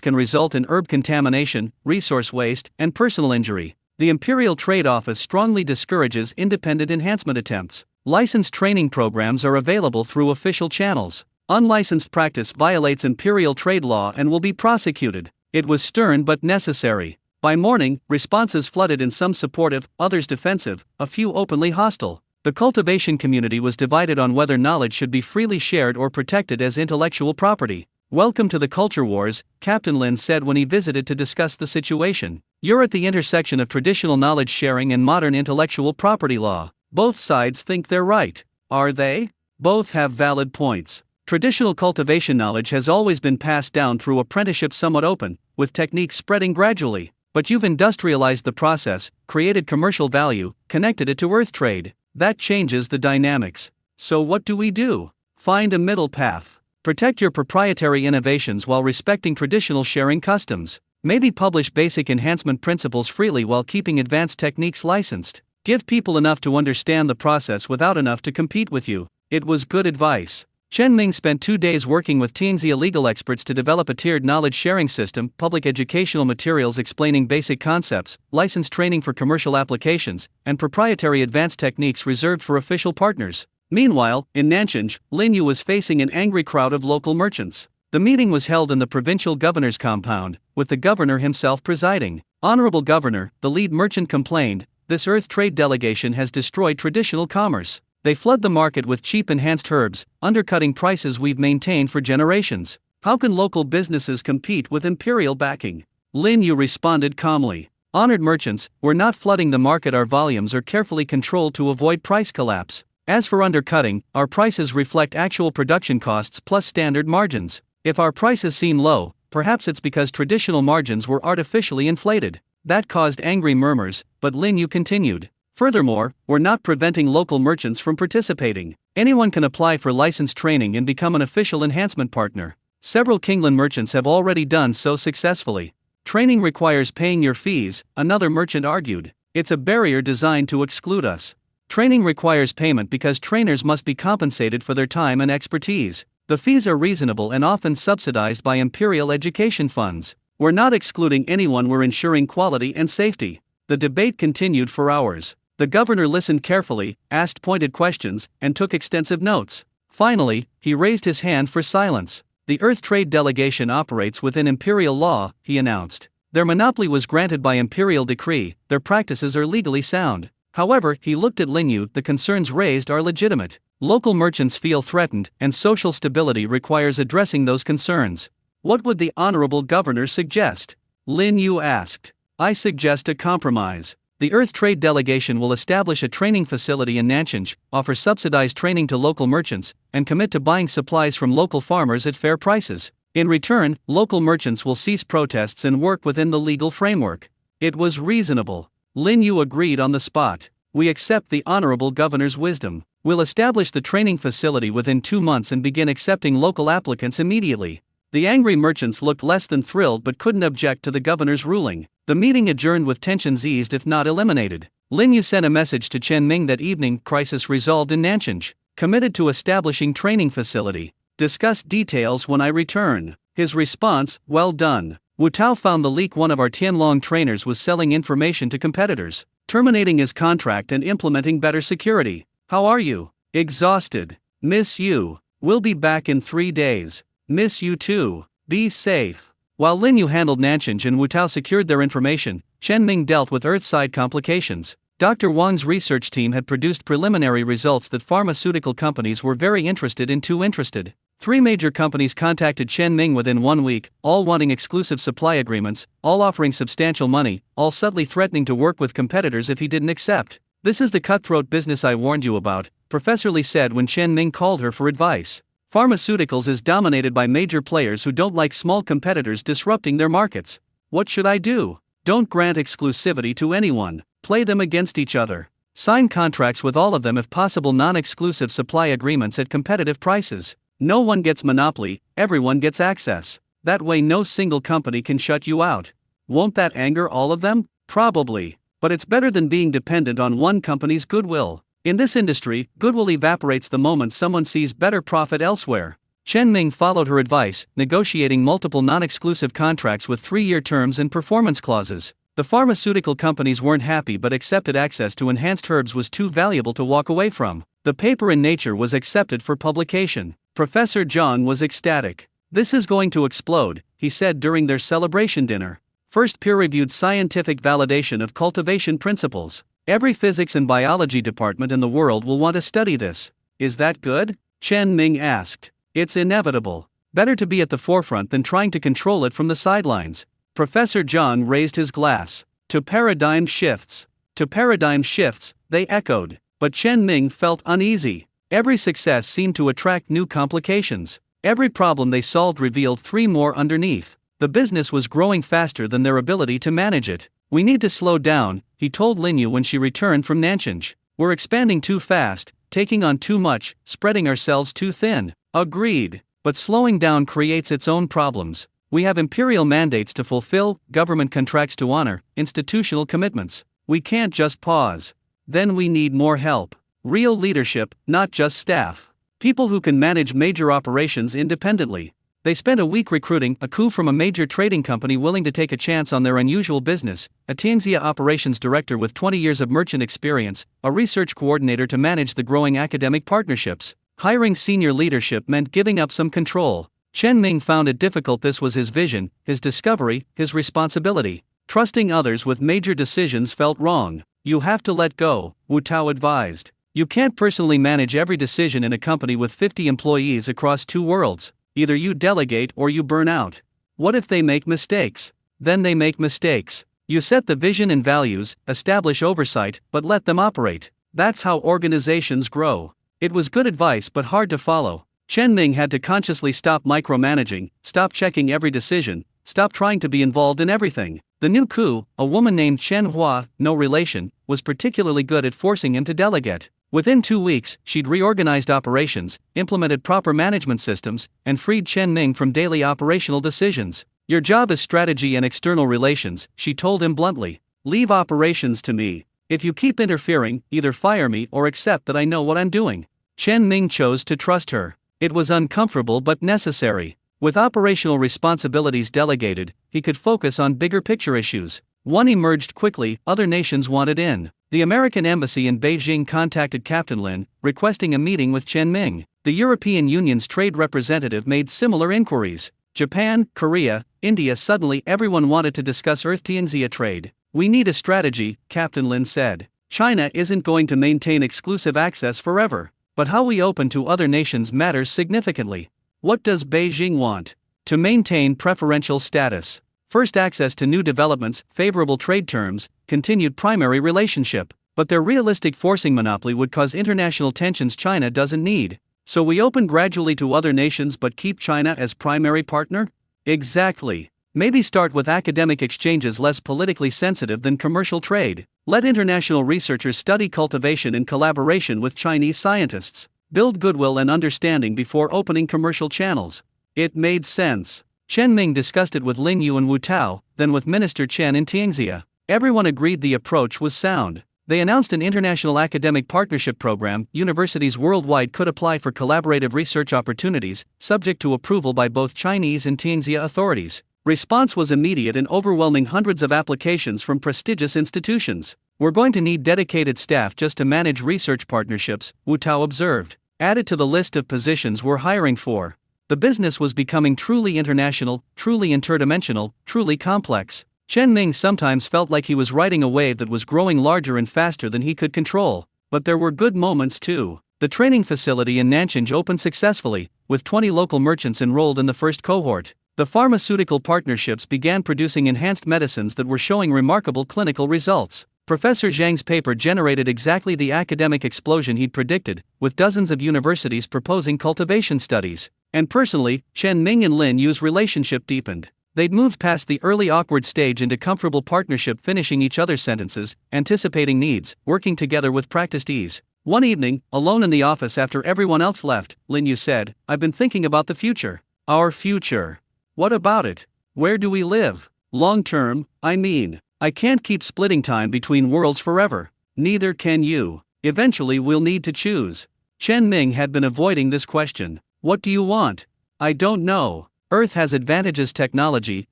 can result in herb contamination, resource waste, and personal injury. The Imperial Trade Office strongly discourages independent enhancement attempts. Licensed training programs are available through official channels. Unlicensed practice violates imperial trade law and will be prosecuted. It was stern but necessary. By morning, responses flooded, in some supportive, others defensive, a few openly hostile. The cultivation community was divided on whether knowledge should be freely shared or protected as intellectual property. Welcome to the culture wars, Captain Lin said when he visited to discuss the situation. You're at the intersection of traditional knowledge sharing and modern intellectual property law. Both sides think they're right. Are they? Both have valid points. Traditional cultivation knowledge has always been passed down through apprenticeship, somewhat open, with techniques spreading gradually. But you've industrialized the process, created commercial value, connected it to earth trade. That changes the dynamics. So what do? Find a middle path. Protect your proprietary innovations while respecting traditional sharing customs. Maybe publish basic enhancement principles freely while keeping advanced techniques licensed. Give people enough to understand the process without enough to compete with you. It was good advice. Chen Ming spent 2 days working with Tianxia legal experts to develop a tiered knowledge sharing system, public educational materials explaining basic concepts, licensed training for commercial applications, and proprietary advanced techniques reserved for official partners. Meanwhile, in Nanjing, Lin Yu was facing an angry crowd of local merchants. The meeting was held in the provincial governor's compound, with the governor himself presiding. Honorable Governor, the lead merchant complained, this earth trade delegation has destroyed traditional commerce. They flood the market with cheap enhanced herbs, undercutting prices we've maintained for generations. How can local businesses compete with imperial backing? Lin Yu responded calmly. Honored merchants, we're not flooding the market, our volumes are carefully controlled to avoid price collapse. As for undercutting, our prices reflect actual production costs plus standard margins. If our prices seem low, perhaps it's because traditional margins were artificially inflated. That caused angry murmurs, but Lin Yu continued. Furthermore, we're not preventing local merchants from participating. Anyone can apply for licensed training and become an official enhancement partner. Several Kingland merchants have already done so successfully. Training requires paying your fees, another merchant argued. It's a barrier designed to exclude us. Training requires payment because trainers must be compensated for their time and expertise. The fees are reasonable and often subsidized by imperial education funds. We're not excluding anyone, we're ensuring quality and safety. The debate continued for hours. The governor listened carefully, asked pointed questions, and took extensive notes. Finally, he raised his hand for silence. The Earth Trade Delegation operates within imperial law, he announced. Their monopoly was granted by imperial decree, their practices are legally sound. However, he looked at Lin Yu, the concerns raised are legitimate. Local merchants feel threatened, and social stability requires addressing those concerns. What would the honorable governor suggest? Lin Yu asked. I suggest a compromise. The Earth Trade Delegation will establish a training facility in Nanjing, offer subsidized training to local merchants, and commit to buying supplies from local farmers at fair prices. In return, local merchants will cease protests and work within the legal framework. It was reasonable. Lin Yu agreed on the spot. We accept the honorable governor's wisdom. We'll establish the training facility within 2 months and begin accepting local applicants immediately. The angry merchants looked less than thrilled but couldn't object to the governor's ruling. The meeting adjourned with tensions eased if not eliminated. Lin Yu sent a message to Chen Ming that evening, crisis resolved in Nanjing. Committed to establishing training facility. Discuss details when I return. His response, well done. Wu Tao found the leak, one of our Tianlong trainers was selling information to competitors, terminating his contract and implementing better security. How are you? Exhausted. Miss you. We'll be back in 3 days. Miss you too. Be safe. While Lin Yu handled Nanjing and Wu Tao secured their information, Chen Ming dealt with Earthside complications. Dr. Wang's research team had produced preliminary results that pharmaceutical companies were very interested in. 3 major companies contacted Chen Ming within 1 week, all wanting exclusive supply agreements, all offering substantial money, all subtly threatening to work with competitors if he didn't accept. This is the cutthroat business I warned you about, Professor Li said when Chen Ming called her for advice. Pharmaceuticals is dominated by major players who don't like small competitors disrupting their markets. What should I do? Don't grant exclusivity to anyone. Play them against each other. Sign contracts with all of them if possible, non-exclusive supply agreements at competitive prices. No one gets monopoly, everyone gets access. That way no single company can shut you out. Won't that anger all of them? Probably. But it's better than being dependent on one company's goodwill. In this industry, goodwill evaporates the moment someone sees better profit elsewhere. Chen Ming followed her advice, negotiating multiple non-exclusive contracts with 3-year terms and performance clauses. The pharmaceutical companies weren't happy but accepted access to enhanced herbs was too valuable to walk away from. The paper in Nature was accepted for publication. Professor Zhang was ecstatic. This is going to explode, he said during their celebration dinner. First peer-reviewed scientific validation of cultivation principles. Every physics and biology department in the world will want to study this. Is that good? Chen Ming asked. It's inevitable. Better to be at the forefront than trying to control it from the sidelines. Professor Zhang raised his glass. To paradigm shifts. To paradigm shifts, they echoed. But Chen Ming felt uneasy. Every success seemed to attract new complications. Every problem they solved revealed three more underneath. The business was growing faster than their ability to manage it. We need to slow down, he told Lin Yu when she returned from Nanchang. We're expanding too fast, taking on too much, spreading ourselves too thin. Agreed. But slowing down creates its own problems. We have imperial mandates to fulfill, government contracts to honor, institutional commitments. We can't just pause. Then we need more help. Real leadership, not just staff. People who can manage major operations independently. They spent a week recruiting a coup from a major trading company willing to take a chance on their unusual business, a Tianxia operations director with 20 years of merchant experience, a research coordinator to manage the growing academic partnerships. Hiring senior leadership meant giving up some control. Chen Ming found it difficult. This was his vision, his discovery, his responsibility. Trusting others with major decisions felt wrong. You have to let go, Wu Tao advised. You can't personally manage every decision in a company with 50 employees across two worlds. Either you delegate or you burn out. What if they make mistakes? Then they make mistakes. You set the vision and values, establish oversight, but let them operate. That's how organizations grow. It was good advice but hard to follow. Chen Ming had to consciously stop micromanaging, stop checking every decision, stop trying to be involved in everything. The new coup, a woman named Chen Hua, no relation, was particularly good at forcing him to delegate. Within 2 weeks, she'd reorganized operations, implemented proper management systems, and freed Chen Ming from daily operational decisions. Your job is strategy and external relations, she told him bluntly. Leave operations to me. If you keep interfering, either fire me or accept that I know what I'm doing. Chen Ming chose to trust her. It was uncomfortable but necessary. With operational responsibilities delegated, he could focus on bigger picture issues. One emerged quickly, other nations wanted in. The American embassy in Beijing contacted Captain Lin, requesting a meeting with Chen Ming. The European Union's trade representative made similar inquiries. Japan, Korea, India. Suddenly everyone wanted to discuss Earth Tianxia trade. We need a strategy, Captain Lin said. China isn't going to maintain exclusive access forever. But how we open to other nations matters significantly. What does Beijing want? To maintain preferential status. First access to new developments, favorable trade terms, continued primary relationship. But their realistic forcing monopoly would cause international tensions China doesn't need. So we open gradually to other nations but keep China as primary partner? Exactly. Maybe start with academic exchanges less politically sensitive than commercial trade. Let international researchers study cultivation in collaboration with Chinese scientists. Build goodwill and understanding before opening commercial channels. It made sense. Chen Ming discussed it with Lin Yu and Wu Tao, then with Minister Chen in Tianxia. Everyone agreed the approach was sound. They announced an international academic partnership program. Universities worldwide could apply for collaborative research opportunities, subject to approval by both Chinese and Tianxia authorities. Response was immediate and overwhelming, hundreds of applications from prestigious institutions. We're going to need dedicated staff just to manage research partnerships, Wu Tao observed. Added to the list of positions we're hiring for. The business was becoming truly international, truly interdimensional, truly complex. Chen Ming sometimes felt like he was riding a wave that was growing larger and faster than he could control. But there were good moments too. The training facility in Nanchang opened successfully, with 20 local merchants enrolled in the first cohort. The pharmaceutical partnerships began producing enhanced medicines that were showing remarkable clinical results. Professor Zhang's paper generated exactly the academic explosion he'd predicted, with dozens of universities proposing cultivation studies. And personally, Chen Ming and Lin Yu's relationship deepened. They'd moved past the early awkward stage into comfortable partnership, finishing each other's sentences, anticipating needs, working together with practiced ease. One evening, alone in the office after everyone else left, Lin Yu said, "I've been thinking about the future." Our future. What about it? Where do we live? Long term, I mean. I can't keep splitting time between worlds forever. Neither can you. Eventually we'll need to choose. Chen Ming had been avoiding this question. What do you want? I don't know. Earth has advantages: technology,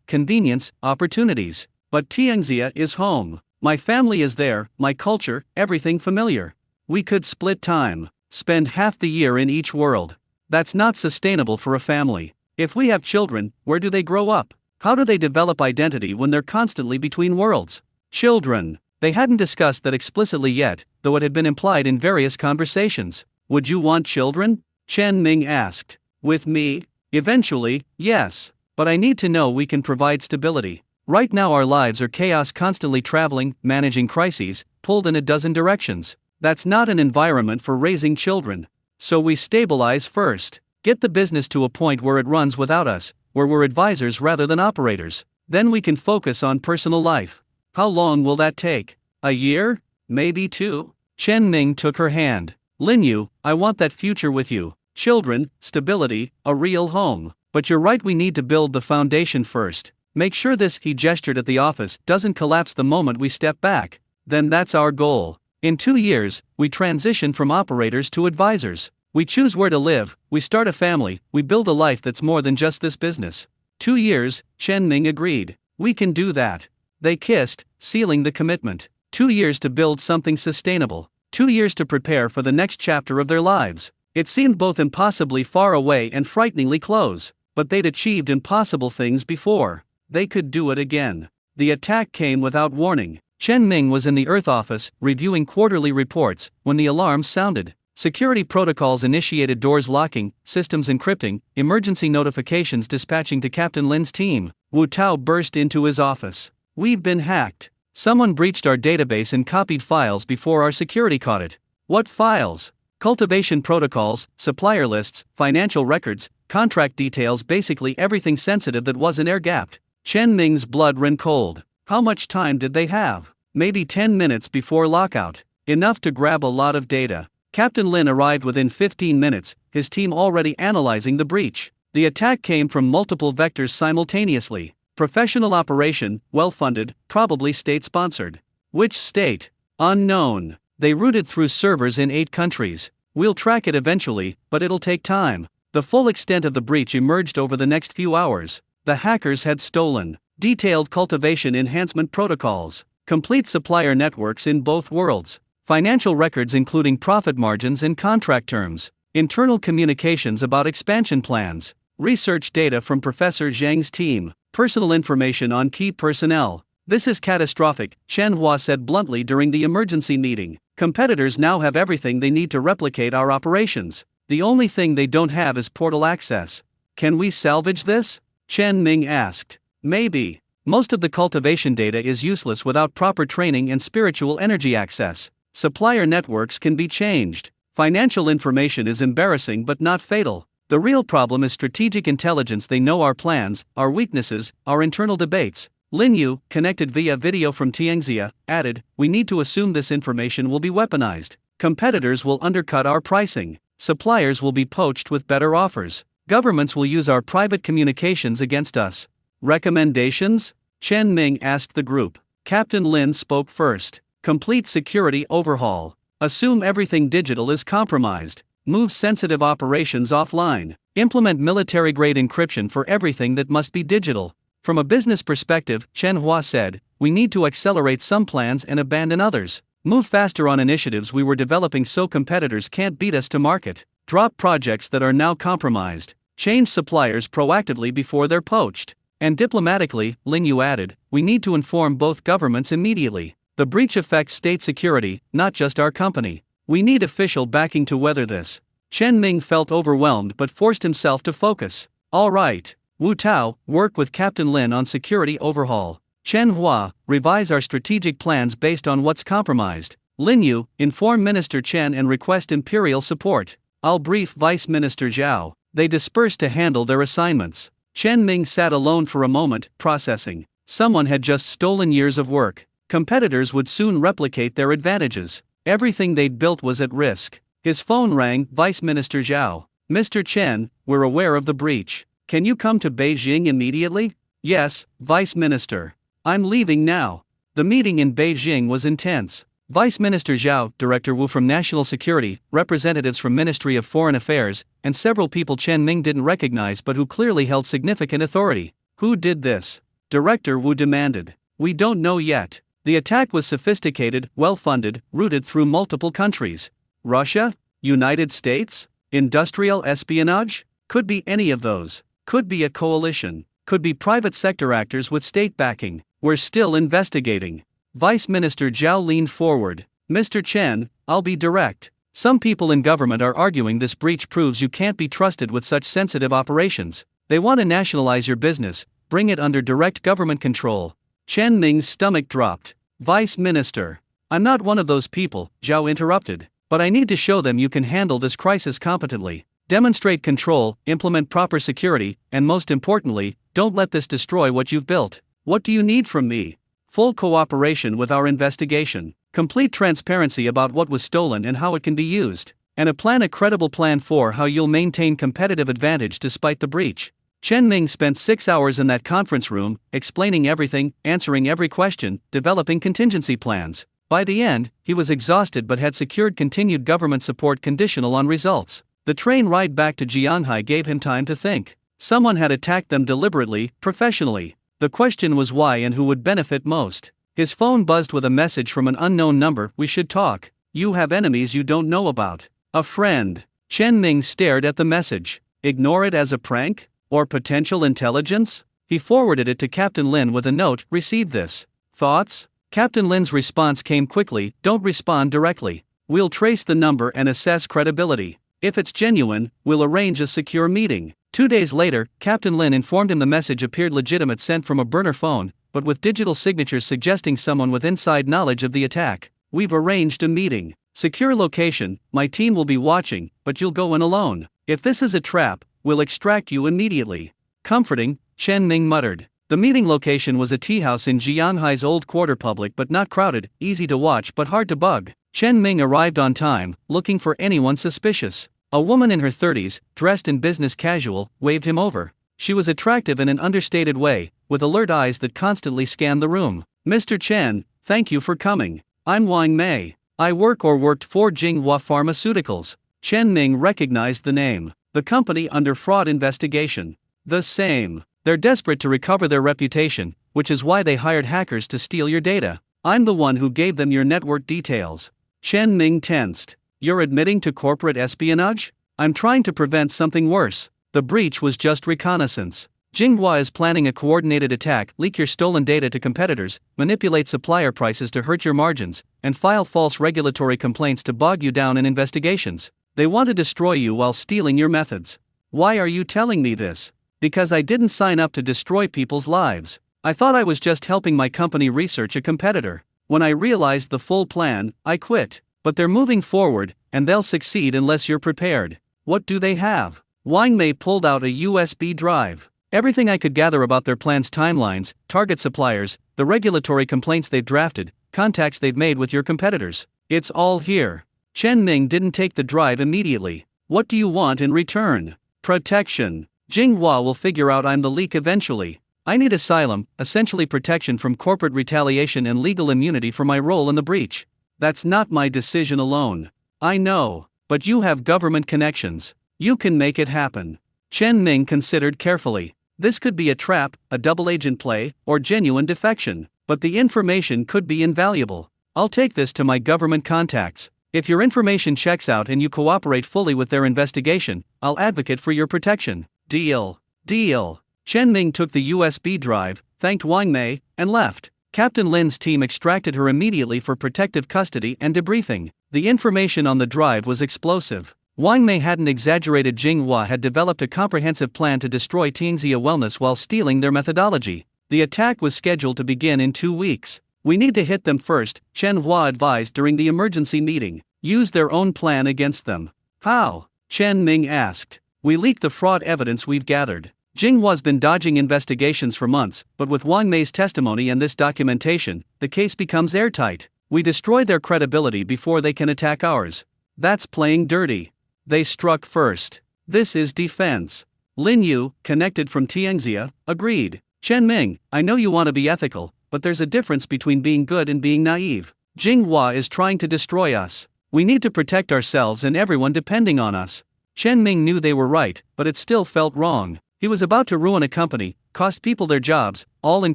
convenience, opportunities. But Tianxia is home. My family is there, my culture, everything familiar. We could split time. Spend half the year in each world. That's not sustainable for a family. If we have children, where do they grow up? How do they develop identity when they're constantly between worlds? Children. They hadn't discussed that explicitly yet, though it had been implied in various conversations. Would you want children? Chen Ming asked. With me? Eventually, yes. But I need to know we can provide stability. Right now our lives are chaos, constantly traveling, managing crises, pulled in a dozen directions. That's not an environment for raising children. So we stabilize first. Get the business to a point where it runs without us, where we're advisors rather than operators. Then we can focus on personal life. How long will that take? A year? Maybe 2? Chen Ming took her hand. Lin Yu, I want that future with you. Children, stability, a real home. But you're right, we need to build the foundation first. Make sure this, he gestured at the office, doesn't collapse the moment we step back. Then that's our goal. In 2 years, we transition from operators to advisors. We choose where to live, we start a family, we build a life that's more than just this business. 2 years, Chen Ming agreed. We can do that. They kissed, sealing the commitment. 2 years to build something sustainable. 2 years to prepare for the next chapter of their lives. It seemed both impossibly far away and frighteningly close. But they'd achieved impossible things before. They could do it again. The attack came without warning. Chen Ming was in the Earth office, reviewing quarterly reports, when the alarm sounded. Security protocols initiated, doors locking, systems encrypting, emergency notifications dispatching to Captain Lin's team. Wu Tao burst into his office. We've been hacked. Someone breached our database and copied files before our security caught it. What files? Cultivation protocols, supplier lists, financial records, contract details, basically everything sensitive that wasn't air-gapped. Chen Ming's blood ran cold. How much time did they have? Maybe 10 minutes before lockout. Enough to grab a lot of data. Captain Lin arrived within 15 minutes, his team already analyzing the breach. The attack came from multiple vectors simultaneously. Professional operation, well-funded, probably state-sponsored. Which state? Unknown. They routed through servers in 8 countries. We'll track it eventually, but it'll take time. The full extent of the breach emerged over the next few hours. The hackers had stolen detailed cultivation enhancement protocols, complete supplier networks in both worlds, financial records including profit margins and contract terms, internal communications about expansion plans, research data from Professor Zhang's team, personal information on key personnel. This is catastrophic, Chen Hua said bluntly during the emergency meeting. Competitors now have everything they need to replicate our operations. The only thing they don't have is portal access. Can we salvage this? Chen Ming asked. Maybe. Most of the cultivation data is useless without proper training and spiritual energy access. Supplier networks can be changed. Financial information is embarrassing but not fatal. The real problem is strategic intelligence. They know our plans, our weaknesses, our internal debates. Lin Yu, connected via video from Tianxia, added, we need to assume this information will be weaponized. Competitors will undercut our pricing. Suppliers will be poached with better offers. Governments will use our private communications against us. Recommendations? Chen Ming asked the group. Captain Lin spoke first. Complete security overhaul. Assume everything digital is compromised. Move sensitive operations offline. Implement military-grade encryption for everything that must be digital. From a business perspective, Chen Hua said, we need to accelerate some plans and abandon others. Move faster on initiatives we were developing so competitors can't beat us to market. Drop projects that are now compromised. Change suppliers proactively before they're poached. And diplomatically, Lin Yu added, we need to inform both governments immediately. The breach affects state security, not just our company. We need official backing to weather this. Chen Ming felt overwhelmed but forced himself to focus. All right. Wu Tao, work with Captain Lin on security overhaul. Chen Hua, revise our strategic plans based on what's compromised. Lin Yu, inform Minister Chen and request imperial support. I'll brief Vice Minister Zhao. They dispersed to handle their assignments. Chen Ming sat alone for a moment, processing. Someone had just stolen years of work. Competitors would soon replicate their advantages. Everything they'd built was at risk. His phone rang. Vice Minister Zhao. Mr. Chen, we're aware of the breach. Can you come to Beijing immediately? Yes, Vice Minister. I'm leaving now. The meeting in Beijing was intense. Vice Minister Zhao, Director Wu from National Security, representatives from Ministry of Foreign Affairs, and several people Chen Ming didn't recognize but who clearly held significant authority. Who did this? Director Wu demanded. We don't know yet. The attack was sophisticated, well-funded, routed through multiple countries. Russia? United States? Industrial espionage? Could be any of those. Could be a coalition. Could be private sector actors with state backing. We're still investigating. Vice Minister Zhao leaned forward. Mr. Chen, I'll be direct. Some people in government are arguing this breach proves you can't be trusted with such sensitive operations. They want to nationalize your business, bring it under direct government control. Chen Ning's stomach dropped. Vice Minister. I'm not one of those people, Zhao interrupted. But I need to show them you can handle this crisis competently. Demonstrate control, implement proper security, and most importantly, don't let this destroy what you've built. What do you need from me? Full cooperation with our investigation. Complete transparency about what was stolen and how it can be used. And a credible plan for how you'll maintain competitive advantage despite the breach. Chen Ning spent 6 hours in that conference room, explaining everything, answering every question, developing contingency plans. By the end, he was exhausted but had secured continued government support conditional on results. The train ride back to Jianghai gave him time to think. Someone had attacked them deliberately, professionally. The question was why and who would benefit most. His phone buzzed with a message from an unknown number. We should talk. You have enemies you don't know about. A friend. Chen Ning stared at the message. Ignore it as a prank? Or potential intelligence? He forwarded it to Captain Lin with a note. Received this. Thoughts? Captain Lin's response came quickly. Don't respond directly. We'll trace the number and assess credibility. If it's genuine, we'll arrange a secure meeting. 2 days later, Captain Lin informed him the message appeared legitimate, sent from a burner phone, but with digital signatures suggesting someone with inside knowledge of the attack. We've arranged a meeting. Secure location, my team will be watching, but you'll go in alone. If this is a trap, we'll extract you immediately. Comforting, Chen Ning muttered. The meeting location was a tea house in Jianghai's old quarter, public but not crowded, easy to watch but hard to bug. Chen Ning arrived on time, looking for anyone suspicious. A woman in her 30s, dressed in business casual, waved him over. She was attractive in an understated way, with alert eyes that constantly scanned the room. Mr. Chen, thank you for coming. I'm Wang Mei. I worked for Jinghua Pharmaceuticals. Chen Ning recognized the name. The company under fraud investigation. The same. They're desperate to recover their reputation, which is why they hired hackers to steal your data. I'm the one who gave them your network details. Chen Ning tensed. You're admitting to corporate espionage? I'm trying to prevent something worse. The breach was just reconnaissance. Jinghua is planning a coordinated attack, leak your stolen data to competitors, manipulate supplier prices to hurt your margins, and file false regulatory complaints to bog you down in investigations. They want to destroy you while stealing your methods. Why are you telling me this? Because I didn't sign up to destroy people's lives. I thought I was just helping my company research a competitor. When I realized the full plan, I quit. But they're moving forward, and they'll succeed unless you're prepared. What do they have? Wang Mei pulled out a USB drive. Everything I could gather about their plans, timelines, target suppliers, the regulatory complaints they've drafted, contacts they've made with your competitors. It's all here. Chen Ning didn't take the drive immediately. What do you want in return? Protection. Jinghua will figure out I'm the leak eventually. I need asylum, essentially protection from corporate retaliation and legal immunity for my role in the breach. That's not my decision alone. I know, but you have government connections. You can make it happen. Chen Ning considered carefully. This could be a trap, a double agent play, or genuine defection, but the information could be invaluable. I'll take this to my government contacts. If your information checks out and you cooperate fully with their investigation, I'll advocate for your protection. Deal. Deal. Chen Ning took the USB drive, thanked Wang Mei, and left. Captain Lin's team extracted her immediately for protective custody and debriefing. The information on the drive was explosive. Wang Mei hadn't exaggerated. Jinghua had developed a comprehensive plan to destroy Tianxia Wellness while stealing their methodology. The attack was scheduled to begin in 2 weeks. We need to hit them first, Chen Hua advised during the emergency meeting. Use their own plan against them. How? Chen Ning asked. We leak the fraud evidence we've gathered. Jinghua's been dodging investigations for months, but with Wang Mei's testimony and this documentation, the case becomes airtight. We destroy their credibility before they can attack ours. That's playing dirty. They struck first. This is defense. Lin Yu, connected from Tianxia, agreed. Chen Ming, I know you want to be ethical, but there's a difference between being good and being naive. Jinghua is trying to destroy us. We need to protect ourselves and everyone depending on us. Chen Ming knew they were right, but it still felt wrong. He was about to ruin a company, cost people their jobs, all in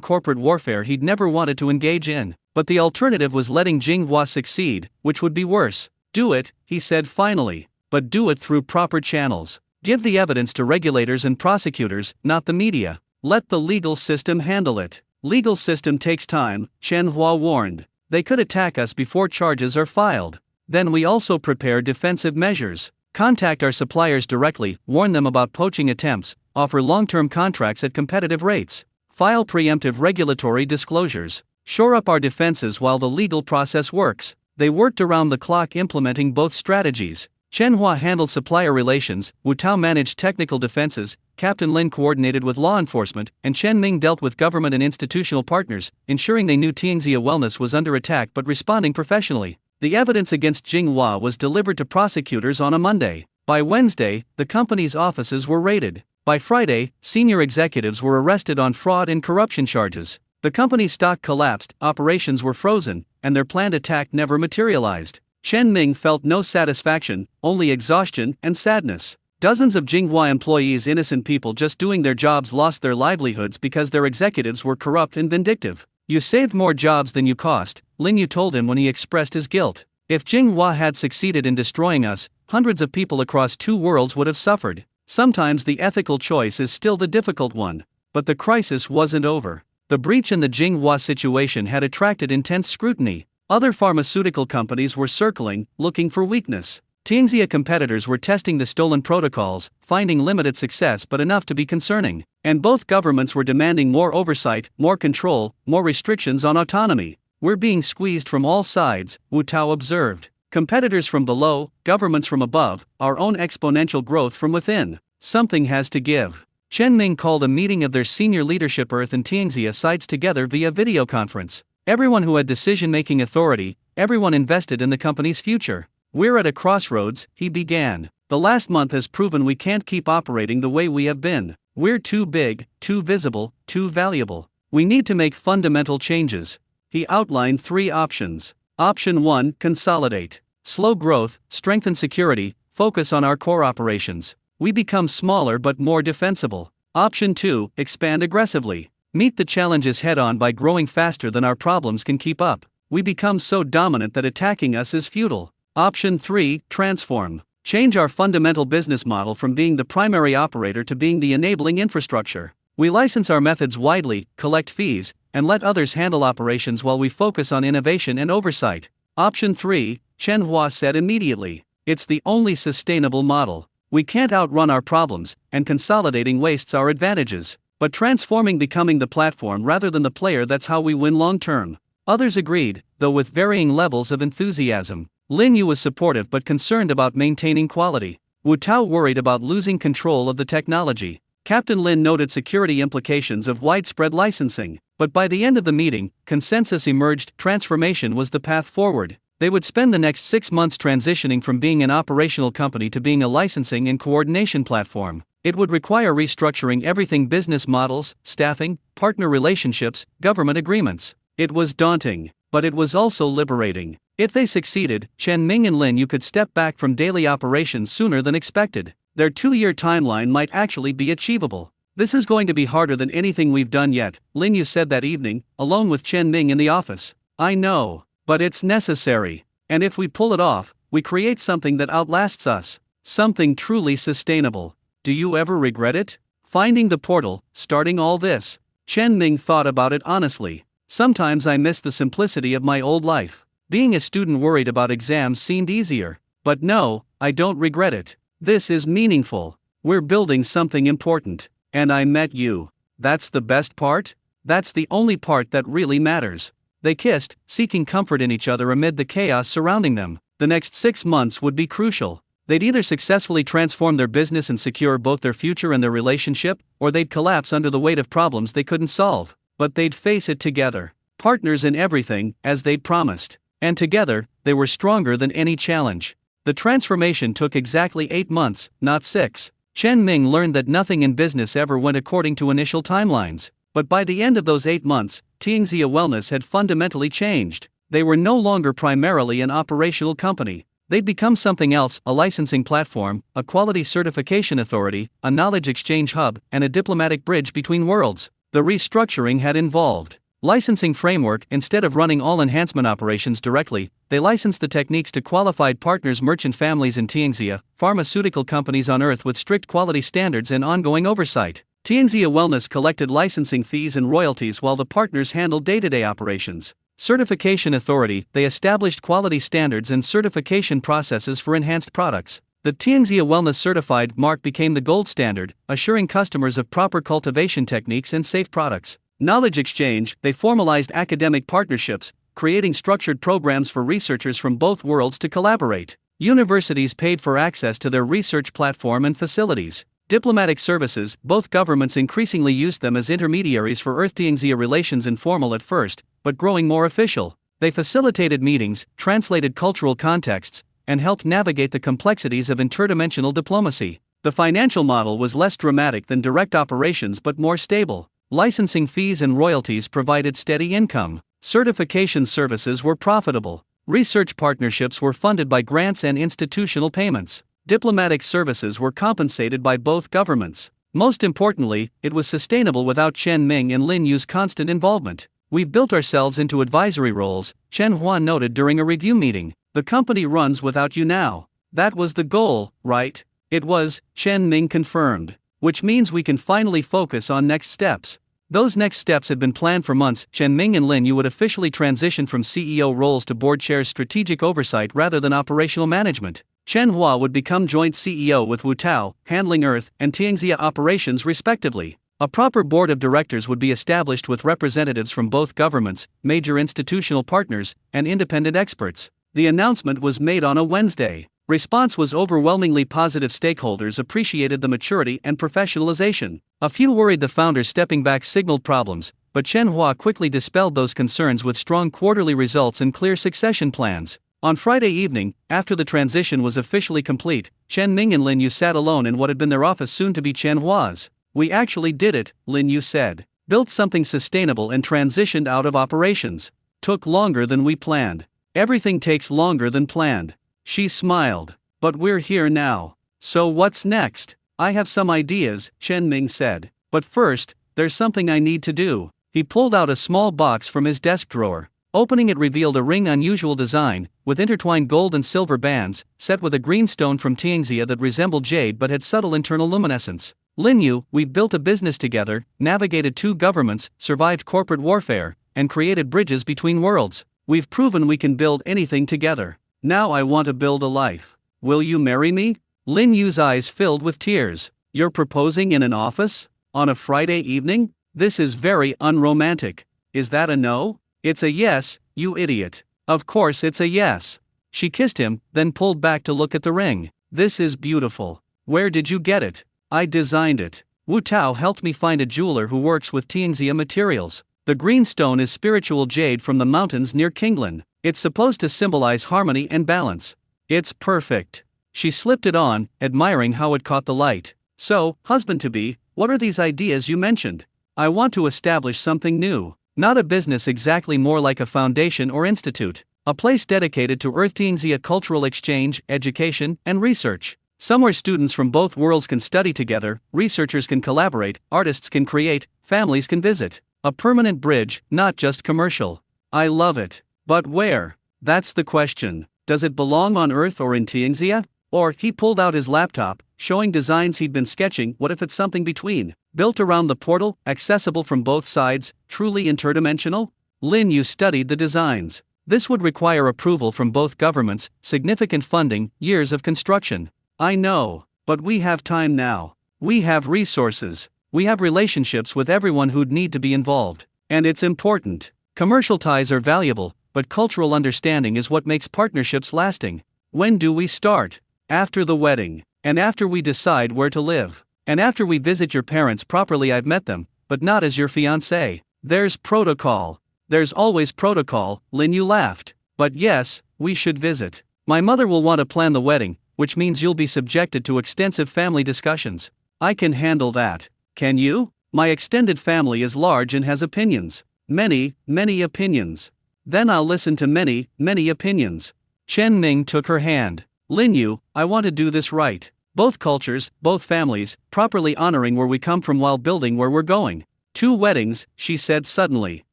corporate warfare he'd never wanted to engage in. But the alternative was letting Jinghua succeed, which would be worse. Do it, he said finally. But do it through proper channels. Give the evidence to regulators and prosecutors, not the media. Let the legal system handle it. Legal system takes time, Chen Hua warned. They could attack us before charges are filed. Then we also prepare defensive measures. Contact our suppliers directly, warn them about poaching attempts, offer long-term contracts at competitive rates. File preemptive regulatory disclosures. Shore up our defenses while the legal process works. They worked around the clock implementing both strategies. Chen Hua handled supplier relations, Wu Tao managed technical defenses, Captain Lin coordinated with law enforcement, and Chen Ming dealt with government and institutional partners, ensuring they knew Tianxia Wellness was under attack but responding professionally. The evidence against Jing Hua was delivered to prosecutors on a Monday. By Wednesday, the company's offices were raided. By Friday, senior executives were arrested on fraud and corruption charges. The company's stock collapsed, operations were frozen, and their planned attack never materialized. Chen Ming felt no satisfaction, only exhaustion and sadness. Dozens of Jinghua employees, innocent people just doing their jobs, lost their livelihoods because their executives were corrupt and vindictive. You saved more jobs than you cost, Lin Yu told him when he expressed his guilt. If Jinghua had succeeded in destroying us, hundreds of people across 2 worlds would have suffered. Sometimes the ethical choice is still the difficult one. But the crisis wasn't over. The breach in the Jinghua situation had attracted intense scrutiny. Other pharmaceutical companies were circling, looking for weakness. Tianxia competitors were testing the stolen protocols, finding limited success but enough to be concerning. And both governments were demanding more oversight, more control, more restrictions on autonomy. We're being squeezed from all sides, Wu Tao observed. Competitors from below, governments from above, our own exponential growth from within. Something has to give. Chen Ming called a meeting of their senior leadership Earth and Tianxia sides together via video conference. Everyone who had decision-making authority, everyone invested in the company's future. We're at a crossroads, he began. The last month has proven we can't keep operating the way we have been. We're too big, too visible, too valuable. We need to make fundamental changes. He outlined 3 options. Option 1, consolidate. Slow growth, strengthen security, focus on our core operations. We become smaller but more defensible. Option 2, expand aggressively. Meet the challenges head-on by growing faster than our problems can keep up. We become so dominant that attacking us is futile. Option 3, transform. Change our fundamental business model from being the primary operator to being the enabling infrastructure. We license our methods widely, collect fees, and let others handle operations while we focus on innovation and oversight. Option 3, Chen Hua said immediately. It's the only sustainable model. We can't outrun our problems, and consolidating wastes our advantages. But transforming, becoming the platform rather than the player, that's how we win long-term. Others agreed, though with varying levels of enthusiasm. Lin Yu was supportive but concerned about maintaining quality. Wu Tao worried about losing control of the technology. Captain Lin noted security implications of widespread licensing. But by the end of the meeting, consensus emerged: transformation was the path forward. They would spend the next 6 months transitioning from being an operational company to being a licensing and coordination platform. It would require restructuring everything: business models, staffing, partner relationships, government agreements. It was daunting, but it was also liberating. If they succeeded, Chen Ming and Lin Yu could step back from daily operations sooner than expected. Their 2-year timeline might actually be achievable. This is going to be harder than anything we've done yet, Lin Yu said that evening, alone with Chen Ming in the office. I know, but it's necessary. And if we pull it off, we create something that outlasts us. Something truly sustainable. Do you ever regret it? Finding the portal, starting all this. Chen Ming thought about it honestly. Sometimes I miss the simplicity of my old life. Being a student worried about exams seemed easier. But no, I don't regret it. This is meaningful. We're building something important. And I met you. That's the best part? That's the only part that really matters. They kissed, seeking comfort in each other amid the chaos surrounding them. The next 6 months would be crucial. They'd either successfully transform their business and secure both their future and their relationship, or they'd collapse under the weight of problems they couldn't solve. But they'd face it together. Partners in everything, as they'd promised. And together, they were stronger than any challenge. The transformation took exactly 8 months, not 6. Chen Ming learned that nothing in business ever went according to initial timelines. But by the end of those 8 months, Tianxia Wellness had fundamentally changed. They were no longer primarily an operational company. They'd become something else: a licensing platform, a quality certification authority, a knowledge exchange hub, and a diplomatic bridge between worlds. The restructuring had involved licensing framework. Instead of running all enhancement operations directly, they licensed the techniques to qualified partners, merchant families in Tianxia, pharmaceutical companies on Earth with strict quality standards and ongoing oversight. Tianxia Wellness collected licensing fees and royalties while the partners handled day-to-day operations. Certification authority: they established quality standards and certification processes for enhanced products. The Tianxia Wellness Certified mark became the gold standard, assuring customers of proper cultivation techniques and safe products. Knowledge exchange, they formalized academic partnerships, creating structured programs for researchers from both worlds to collaborate. Universities paid for access to their research platform and facilities. Diplomatic services, both governments increasingly used them as intermediaries for Earth-Tianxia relations, informal at first, but growing more official. They facilitated meetings, translated cultural contexts, and helped navigate the complexities of interdimensional diplomacy. The financial model was less dramatic than direct operations but more stable. Licensing fees and royalties provided steady income. Certification services were profitable. Research partnerships were funded by grants and institutional payments. Diplomatic services were compensated by both governments. Most importantly, it was sustainable without Chen Ming and Lin Yu's constant involvement. "We've built ourselves into advisory roles," Chen Hua noted during a review meeting. "The company runs without you now." "That was the goal, right?" "It was," Chen Ming confirmed. "Which means we can finally focus on next steps." Those next steps had been planned for months. Chen Ming and Lin Yu would officially transition from CEO roles to board chairs, strategic oversight rather than operational management. Chen Hua would become joint CEO with Wu Tao, handling Earth and Tianxia operations respectively. A proper board of directors would be established with representatives from both governments, major institutional partners, and independent experts. The announcement was made on a Wednesday. Response was overwhelmingly positive. Stakeholders appreciated the maturity and professionalization. A few worried the founders stepping back signaled problems, but Chen Hua quickly dispelled those concerns with strong quarterly results and clear succession plans. On Friday evening, after the transition was officially complete, Chen Ming and Lin Yu sat alone in what had been their office, soon to be Chen Hua's. "We actually did it," Lin Yu said. "Built something sustainable and transitioned out of operations. Took longer than we planned. Everything takes longer than planned." She smiled. "But we're here now. So what's next?" "I have some ideas," Chen Ming said. "But first, there's something I need to do." He pulled out a small box from his desk drawer. Opening it revealed a ring, unusual design, with intertwined gold and silver bands, set with a green stone from Tianxia that resembled jade but had subtle internal luminescence. "Lin Yu, we've built a business together, navigated 2 governments, survived corporate warfare, and created bridges between worlds. We've proven we can build anything together. Now I want to build a life. Will you marry me?" Lin Yu's eyes filled with tears. "You're proposing in an office? On a Friday evening? This is very unromantic. Is that a no?" "It's a yes, you idiot. Of course it's a yes." She kissed him, then pulled back to look at the ring. "This is beautiful. Where did you get it?" "I designed it. Wu Tao helped me find a jeweler who works with Tianxia materials. The green stone is spiritual jade from the mountains near Kinglan. It's supposed to symbolize harmony and balance. It's perfect." She slipped it on, admiring how it caught the light. "So, husband-to-be, what are these ideas you mentioned?" "I want to establish something new. Not a business exactly, more like a foundation or institute. A place dedicated to Earth-Tianxia cultural exchange, education, and research. Somewhere students from both worlds can study together, researchers can collaborate, artists can create, families can visit. A permanent bridge, not just commercial." "I love it. But where? That's the question. Does it belong on Earth or in Tianxia? Or," he pulled out his laptop, showing designs he'd been sketching, "what if it's something between? Built around the portal, accessible from both sides, truly interdimensional?" Lin Yu studied the designs. "This would require approval from both governments, significant funding, years of construction." "I know, but we have time now. We have resources. We have relationships with everyone who'd need to be involved. And it's important. Commercial ties are valuable, but cultural understanding is what makes partnerships lasting." "When do we start?" "After the wedding. And after we decide where to live. And after we visit your parents properly." "I've met them, but not as your fiancé." "There's protocol." "There's always protocol," Lin Yu laughed. "But yes, we should visit. My mother will want to plan the wedding, which means you'll be subjected to extensive family discussions." "I can handle that." "Can you?" "My extended family is large and has opinions. Many, many opinions." "Then I'll listen to many, many opinions." Chen Ming took her hand. "Lin Yu, I want to do this right. Both cultures, both families, properly honoring where we come from while building where we're going. 2 weddings," she said suddenly.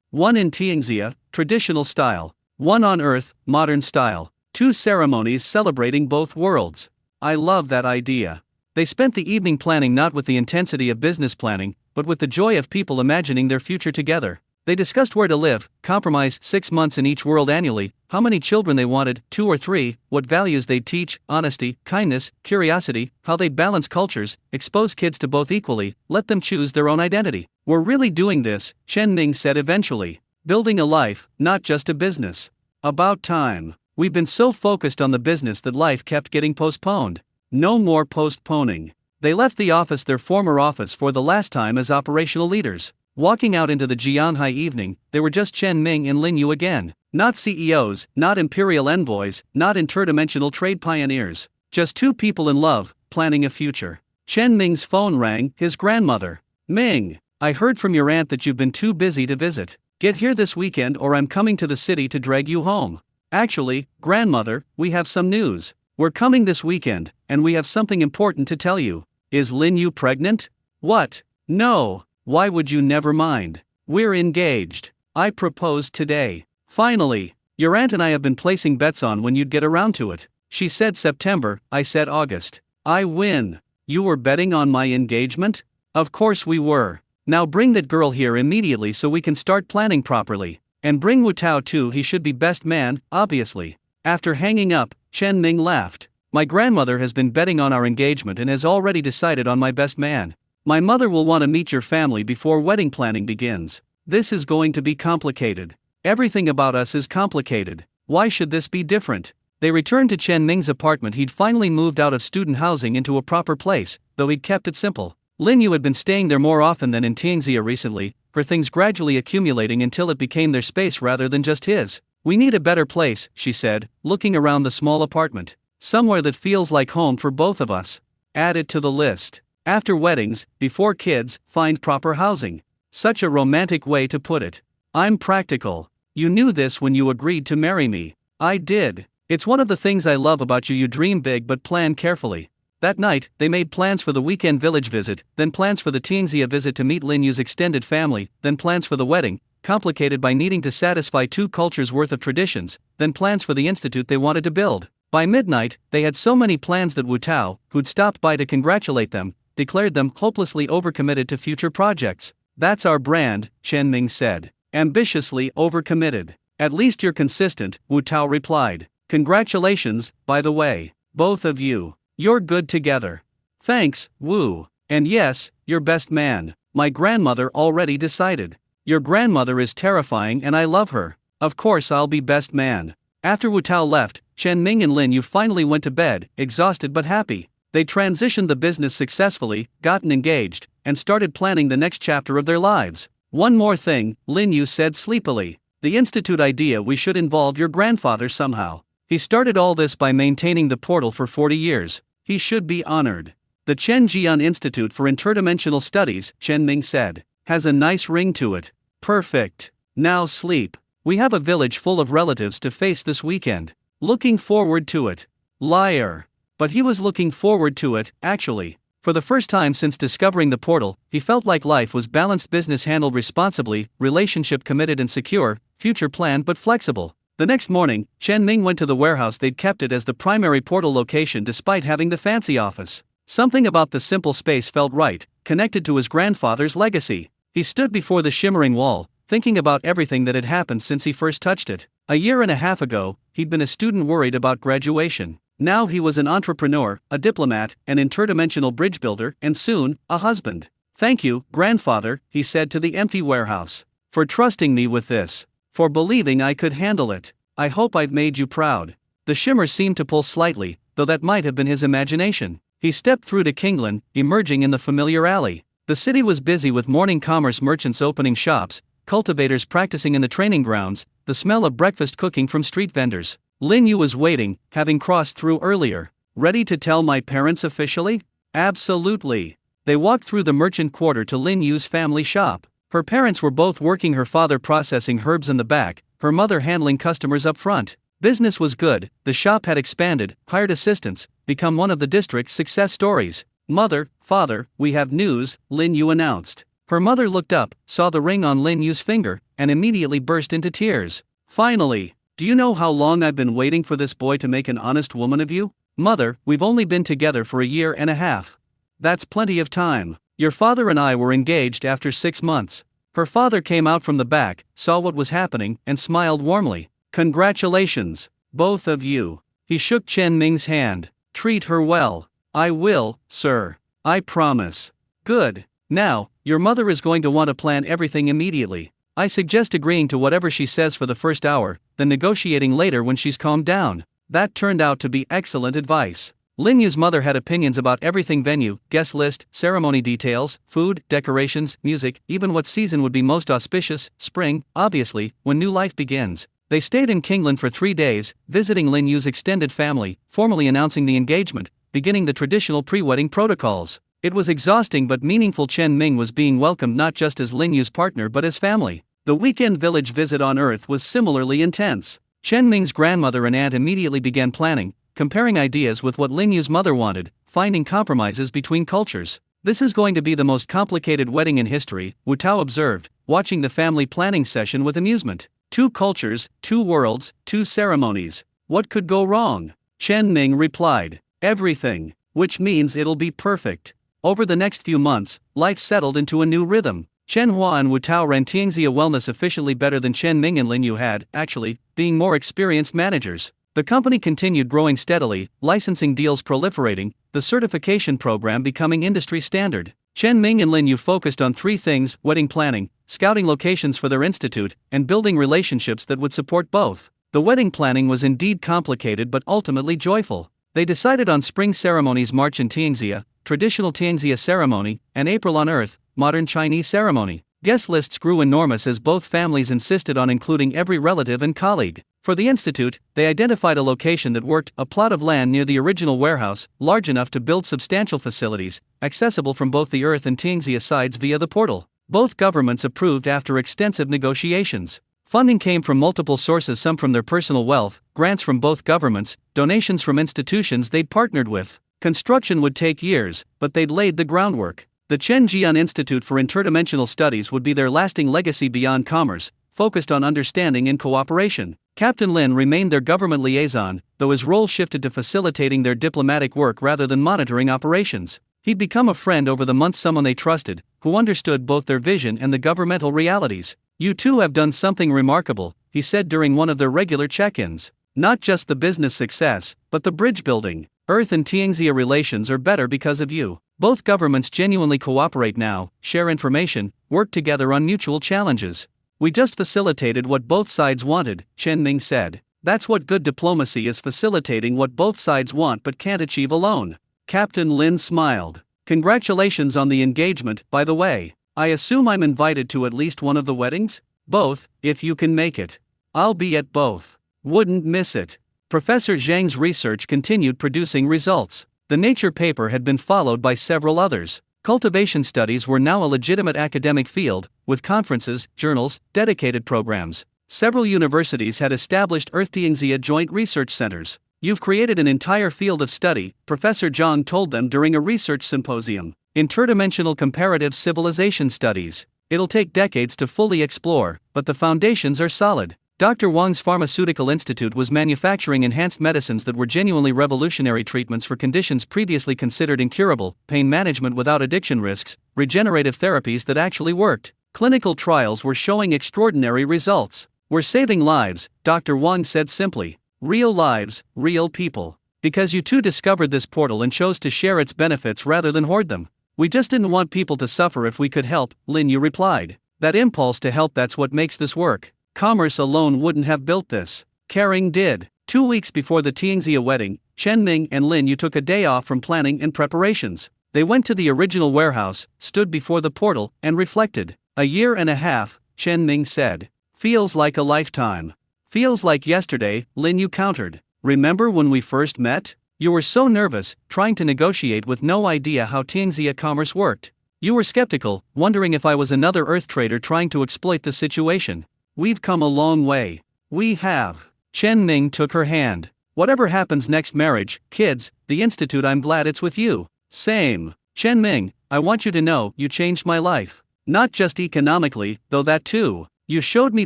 "One in Tianxia, traditional style. One on Earth, modern style. 2 ceremonies celebrating both worlds." "I love that idea." They spent the evening planning, not with the intensity of business planning, but with the joy of people imagining their future together. They discussed where to live, compromise 6 months in each world annually, how many children they wanted, 2 or 3, what values they'd teach, honesty, kindness, curiosity, how they'd balance cultures, expose kids to both equally, let them choose their own identity. We're really doing this, Chen Ning said eventually. Building a life, not just a business. About time. We've been so focused on the business that life kept getting postponed. No more postponing. They left the office, their former office, for the last time as operational leaders. Walking out into the Jianhai evening, they were just Chen Ming and Lin Yu again. Not CEOs, not imperial envoys, not interdimensional trade pioneers. Just two people in love, planning a future. Chen Ming's phone rang, his grandmother. Ming, I heard from your aunt that you've been too busy to visit. Get here this weekend or I'm coming to the city to drag you home. Actually, grandmother, we have some news. We're coming this weekend, and we have something important to tell you. Is Lin Yu pregnant? What? No. Why would you? Never mind. We're engaged. I proposed today. Finally. Your aunt and I have been placing bets on when you'd get around to it. She said September, I said August. I win. You were betting on my engagement? Of course we were. Now bring that girl here immediately so we can start planning properly. And bring Wu Tao too, he should be best man, obviously. After hanging up, Chen Ming laughed. My grandmother has been betting on our engagement and has already decided on my best man. My mother will want to meet your family before wedding planning begins. This is going to be complicated. Everything about us is complicated. Why should this be different? They returned to Chen Ming's apartment. He'd finally moved out of student housing into a proper place, though he'd kept it simple. Lin Yu had been staying there more often than in Tianxia recently, her things gradually accumulating until it became their space rather than just his. We need a better place, she said, looking around the small apartment. Somewhere that feels like home for both of us. Add it to the list. After weddings, before kids, find proper housing. Such a romantic way to put it. I'm practical. You knew this when you agreed to marry me. I did. It's one of the things I love about you. You dream big but plan carefully. That night, they made plans for the weekend village visit, then plans for the Tianxia visit to meet Lin Yu's extended family, then plans for the wedding, complicated by needing to satisfy 2 cultures worth of traditions, then plans for the institute they wanted to build. By midnight, they had so many plans that Wu Tao, who'd stopped by to congratulate them, declared them hopelessly overcommitted to future projects. That's our brand, Chen Ming said. Ambitiously overcommitted. At least you're consistent, Wu Tao replied. Congratulations, by the way. Both of you. You're good together. Thanks, Wu. And yes, you're best man. My grandmother already decided. Your grandmother is terrifying and I love her. Of course I'll be best man. After Wu Tao left, Chen Ming and Lin Yu finally went to bed, exhausted but happy. They transitioned the business successfully, gotten engaged, and started planning the next chapter of their lives. One more thing, Lin Yu said sleepily. The institute idea, we should involve your grandfather somehow. He started all this by maintaining the portal for 40 years. He should be honored. The Chen Jian Institute for Interdimensional Studies, Chen Ming said, has a nice ring to it. Perfect. Now sleep. We have a village full of relatives to face this weekend. Looking forward to it. Liar. But he was looking forward to it, actually. For the first time since discovering the portal, he felt like life was balanced, business handled responsibly, relationship committed and secure, future planned but flexible. The next morning, Chen Ming went to the warehouse. They'd kept it as the primary portal location despite having the fancy office. Something about the simple space felt right, connected to his grandfather's legacy. He stood before the shimmering wall, thinking about everything that had happened since he first touched it. A year and a half ago, he'd been a student worried about graduation. Now he was an entrepreneur, a diplomat, an interdimensional bridge builder, and soon, a husband. Thank you, grandfather, he said to the empty warehouse. For trusting me with this. For believing I could handle it. I hope I've made you proud. The shimmer seemed to pull slightly, though that might have been his imagination. He stepped through to Kinglan, emerging in the familiar alley. The city was busy with morning commerce, merchants opening shops, cultivators practicing in the training grounds, the smell of breakfast cooking from street vendors. Lin Yu was waiting, having crossed through earlier. Ready to tell my parents officially? Absolutely. They walked through the merchant quarter to Lin Yu's family shop. Her parents were both working, her father processing herbs in the back, her mother handling customers up front. Business was good, the shop had expanded, hired assistants, become one of the district's success stories. Mother, father, we have news, Lin Yu announced. Her mother looked up, saw the ring on Lin Yu's finger, and immediately burst into tears. Finally. Do you know how long I've been waiting for this boy to make an honest woman of you? Mother, we've only been together for a year and a half. That's plenty of time. Your father and I were engaged after 6 months. Her father came out from the back, saw what was happening, and smiled warmly. "Congratulations, both of you." He shook Chen Ming's hand. "Treat her well." "I will, sir. I promise." "Good. Now, your mother is going to want to plan everything immediately. I suggest agreeing to whatever she says for the first hour, then negotiating later when she's calmed down." That turned out to be excellent advice. Lin Yu's mother had opinions about everything: venue, guest list, ceremony details, food, decorations, music, even what season would be most auspicious, spring, obviously, when new life begins. They stayed in Kingland for 3 days, visiting Lin Yu's extended family, formally announcing the engagement, beginning the traditional pre-wedding protocols. It was exhausting but meaningful. Chen Ming was being welcomed not just as Lin Yu's partner but as family. The weekend village visit on Earth was similarly intense. Chen Ming's grandmother and aunt immediately began planning, comparing ideas with what Lin Yu's mother wanted, finding compromises between cultures. "This is going to be the most complicated wedding in history," Wu Tao observed, watching the family planning session with amusement. 2 cultures, 2 worlds, 2 ceremonies. What could go wrong? Chen Ming replied, "Everything, which means it'll be perfect." Over the next few months, life settled into a new rhythm. Chen Hua and Wu Tao ran Tianxia Wellness efficiently better than Chen Ming and Lin Yu had, actually, being more experienced managers. The company continued growing steadily, licensing deals proliferating, the certification program becoming industry standard. Chen Ming and Lin Yu focused on 3 things: wedding planning, scouting locations for their institute, and building relationships that would support both. The wedding planning was indeed complicated but ultimately joyful. They decided on spring ceremonies: March in Tianxia, traditional Tianxia ceremony, and April on Earth, modern Chinese ceremony. Guest lists grew enormous as both families insisted on including every relative and colleague. For the institute, they identified a location that worked: a plot of land near the original warehouse, large enough to build substantial facilities, accessible from both the Earth and Tianxia sides via the portal. Both governments approved after extensive negotiations. Funding came from multiple sources, some from their personal wealth, grants from both governments, donations from institutions they'd partnered with. Construction would take years, but they'd laid the groundwork. The Chen Jian Institute for Interdimensional Studies would be their lasting legacy beyond commerce, focused on understanding and cooperation. Captain Lin remained their government liaison, though his role shifted to facilitating their diplomatic work rather than monitoring operations. He'd become a friend over the months, someone they trusted, who understood both their vision and the governmental realities. "You two have done something remarkable," he said during one of their regular check-ins. "Not just the business success, but the bridge building. Earth and Tianxia relations are better because of you. Both governments genuinely cooperate now, share information, work together on mutual challenges. We just facilitated what both sides wanted," Chen Ming said. "That's what good diplomacy is: facilitating what both sides want but can't achieve alone." Captain Lin smiled. "Congratulations on the engagement, by the way. I assume I'm invited to at least one of the weddings?" "Both, if you can make it." "I'll be at both. Wouldn't miss it." Professor Zhang's research continued producing results. The Nature paper had been followed by several others. Cultivation studies were now a legitimate academic field, with conferences, journals, dedicated programs. Several universities had established Earth Tianxia joint research centers. "You've created an entire field of study," Professor Zhang told them during a research symposium. "Interdimensional comparative civilization studies. It'll take decades to fully explore, but the foundations are solid." Dr. Wang's Pharmaceutical Institute was manufacturing enhanced medicines that were genuinely revolutionary treatments for conditions previously considered incurable: pain management without addiction risks, regenerative therapies that actually worked. Clinical trials were showing extraordinary results. "We're saving lives," Dr. Wang said simply. "Real lives, real people. Because you two discovered this portal and chose to share its benefits rather than hoard them. We just didn't want people to suffer if we could help," Lin Yu replied. "That impulse to help, that's what makes this work. Commerce alone wouldn't have built this. Caring did." 2 weeks before the Tianxia wedding, Chen Ming and Lin Yu took a day off from planning and preparations. They went to the original warehouse, stood before the portal, and reflected. "A year and a half," Chen Ming said. "Feels like a lifetime." "Feels like yesterday," Lin Yu countered. "Remember when we first met? You were so nervous, trying to negotiate with no idea how Tianxia commerce worked. You were skeptical, wondering if I was another Earth trader trying to exploit the situation. We've come a long way." "We have." Chen Ming took her hand. "Whatever happens next, marriage, kids, the institute, I'm glad it's with you." "Same." "Chen Ming, I want you to know, you changed my life. Not just economically, though that too. You showed me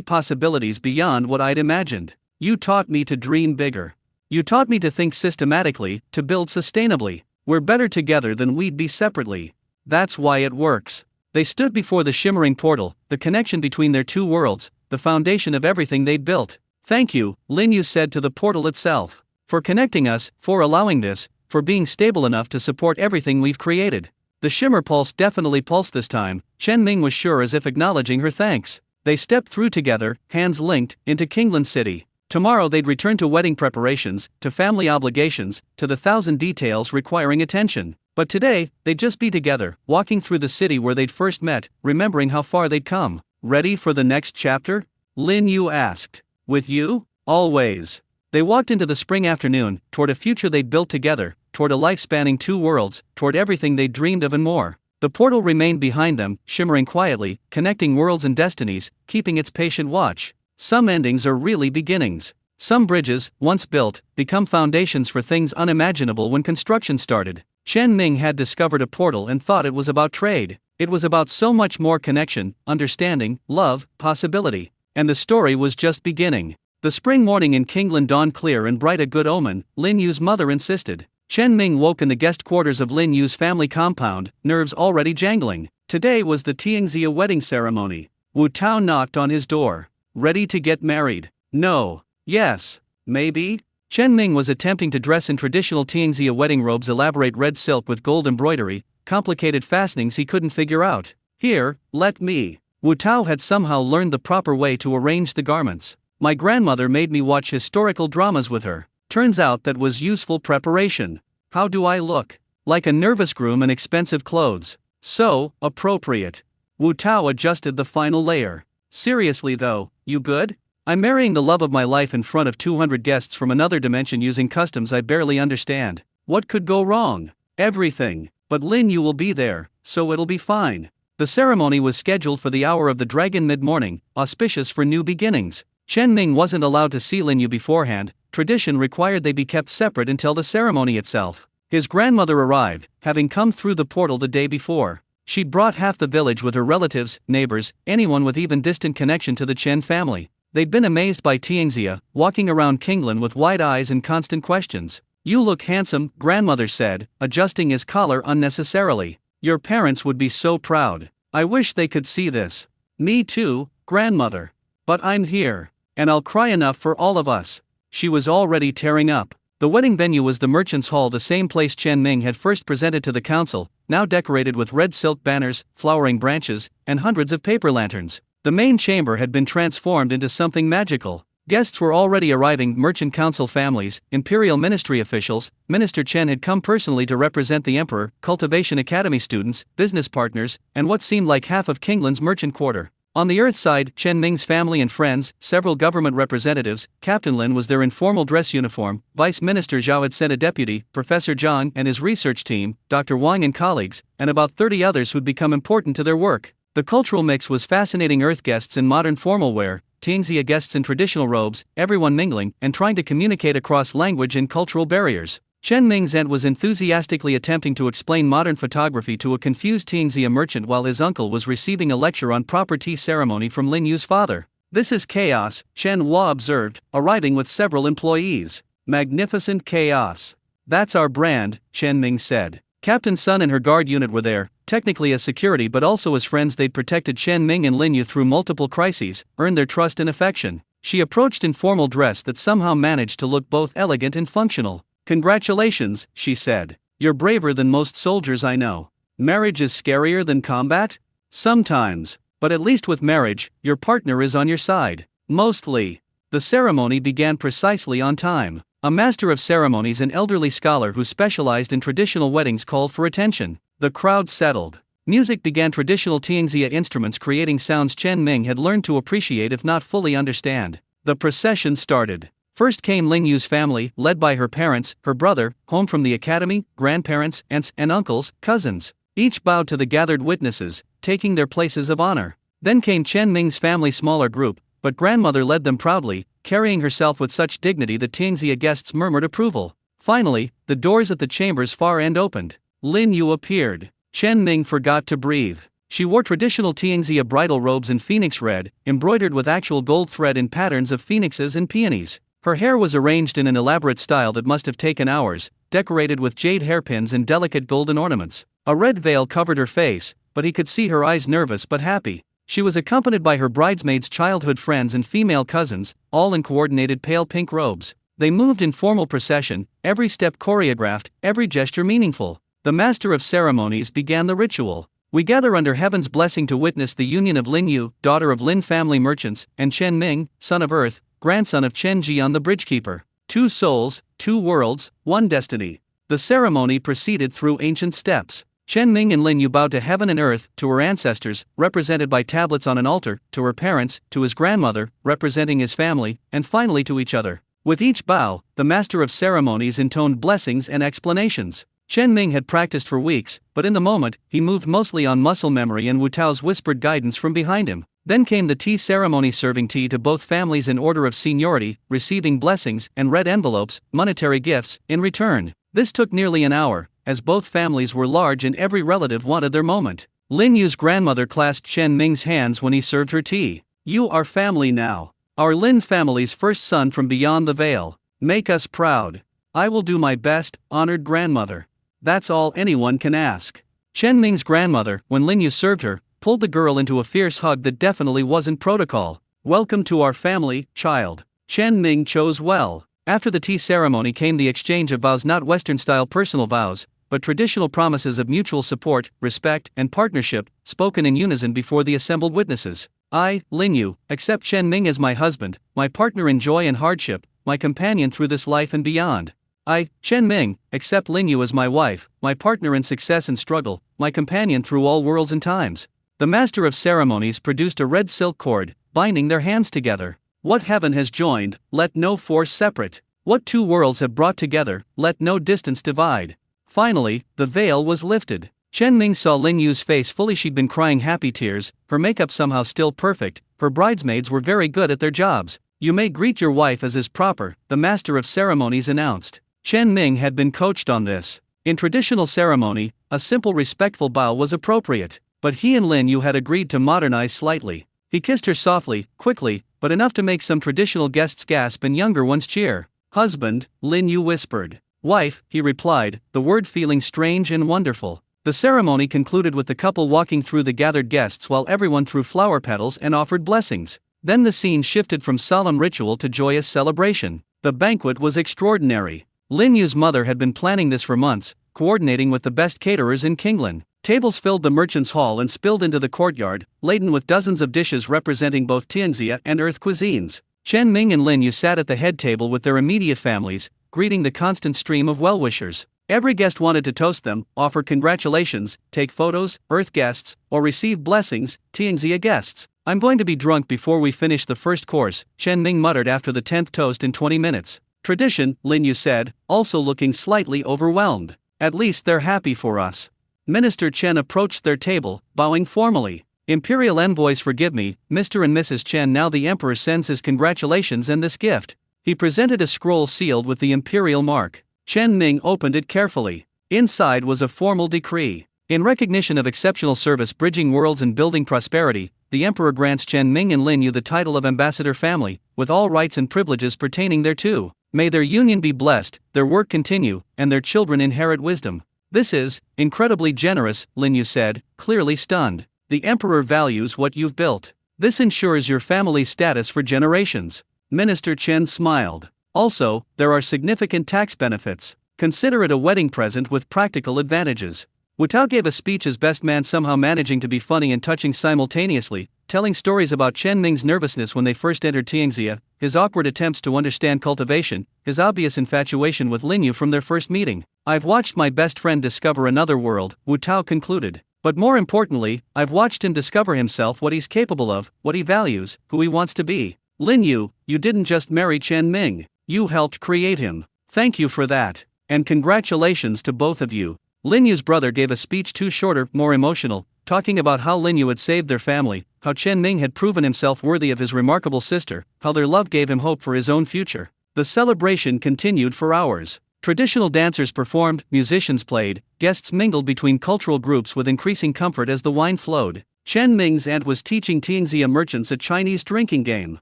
possibilities beyond what I'd imagined. You taught me to dream bigger. You taught me to think systematically, to build sustainably. We're better together than we'd be separately. That's why it works." They stood before the shimmering portal, the connection between their two worlds, the foundation of everything they'd built. "Thank you," Lin Yu said to the portal itself. "For connecting us, for allowing this, for being stable enough to support everything we've created." The shimmer pulse definitely pulsed this time, Chen Ming was sure, as if acknowledging her thanks. They stepped through together, hands linked, into Kingland City. Tomorrow they'd return to wedding preparations, to family obligations, to the thousand details requiring attention. But today, they'd just be together, walking through the city where they'd first met, remembering how far they'd come. "Ready for the next chapter?" Lin Yu asked. "With you? Always." They walked into the spring afternoon, toward a future they'd built together, toward a life spanning two worlds, toward everything they'd dreamed of and more. The portal remained behind them, shimmering quietly, connecting worlds and destinies, keeping its patient watch. Some endings are really beginnings. Some bridges, once built, become foundations for things unimaginable when construction started. Chen Ming had discovered a portal and thought it was about trade. It was about so much more: connection, understanding, love, possibility. And the story was just beginning. The spring morning in Kingland dawned clear and bright, a good omen, Lin Yu's mother insisted. Chen Ming woke in the guest quarters of Lin Yu's family compound, nerves already jangling. Today was the Tianxia wedding ceremony. Wu Tao knocked on his door. "Ready to get married?" "No." "Yes." "Maybe?" Chen Ming was attempting to dress in traditional Tianxia wedding robes, elaborate red silk with gold embroidery, complicated fastenings he couldn't figure out. "Here, let me." Wu Tao had somehow learned the proper way to arrange the garments. "My grandmother made me watch historical dramas with her. Turns out that was useful preparation." "How do I look?" "Like a nervous groom in expensive clothes." "So appropriate." Wu Tao adjusted the final layer. "Seriously though, you good? I'm marrying the love of my life in front of 200 guests from another dimension using customs I barely understand. What could go wrong?" "Everything. But Lin Yu will be there, so it'll be fine." The ceremony was scheduled for the hour of the dragon mid-morning, auspicious for new beginnings. Chen Ming wasn't allowed to see Lin Yu beforehand. Tradition required they be kept separate until the ceremony itself. His grandmother arrived, having come through the portal the day before. She'd brought half the village with her relatives, neighbors, anyone with even distant connection to the Chen family. They'd been amazed by Tianxia, walking around Kingland with wide eyes and constant questions. "You look handsome," grandmother said, adjusting his collar unnecessarily. "Your parents would be so proud. I wish they could see this." "Me too, grandmother. But I'm here. And I'll cry enough for all of us." She was already tearing up. The wedding venue was the Merchants' Hall, the same place Chen Ming had first presented to the council, now decorated with red silk banners, flowering branches, and hundreds of paper lanterns. The main chamber had been transformed into something magical. Guests were already arriving: merchant council families, imperial ministry officials. Minister Chen had come personally to represent the emperor, cultivation academy students, business partners, and what seemed like half of Kingland's merchant quarter. On the earth side, Chen Ming's family and friends, several government representatives. Captain Lin was there in formal dress uniform, Vice Minister Zhao had sent a deputy, Professor Zhang and his research team, Dr. Wang and colleagues, and about 30 others who'd become important to their work. The cultural mix was fascinating: earth guests in modern formal wear, Tianxia guests in traditional robes, everyone mingling and trying to communicate across language and cultural barriers. Chen Ming's aunt was enthusiastically attempting to explain modern photography to a confused Tianxia merchant while his uncle was receiving a lecture on proper tea ceremony from Lin Yu's father. "This is chaos," Chen Hua observed, arriving with several employees. "Magnificent chaos. That's our brand," Chen Ming said. Captain Sun and her guard unit were there, technically as security but also as friends. They'd protected Chen Ming and Lin Yu through multiple crises, earned their trust and affection. She approached in formal dress that somehow managed to look both elegant and functional. "Congratulations," she said. "You're braver than most soldiers I know." "Marriage is scarier than combat?" "Sometimes. But at least with marriage, your partner is on your side." "Mostly." The ceremony began precisely on time. A master of ceremonies, an elderly scholar who specialized in traditional weddings, called for attention. The crowd settled. Music began, traditional Tianxia instruments creating sounds Chen Ming had learned to appreciate if not fully understand. The procession started. First came Lin Yu's family, led by her parents, her brother, home from the academy, grandparents, aunts, and uncles, cousins. Each bowed to the gathered witnesses, taking their places of honor. Then came Chen Ming's family, smaller group, but grandmother led them proudly, carrying herself with such dignity that Tianxia guests murmured approval. Finally, the doors at the chamber's far end opened. Lin Yu appeared. Chen Ming forgot to breathe. She wore traditional Tianxia bridal robes in phoenix red, embroidered with actual gold thread in patterns of phoenixes and peonies. Her hair was arranged in an elaborate style that must have taken hours, decorated with jade hairpins and delicate golden ornaments. A red veil covered her face, but he could see her eyes nervous but happy. She was accompanied by her bridesmaids' childhood friends and female cousins, all in coordinated pale pink robes. They moved in formal procession, every step choreographed, every gesture meaningful. The master of ceremonies began the ritual. We gather under heaven's blessing to witness the union of Lin Yu, daughter of Lin family merchants, and Chen Ming, son of Earth, grandson of Chen Jian the bridgekeeper. 2 souls, 2 worlds, 1 destiny. The ceremony proceeded through ancient steps. Chen Ming and Lin Yu bowed to heaven and earth, to her ancestors, represented by tablets on an altar, to her parents, to his grandmother, representing his family, and finally to each other. With each bow, the master of ceremonies intoned blessings and explanations. Chen Ming had practiced for weeks, but in the moment, he moved mostly on muscle memory and Wu Tao's whispered guidance from behind him. Then came the tea ceremony, serving tea to both families in order of seniority, receiving blessings and red envelopes, monetary gifts, in return. This took nearly an hour, as both families were large and every relative wanted their moment. Lin Yu's grandmother clasped Chen Ming's hands when he served her tea. "You are family now. Our Lin family's first son from beyond the veil. Make us proud." "I will do my best, honored grandmother. That's all anyone can ask." Chen Ming's grandmother, when Lin Yu served her, pulled the girl into a fierce hug that definitely wasn't protocol. "Welcome to our family, child." Chen Ming chose well. After the tea ceremony came the exchange of vows, not Western-style personal vows, but traditional promises of mutual support, respect, and partnership, spoken in unison before the assembled witnesses. "I, Lin Yu, accept Chen Ming as my husband, my partner in joy and hardship, my companion through this life and beyond. I, Chen Ming, accept Lin Yu as my wife, my partner in success and struggle, my companion through all worlds and times." The master of ceremonies produced a red silk cord, binding their hands together. "What heaven has joined, let no force separate. What 2 worlds have brought together, let no distance divide." Finally, the veil was lifted. Chen Ming saw Lin Yu's face fully. She'd been crying happy tears, her makeup somehow still perfect, her bridesmaids were very good at their jobs. "You may greet your wife as is proper," the master of ceremonies announced. Chen Ming had been coached on this. In traditional ceremony, a simple respectful bow was appropriate, but he and Lin Yu had agreed to modernize slightly. He kissed her softly, quickly, but enough to make some traditional guests gasp and younger ones cheer. "Husband," Lin Yu whispered. "Wife," he replied, the word feeling strange and wonderful. The ceremony concluded with the couple walking through the gathered guests while everyone threw flower petals and offered blessings. Then the scene shifted from solemn ritual to joyous celebration. The banquet was extraordinary. Lin Yu's mother had been planning this for months, coordinating with the best caterers in Kinglan. Tables filled the merchants' hall and spilled into the courtyard, laden with dozens of dishes representing both Tianxia and Earth cuisines. Chen Ming and Lin Yu sat at the head table with their immediate families, greeting the constant stream of well-wishers. Every guest wanted to toast them, offer congratulations, take photos, Earth guests, or receive blessings, Tianxia guests. "I'm going to be drunk before we finish the first course," Chen Ming muttered after the 10th toast in 20 minutes. "Tradition," Lin Yu said, also looking slightly overwhelmed. "At least they're happy for us." Minister Chen approached their table, bowing formally. "Imperial envoys, forgive me, Mr. and Mrs. Chen. Now the Emperor sends his congratulations and this gift." He presented a scroll sealed with the imperial mark. Chen Ming opened it carefully. Inside was a formal decree. In recognition of exceptional service bridging worlds and building prosperity, the Emperor grants Chen Ming and Lin Yu the title of Ambassador Family, with all rights and privileges pertaining thereto. May their union be blessed, their work continue, and their children inherit wisdom. "This is incredibly generous," Lin Yu said, clearly stunned. "The Emperor values what you've built. This ensures your family's status for generations." Minister Chen smiled. "Also, there are significant tax benefits. Consider it a wedding present with practical advantages." Wu Tao gave a speech as best man, somehow managing to be funny and touching simultaneously, telling stories about Chen Ming's nervousness when they first entered Tianxia, his awkward attempts to understand cultivation, his obvious infatuation with Lin Yu from their first meeting. "I've watched my best friend discover another world," Wu Tao concluded. "But more importantly, I've watched him discover himself, what he's capable of, what he values, who he wants to be. Lin Yu, you didn't just marry Chen Ming. You helped create him. Thank you for that. And congratulations to both of you." Lin Yu's brother gave a speech too shorter, more emotional, talking about how Lin Yu had saved their family, how Chen Ming had proven himself worthy of his remarkable sister, how their love gave him hope for his own future. The celebration continued for hours. Traditional dancers performed, musicians played, guests mingled between cultural groups with increasing comfort as the wine flowed. Chen Ming's aunt was teaching Tianxia merchants a Chinese drinking game.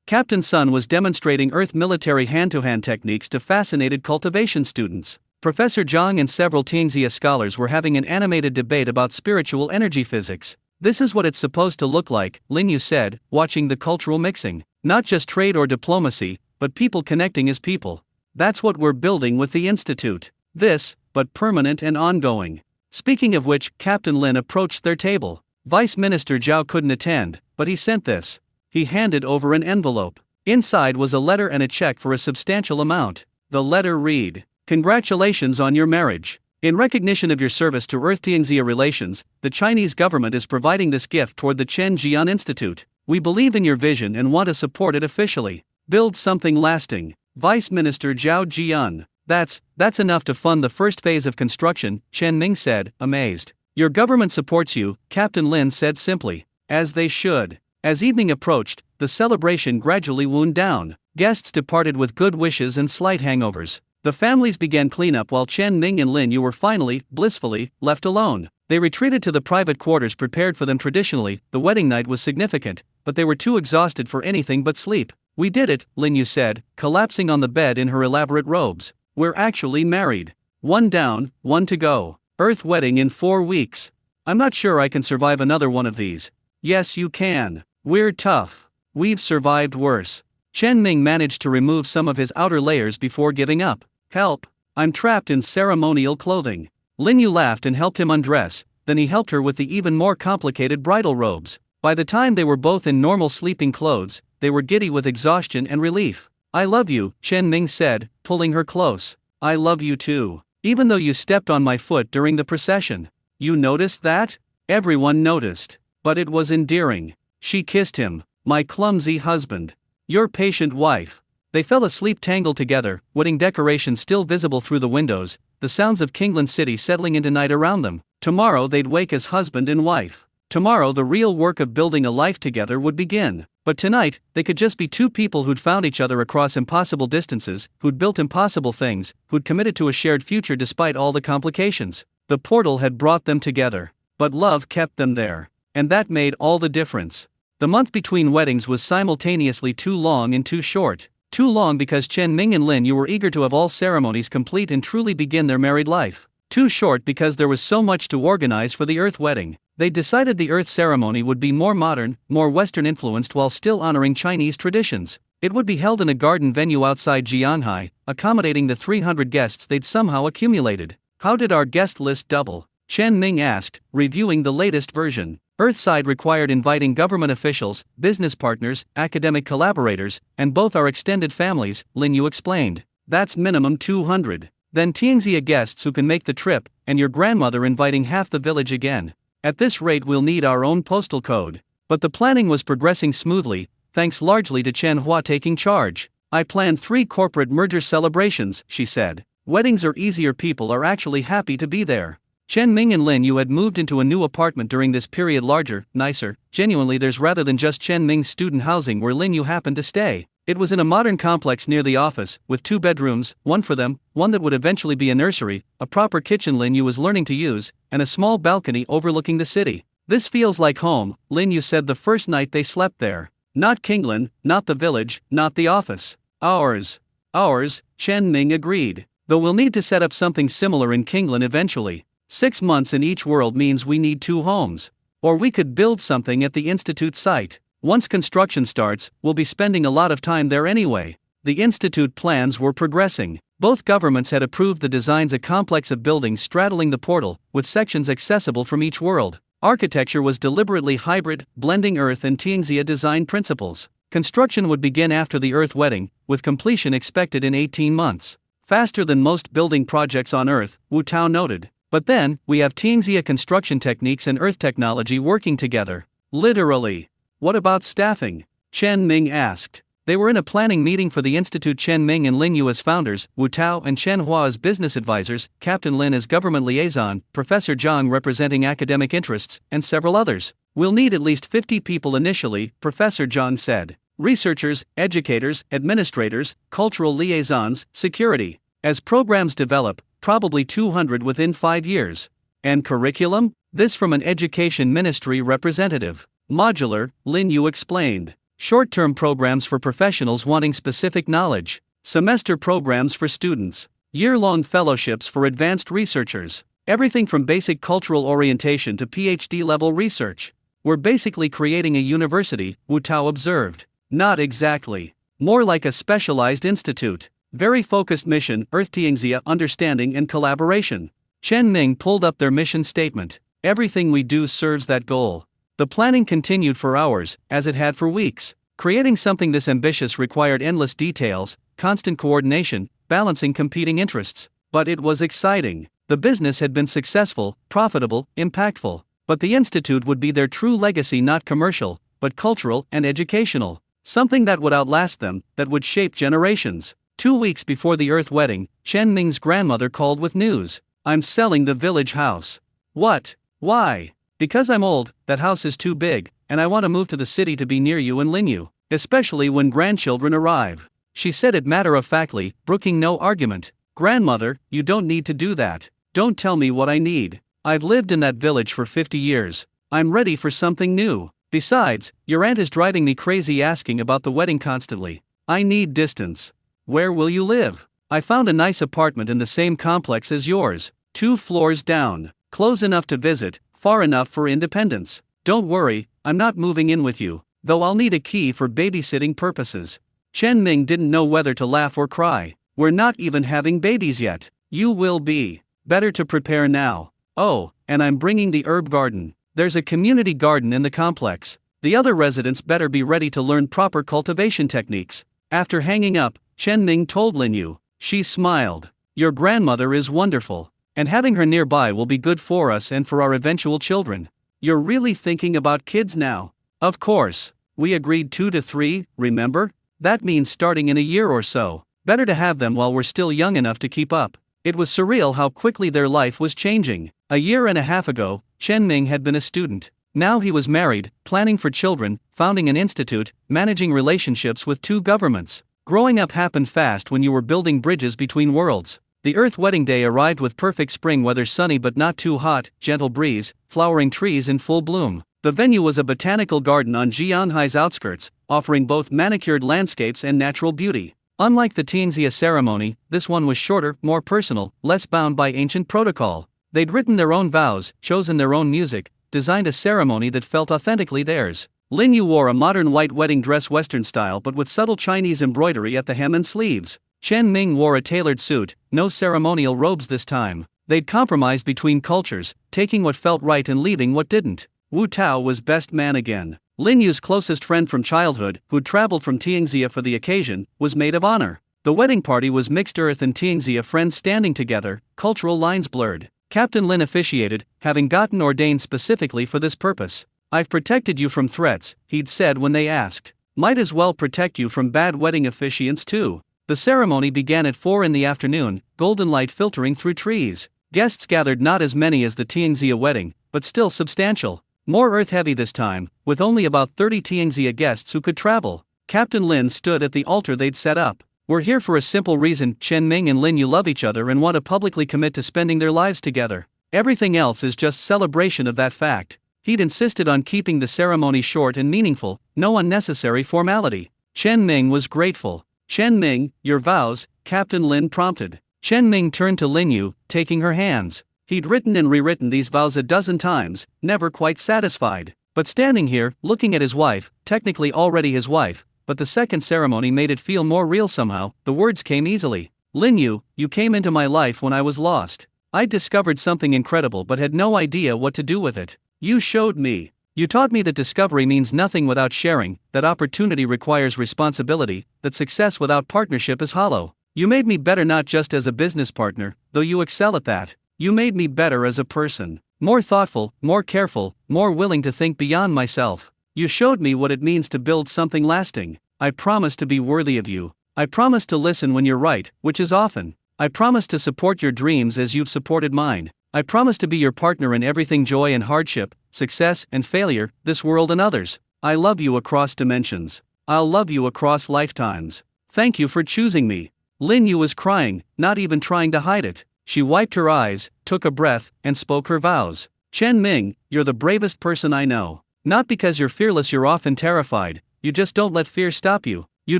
Captain Sun was demonstrating Earth military hand-to-hand techniques to fascinated cultivation students. Professor Zhang and several Tianxia scholars were having an animated debate about spiritual energy physics. This is what it's supposed to look like, Lin Yu said, watching the cultural mixing. Not just trade or diplomacy, but people connecting as people. That's what we're building with the Institute. This, but permanent and ongoing. Speaking of which, Captain Lin approached their table. Vice Minister Zhao couldn't attend, but he sent this. He handed over an envelope. Inside was a letter and a check for a substantial amount. The letter read, "Congratulations on your marriage. In recognition of your service to Earth-Tianxia relations, the Chinese government is providing this gift toward the Chen Jian Institute. We believe in your vision and want to support it officially. Build something lasting." Vice Minister Zhao Jian. That's enough to fund the first phase of construction, Chen Ming said, amazed. Your government supports you, Captain Lin said simply. As they should. As evening approached, the celebration gradually wound down. Guests departed with good wishes and slight hangovers. The families began cleanup while Chen Ming and Lin Yu were finally, blissfully, left alone. They retreated to the private quarters prepared for them traditionally. The wedding night was significant, but they were too exhausted for anything but sleep. We did it, Lin Yu said, collapsing on the bed in her elaborate robes. We're actually married. One down, one to go. Earth wedding in 4 weeks. I'm not sure I can survive another one of these. Yes, you can. We're tough. We've survived worse. Chen Ming managed to remove some of his outer layers before giving up. Help. I'm trapped in ceremonial clothing. Lin Yu laughed and helped him undress, then he helped her with the even more complicated bridal robes. By the time they were both in normal sleeping clothes, they were giddy with exhaustion and relief. I love you, Chen Ming said, pulling her close. I love you too. Even though you stepped on my foot during the procession. You noticed that? Everyone noticed. But it was endearing. She kissed him. My clumsy husband. Your patient wife. They fell asleep tangled together, wedding decorations still visible through the windows, the sounds of Kingland City settling into night around them. Tomorrow they'd wake as husband and wife. Tomorrow the real work of building a life together would begin. But tonight, they could just be two people who'd found each other across impossible distances, who'd built impossible things, who'd committed to a shared future despite all the complications. The portal had brought them together. But love kept them there. And that made all the difference. The month between weddings was simultaneously too long and too short. Too long because Chen Ming and Lin Yu were eager to have all ceremonies complete and truly begin their married life. Too short because there was so much to organize for the Earth wedding. They decided the Earth ceremony would be more modern, more Western influenced while still honoring Chinese traditions. It would be held in a garden venue outside Jianhai, accommodating the 300 guests they'd somehow accumulated. How did our guest list double? Chen Ming asked, reviewing the latest version. Earthside required inviting government officials, business partners, academic collaborators, and both our extended families, Lin Yu explained. That's minimum 200. Then Tianxia guests who can make the trip, and your grandmother inviting half the village again. At this rate we'll need our own postal code. But the planning was progressing smoothly, thanks largely to Chen Hua taking charge. I planned 3 corporate merger celebrations, she said. Weddings are easier, people are actually happy to be there. Chen Ming and Lin Yu had moved into a new apartment during this period, larger, nicer. Genuinely there's rather than just Chen Ming's student housing where Lin Yu happened to stay. It was in a modern complex near the office, with 2 bedrooms, one for them, one that would eventually be a nursery, a proper kitchen Lin Yu was learning to use, and a small balcony overlooking the city. This feels like home, Lin Yu said the first night they slept there. Not Kingland, not the village, not the office. Ours. Ours, Chen Ming agreed. Though we'll need to set up something similar in Kingland eventually. 6 months in each world means we need 2 homes. Or we could build something at the Institute site. Once construction starts, we'll be spending a lot of time there anyway. The Institute plans were progressing. Both governments had approved the designs, a complex of buildings straddling the portal, with sections accessible from each world. Architecture was deliberately hybrid, blending Earth and Tianxia design principles. Construction would begin after the Earth wedding, with completion expected in 18 months. Faster than most building projects on Earth, Wu Tao noted. But then, we have Tianxia construction techniques and Earth technology working together. Literally. What about staffing? Chen Ming asked. They were in a planning meeting for the Institute, Chen Ming and Lin Yu as founders, Wu Tao and Chen Hua as business advisors, Captain Lin as government liaison, Professor Zhang representing academic interests, and several others. We'll need at least 50 people initially, Professor Zhang said. Researchers, educators, administrators, cultural liaisons, security. As programs develop, probably 200 within 5 years. And curriculum? This from an education ministry representative. Modular, Lin Yu explained. Short-term programs for professionals wanting specific knowledge. Semester programs for students. year-long fellowships for advanced researchers. Everything from basic cultural orientation to PhD-level research. We're basically creating a university, Wu Tao observed. Not exactly. More like a specialized institute. Very focused mission, Earth Tianxia, understanding and collaboration. Chen Ming pulled up their mission statement. Everything we do serves that goal. The planning continued for hours, as it had for weeks. Creating something this ambitious required endless details, constant coordination, balancing competing interests. But it was exciting. The business had been successful, profitable, impactful. But the institute would be their true legacy, not commercial, but cultural and educational. Something that would outlast them, that would shape generations. 2 weeks before the Earth wedding, Chen Ming's grandmother called with news. I'm selling the village house. What? Why? Because I'm old, that house is too big, and I want to move to the city to be near you and Linyu, especially when grandchildren arrive. She said it matter-of-factly, brooking no argument. Grandmother, you don't need to do that. Don't tell me what I need. I've lived in that village for 50 years. I'm ready for something new. Besides, your aunt is driving me crazy asking about the wedding constantly. I need distance. Where will you live? I found a nice apartment in the same complex as yours, 2 floors down, close enough to visit, far enough for independence. Don't worry, I'm not moving in with you, though I'll need a key for babysitting purposes. Chen Ming didn't know whether to laugh or cry. We're not even having babies yet. You will be. Better to prepare now. Oh, and I'm bringing the herb garden. There's a community garden in the complex. The other residents better be ready to learn proper cultivation techniques. After hanging up, Chen Ming told Linyu. She smiled. Your grandmother is wonderful, and having her nearby will be good for us and for our eventual children. You're really thinking about kids now? Of course. We agreed 2 to 3, remember? That means starting in a year or so. Better to have them while we're still young enough to keep up. It was surreal how quickly their life was changing. A year and a half ago, Chen Ming had been a student. Now he was married, planning for children, founding an institute, managing relationships with 2 governments. Growing up happened fast when you were building bridges between worlds. The Earth wedding day arrived with perfect spring weather, sunny but not too hot, gentle breeze, flowering trees in full bloom. The venue was a botanical garden on Jianhai's outskirts, offering both manicured landscapes and natural beauty. Unlike the Tianxia ceremony, this one was shorter, more personal, less bound by ancient protocol. They'd written their own vows, chosen their own music, designed a ceremony that felt authentically theirs. Linyu wore a modern white wedding dress, Western style but with subtle Chinese embroidery at the hem and sleeves. Chen Ming wore a tailored suit, no ceremonial robes this time. They'd compromised between cultures, taking what felt right and leaving what didn't. Wu Tao was best man again. Linyu's closest friend from childhood, who'd traveled from Tianxia for the occasion, was maid of honor. The wedding party was mixed Earth and Tianxia friends standing together, cultural lines blurred. Captain Lin officiated, having gotten ordained specifically for this purpose. I've protected you from threats, he'd said when they asked. Might as well protect you from bad wedding officiants too. The ceremony began at 4 in the afternoon, golden light filtering through trees. Guests gathered, not as many as the Tianxia wedding, but still substantial. More earth-heavy this time, with only about 30 Tianxia guests who could travel. Captain Lin stood at the altar they'd set up. We're here for a simple reason. Chen Ming and Linyu love each other and want to publicly commit to spending their lives together. Everything else is just celebration of that fact. He'd insisted on keeping the ceremony short and meaningful, no unnecessary formality. Chen Ming was grateful. Chen Ming, your vows, Captain Lin prompted. Chen Ming turned to Linyu, taking her hands. He'd written and rewritten these vows a dozen times, never quite satisfied. But standing here, looking at his wife, technically already his wife, but the second ceremony made it feel more real somehow, the words came easily. Linyu, you came into my life when I was lost. I'd discovered something incredible but had no idea what to do with it. You showed me. You taught me that discovery means nothing without sharing, that opportunity requires responsibility, that success without partnership is hollow. You made me better not just as a business partner, though you excel at that. You made me better as a person. More thoughtful, more careful, more willing to think beyond myself. You showed me what it means to build something lasting. I promise to be worthy of you. I promise to listen when you're right, which is often. I promise to support your dreams as you've supported mine. I promise to be your partner in everything, joy and hardship, success and failure, this world and others. I love you across dimensions. I'll love you across lifetimes. Thank you for choosing me. Linyu was crying, not even trying to hide it. She wiped her eyes, took a breath, and spoke her vows. Chen Ming, you're the bravest person I know. Not because you're fearless, you're often terrified. You just don't let fear stop you. You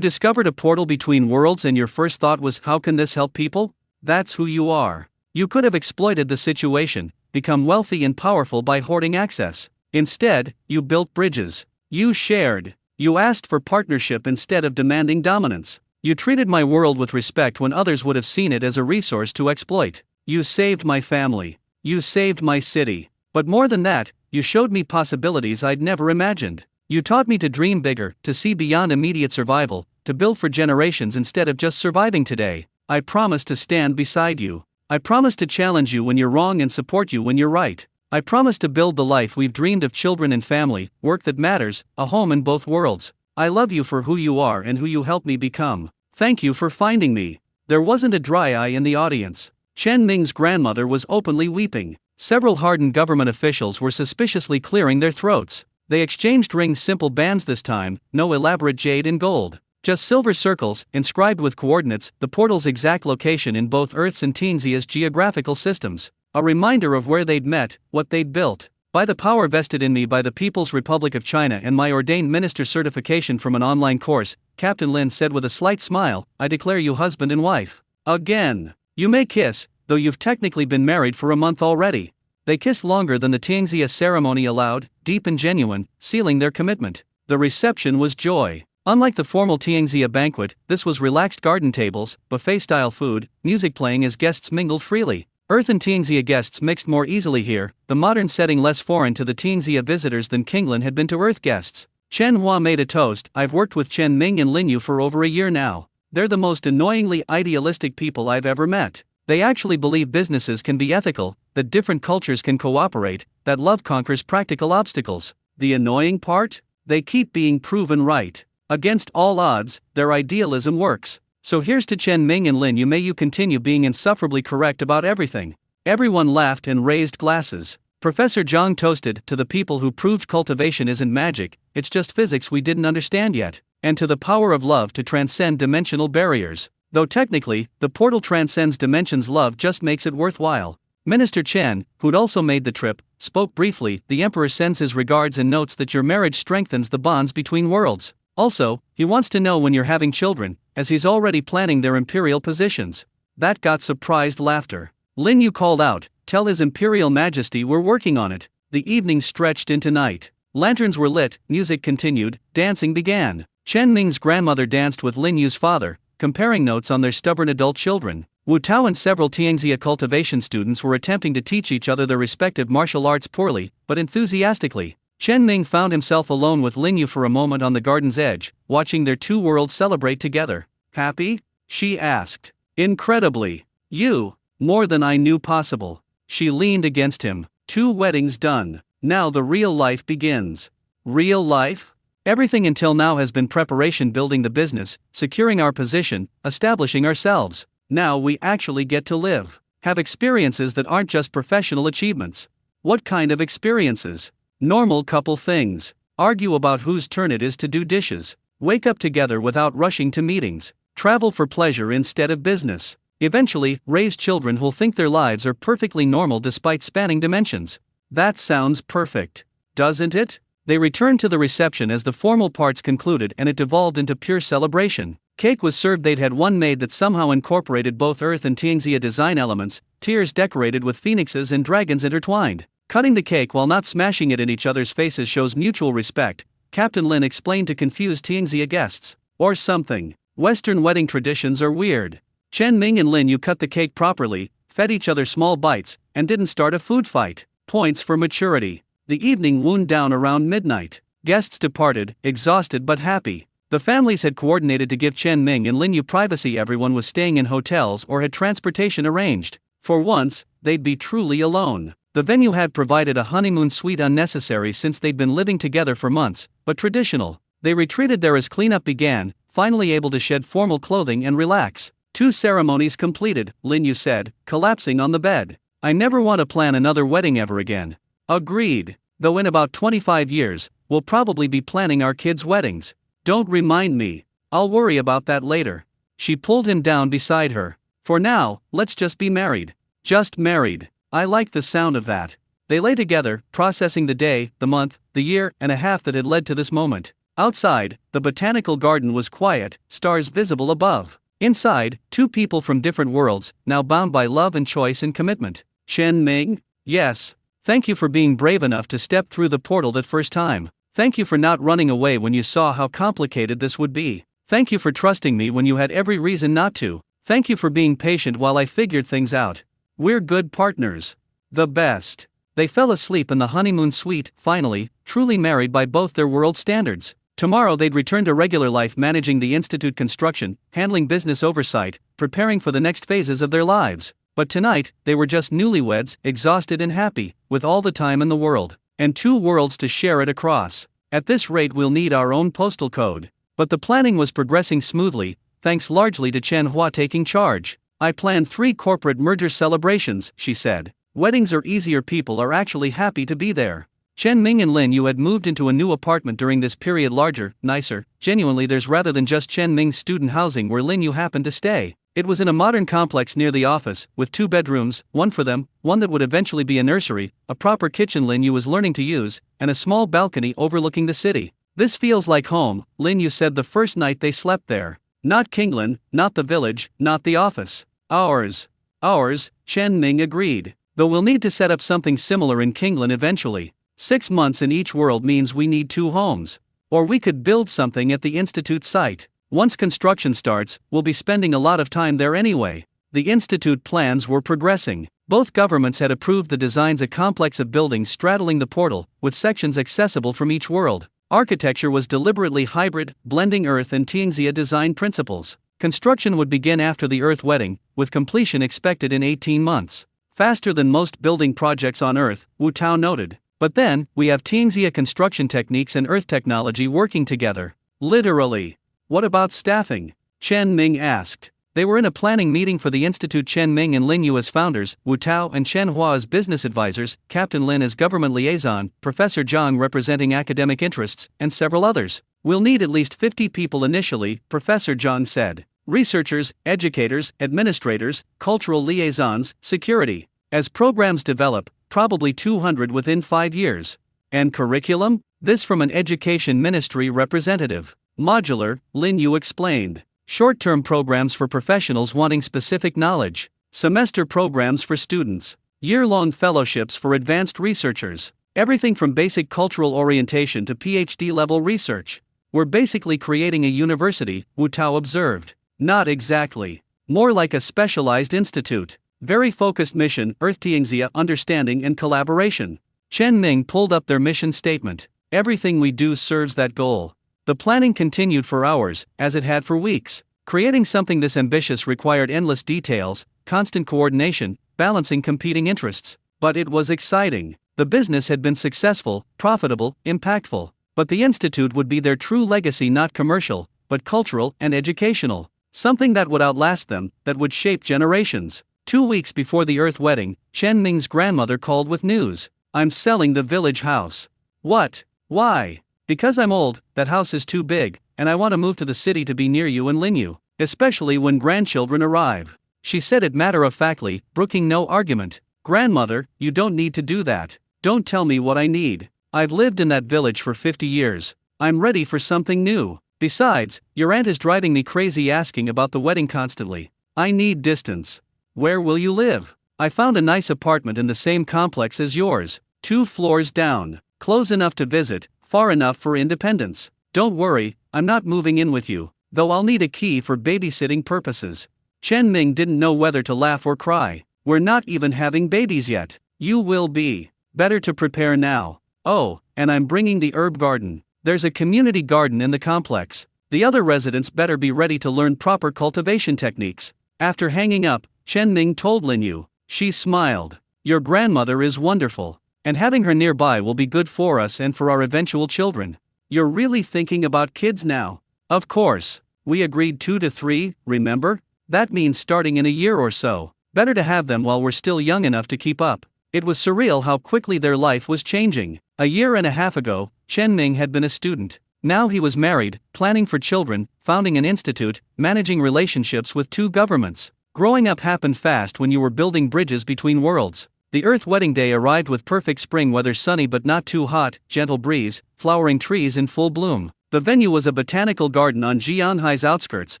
discovered a portal between worlds and your first thought was, how can this help people? That's who you are. You could have exploited the situation, become wealthy and powerful by hoarding access. Instead, you built bridges. You shared. You asked for partnership instead of demanding dominance. You treated my world with respect when others would have seen it as a resource to exploit. You saved my family. You saved my city. But more than that, you showed me possibilities I'd never imagined. You taught me to dream bigger, to see beyond immediate survival, to build for generations instead of just surviving today. I promise to stand beside you. I promise to challenge you when you're wrong and support you when you're right. I promise to build the life we've dreamed of, children and family, work that matters, a home in both worlds. I love you for who you are and who you helped me become. Thank you for finding me. There wasn't a dry eye in the audience. Chen Ming's grandmother was openly weeping. Several hardened government officials were suspiciously clearing their throats. They exchanged rings, simple bands this time, no elaborate jade and gold. Just silver circles, inscribed with coordinates, the portal's exact location in both Earth's and Tianxia's geographical systems. A reminder of where they'd met, what they'd built. By the power vested in me by the People's Republic of China and my ordained minister certification from an online course, Captain Lin said with a slight smile, I declare you husband and wife. Again. You may kiss, though you've technically been married for a month already. They kissed longer than the Tianxia ceremony allowed, deep and genuine, sealing their commitment. The reception was joy. Unlike the formal Tianxia banquet, this was relaxed garden tables, buffet-style food, music playing as guests mingled freely. Earth and Tianxia guests mixed more easily here, the modern setting less foreign to the Tianxia visitors than Kinglin had been to Earth guests. Chen Hua made a toast. I've worked with Chen Ming and Lin Yu for over a year now. They're the most annoyingly idealistic people I've ever met. They actually believe businesses can be ethical, that different cultures can cooperate, that love conquers practical obstacles. The annoying part? They keep being proven right. Against all odds, their idealism works. So here's to Chen Ming and Lin Yu. May you continue being insufferably correct about everything. Everyone laughed and raised glasses. Professor Zhang toasted to the people who proved cultivation isn't magic, it's just physics we didn't understand yet, and to the power of love to transcend dimensional barriers. Though technically, the portal transcends dimensions, love just makes it worthwhile. Minister Chen, who'd also made the trip, spoke briefly. The Emperor sends his regards and notes that your marriage strengthens the bonds between worlds. Also, he wants to know when you're having children, as he's already planning their imperial positions. That got surprised laughter. Lin Yu called out, tell His Imperial Majesty we're working on it. The evening stretched into night. Lanterns were lit, music continued, dancing began. Chen Ming's grandmother danced with Lin Yu's father, comparing notes on their stubborn adult children. Wu Tao and several Tianxia cultivation students were attempting to teach each other their respective martial arts poorly, but enthusiastically. Chen Ming found himself alone with Lin Yu for a moment on the garden's edge, watching their two worlds celebrate together. Happy? She asked. Incredibly. You. More than I knew possible. She leaned against him. 2 weddings done. Now the real life begins. Real life? Everything until now has been preparation, building the business, securing our position, establishing ourselves. Now we actually get to live. Have experiences that aren't just professional achievements. What kind of experiences? Normal couple things. Argue about whose turn it is to do dishes. Wake up together without rushing to meetings. Travel for pleasure instead of business. Eventually, raise children who'll think their lives are perfectly normal despite spanning dimensions. That sounds perfect. Doesn't it? They returned to the reception as the formal parts concluded and it devolved into pure celebration. Cake was served. They'd had one made that somehow incorporated both Earth and Tianxia design elements, tiers decorated with phoenixes and dragons intertwined. Cutting the cake while not smashing it in each other's faces shows mutual respect, Captain Lin explained to confused Tianxia guests. Or something. Western wedding traditions are weird. Chen Ming and Lin Yu cut the cake properly, fed each other small bites, and didn't start a food fight. Points for maturity. The evening wound down around midnight. Guests departed, exhausted but happy. The families had coordinated to give Chen Ming and Lin Yu privacy. Everyone was staying in hotels or had transportation arranged. For once, they'd be truly alone. The venue had provided a honeymoon suite, unnecessary since they'd been living together for months, but traditional. They retreated there as cleanup began, finally able to shed formal clothing and relax. 2 ceremonies completed, Lin Yu said, collapsing on the bed. I never want to plan another wedding ever again. Agreed. Though in about 25 years, we'll probably be planning our kids' weddings. Don't remind me. I'll worry about that later. She pulled him down beside her. For now, let's just be married. Just married. I like the sound of that. They lay together, processing the day, the month, the year and a half that had led to this moment. Outside, the botanical garden was quiet, stars visible above. Inside, two people from different worlds, now bound by love and choice and commitment. Chen Ming? Yes. Thank you for being brave enough to step through the portal that first time. Thank you for not running away when you saw how complicated this would be. Thank you for trusting me when you had every reason not to. Thank you for being patient while I figured things out. We're good partners. The best. They fell asleep in the honeymoon suite, finally, truly married by both their world standards. Tomorrow they'd return to regular life, managing the institute construction, handling business oversight, preparing for the next phases of their lives. But tonight, they were just newlyweds, exhausted and happy, with all the time in the world. And two worlds to share it across. At this rate we'll need our own postal code. But the planning was progressing smoothly, thanks largely to Chen Hua taking charge. I planned 3 corporate merger celebrations, she said. Weddings are easier, people are actually happy to be there. Chen Ming and Lin Yu had moved into a new apartment during this period, larger, nicer, genuinely theirs rather than just Chen Ming's student housing where Lin Yu happened to stay. It was in a modern complex near the office, with 2 bedrooms, one for them, one that would eventually be a nursery, a proper kitchen Lin Yu was learning to use, and a small balcony overlooking the city. This feels like home, Lin Yu said the first night they slept there. Not Kingland, not the village, not the office. Ours. Ours, Chen Ming agreed. Though we'll need to set up something similar in Kingland eventually. 6 months in each world means we need 2 homes. Or we could build something at the institute site. Once construction starts, we'll be spending a lot of time there anyway. The institute plans were progressing. Both governments had approved the designs, a complex of buildings straddling the portal, with sections accessible from each world. Architecture was deliberately hybrid, blending Earth and Tianxia design principles. Construction would begin after the Earth wedding, with completion expected in 18 months. Faster than most building projects on Earth, Wu Tao noted. But then, we have Tianxia construction techniques and Earth technology working together. Literally. What about staffing? Chen Ming asked. They were in a planning meeting for the institute, Chen Ming and Lin Yu as founders, Wu Tao and Chen Hua as business advisors, Captain Lin as government liaison, Professor Zhang representing academic interests, and several others. We'll need at least 50 people initially, Professor Zhang said. Researchers, educators, administrators, cultural liaisons, security. As programs develop, probably 200 within 5 years. And curriculum? This from an education ministry representative. Modular, Lin Yu explained. Short-term programs for professionals wanting specific knowledge. Semester programs for students. Year-long fellowships for advanced researchers. Everything from basic cultural orientation to PhD-level research. We're basically creating a university, Wu Tao observed. Not exactly. More like a specialized institute. Very focused mission, Earth Tianxia, understanding and collaboration. Chen Ming pulled up their mission statement. Everything we do serves that goal. The planning continued for hours, as it had for weeks. Creating something this ambitious required endless details, constant coordination, balancing competing interests. But it was exciting. The business had been successful, profitable, impactful. But the institute would be their true legacy, not commercial, but cultural and educational. Something that would outlast them, that would shape generations. 2 weeks before the Earth wedding, Chen Ming's grandmother called with news. I'm selling the village house. What? Why? Because I'm old, that house is too big, and I want to move to the city to be near you and Lin Yu, especially when grandchildren arrive. She said it matter-of-factly, brooking no argument. Grandmother, you don't need to do that. Don't tell me what I need. I've lived in that village for 50 years. I'm ready for something new. Besides, your aunt is driving me crazy asking about the wedding constantly. I need distance. Where will you live? I found a nice apartment in the same complex as yours. 2 floors down. Close enough to visit, far enough for independence. Don't worry, I'm not moving in with you, though I'll need a key for babysitting purposes. Chen Ming didn't know whether to laugh or cry. We're not even having babies yet. You will be. Better to prepare now. Oh, and I'm bringing the herb garden. There's a community garden in the complex. The other residents better be ready to learn proper cultivation techniques. After hanging up, Chen Ming told Lin Yu. She smiled. Your grandmother is wonderful. And having her nearby will be good for us and for our eventual children. You're really thinking about kids now? Of course. We agreed 2 to 3, remember? That means starting in a year or so. Better to have them while we're still young enough to keep up. It was surreal how quickly their life was changing. A year and a half ago, Chen Ming had been a student. Now he was married, planning for children, founding an institute, managing relationships with 2 governments. Growing up happened fast when you were building bridges between worlds. The Earth wedding day arrived with perfect spring weather, sunny but not too hot, gentle breeze, flowering trees in full bloom. The venue was a botanical garden on Jianhai's outskirts,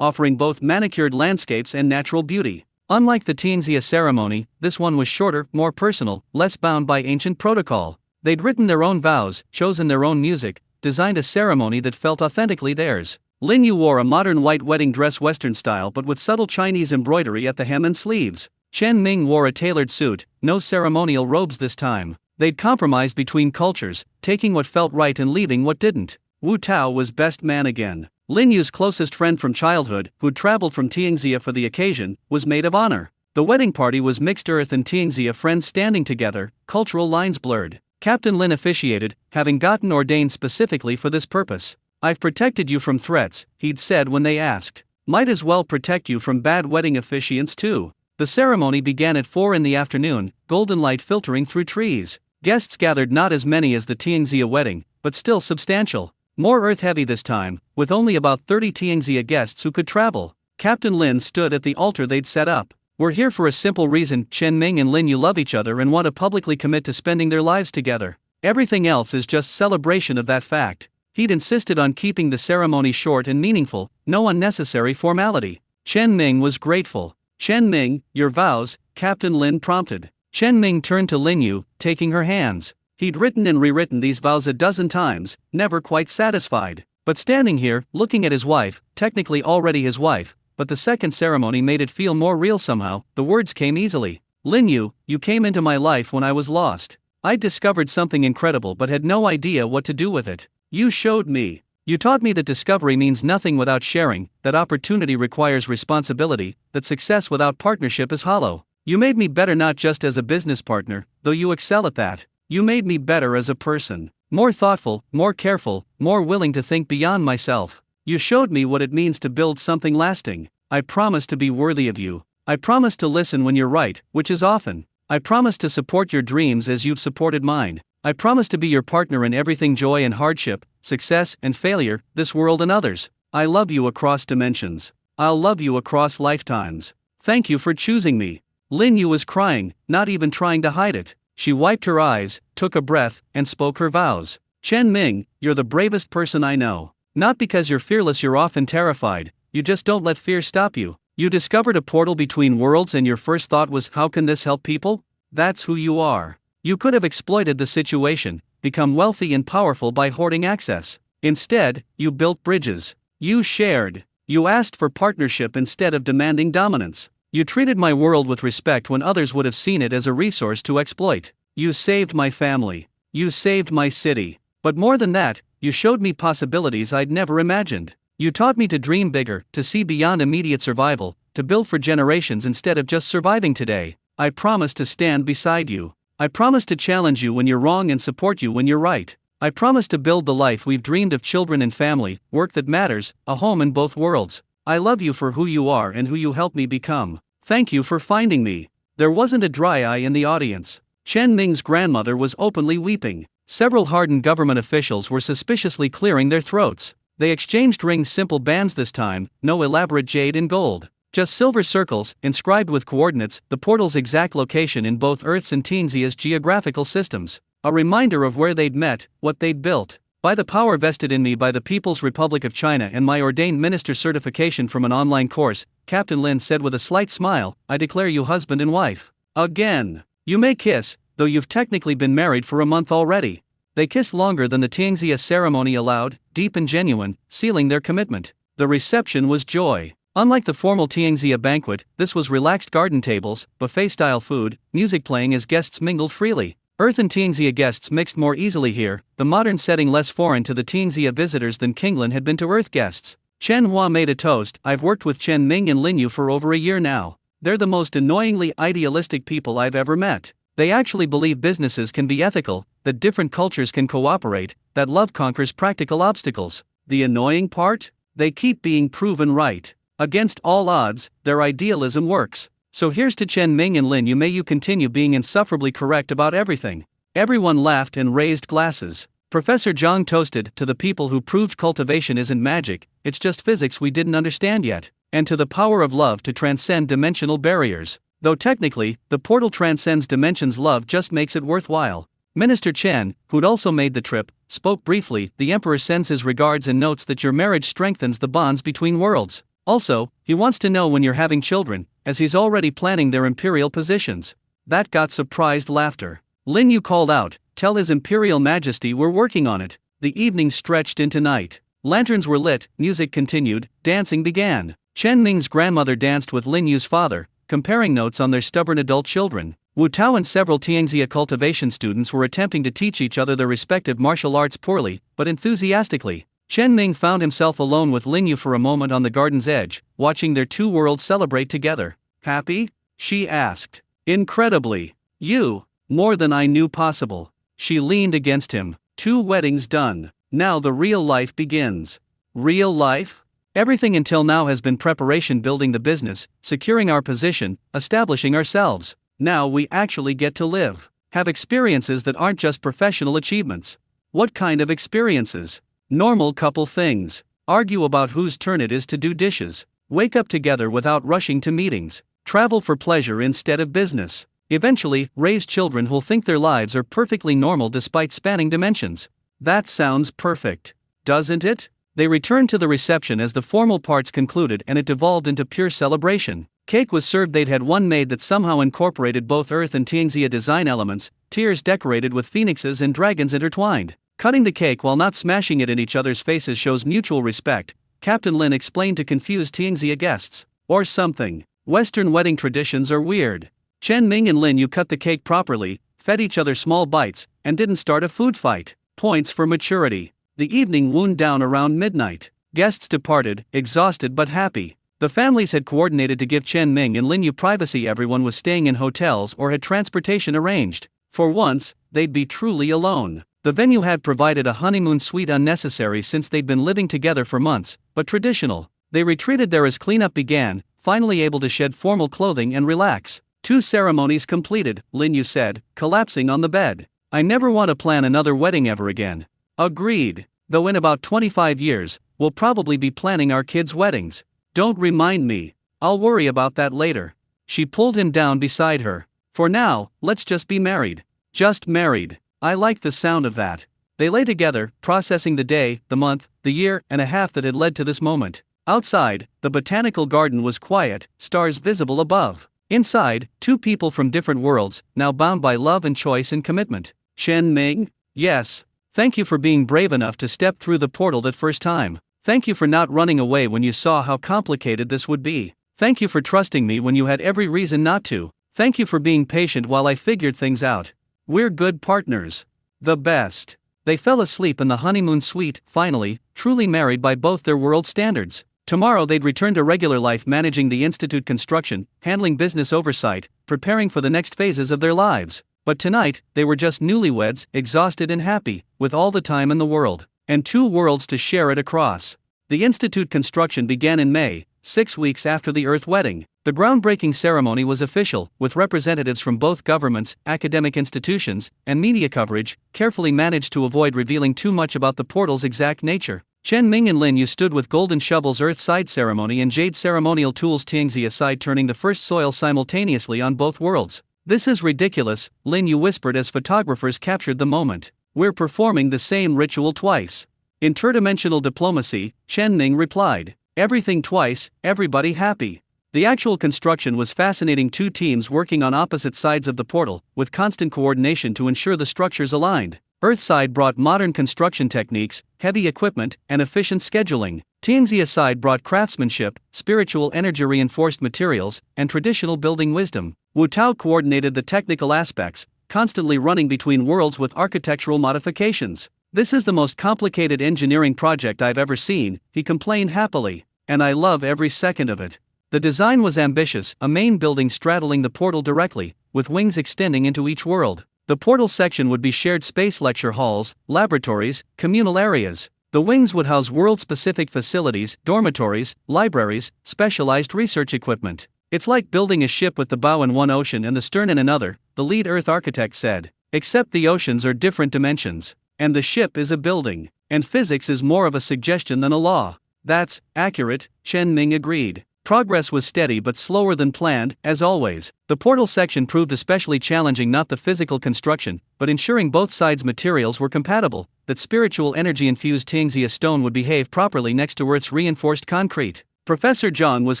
offering both manicured landscapes and natural beauty. Unlike the Tianxia ceremony, this one was shorter, more personal, less bound by ancient protocol. They'd written their own vows, chosen their own music, designed a ceremony that felt authentically theirs. Lin Yu wore a modern white wedding dress Western style but with subtle Chinese embroidery at the hem and sleeves. Chen Ming wore a tailored suit, no ceremonial robes this time. They'd compromised between cultures, taking what felt right and leaving what didn't. Wu Tao was best man again. Lin Yu's closest friend from childhood, who'd traveled from Tianxia for the occasion, was maid of honor. The wedding party was mixed Earth and Tianxia friends standing together, cultural lines blurred. Captain Lin officiated, having gotten ordained specifically for this purpose. "I've protected you from threats," he'd said when they asked. "Might as well protect you from bad wedding officiants too." The ceremony began at 4 in the afternoon, golden light filtering through trees. Guests gathered, not as many as the Tianxia wedding, but still substantial. More earth-heavy this time, with only about 30 Tianxia guests who could travel. Captain Lin stood at the altar they'd set up. "We're here for a simple reason. Chen Ming and Lin Yu love each other and want to publicly commit to spending their lives together. Everything else is just celebration of that fact." He'd insisted on keeping the ceremony short and meaningful, no unnecessary formality. Chen Ming was grateful. "Chen Ming, your vows," Captain Lin prompted. Chen Ming turned to Lin Yu, taking her hands. He'd written and rewritten these vows a dozen times, never quite satisfied. But standing here, looking at his wife, technically already his wife, but the second ceremony made it feel more real somehow, the words came easily. "Lin Yu, you came into my life when I was lost. I'd discovered something incredible but had no idea what to do with it. You showed me. You taught me that discovery means nothing without sharing, that opportunity requires responsibility, that success without partnership is hollow. You made me better not just as a business partner, though you excel at that. You made me better as a person. More thoughtful, more careful, more willing to think beyond myself. You showed me what it means to build something lasting. I promise to be worthy of you. I promise to listen when you're right, which is often. I promise to support your dreams as you've supported mine. I promise to be your partner in everything, joy and hardship, success and failure, this world and others. I love you across dimensions. I'll love you across lifetimes. Thank you for choosing me." Lin Yu was crying, not even trying to hide it. She wiped her eyes, took a breath, and spoke her vows. "Chen Ming, you're the bravest person I know. Not because you're fearless, you're often terrified, you just don't let fear stop you. You discovered a portal between worlds and your first thought was, how can this help people? That's who you are. You could have exploited the situation, become wealthy and powerful by hoarding access. Instead, you built bridges. You shared. You asked for partnership instead of demanding dominance. You treated my world with respect when others would have seen it as a resource to exploit. You saved my family. You saved my city. But more than that, you showed me possibilities I'd never imagined. You taught me to dream bigger, to see beyond immediate survival, to build for generations instead of just surviving today. I promise to stand beside you. I promise to challenge you when you're wrong and support you when you're right. I promise to build the life we've dreamed of, children and family, work that matters, a home in both worlds. I love you for who you are and who you helped me become. Thank you for finding me." There wasn't a dry eye in the audience. Chen Ming's grandmother was openly weeping. Several hardened government officials were suspiciously clearing their throats. They exchanged rings, simple bands this time, no elaborate jade and gold. Just silver circles, inscribed with coordinates, the portal's exact location in both Earth's and Tianxia's geographical systems. A reminder of where they'd met, what they'd built. "By the power vested in me by the People's Republic of China and my ordained minister certification from an online course," Captain Lin said with a slight smile, "I declare you husband and wife. Again. You may kiss, though you've technically been married for a month already." They kissed longer than the Tianxia ceremony allowed, deep and genuine, sealing their commitment. The reception was joy. Unlike the formal Tianxia banquet, this was relaxed garden tables, buffet-style food, music playing as guests mingled freely. Earth and Tianxia guests mixed more easily here, the modern setting less foreign to the Tianxia visitors than Kinglin had been to Earth guests. Chen Hua made a toast. "I've worked with Chen Ming and Lin Yu for over a year now. They're the most annoyingly idealistic people I've ever met. They actually believe businesses can be ethical, that different cultures can cooperate, that love conquers practical obstacles. The annoying part? They keep being proven right. Against all odds, their idealism works. So here's to Chen Ming and Lin Yu, may you continue being insufferably correct about everything." Everyone laughed and raised glasses. Professor Zhang toasted, "To the people who proved cultivation isn't magic, it's just physics we didn't understand yet, and to the power of love to transcend dimensional barriers. Though technically, the portal transcends dimensions, love just makes it worthwhile. Minister Chen, who'd also made the trip, spoke briefly. The Emperor sends his regards and notes that your marriage strengthens the bonds between worlds. Also, he wants to know when you're having children, as he's already planning their imperial positions. That got surprised laughter. Lin Yu called out, "Tell His Imperial Majesty we're working on it." The evening stretched into night. Lanterns were lit, music continued, dancing began. Chen Ming's grandmother danced with Lin Yu's father, comparing notes on their stubborn adult children. Wu Tao and several Tianxia cultivation students were attempting to teach each other their respective martial arts poorly, but enthusiastically. Chen Ming found himself alone with Lin Yu for a moment on the garden's edge, watching their two worlds celebrate together. "Happy?" she asked. "Incredibly. You. More than I knew possible." She leaned against him. "2 weddings done. Now the real life begins." "Real life?" "Everything until now has been preparation, building the business, securing our position, establishing ourselves. Now we actually get to live. Have experiences that aren't just professional achievements." "What kind of experiences?" "Normal couple things. Argue about whose turn it is to do dishes. Wake up together without rushing to meetings. Travel for pleasure instead of business. Eventually, raise children who'll think their lives are perfectly normal despite spanning dimensions." "That sounds perfect. Doesn't it?" They returned to the reception as the formal parts concluded and it devolved into pure celebration. Cake was served. They'd had one made that somehow incorporated both Earth and Tianxia design elements, tiers decorated with phoenixes and dragons intertwined. Cutting the cake while not smashing it in each other's faces shows mutual respect, Captain Lin explained to confused Tianxia guests. Or something. Western wedding traditions are weird. Chen Ming and Lin Yu cut the cake properly, fed each other small bites, and didn't start a food fight. Points for maturity. The evening wound down around midnight. Guests departed, exhausted but happy. The families had coordinated to give Chen Ming and Lin Yu privacy. Everyone was staying in hotels or had transportation arranged. For once, they'd be truly alone. The venue had provided a honeymoon suite, unnecessary since they'd been living together for months, but traditional. They retreated there as cleanup began, finally able to shed formal clothing and relax. 2 ceremonies completed, Lin Yu said, collapsing on the bed. "I never want to plan another wedding ever again." "Agreed. Though in about 25 years, we'll probably be planning our kids' weddings." "Don't remind me. I'll worry about that later." She pulled him down beside her. "For now, let's just be married." "Just married. I like the sound of that." They lay together, processing the day, the month, the year and a half that had led to this moment. Outside, the botanical garden was quiet, stars visible above. Inside, 2 people from different worlds, now bound by love and choice and commitment. "Chen Ming? Yes. Thank you for being brave enough to step through the portal that first time. Thank you for not running away when you saw how complicated this would be. Thank you for trusting me when you had every reason not to. Thank you for being patient while I figured things out. We're good partners. The best." They fell asleep in the honeymoon suite, finally, truly married by both their world standards. Tomorrow they'd return to regular life, managing the institute construction, handling business oversight, preparing for the next phases of their lives. But tonight, they were just newlyweds, exhausted and happy, with all the time in the world. And 2 worlds to share it across. The institute construction began in May, 6 weeks after the Earth wedding. The groundbreaking ceremony was official, with representatives from both governments, academic institutions, and media coverage, carefully managed to avoid revealing too much about the portal's exact nature. Chen Ming and Lin Yu stood with golden shovels, Earth side ceremony, and jade ceremonial tools, Tianxia side, turning the first soil simultaneously on both worlds. "This is ridiculous," Lin Yu whispered as photographers captured the moment. "We're performing the same ritual twice." "Interdimensional diplomacy," Chen Ming replied. "Everything twice, everybody happy." The actual construction was fascinating. 2 teams working on opposite sides of the portal, with constant coordination to ensure the structures aligned. Earthside brought modern construction techniques, heavy equipment, and efficient scheduling. Tianxia side brought craftsmanship, spiritual energy-reinforced materials, and traditional building wisdom. Wu Tao coordinated the technical aspects, constantly running between worlds with architectural modifications. "This is the most complicated engineering project I've ever seen," he complained happily. "And I love every second of it." The design was ambitious, a main building straddling the portal directly, with wings extending into each world. The portal section would be shared space, lecture halls, laboratories, communal areas. The wings would house world-specific facilities, dormitories, libraries, specialized research equipment. "It's like building a ship with the bow in one ocean and the stern in another," the lead Earth architect said. "Except the oceans are different dimensions. And the ship is a building. And physics is more of a suggestion than a law." "That's accurate," Chen Ming agreed. Progress was steady but slower than planned, as always. The portal section proved especially challenging, not the physical construction, but ensuring both sides' materials were compatible, that spiritual energy-infused Tianxia stone would behave properly next to Earth's reinforced concrete. Professor Zhang was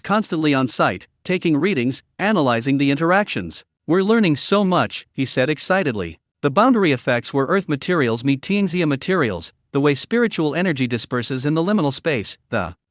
constantly on site, taking readings, analyzing the interactions. "We're learning so much," he said excitedly. "The boundary effects where Earth materials meet Tianxia materials, the way spiritual energy disperses in the liminal space,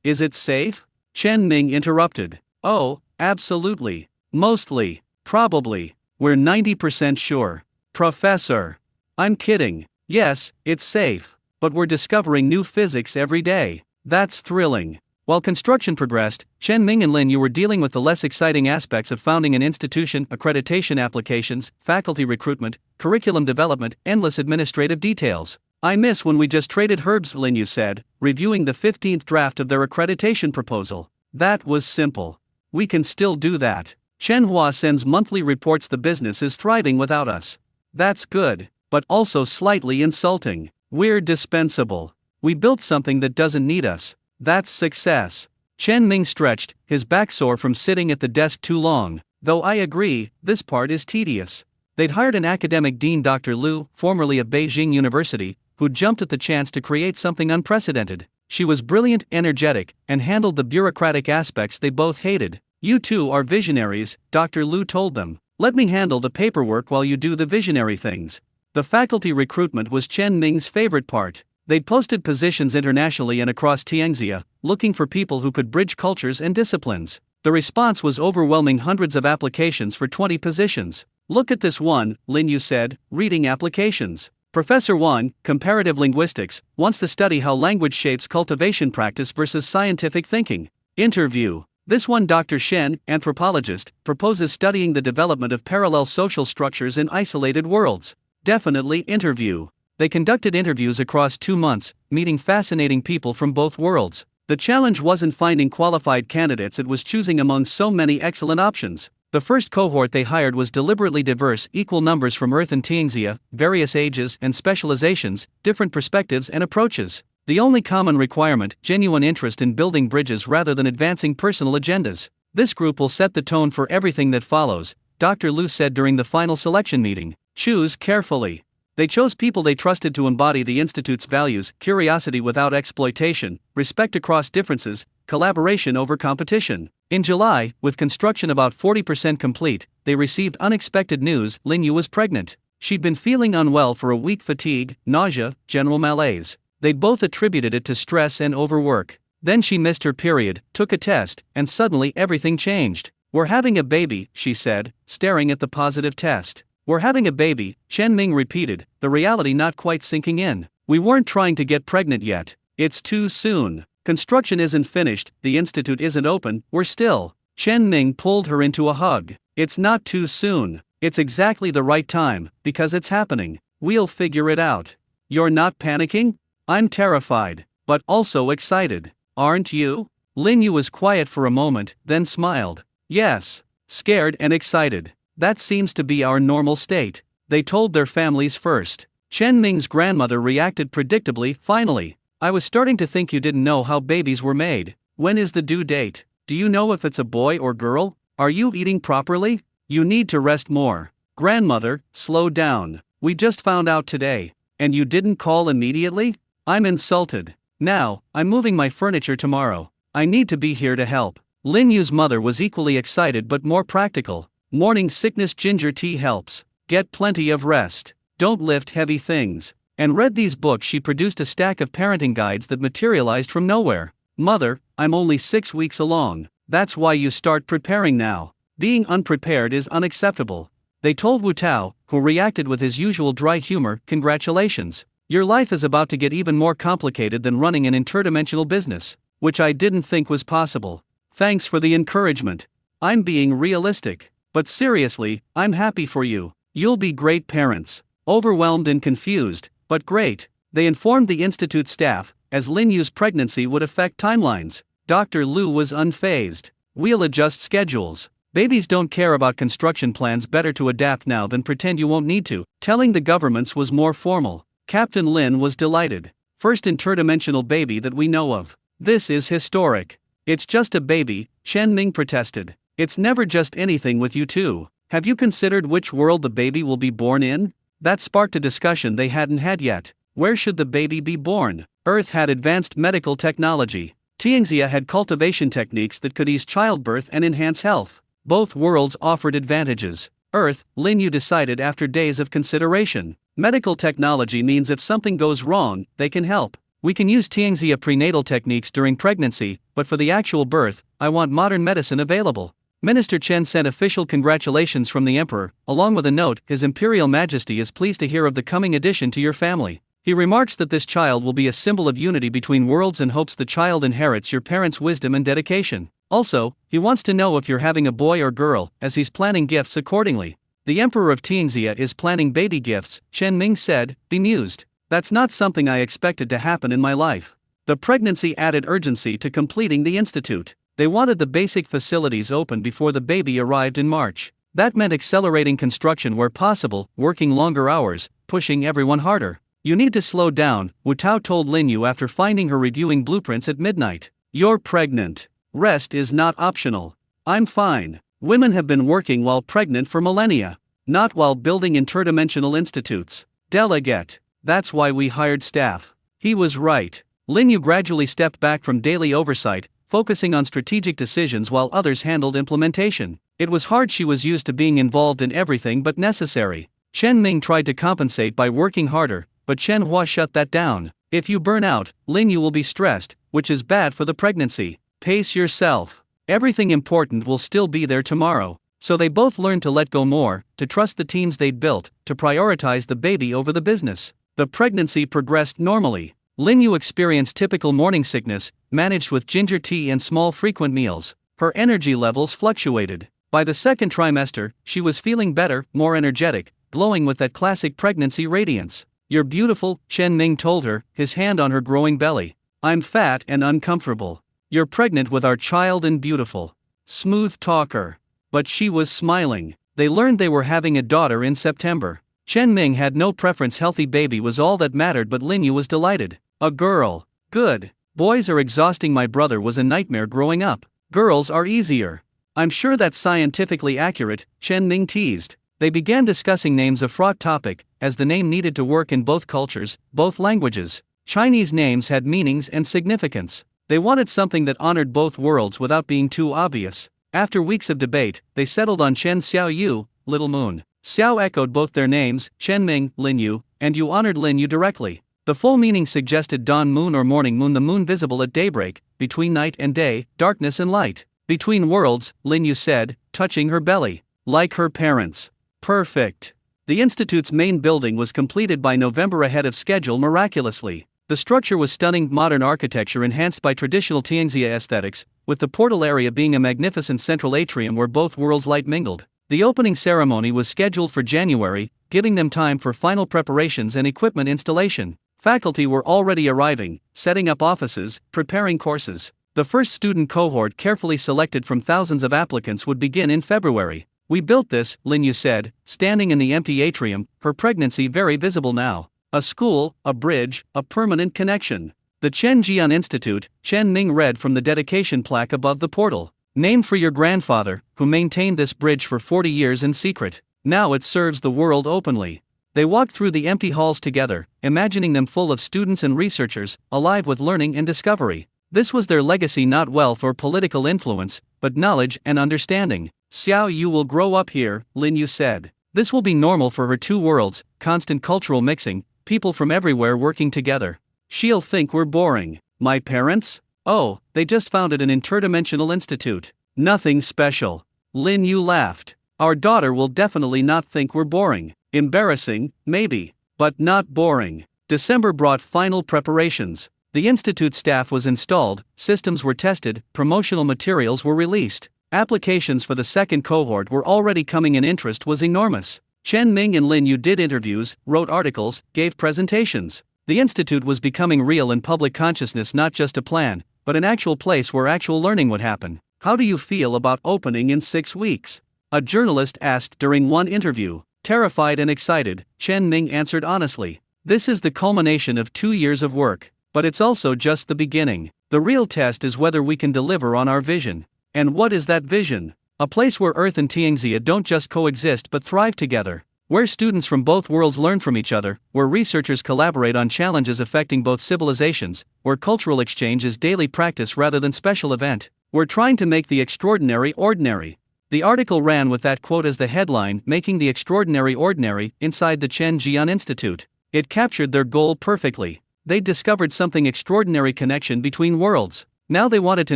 Is it safe?" Chen Ming interrupted. "Oh, absolutely. Mostly. Probably. We're 90% sure." "Professor." "I'm kidding. Yes, it's safe. But we're discovering new physics every day. That's thrilling." While construction progressed, Chen Ming and Lin Yu were dealing with the less exciting aspects of founding an institution, accreditation applications, faculty recruitment, curriculum development, endless administrative details. "I miss when we just traded herbs," Lin Yu said, reviewing the 15th draft of their accreditation proposal. "That was simple. We can still do that. Chen Hua sends monthly reports the business is thriving without us." "That's good, but also slightly insulting. We're dispensable. We built something that doesn't need us. That's success." Chen Ming stretched, his back sore from sitting at the desk too long. "Though I agree, this part is tedious." They'd hired an academic dean, Dr. Liu, formerly of Beijing University, who'd jumped at the chance to create something unprecedented. She was brilliant, energetic, and handled the bureaucratic aspects they both hated. "You two are visionaries," Dr. Liu told them. "Let me handle the paperwork while you do the visionary things." The faculty recruitment was Chen Ming's favorite part. They'd posted positions internationally and across Tianxia, looking for people who could bridge cultures and disciplines. The response was overwhelming, hundreds of applications for 20 positions. "Look at this one," Lin Yu said, reading applications. "Professor Wang, Comparative Linguistics, wants to study how language shapes cultivation practice versus scientific thinking." Interview. This one, Dr. Shen, anthropologist, proposes studying the development of parallel social structures in isolated worlds. Definitely interview. They conducted interviews across 2 months, meeting fascinating people from both worlds. The challenge wasn't finding qualified candidates, it was choosing among so many excellent options. The first cohort they hired was deliberately diverse, equal numbers from Earth and Tianxia, various ages and specializations, different perspectives and approaches. The only common requirement, genuine interest in building bridges rather than advancing personal agendas. "This group will set the tone for everything that follows," Dr. Liu said during the final selection meeting. "Choose carefully." They chose people they trusted to embody the Institute's values: curiosity without exploitation, respect across differences, collaboration over competition. In July, with construction about 40% complete, they received unexpected news: Lin Yu was pregnant. She'd been feeling unwell for a week, fatigue, nausea, general malaise. They'd both attributed it to stress and overwork. Then she missed her period, took a test, and suddenly everything changed. "We're having a baby," she said, staring at the positive test. "We're having a baby," Chen Ming repeated, the reality not quite sinking in. "We weren't trying to get pregnant yet. It's too soon. Construction isn't finished, the institute isn't open, we're still." Chen Ming pulled her into a hug. "It's not too soon. It's exactly the right time, because it's happening. We'll figure it out. You're not panicking?" "I'm terrified, but also excited. Aren't you?" Lin Yu was quiet for a moment, then smiled. "Yes. Scared and excited. That seems to be our normal state." They told their families first. Chen Ming's grandmother reacted predictably. "Finally. I was starting to think you didn't know how babies were made. When is the due date? Do you know if it's a boy or girl? Are you eating properly? You need to rest more." "Grandmother, slow down. We just found out today. And you didn't call immediately? I'm insulted. Now, I'm moving my furniture tomorrow. I need to be here to help." Lin Yu's mother was equally excited but more practical. "Morning sickness ginger tea helps. Get plenty of rest. Don't lift heavy things." And read these books. She produced a stack of parenting guides that materialized from nowhere. "Mother, I'm only 6 weeks along. That's why you start preparing now. Being unprepared is unacceptable." They told Wu Tao, who reacted with his usual dry humor, "Congratulations. Your life is about to get even more complicated than running an interdimensional business, which I didn't think was possible. Thanks for the encouragement. I'm being realistic. But seriously, I'm happy for you. You'll be great parents." Overwhelmed and confused, but great. They informed the institute staff, as Lin Yu's pregnancy would affect timelines. Dr. Liu was unfazed. "We'll adjust schedules. Babies don't care about construction plans, better to adapt now than pretend you won't need to." Telling the governments was more formal. Captain Lin was delighted. "First interdimensional baby that we know of. This is historic." "It's just a baby," Chen Ming protested. It's never just anything with you two. Have you considered which world the baby will be born in? That sparked a discussion they hadn't had yet. Where should the baby be born? Earth had advanced medical technology. Tianxia had cultivation techniques that could ease childbirth and enhance health. Both worlds offered advantages. Earth, Lin Yu decided after days of consideration. Medical technology means if something goes wrong, they can help. We can use Tianxia prenatal techniques during pregnancy, but for the actual birth, I want modern medicine available. Minister Chen sent official congratulations from the emperor, along with a note, His Imperial Majesty is pleased to hear of the coming addition to your family. He remarks that this child will be a symbol of unity between worlds and hopes the child inherits your parents' wisdom and dedication. Also, he wants to know if you're having a boy or girl, as he's planning gifts accordingly. The Emperor of Tianxia is planning baby gifts, Chen Ming said, bemused. That's not something I expected to happen in my life. The pregnancy added urgency to completing the institute. They wanted the basic facilities open before the baby arrived in March. That meant accelerating construction where possible, working longer hours, pushing everyone harder. You need to slow down, Wu Tao told Lin Yu after finding her reviewing blueprints at midnight. You're pregnant. Rest is not optional. I'm fine. Women have been working while pregnant for millennia. Not while building interdimensional institutes. Delegate. That's why we hired staff. He was right. Lin Yu gradually stepped back from daily oversight, focusing on strategic decisions while others handled implementation. It was hard. She was used to being involved in everything but necessary. Chen Ming tried to compensate by working harder, but Chen Hua shut that down. If you burn out, Lin Yu will be stressed, which is bad for the pregnancy. Pace yourself. Everything important will still be there tomorrow. So they both learned to let go more, to trust the teams they'd built, to prioritize the baby over the business. The pregnancy progressed normally. Lin Yu experienced typical morning sickness, managed with ginger tea and small frequent meals. Her energy levels fluctuated. By the second trimester, she was feeling better, more energetic, glowing with that classic pregnancy radiance. You're beautiful, Chen Ming told her, his hand on her growing belly. I'm fat and uncomfortable. You're pregnant with our child and beautiful. Smooth talker. But she was smiling. They learned they were having a daughter in September. Chen Ming had no preference. Healthy baby was all that mattered, but Lin Yu was delighted. A girl. Good. Boys are exhausting. My brother was a nightmare growing up. Girls are easier. I'm sure that's scientifically accurate, Chen Ming teased. They began discussing names, a fraught topic, as the name needed to work in both cultures, both languages. Chinese names had meanings and significance. They wanted something that honored both worlds without being too obvious. After weeks of debate, they settled on Chen Xiao Yu, Little Moon. Xiao echoed both their names, Chen Ming, Lin Yu, and Yu honored Lin Yu directly. The full meaning suggested dawn moon or morning moon, the moon visible at daybreak, between night and day, darkness and light. Between worlds, Lin Yu said, touching her belly. Like her parents. Perfect. The institute's main building was completed by November ahead of schedule miraculously. The structure was stunning, modern architecture enhanced by traditional Tianxia aesthetics, with the portal area being a magnificent central atrium where both worlds light mingled. The opening ceremony was scheduled for January, giving them time for final preparations and equipment installation. Faculty were already arriving, setting up offices, preparing courses. The first student cohort, carefully selected from thousands of applicants, would begin in February. We built this, Lin Yu said, standing in the empty atrium, her pregnancy very visible now. A school, a bridge, a permanent connection. The Chen Jian Institute, Chen Ming read from the dedication plaque above the portal. Named for your grandfather, who maintained this bridge for 40 years in secret. Now it serves the world openly. They walked through the empty halls together, imagining them full of students and researchers, alive with learning and discovery. This was their legacy, not wealth or political influence, but knowledge and understanding. Xiao Yu will grow up here, Lin Yu said. This will be normal for her two worlds, constant cultural mixing, people from everywhere working together. She'll think we're boring. My parents? Oh, they just founded an interdimensional institute. Nothing special. Lin Yu laughed. Our daughter will definitely not think we're boring. Embarrassing, maybe, but not boring. December brought final preparations. The institute staff was installed, systems were tested, promotional materials were released. Applications for the second cohort were already coming in. Interest was enormous. Chen Ming and Lin Yu did interviews, wrote articles, gave presentations. The institute was becoming real in public consciousness, not just a plan, but an actual place where actual learning would happen. How do you feel about opening in 6 weeks? A journalist asked during one interview. Terrified and excited, Chen Ming answered honestly. This is the culmination of 2 years of work, but it's also just the beginning. The real test is whether we can deliver on our vision. And what is that vision? A place where Earth and Tianxia don't just coexist but thrive together. Where students from both worlds learn from each other, where researchers collaborate on challenges affecting both civilizations, where cultural exchange is daily practice rather than special event. We're trying to make the extraordinary ordinary. The article ran with that quote as the headline, Making the Extraordinary Ordinary, inside the Chen Jian Institute. It captured their goal perfectly. They'd discovered something extraordinary connection between worlds. Now they wanted to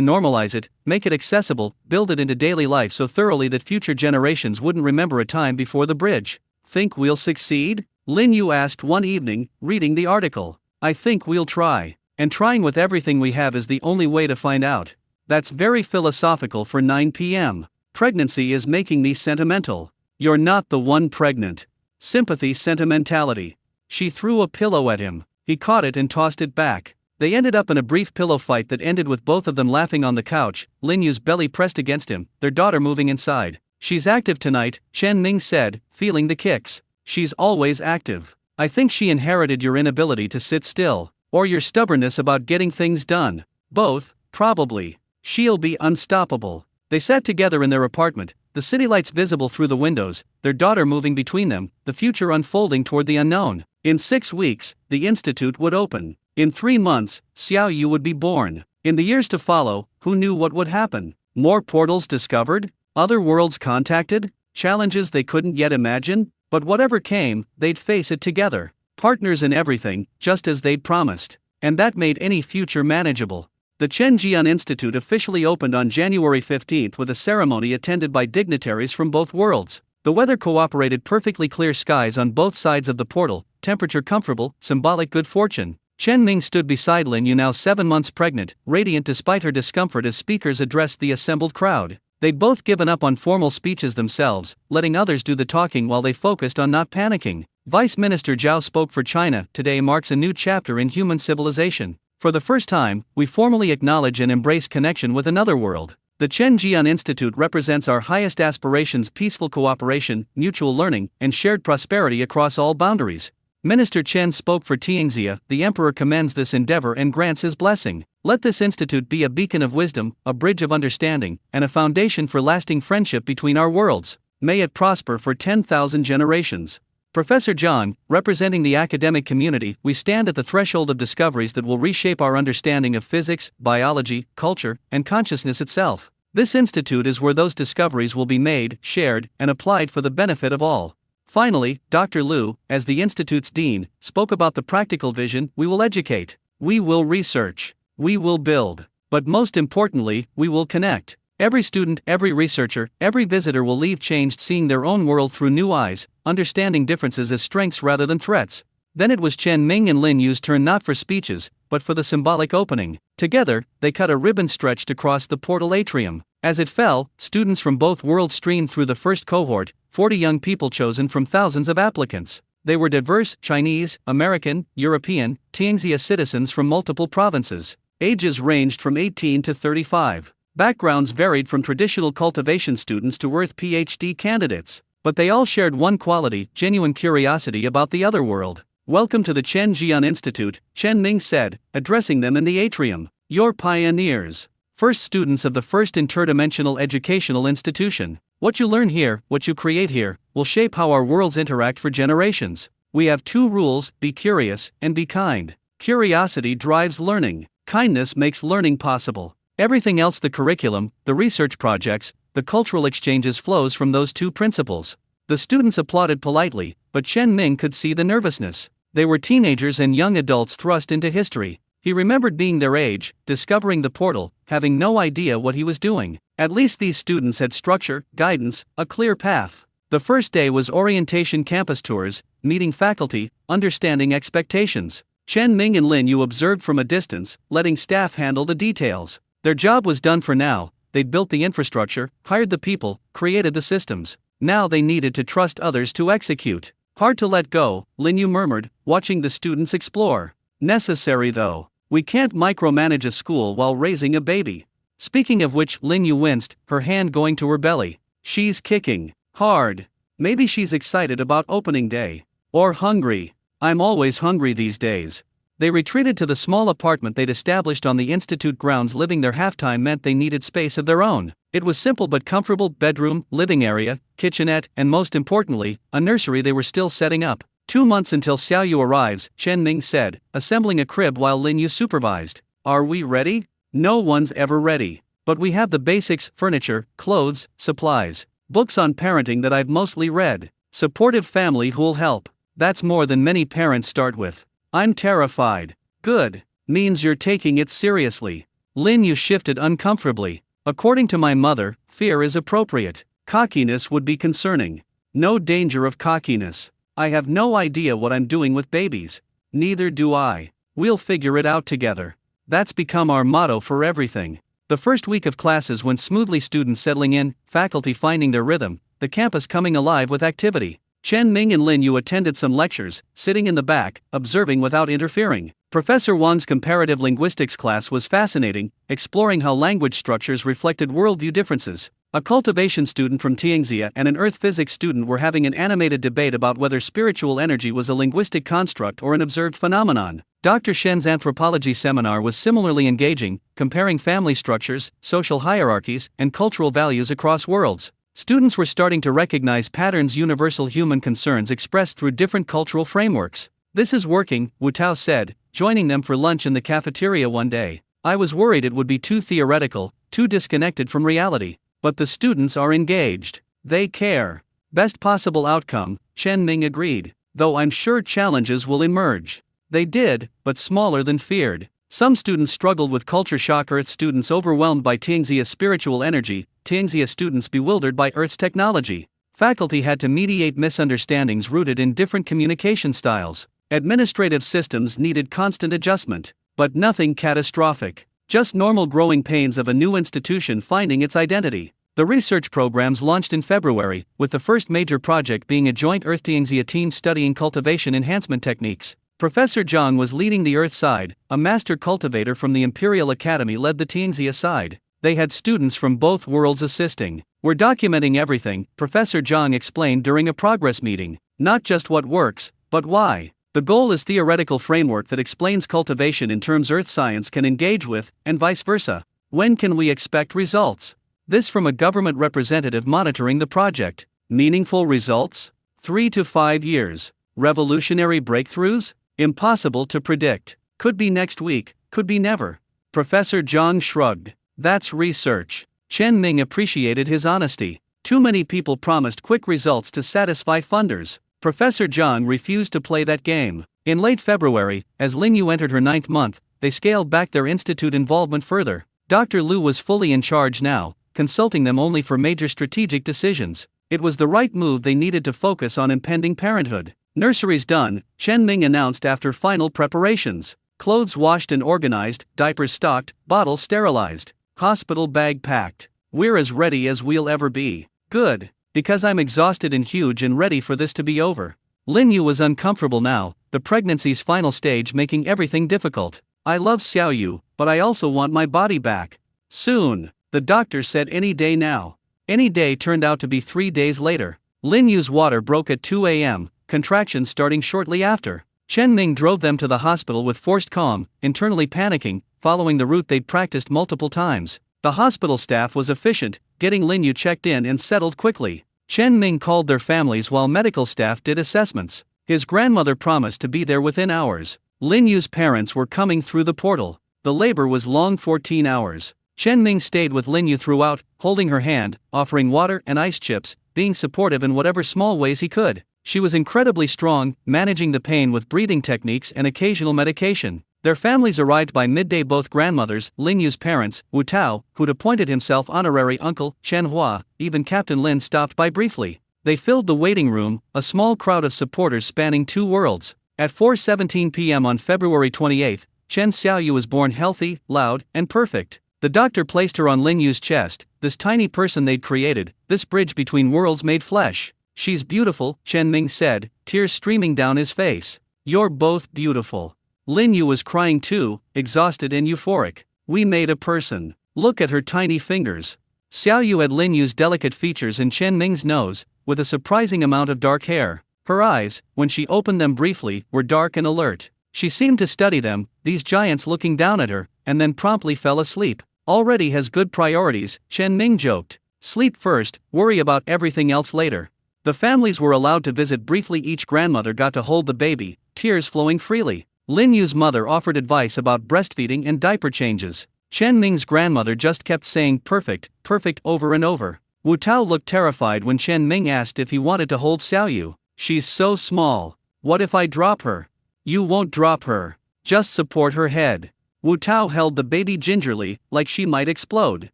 normalize it, make it accessible, build it into daily life so thoroughly that future generations wouldn't remember a time before the bridge. Think we'll succeed? Lin Yu asked one evening, reading the article. I think we'll try. And trying with everything we have is the only way to find out. That's very philosophical for 9 p.m. Pregnancy is making me sentimental. You're not the one pregnant. Sympathy sentimentality. She threw a pillow at him. He caught it and tossed it back. They ended up in a brief pillow fight that ended with both of them laughing on the couch, Lin Yu's belly pressed against him, their daughter moving inside. She's active tonight, Chen Ning said, feeling the kicks. She's always active. I think she inherited your inability to sit still, or your stubbornness about getting things done. Both, probably. She'll be unstoppable. They sat together in their apartment, the city lights visible through the windows, their daughter moving between them, the future unfolding toward the unknown. In 6 weeks, the institute would open. In 3 months, Xiao Yu would be born. In the years to follow, who knew what would happen? More portals discovered? Other worlds contacted? Challenges they couldn't yet imagine? But whatever came, they'd face it together. Partners in everything, just as they'd promised. And that made any future manageable. The Chen Jian Institute officially opened on January 15 with a ceremony attended by dignitaries from both worlds. The weather cooperated, perfectly clear skies on both sides of the portal, temperature comfortable, symbolic good fortune. Chen Ning stood beside Lin Yu, now 7 months pregnant, radiant despite her discomfort as speakers addressed the assembled crowd. They'd both given up on formal speeches themselves, letting others do the talking while they focused on not panicking. Vice Minister Zhao spoke for China. Today marks a new chapter in human civilization. For the first time, we formally acknowledge and embrace connection with another world. The Chen Jian Institute represents our highest aspirations: peaceful cooperation, mutual learning, and shared prosperity across all boundaries. Minister Chen spoke for Tianxia. The emperor commends this endeavor and grants his blessing. Let this institute be a beacon of wisdom, a bridge of understanding, and a foundation for lasting friendship between our worlds. May it prosper for 10,000 generations. Professor Zhang, representing the academic community, we stand at the threshold of discoveries that will reshape our understanding of physics, biology, culture, and consciousness itself. This institute is where those discoveries will be made, shared, and applied for the benefit of all. Finally, Dr. Liu, as the institute's dean, spoke about the practical vision: we will educate, we will research, we will build, but most importantly, we will connect. Every student, every researcher, every visitor will leave changed, seeing their own world through new eyes, understanding differences as strengths rather than threats. Then it was Chen Ming and Lin Yu's turn, not for speeches, but for the symbolic opening. Together, they cut a ribbon stretched across the portal atrium. As it fell, students from both worlds streamed through the first cohort, 40 young people chosen from thousands of applicants. They were diverse: Chinese, American, European, Tianxia citizens from multiple provinces. Ages ranged from 18 to 35. Backgrounds varied from traditional cultivation students to Earth PhD candidates. But they all shared one quality: genuine curiosity about the other world. Welcome to the Chen Jian Institute, Chen Ning said, addressing them in the atrium. You're pioneers. First students of the first interdimensional educational institution. What you learn here, what you create here, will shape how our worlds interact for generations. We have 2 rules: be curious and be kind. Curiosity drives learning. Kindness makes learning possible. Everything else, the curriculum, the research projects, the cultural exchanges, flows from those 2 principles. The students applauded politely, but Chen Ning could see the nervousness. They were teenagers and young adults thrust into history. He remembered being their age, discovering the portal, having no idea what he was doing. At least these students had structure, guidance, a clear path. The first day was orientation, campus tours, meeting faculty, understanding expectations. Chen Ming and Lin Yu observed from a distance, letting staff handle the details. Their job was done for now. They'd built the infrastructure, hired the people, created the systems. Now they needed to trust others to execute. Hard to let go, Lin Yu murmured, watching the students explore. Necessary though. We can't micromanage a school while raising a baby. Speaking of which, Lin Yu winced, her hand going to her belly. She's kicking hard. Maybe she's excited about opening day. Or hungry. I'm always hungry these days. They retreated to the small apartment they'd established on the institute grounds. Living their halftime meant they needed space of their own. It was simple but comfortable: bedroom, living area, kitchenette, and most importantly, a nursery they were still setting up. 2 months until Xiaoyu arrives, Chen Ming said, assembling a crib while Lin Yu supervised. Are we ready? No one's ever ready. But we have the basics: furniture, clothes, supplies, books on parenting that I've mostly read. Supportive family who'll help. That's more than many parents start with. I'm terrified. Good. Means you're taking it seriously. Lin Yu shifted uncomfortably. According to my mother, fear is appropriate. Cockiness would be concerning. No danger of cockiness. I have no idea what I'm doing with babies. Neither do I. We'll figure it out together. That's become our motto for everything. The first week of classes went smoothly, students settling in, faculty finding their rhythm, the campus coming alive with activity. Chen Ming and Lin Yu attended some lectures, sitting in the back, observing without interfering. Professor Wang's comparative linguistics class was fascinating, exploring how language structures reflected worldview differences. A cultivation student from Tianxia and an earth physics student were having an animated debate about whether spiritual energy was a linguistic construct or an observed phenomenon. Dr. Shen's anthropology seminar was similarly engaging, comparing family structures, social hierarchies, and cultural values across worlds. Students were starting to recognize patterns: universal human concerns expressed through different cultural frameworks. This is working, Wu Tao said, joining them for lunch in the cafeteria one day. I was worried it would be too theoretical, too disconnected from reality. But the students are engaged. They care. Best possible outcome, Chen Ming agreed. Though I'm sure challenges will emerge. They did, but smaller than feared. Some students struggled with culture shock: Earth students overwhelmed by Tianxia's spiritual energy, Tianxia students bewildered by Earth's technology. Faculty had to mediate misunderstandings rooted in different communication styles. Administrative systems needed constant adjustment. But nothing catastrophic. Just normal growing pains of a new institution finding its identity. The research programs launched in February, with the first major project being a joint Earth-Tianxia team studying cultivation enhancement techniques. Professor Zhang was leading the Earth side, a master cultivator from the Imperial Academy led the Tianxia side. They had students from both worlds assisting. We're documenting everything, Professor Zhang explained during a progress meeting. Not just what works, but why. The goal is theoretical framework that explains cultivation in terms Earth science can engage with, and vice versa. When can we expect results? This from a government representative monitoring the project. Meaningful results? 3 to 5 years. Revolutionary breakthroughs? Impossible to predict. Could be next week, could be never. Professor Zhang shrugged. That's research. Chen Ming appreciated his honesty. Too many people promised quick results to satisfy funders. Professor Zhang refused to play that game. In late February, as Lin Yu entered her 9th month, they scaled back their institute involvement further. Dr. Liu was fully in charge now, consulting them only for major strategic decisions. It was the right move. They needed to focus on impending parenthood. Nurseries done, Chen Ming announced after final preparations. Clothes washed and organized, diapers stocked, bottles sterilized, hospital bag packed. We're as ready as we'll ever be. Good. Because I'm exhausted and huge and ready for this to be over. Lin Yu was uncomfortable now, the pregnancy's final stage making everything difficult. I love Xiaoyu, but I also want my body back. Soon, the doctor said. Any day now. Any day turned out to be 3 days later. Lin Yu's water broke at 2 a.m., contractions starting shortly after. Chen Ming drove them to the hospital with forced calm, internally panicking, following the route they'd practiced multiple times. The hospital staff was efficient, getting Lin Yu checked in and settled quickly. Chen Ming called their families while medical staff did assessments. His grandmother promised to be there within hours. Lin Yu's parents were coming through the portal. The labor was long, 14 hours. Chen Ming stayed with Lin Yu throughout, holding her hand, offering water and ice chips, being supportive in whatever small ways he could. She was incredibly strong, managing the pain with breathing techniques and occasional medication. Their families arrived by midday. Both grandmothers, Lin Yu's parents, Wu Tao, who'd appointed himself honorary uncle, Chen Hua, even Captain Lin stopped by briefly. They filled the waiting room, a small crowd of supporters spanning 2 worlds. At 4:17 p.m. on February 28, Chen Xiaoyu was born healthy, loud, and perfect. The doctor placed her on Lin Yu's chest, this tiny person they'd created, this bridge between worlds made flesh. She's beautiful, Chen Ming said, tears streaming down his face. You're both beautiful. Lin Yu was crying too, exhausted and euphoric. We made a person. Look at her tiny fingers. Xiaoyu had Lin Yu's delicate features and Chen Ming's nose, with a surprising amount of dark hair. Her eyes, when she opened them briefly, were dark and alert. She seemed to study them, these giants looking down at her, and then promptly fell asleep. Already has good priorities, Chen Ming joked. Sleep first, worry about everything else later. The families were allowed to visit briefly. Each grandmother got to hold the baby, tears flowing freely. Lin Yu's mother offered advice about breastfeeding and diaper changes. Chen Ming's grandmother just kept saying perfect, perfect over and over. Wu Tao looked terrified when Chen Ming asked if he wanted to hold Xiaoyu. She's so small. What if I drop her? You won't drop her. Just support her head. Wu Tao held the baby gingerly, like she might explode.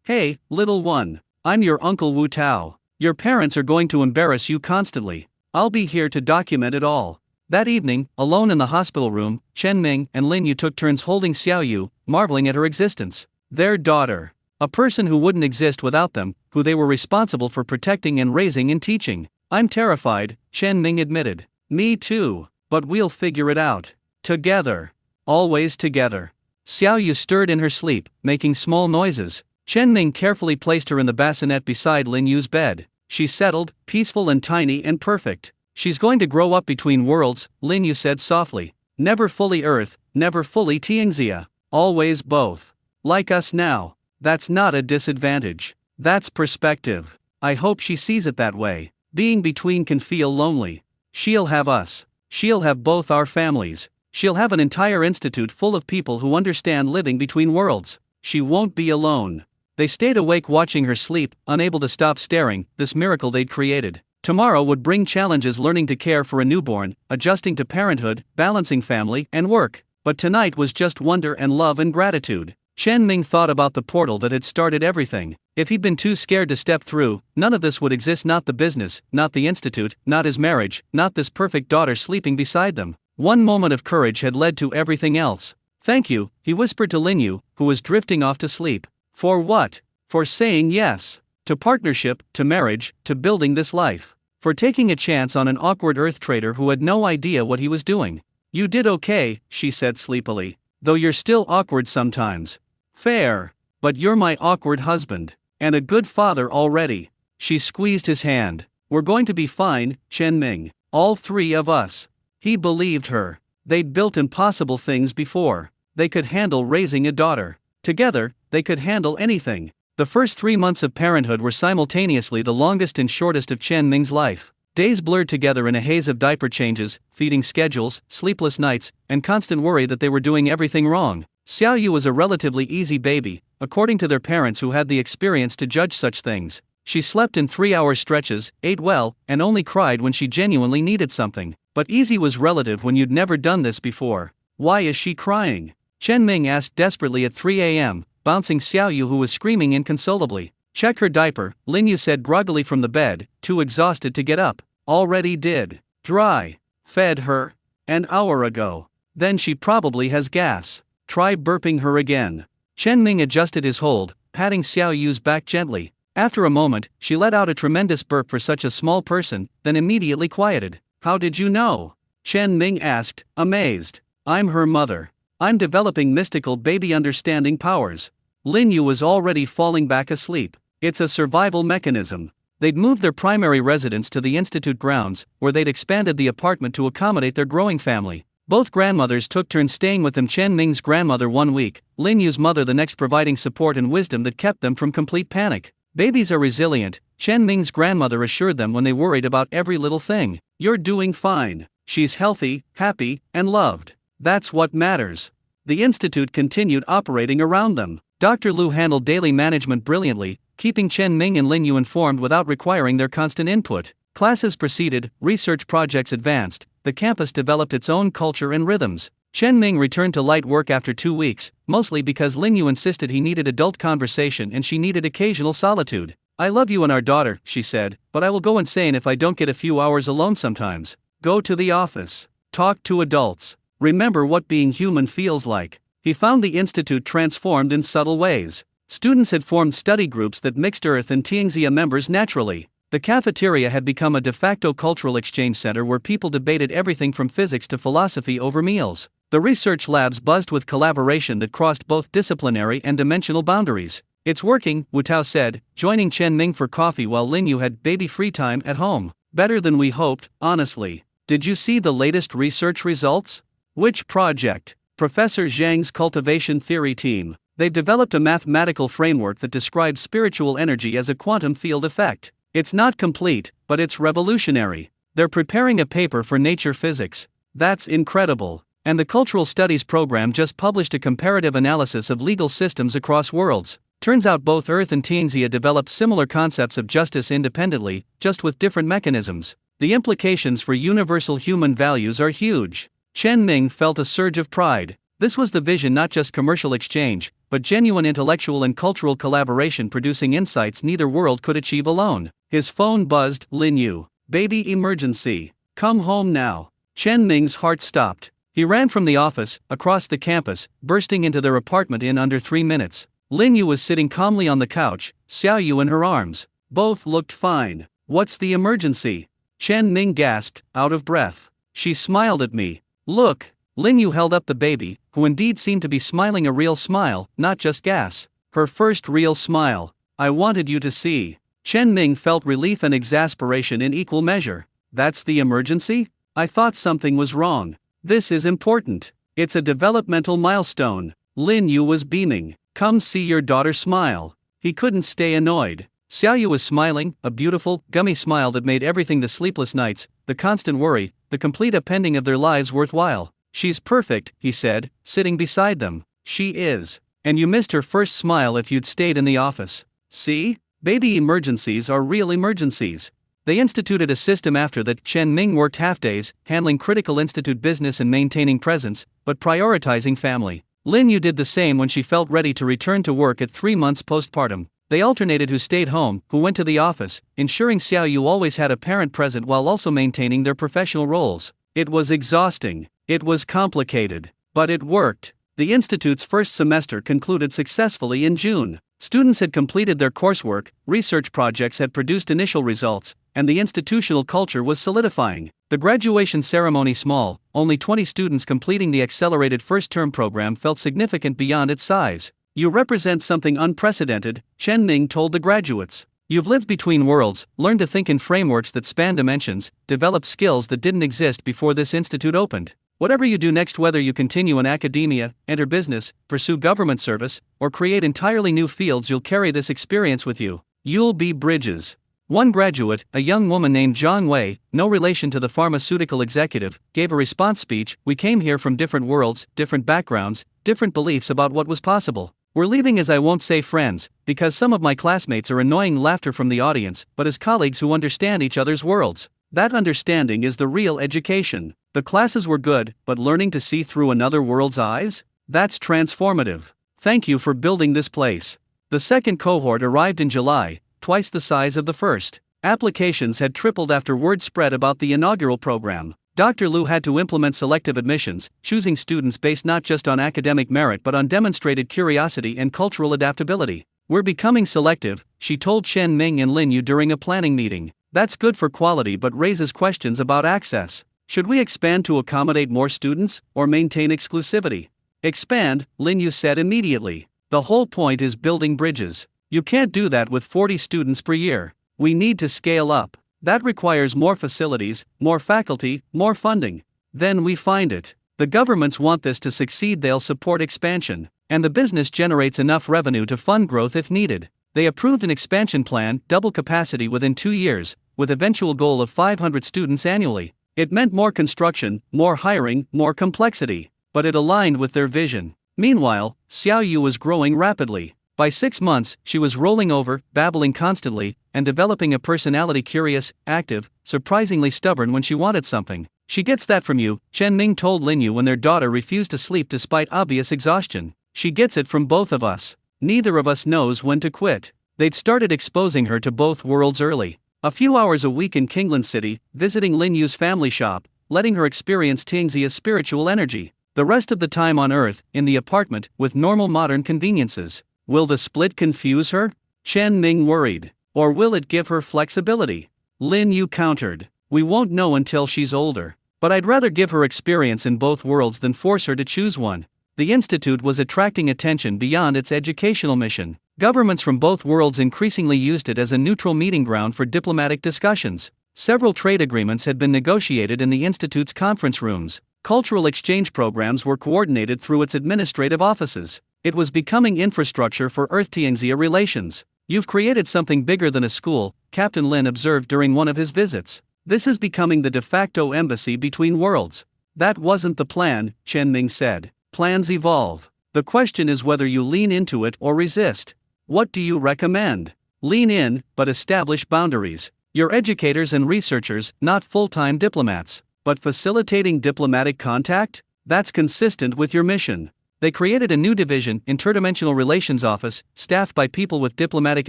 Hey, little one. I'm your Uncle Wu Tao. Your parents are going to embarrass you constantly. I'll be here to document it all. That evening, alone in the hospital room, Chen Ming and Lin Yu took turns holding Xiaoyu, marveling at her existence. Their daughter. A person who wouldn't exist without them, who they were responsible for protecting and raising and teaching. I'm terrified, Chen Ming admitted. Me too, but we'll figure it out. Together. Always together. Xiaoyu stirred in her sleep, making small noises. Chen Ming carefully placed her in the bassinet beside Lin Yu's bed. She's settled, peaceful and tiny and perfect. She's going to grow up between worlds, Lin Yu said softly. Never fully Earth, never fully Tianxia. Always both. Like us now. That's not a disadvantage. That's perspective. I hope she sees it that way. Being between can feel lonely. She'll have us. She'll have both our families. She'll have an entire institute full of people who understand living between worlds. She won't be alone. They stayed awake watching her sleep, unable to stop staring, this miracle they'd created. Tomorrow would bring challenges: learning to care for a newborn, adjusting to parenthood, balancing family and work. But tonight was just wonder and love and gratitude. Chen Ming thought about the portal that had started everything. If he'd been too scared to step through, none of this would exist. Not the business, not the institute, not his marriage, not this perfect daughter sleeping beside them. One moment of courage had led to everything else. Thank you, he whispered to Lin Yu, who was drifting off to sleep. For what? For saying yes. To partnership, to marriage, to building this life. For taking a chance on an awkward Earth trader who had no idea what he was doing. You did okay, she said sleepily. Though you're still awkward sometimes. Fair. But you're my awkward husband. And a good father already. She squeezed his hand. We're going to be fine, Chen Ming. All three of us. He believed her. They'd built impossible things before. They could handle raising a daughter. Together, they could handle anything. The first 3 months of parenthood were simultaneously the longest and shortest of Chen Ming's life. Days blurred together in a haze of diaper changes, feeding schedules, sleepless nights, and constant worry that they were doing everything wrong. Xiaoyu was a relatively easy baby, according to their parents who had the experience to judge such things. She slept in 3-hour stretches, ate well, and only cried when she genuinely needed something. But easy was relative when you'd never done this before. Why is she crying? Chen Ming asked desperately at 3 a.m., bouncing Xiaoyu, who was screaming inconsolably. Check her diaper, Lin Yu said groggily from the bed, too exhausted to get up. Already did. Dry. Fed her. An hour ago. Then she probably has gas. Try burping her again. Chen Ming adjusted his hold, patting Xiaoyu's back gently. After a moment, she let out a tremendous burp for such a small person, then immediately quieted. How did you know? Chen Ming asked, amazed. I'm her mother. I'm developing mystical baby understanding powers. Lin Yu was already falling back asleep. It's a survival mechanism. They'd moved their primary residence to the institute grounds, where they'd expanded the apartment to accommodate their growing family. Both grandmothers took turns staying with them. Chen Ming's grandmother 1 week, Lin Yu's mother the next, providing support and wisdom that kept them from complete panic. Babies are resilient, Chen Ming's grandmother assured them when they worried about every little thing. You're doing fine. She's healthy, happy, and loved. That's what matters. The institute continued operating around them. Dr. Lu handled daily management brilliantly, keeping Chen Ming and Lin Yu informed without requiring their constant input. Classes proceeded, research projects advanced, the campus developed its own culture and rhythms. Chen Ming returned to light work after 2 weeks, mostly because Lin Yu insisted he needed adult conversation and she needed occasional solitude. I love you and our daughter, she said, but I will go insane if I don't get a few hours alone sometimes. Go to the office. Talk to adults. Remember what being human feels like. He found the institute transformed in subtle ways. Students had formed study groups that mixed Earth and Tianxia members naturally. The cafeteria had become a de facto cultural exchange center where people debated everything from physics to philosophy over meals. The research labs buzzed with collaboration that crossed both disciplinary and dimensional boundaries. It's working, Wu Tao said, joining Chen Ming for coffee while Lin Yu had baby free time at home. Better than we hoped, honestly. Did you see the latest research results? Which project? Professor Zhang's cultivation theory team. They've developed a mathematical framework that describes spiritual energy as a quantum field effect. It's not complete, but it's revolutionary. They're preparing a paper for Nature Physics. That's incredible. And the Cultural Studies program just published a comparative analysis of legal systems across worlds. Turns out both Earth and Tianxia developed similar concepts of justice independently, just with different mechanisms. The implications for universal human values are huge. Chen Ming felt a surge of pride. This was the vision, not just commercial exchange, but genuine intellectual and cultural collaboration producing insights neither world could achieve alone. His phone buzzed. Lin Yu. Baby emergency. Come home now. Chen Ming's heart stopped. He ran from the office, across the campus, bursting into their apartment in under 3 minutes. Lin Yu was sitting calmly on the couch, Xiao Yu in her arms. Both looked fine. What's the emergency? Chen Ming gasped, out of breath. She smiled at me. Look. Lin Yu held up the baby, who indeed seemed to be smiling a real smile, not just gas. Her first real smile. I wanted you to see. Chen Ming felt relief and exasperation in equal measure. That's the emergency? I thought something was wrong. This is important. It's a developmental milestone. Lin Yu was beaming. Come see your daughter smile. He couldn't stay annoyed. Xiao Yu was smiling, a beautiful, gummy smile that made everything, the sleepless nights, the constant worry, the complete upending of their lives, worthwhile. She's perfect, he said, sitting beside them. She is. And you missed her first smile if you'd stayed in the office. See? Baby emergencies are real emergencies. They instituted a system after that. Chen Ming worked half-days, handling critical institute business and maintaining presence, but prioritizing family. Lin Yu did the same when she felt ready to return to work at 3 months postpartum. They alternated who stayed home, who went to the office, ensuring Xiao Yu always had a parent present while also maintaining their professional roles. It was exhausting. It was complicated. But it worked. The institute's first semester concluded successfully in June. Students had completed their coursework, research projects had produced initial results, and the institutional culture was solidifying. The graduation ceremony, small, only 20 students completing the accelerated first-term program, felt significant beyond its size. You represent something unprecedented, Chen Ming told the graduates. You've lived between worlds, learned to think in frameworks that span dimensions, developed skills that didn't exist before this institute opened. Whatever you do next, whether you continue in academia, enter business, pursue government service, or create entirely new fields, you'll carry this experience with you. You'll be bridges. One graduate, a young woman named Zhang Wei, no relation to the pharmaceutical executive, gave a response speech. We came here from different worlds, different backgrounds, different beliefs about what was possible. We're leaving as, I won't say friends, because some of my classmates are annoying. Laughter from the audience, but as colleagues who understand each other's worlds. That understanding is the real education. The classes were good, but learning to see through another world's eyes? That's transformative. Thank you for building this place. The second cohort arrived in July, twice the size of the first. Applications had tripled after word spread about the inaugural program. Dr. Liu had to implement selective admissions, choosing students based not just on academic merit but on demonstrated curiosity and cultural adaptability. We're becoming selective, she told Chen Ming and Lin Yu during a planning meeting. That's good for quality but raises questions about access. Should we expand to accommodate more students, or maintain exclusivity? Expand, Lin Yu said immediately. The whole point is building bridges. You can't do that with 40 students per year. We need to scale up. That requires more facilities, more faculty, more funding. Then we find it. The governments want this to succeed, they'll support expansion. And the business generates enough revenue to fund growth if needed. They approved an expansion plan, double capacity within 2 years, with eventual goal of 500 students annually. It meant more construction, more hiring, more complexity. But it aligned with their vision. Meanwhile, Xiao Yu was growing rapidly. By 6 months, she was rolling over, babbling constantly, and developing a personality, curious, active, surprisingly stubborn when she wanted something. She gets that from you, Chen Ming told Lin Yu when their daughter refused to sleep despite obvious exhaustion. She gets it from both of us. Neither of us knows when to quit. They'd started exposing her to both worlds early. A few hours a week in Kingland City, visiting Lin Yu's family shop, letting her experience Tianxia's spiritual energy. The rest of the time on Earth, in the apartment, with normal modern conveniences. Will the split confuse her? Chen Ming worried. Or will it give her flexibility? Lin Yu countered. We won't know until she's older. But I'd rather give her experience in both worlds than force her to choose one. The institute was attracting attention beyond its educational mission. Governments from both worlds increasingly used it as a neutral meeting ground for diplomatic discussions. Several trade agreements had been negotiated in the institute's conference rooms. Cultural exchange programs were coordinated through its administrative offices. It was becoming infrastructure for Earth-Tianxia relations. You've created something bigger than a school, Captain Lin observed during one of his visits. This is becoming the de facto embassy between worlds. That wasn't the plan, Chen Ming said. Plans evolve. The question is whether you lean into it or resist. What do you recommend? Lean in, but establish boundaries. You're educators and researchers, not full-time diplomats. But facilitating diplomatic contact? That's consistent with your mission. They created a new division, Interdimensional Relations Office, staffed by people with diplomatic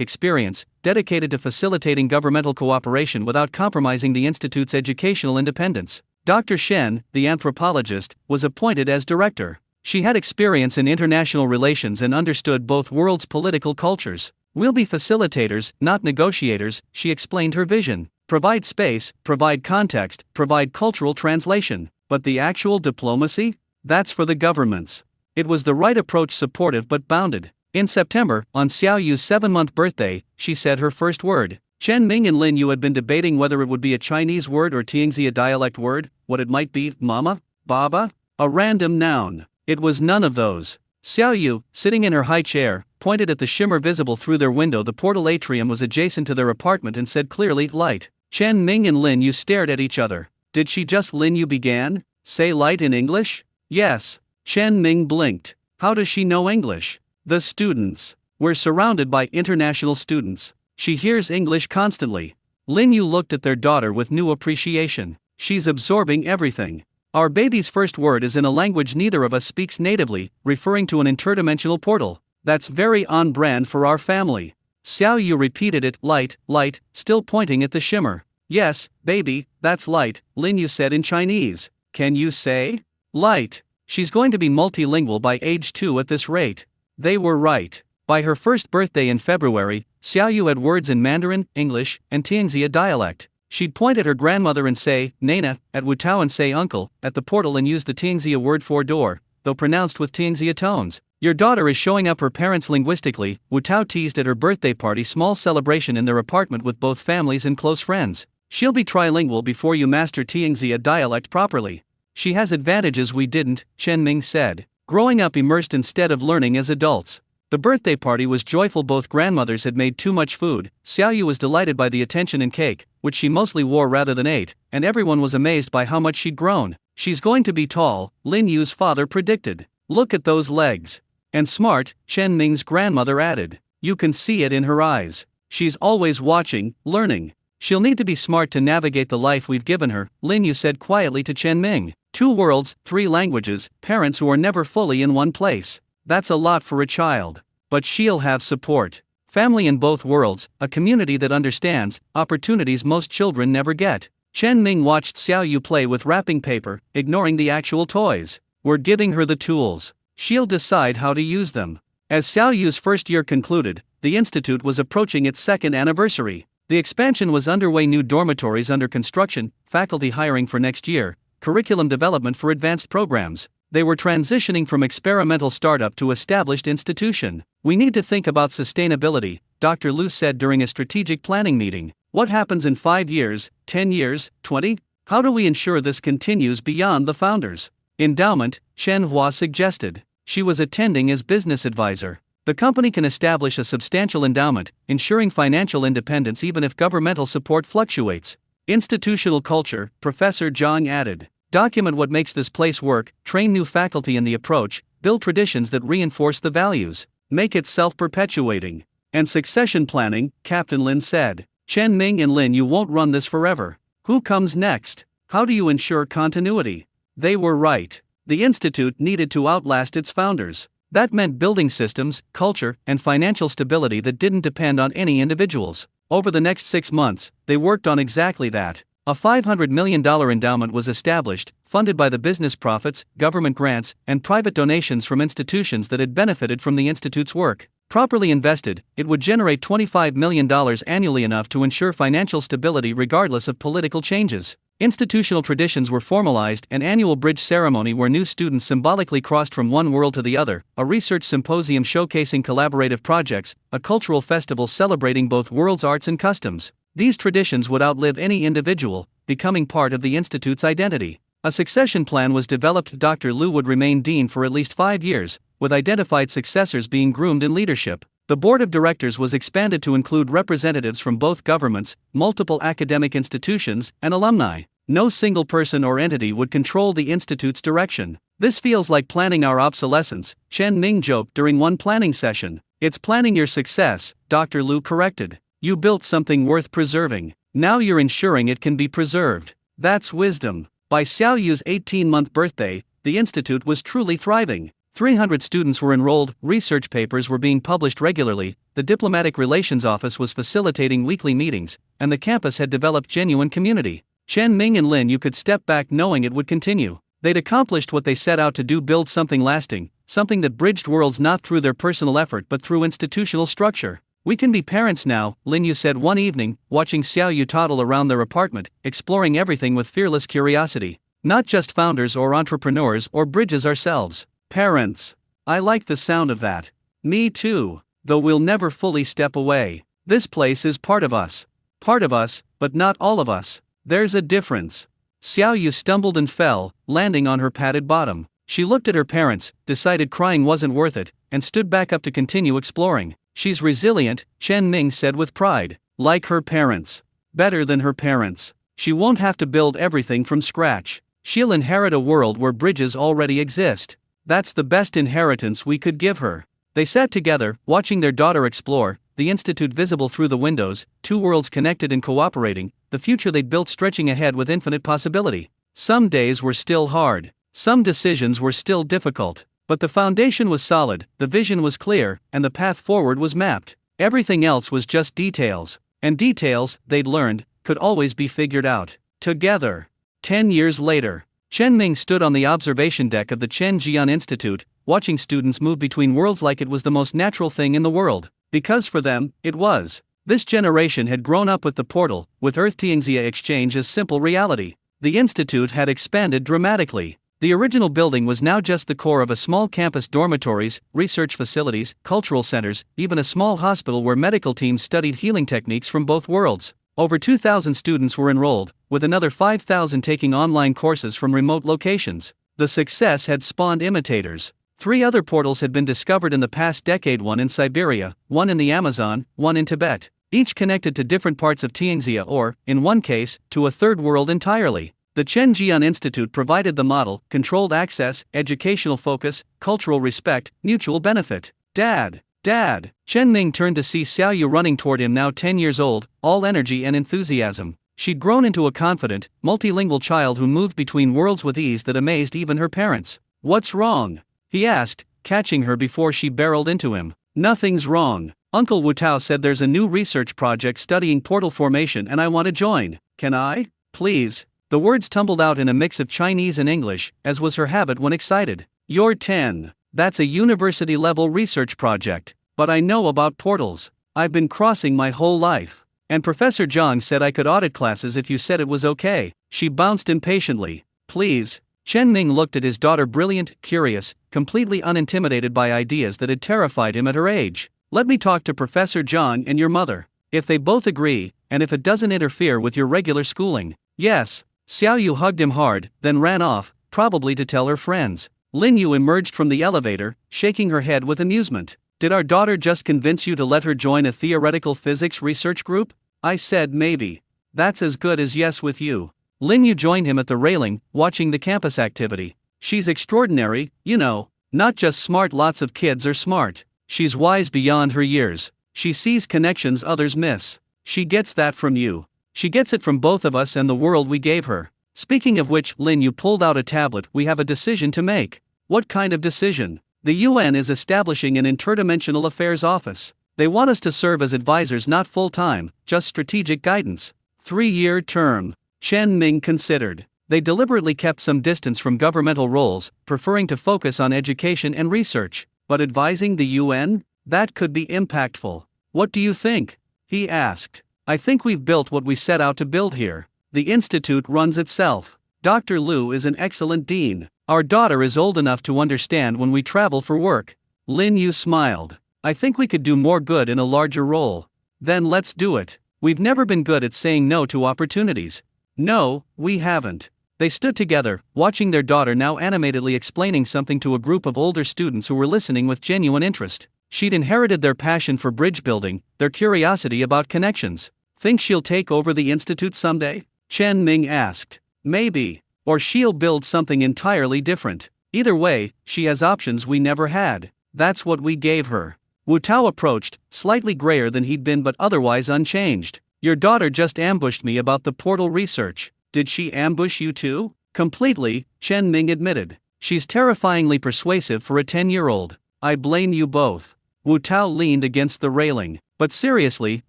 experience, dedicated to facilitating governmental cooperation without compromising the institute's educational independence. Dr. Shen, the anthropologist, was appointed as director. She had experience in international relations and understood both worlds' political cultures. We'll be facilitators, not negotiators, she explained her vision. Provide space, provide context, provide cultural translation. But the actual diplomacy? That's for the governments. It was the right approach, supportive but bounded. In September, on Xiaoyu's 7-month birthday, she said her first word. Chen Ming and Lin Yu had been debating whether it would be a Chinese word or Tianxia dialect word, what it might be, mama, baba, a random noun. It was none of those. Xiaoyu, sitting in her high chair, pointed at the shimmer visible through their window. The portal atrium was adjacent to their apartment and said clearly, light. Chen Ming and Lin Yu stared at each other. Did she just? Lin Yu began. Say light in English? Yes. Chen Ming blinked. How does she know English? The students. We're surrounded by international students. She hears English constantly. Lin Yu looked at their daughter with new appreciation. She's absorbing everything. Our baby's first word is in a language neither of us speaks natively, referring to an interdimensional portal. That's very on brand for our family. Xiao Yu repeated it, light, light, still pointing at the shimmer. Yes, baby, that's light, Lin Yu said in Chinese. Can you say? Light. She's going to be multilingual by age 2 at this rate. They were right. By her first birthday in February, Xiaoyu had words in Mandarin, English, and Tianxia dialect. She'd point at her grandmother and say, Nana, at Wutao and say uncle, at the portal and use the Tianxia word for door, though pronounced with Tianxia tones. Your daughter is showing up her parents linguistically, Wutao teased at her birthday party. Small celebration in their apartment with both families and close friends. She'll be trilingual before you master Tianxia dialect properly. She has advantages we didn't, Chen Ming said. Growing up immersed instead of learning as adults. The birthday party was joyful. Both grandmothers had made too much food. Xiaoyu was delighted by the attention and cake, which she mostly wore rather than ate, and everyone was amazed by how much she'd grown. She's going to be tall, Lin Yu's father predicted. Look at those legs. And smart, Chen Ming's grandmother added. You can see it in her eyes. She's always watching, learning. She'll need to be smart to navigate the life we've given her, Lin Yu said quietly to Chen Ming. 2 worlds, 3 languages, parents who are never fully in one place. That's a lot for a child. But she'll have support. Family in both worlds, a community that understands, opportunities most children never get. Chen Ming watched Xiaoyu play with wrapping paper, ignoring the actual toys. We're giving her the tools. She'll decide how to use them. As Xiaoyu's first year concluded, the institute was approaching its 2nd anniversary. The expansion was underway, new dormitories under construction, faculty hiring for next year, curriculum development for advanced programs. They were transitioning from experimental startup to established institution. We need to think about sustainability, Dr. Liu said during a strategic planning meeting. What happens in 5 years, 10 years, 20? How do we ensure this continues beyond the founders? Endowment, Chen Hua suggested. She was attending as business advisor. The company can establish a substantial endowment, ensuring financial independence even if governmental support fluctuates. Institutional culture, Professor Zhang added. Document what makes this place work, train new faculty in the approach, build traditions that reinforce the values, make it self-perpetuating. And succession planning, Captain Lin said. Chen Ming and Lin Yu won't run this forever. Who comes next? How do you ensure continuity? They were right. The institute needed to outlast its founders. That meant building systems, culture, and financial stability that didn't depend on any individuals. Over the next 6 months, they worked on exactly that. A $500 million endowment was established, funded by the business profits, government grants, and private donations from institutions that had benefited from the institute's work. Properly invested, it would generate $25 million annually, enough to ensure financial stability regardless of political changes. Institutional traditions were formalized, an annual bridge ceremony where new students symbolically crossed from one world to the other, a research symposium showcasing collaborative projects, a cultural festival celebrating both worlds' arts and customs. These traditions would outlive any individual, becoming part of the institute's identity. A succession plan was developed. Dr. Liu would remain dean for at least 5 years, with identified successors being groomed in leadership. The board of directors was expanded to include representatives from both governments, multiple academic institutions, and alumni. No single person or entity would control the institute's direction. This feels like planning our obsolescence, Chen Ning joked during one planning session. It's planning your success, Dr. Liu corrected. You built something worth preserving. Now you're ensuring it can be preserved. That's wisdom. By Xiao Yu's 18-month birthday, the institute was truly thriving. 300 students were enrolled, research papers were being published regularly, the diplomatic relations office was facilitating weekly meetings, and the campus had developed genuine community. Chen Ning and Lin Yu could step back knowing it would continue. They'd accomplished what they set out to do: build something lasting, something that bridged worlds not through their personal effort but through institutional structure. We can be parents now, Lin Yu said one evening, watching Xiao Yu toddle around their apartment, exploring everything with fearless curiosity. Not just founders or entrepreneurs or bridges ourselves. Parents. I like the sound of that. Me too. Though we'll never fully step away. This place is part of us. Part of us, but not all of us. There's a difference. Xiao Yu stumbled and fell, landing on her padded bottom. She looked at her parents, decided crying wasn't worth it, and stood back up to continue exploring. She's resilient, Chen Ning said with pride. Like her parents. Better than her parents. She won't have to build everything from scratch. She'll inherit a world where bridges already exist. That's the best inheritance we could give her. They sat together, watching their daughter explore, the institute visible through the windows, two worlds connected and cooperating, the future they'd built stretching ahead with infinite possibility. Some days were still hard. Some decisions were still difficult. But the foundation was solid, the vision was clear, and the path forward was mapped. Everything else was just details. And details, they'd learned, could always be figured out. Together. 10 years later. Chen Ning stood on the observation deck of the Chen Jian Institute, watching students move between worlds like it was the most natural thing in the world. Because for them, it was. This generation had grown up with the portal, with Earth-Tianxia exchange as simple reality. The institute had expanded dramatically. The original building was now just the core of a small campus: dormitories, research facilities, cultural centers, even a small hospital where medical teams studied healing techniques from both worlds. Over 2,000 students were enrolled, with another 5,000 taking online courses from remote locations. The success had spawned imitators. 3 other portals had been discovered in the past decade: one in Siberia, one in the Amazon, one in Tibet, each connected to different parts of Tianxia or, in one case, to a third world entirely. The Chen Jian Institute provided the model: controlled access, educational focus, cultural respect, mutual benefit. Dad! Dad! Chen Ning turned to see Xiao Yu running toward him, now 10 years old, all energy and enthusiasm. She'd grown into a confident, multilingual child who moved between worlds with ease that amazed even her parents. What's wrong? He asked, catching her before she barreled into him. Nothing's wrong. Uncle Wu Tao said there's a new research project studying portal formation and I want to join. Can I? Please. The words tumbled out in a mix of Chinese and English, as was her habit when excited. You're 10. That's a university-level research project. But I know about portals. I've been crossing my whole life. And Professor Zhang said I could audit classes if you said it was okay. She bounced impatiently. Please. Chen Ning looked at his daughter, brilliant, curious, completely unintimidated by ideas that had terrified him at her age. Let me talk to Professor Zhang and your mother. If they both agree, and if it doesn't interfere with your regular schooling. Yes. Xiao Yu hugged him hard, then ran off, probably to tell her friends. Lin Yu emerged from the elevator, shaking her head with amusement. Did our daughter just convince you to let her join a theoretical physics research group? I said maybe. That's as good as yes with you. Lin Yu joined him at the railing, watching the campus activity. She's extraordinary, you know. Not just smart, lots of kids are smart. She's wise beyond her years. She sees connections others miss. She gets that from you. She gets it from both of us and the world we gave her. Speaking of which, Lin Yu pulled out a tablet. We have a decision to make. What kind of decision? The UN is establishing an interdimensional affairs office. They want us to serve as advisors, not full-time, just strategic guidance. 3-year term. Chen Ning considered. They deliberately kept some distance from governmental roles, preferring to focus on education and research. But advising the UN? That could be impactful. What do you think? He asked. I think we've built what we set out to build here. The institute runs itself. Dr. Liu is an excellent dean. Our daughter is old enough to understand when we travel for work. Lin Yu smiled. I think we could do more good in a larger role. Then let's do it. We've never been good at saying no to opportunities. No, we haven't. They stood together, watching their daughter now animatedly explaining something to a group of older students who were listening with genuine interest. She'd inherited their passion for bridge building, their curiosity about connections. Think she'll take over the institute someday? Chen Ming asked. Maybe. Or she'll build something entirely different. Either way, she has options we never had. That's what we gave her. Wu Tao approached, slightly grayer than he'd been but otherwise unchanged. Your daughter just ambushed me about the portal research. Did she ambush you too? Completely, Chen Ming admitted. She's terrifyingly persuasive for a 10-year-old. I blame you both. Wu Tao leaned against the railing. But seriously,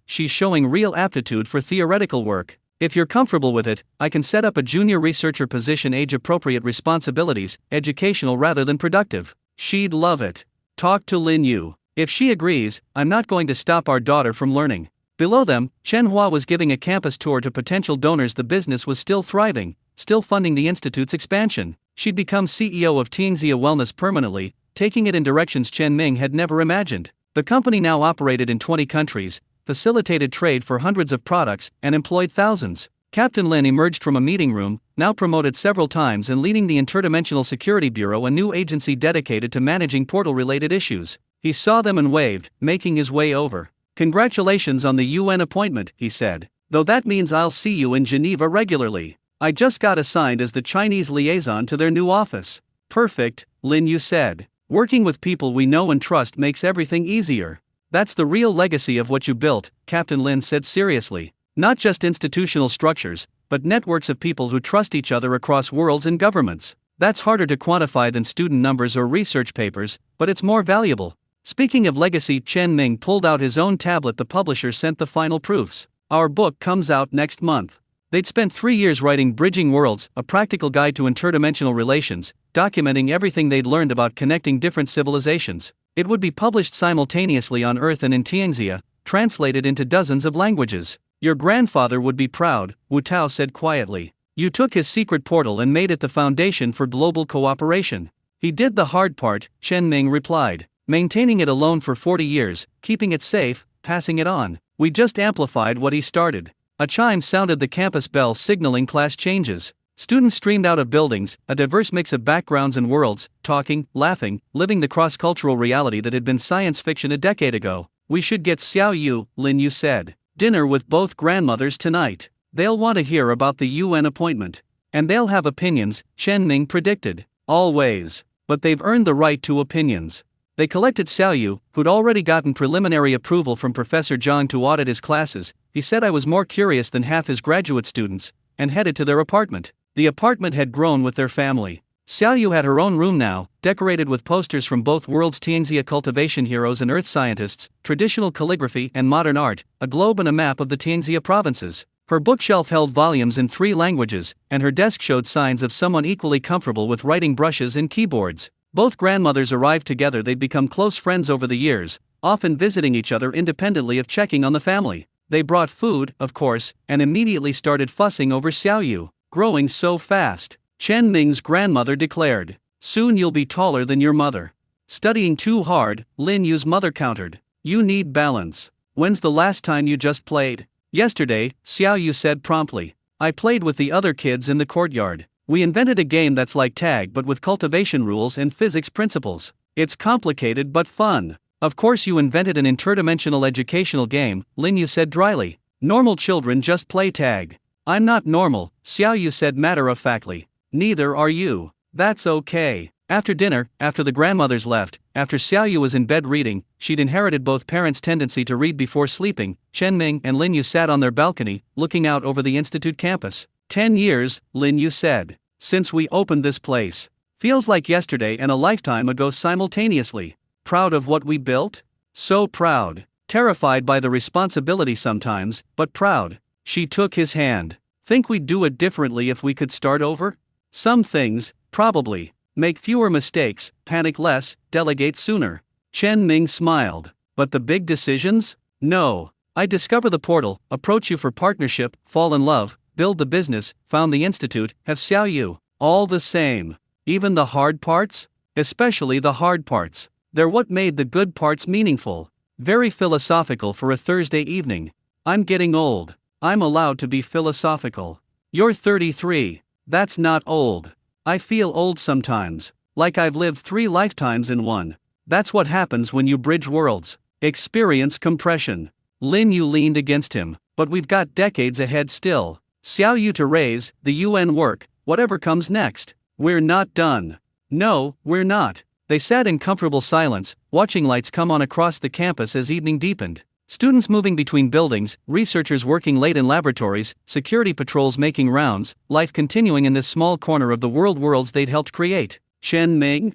she's showing real aptitude for theoretical work. If you're comfortable with it, I can set up a junior researcher position, age-appropriate responsibilities, educational rather than productive. She'd love it. Talk to Lin Yu. If she agrees, I'm not going to stop our daughter from learning. Below them, Chen Hua was giving a campus tour to potential donors. The business was still thriving, still funding the institute's expansion. She'd become CEO of Tianxia Wellness permanently, taking it in directions Chen Ming had never imagined. The company now operated in 20 countries, facilitated trade for hundreds of products, and employed thousands. Captain Lin emerged from a meeting room, now promoted several times and leading the Interdimensional Security Bureau, a new agency dedicated to managing portal-related issues. He saw them and waved, making his way over. Congratulations on the UN appointment, he said. Though that means I'll see you in Geneva regularly. I just got assigned as the Chinese liaison to their new office. Perfect, Lin Yu said. Working with people we know and trust makes everything easier. That's the real legacy of what you built, Captain Lin said seriously. Not just institutional structures, but networks of people who trust each other across worlds and governments. That's harder to quantify than student numbers or research papers, but it's more valuable. Speaking of legacy, Chen Ming pulled out his own tablet. The publisher sent the final proofs. Our book comes out next month. They'd spent 3 years writing Bridging Worlds, a practical guide to interdimensional relations, documenting everything they'd learned about connecting different civilizations. It would be published simultaneously on Earth and in Tianxia, translated into dozens of languages. Your grandfather would be proud, Wu Tao said quietly. You took his secret portal and made it the foundation for global cooperation. He did the hard part, Chen Ming replied. Maintaining it alone for 40 years, keeping it safe, passing it on. We just amplified what he started. A chime sounded, the campus bell signaling class changes. Students streamed out of buildings, a diverse mix of backgrounds and worlds, talking, laughing, living the cross-cultural reality that had been science fiction a decade ago. We should get Xiao Yu, Lin Yu said. Dinner with both grandmothers tonight. They'll want to hear about the UN appointment. And they'll have opinions, Chen Ming predicted. Always. But they've earned the right to opinions. They collected Xiao Yu, who'd already gotten preliminary approval from Professor Zhang to audit his classes. He said I was more curious than half his graduate students, and headed to their apartment. The apartment had grown with their family. Xiao Yu had her own room now, decorated with posters from both worlds: Tianxia cultivation heroes and earth scientists, traditional calligraphy and modern art, a globe and a map of the Tianxia provinces. Her bookshelf held volumes in 3 languages, and her desk showed signs of someone equally comfortable with writing brushes and keyboards. Both grandmothers arrived together. They'd become close friends over the years, often visiting each other independently of checking on the family. They brought food, of course, and immediately started fussing over Xiao Yu, growing so fast. Chen Ming's grandmother declared, "Soon you'll be taller than your mother." Studying too hard, Lin Yu's mother countered. You need balance. When's the last time you just played? Yesterday, Xiao Yu said promptly. I played with the other kids in the courtyard. We invented a game that's like tag but with cultivation rules and physics principles. It's complicated but fun. Of course you invented an interdimensional educational game, Lin Yu said dryly. Normal children just play tag. I'm not normal, Xiao Yu said matter-of-factly. Neither are you. That's okay. After dinner, after the grandmothers left, after Xiao Yu was in bed reading, she'd inherited both parents' tendency to read before sleeping. Chen Ming and Lin Yu sat on their balcony, looking out over the institute campus. 10 years, Lin Yu said, since we opened this place. Feels like yesterday and a lifetime ago simultaneously. Proud of what we built? So proud. Terrified by the responsibility sometimes, but proud. She took his hand. Think we'd do it differently if we could start over? Some things, probably. Make fewer mistakes, panic less, delegate sooner. Chen Ming smiled. But the big decisions? No. I discover the portal, approach you for partnership, fall in love, build the business, found the institute, have Xiao Yu. All the same. Even the hard parts? Especially the hard parts. They're what made the good parts meaningful. Very philosophical for a Thursday evening. I'm getting old. I'm allowed to be philosophical. You're 33. That's not old. I feel old sometimes, like I've lived 3 lifetimes in one. That's what happens when you bridge worlds. Experience compression. Lin Yu leaned against him. But we've got decades ahead still. Xiao Yu to raise, the UN work, whatever comes next. We're not done. No, we're not. They sat in comfortable silence, watching lights come on across the campus as evening deepened. Students moving between buildings, researchers working late in laboratories, security patrols making rounds, life continuing in this small corner of the worlds they'd helped create. Chen Ming,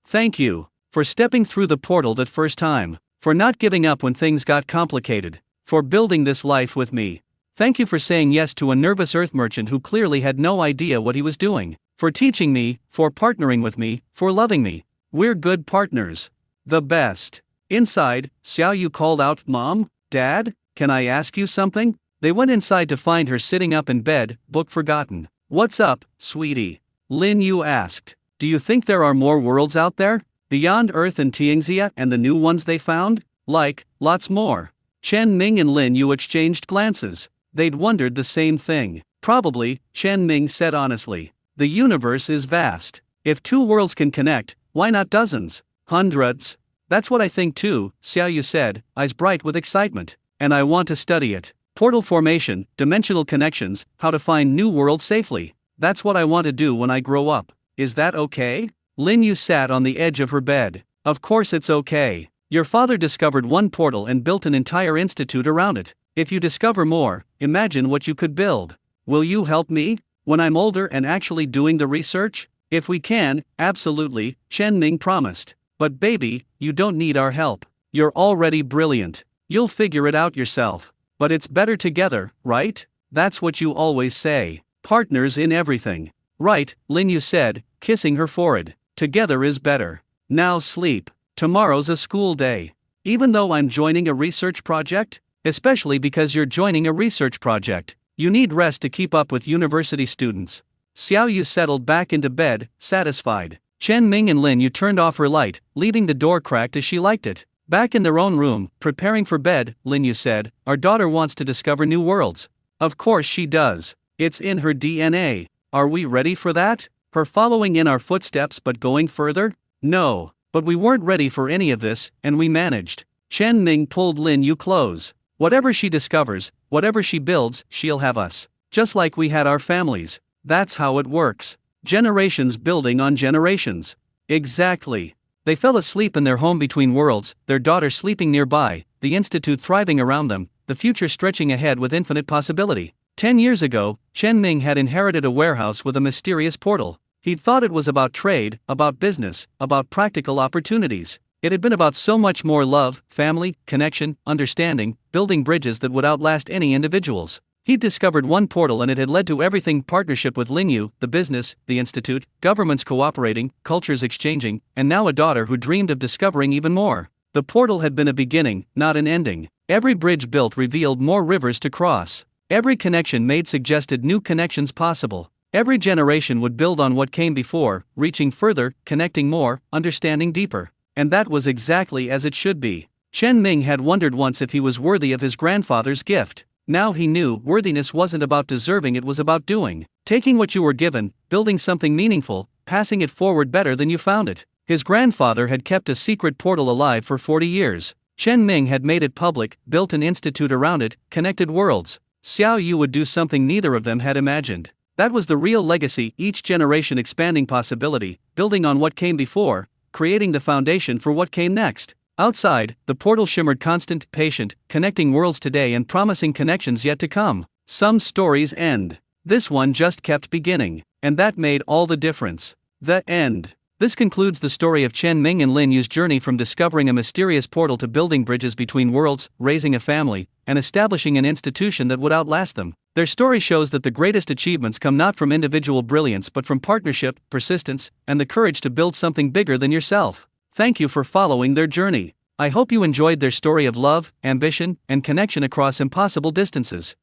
thank you for stepping through the portal that first time, for not giving up when things got complicated, for building this life with me. Thank you for saying yes to a nervous earth merchant who clearly had no idea what he was doing, for teaching me, for partnering with me, for loving me. We're good partners. The best. Inside, Xiao Yu called out, Mom, Dad, can I ask you something? They went inside to find her sitting up in bed, book forgotten. What's up, sweetie? Lin Yu asked. Do you think there are more worlds out there? Beyond Earth and Tianxia and the new ones they found? Like, lots more. Chen Ming and Lin Yu exchanged glances. They'd wondered the same thing. Probably, Chen Ming said honestly. The universe is vast. If 2 worlds can connect, why not dozens? Hundreds? That's what I think too, Xiao Yu said, eyes bright with excitement. And I want to study it. Portal formation, dimensional connections, how to find new worlds safely. That's what I want to do when I grow up. Is that okay? Lin Yu sat on the edge of her bed. Of course it's okay. Your father discovered one portal and built an entire institute around it. If you discover more, imagine what you could build. Will you help me? When I'm older and actually doing the research? If we can, absolutely, Chen Ming promised. But baby, you don't need our help. You're already brilliant. You'll figure it out yourself. But it's better together, right? That's what you always say. Partners in everything. Right, Lin Yu said, kissing her forehead. Together is better. Now sleep. Tomorrow's a school day. Even though I'm joining a research project? Especially because you're joining a research project. You need rest to keep up with university students. Xiao Yu settled back into bed, satisfied. Chen Ming and Lin Yu turned off her light, leaving the door cracked as she liked it. Back in their own room, preparing for bed, Lin Yu said, Our daughter wants to discover new worlds. Of course she does. It's in her DNA. Are we ready for that? Her following in our footsteps but going further? No. But we weren't ready for any of this, and we managed. Chen Ming pulled Lin Yu close. Whatever she discovers, whatever she builds, she'll have us. Just like we had our families. That's how it works. Generations building on generations. Exactly. They fell asleep in their home between worlds, their daughter sleeping nearby, the institute thriving around them, the future stretching ahead with infinite possibility. 10 years ago, Chen Ming had inherited a warehouse with a mysterious portal. He'd thought it was about trade, about business, about practical opportunities. It had been about so much more love, family, connection, understanding, building bridges that would outlast any individuals. He'd discovered one portal and it had led to everything: partnership with Lin Yu, the business, the institute, governments cooperating, cultures exchanging, and now a daughter who dreamed of discovering even more. The portal had been a beginning, not an ending. Every bridge built revealed more rivers to cross. Every connection made suggested new connections possible. Every generation would build on what came before, reaching further, connecting more, understanding deeper. And that was exactly as it should be. Chen Ming had wondered once if he was worthy of his grandfather's gift. Now he knew worthiness wasn't about deserving, it was about doing. Taking what you were given, building something meaningful, passing it forward better than you found it. His grandfather had kept a secret portal alive for 40 years. Chen Ming had made it public, built an institute around it, connected worlds. Xiao Yu would do something neither of them had imagined. That was the real legacy, each generation expanding possibility, building on what came before, creating the foundation for what came next. Outside, the portal shimmered, constant, patient, connecting worlds today and promising connections yet to come. Some stories end. This one just kept beginning. And that made all the difference. The end. This concludes the story of Chen Ming and Lin Yu's journey from discovering a mysterious portal to building bridges between worlds, raising a family, and establishing an institution that would outlast them. Their story shows that the greatest achievements come not from individual brilliance but from partnership, persistence, and the courage to build something bigger than yourself. Thank you for following their journey. I hope you enjoyed their story of love, ambition, and connection across impossible distances.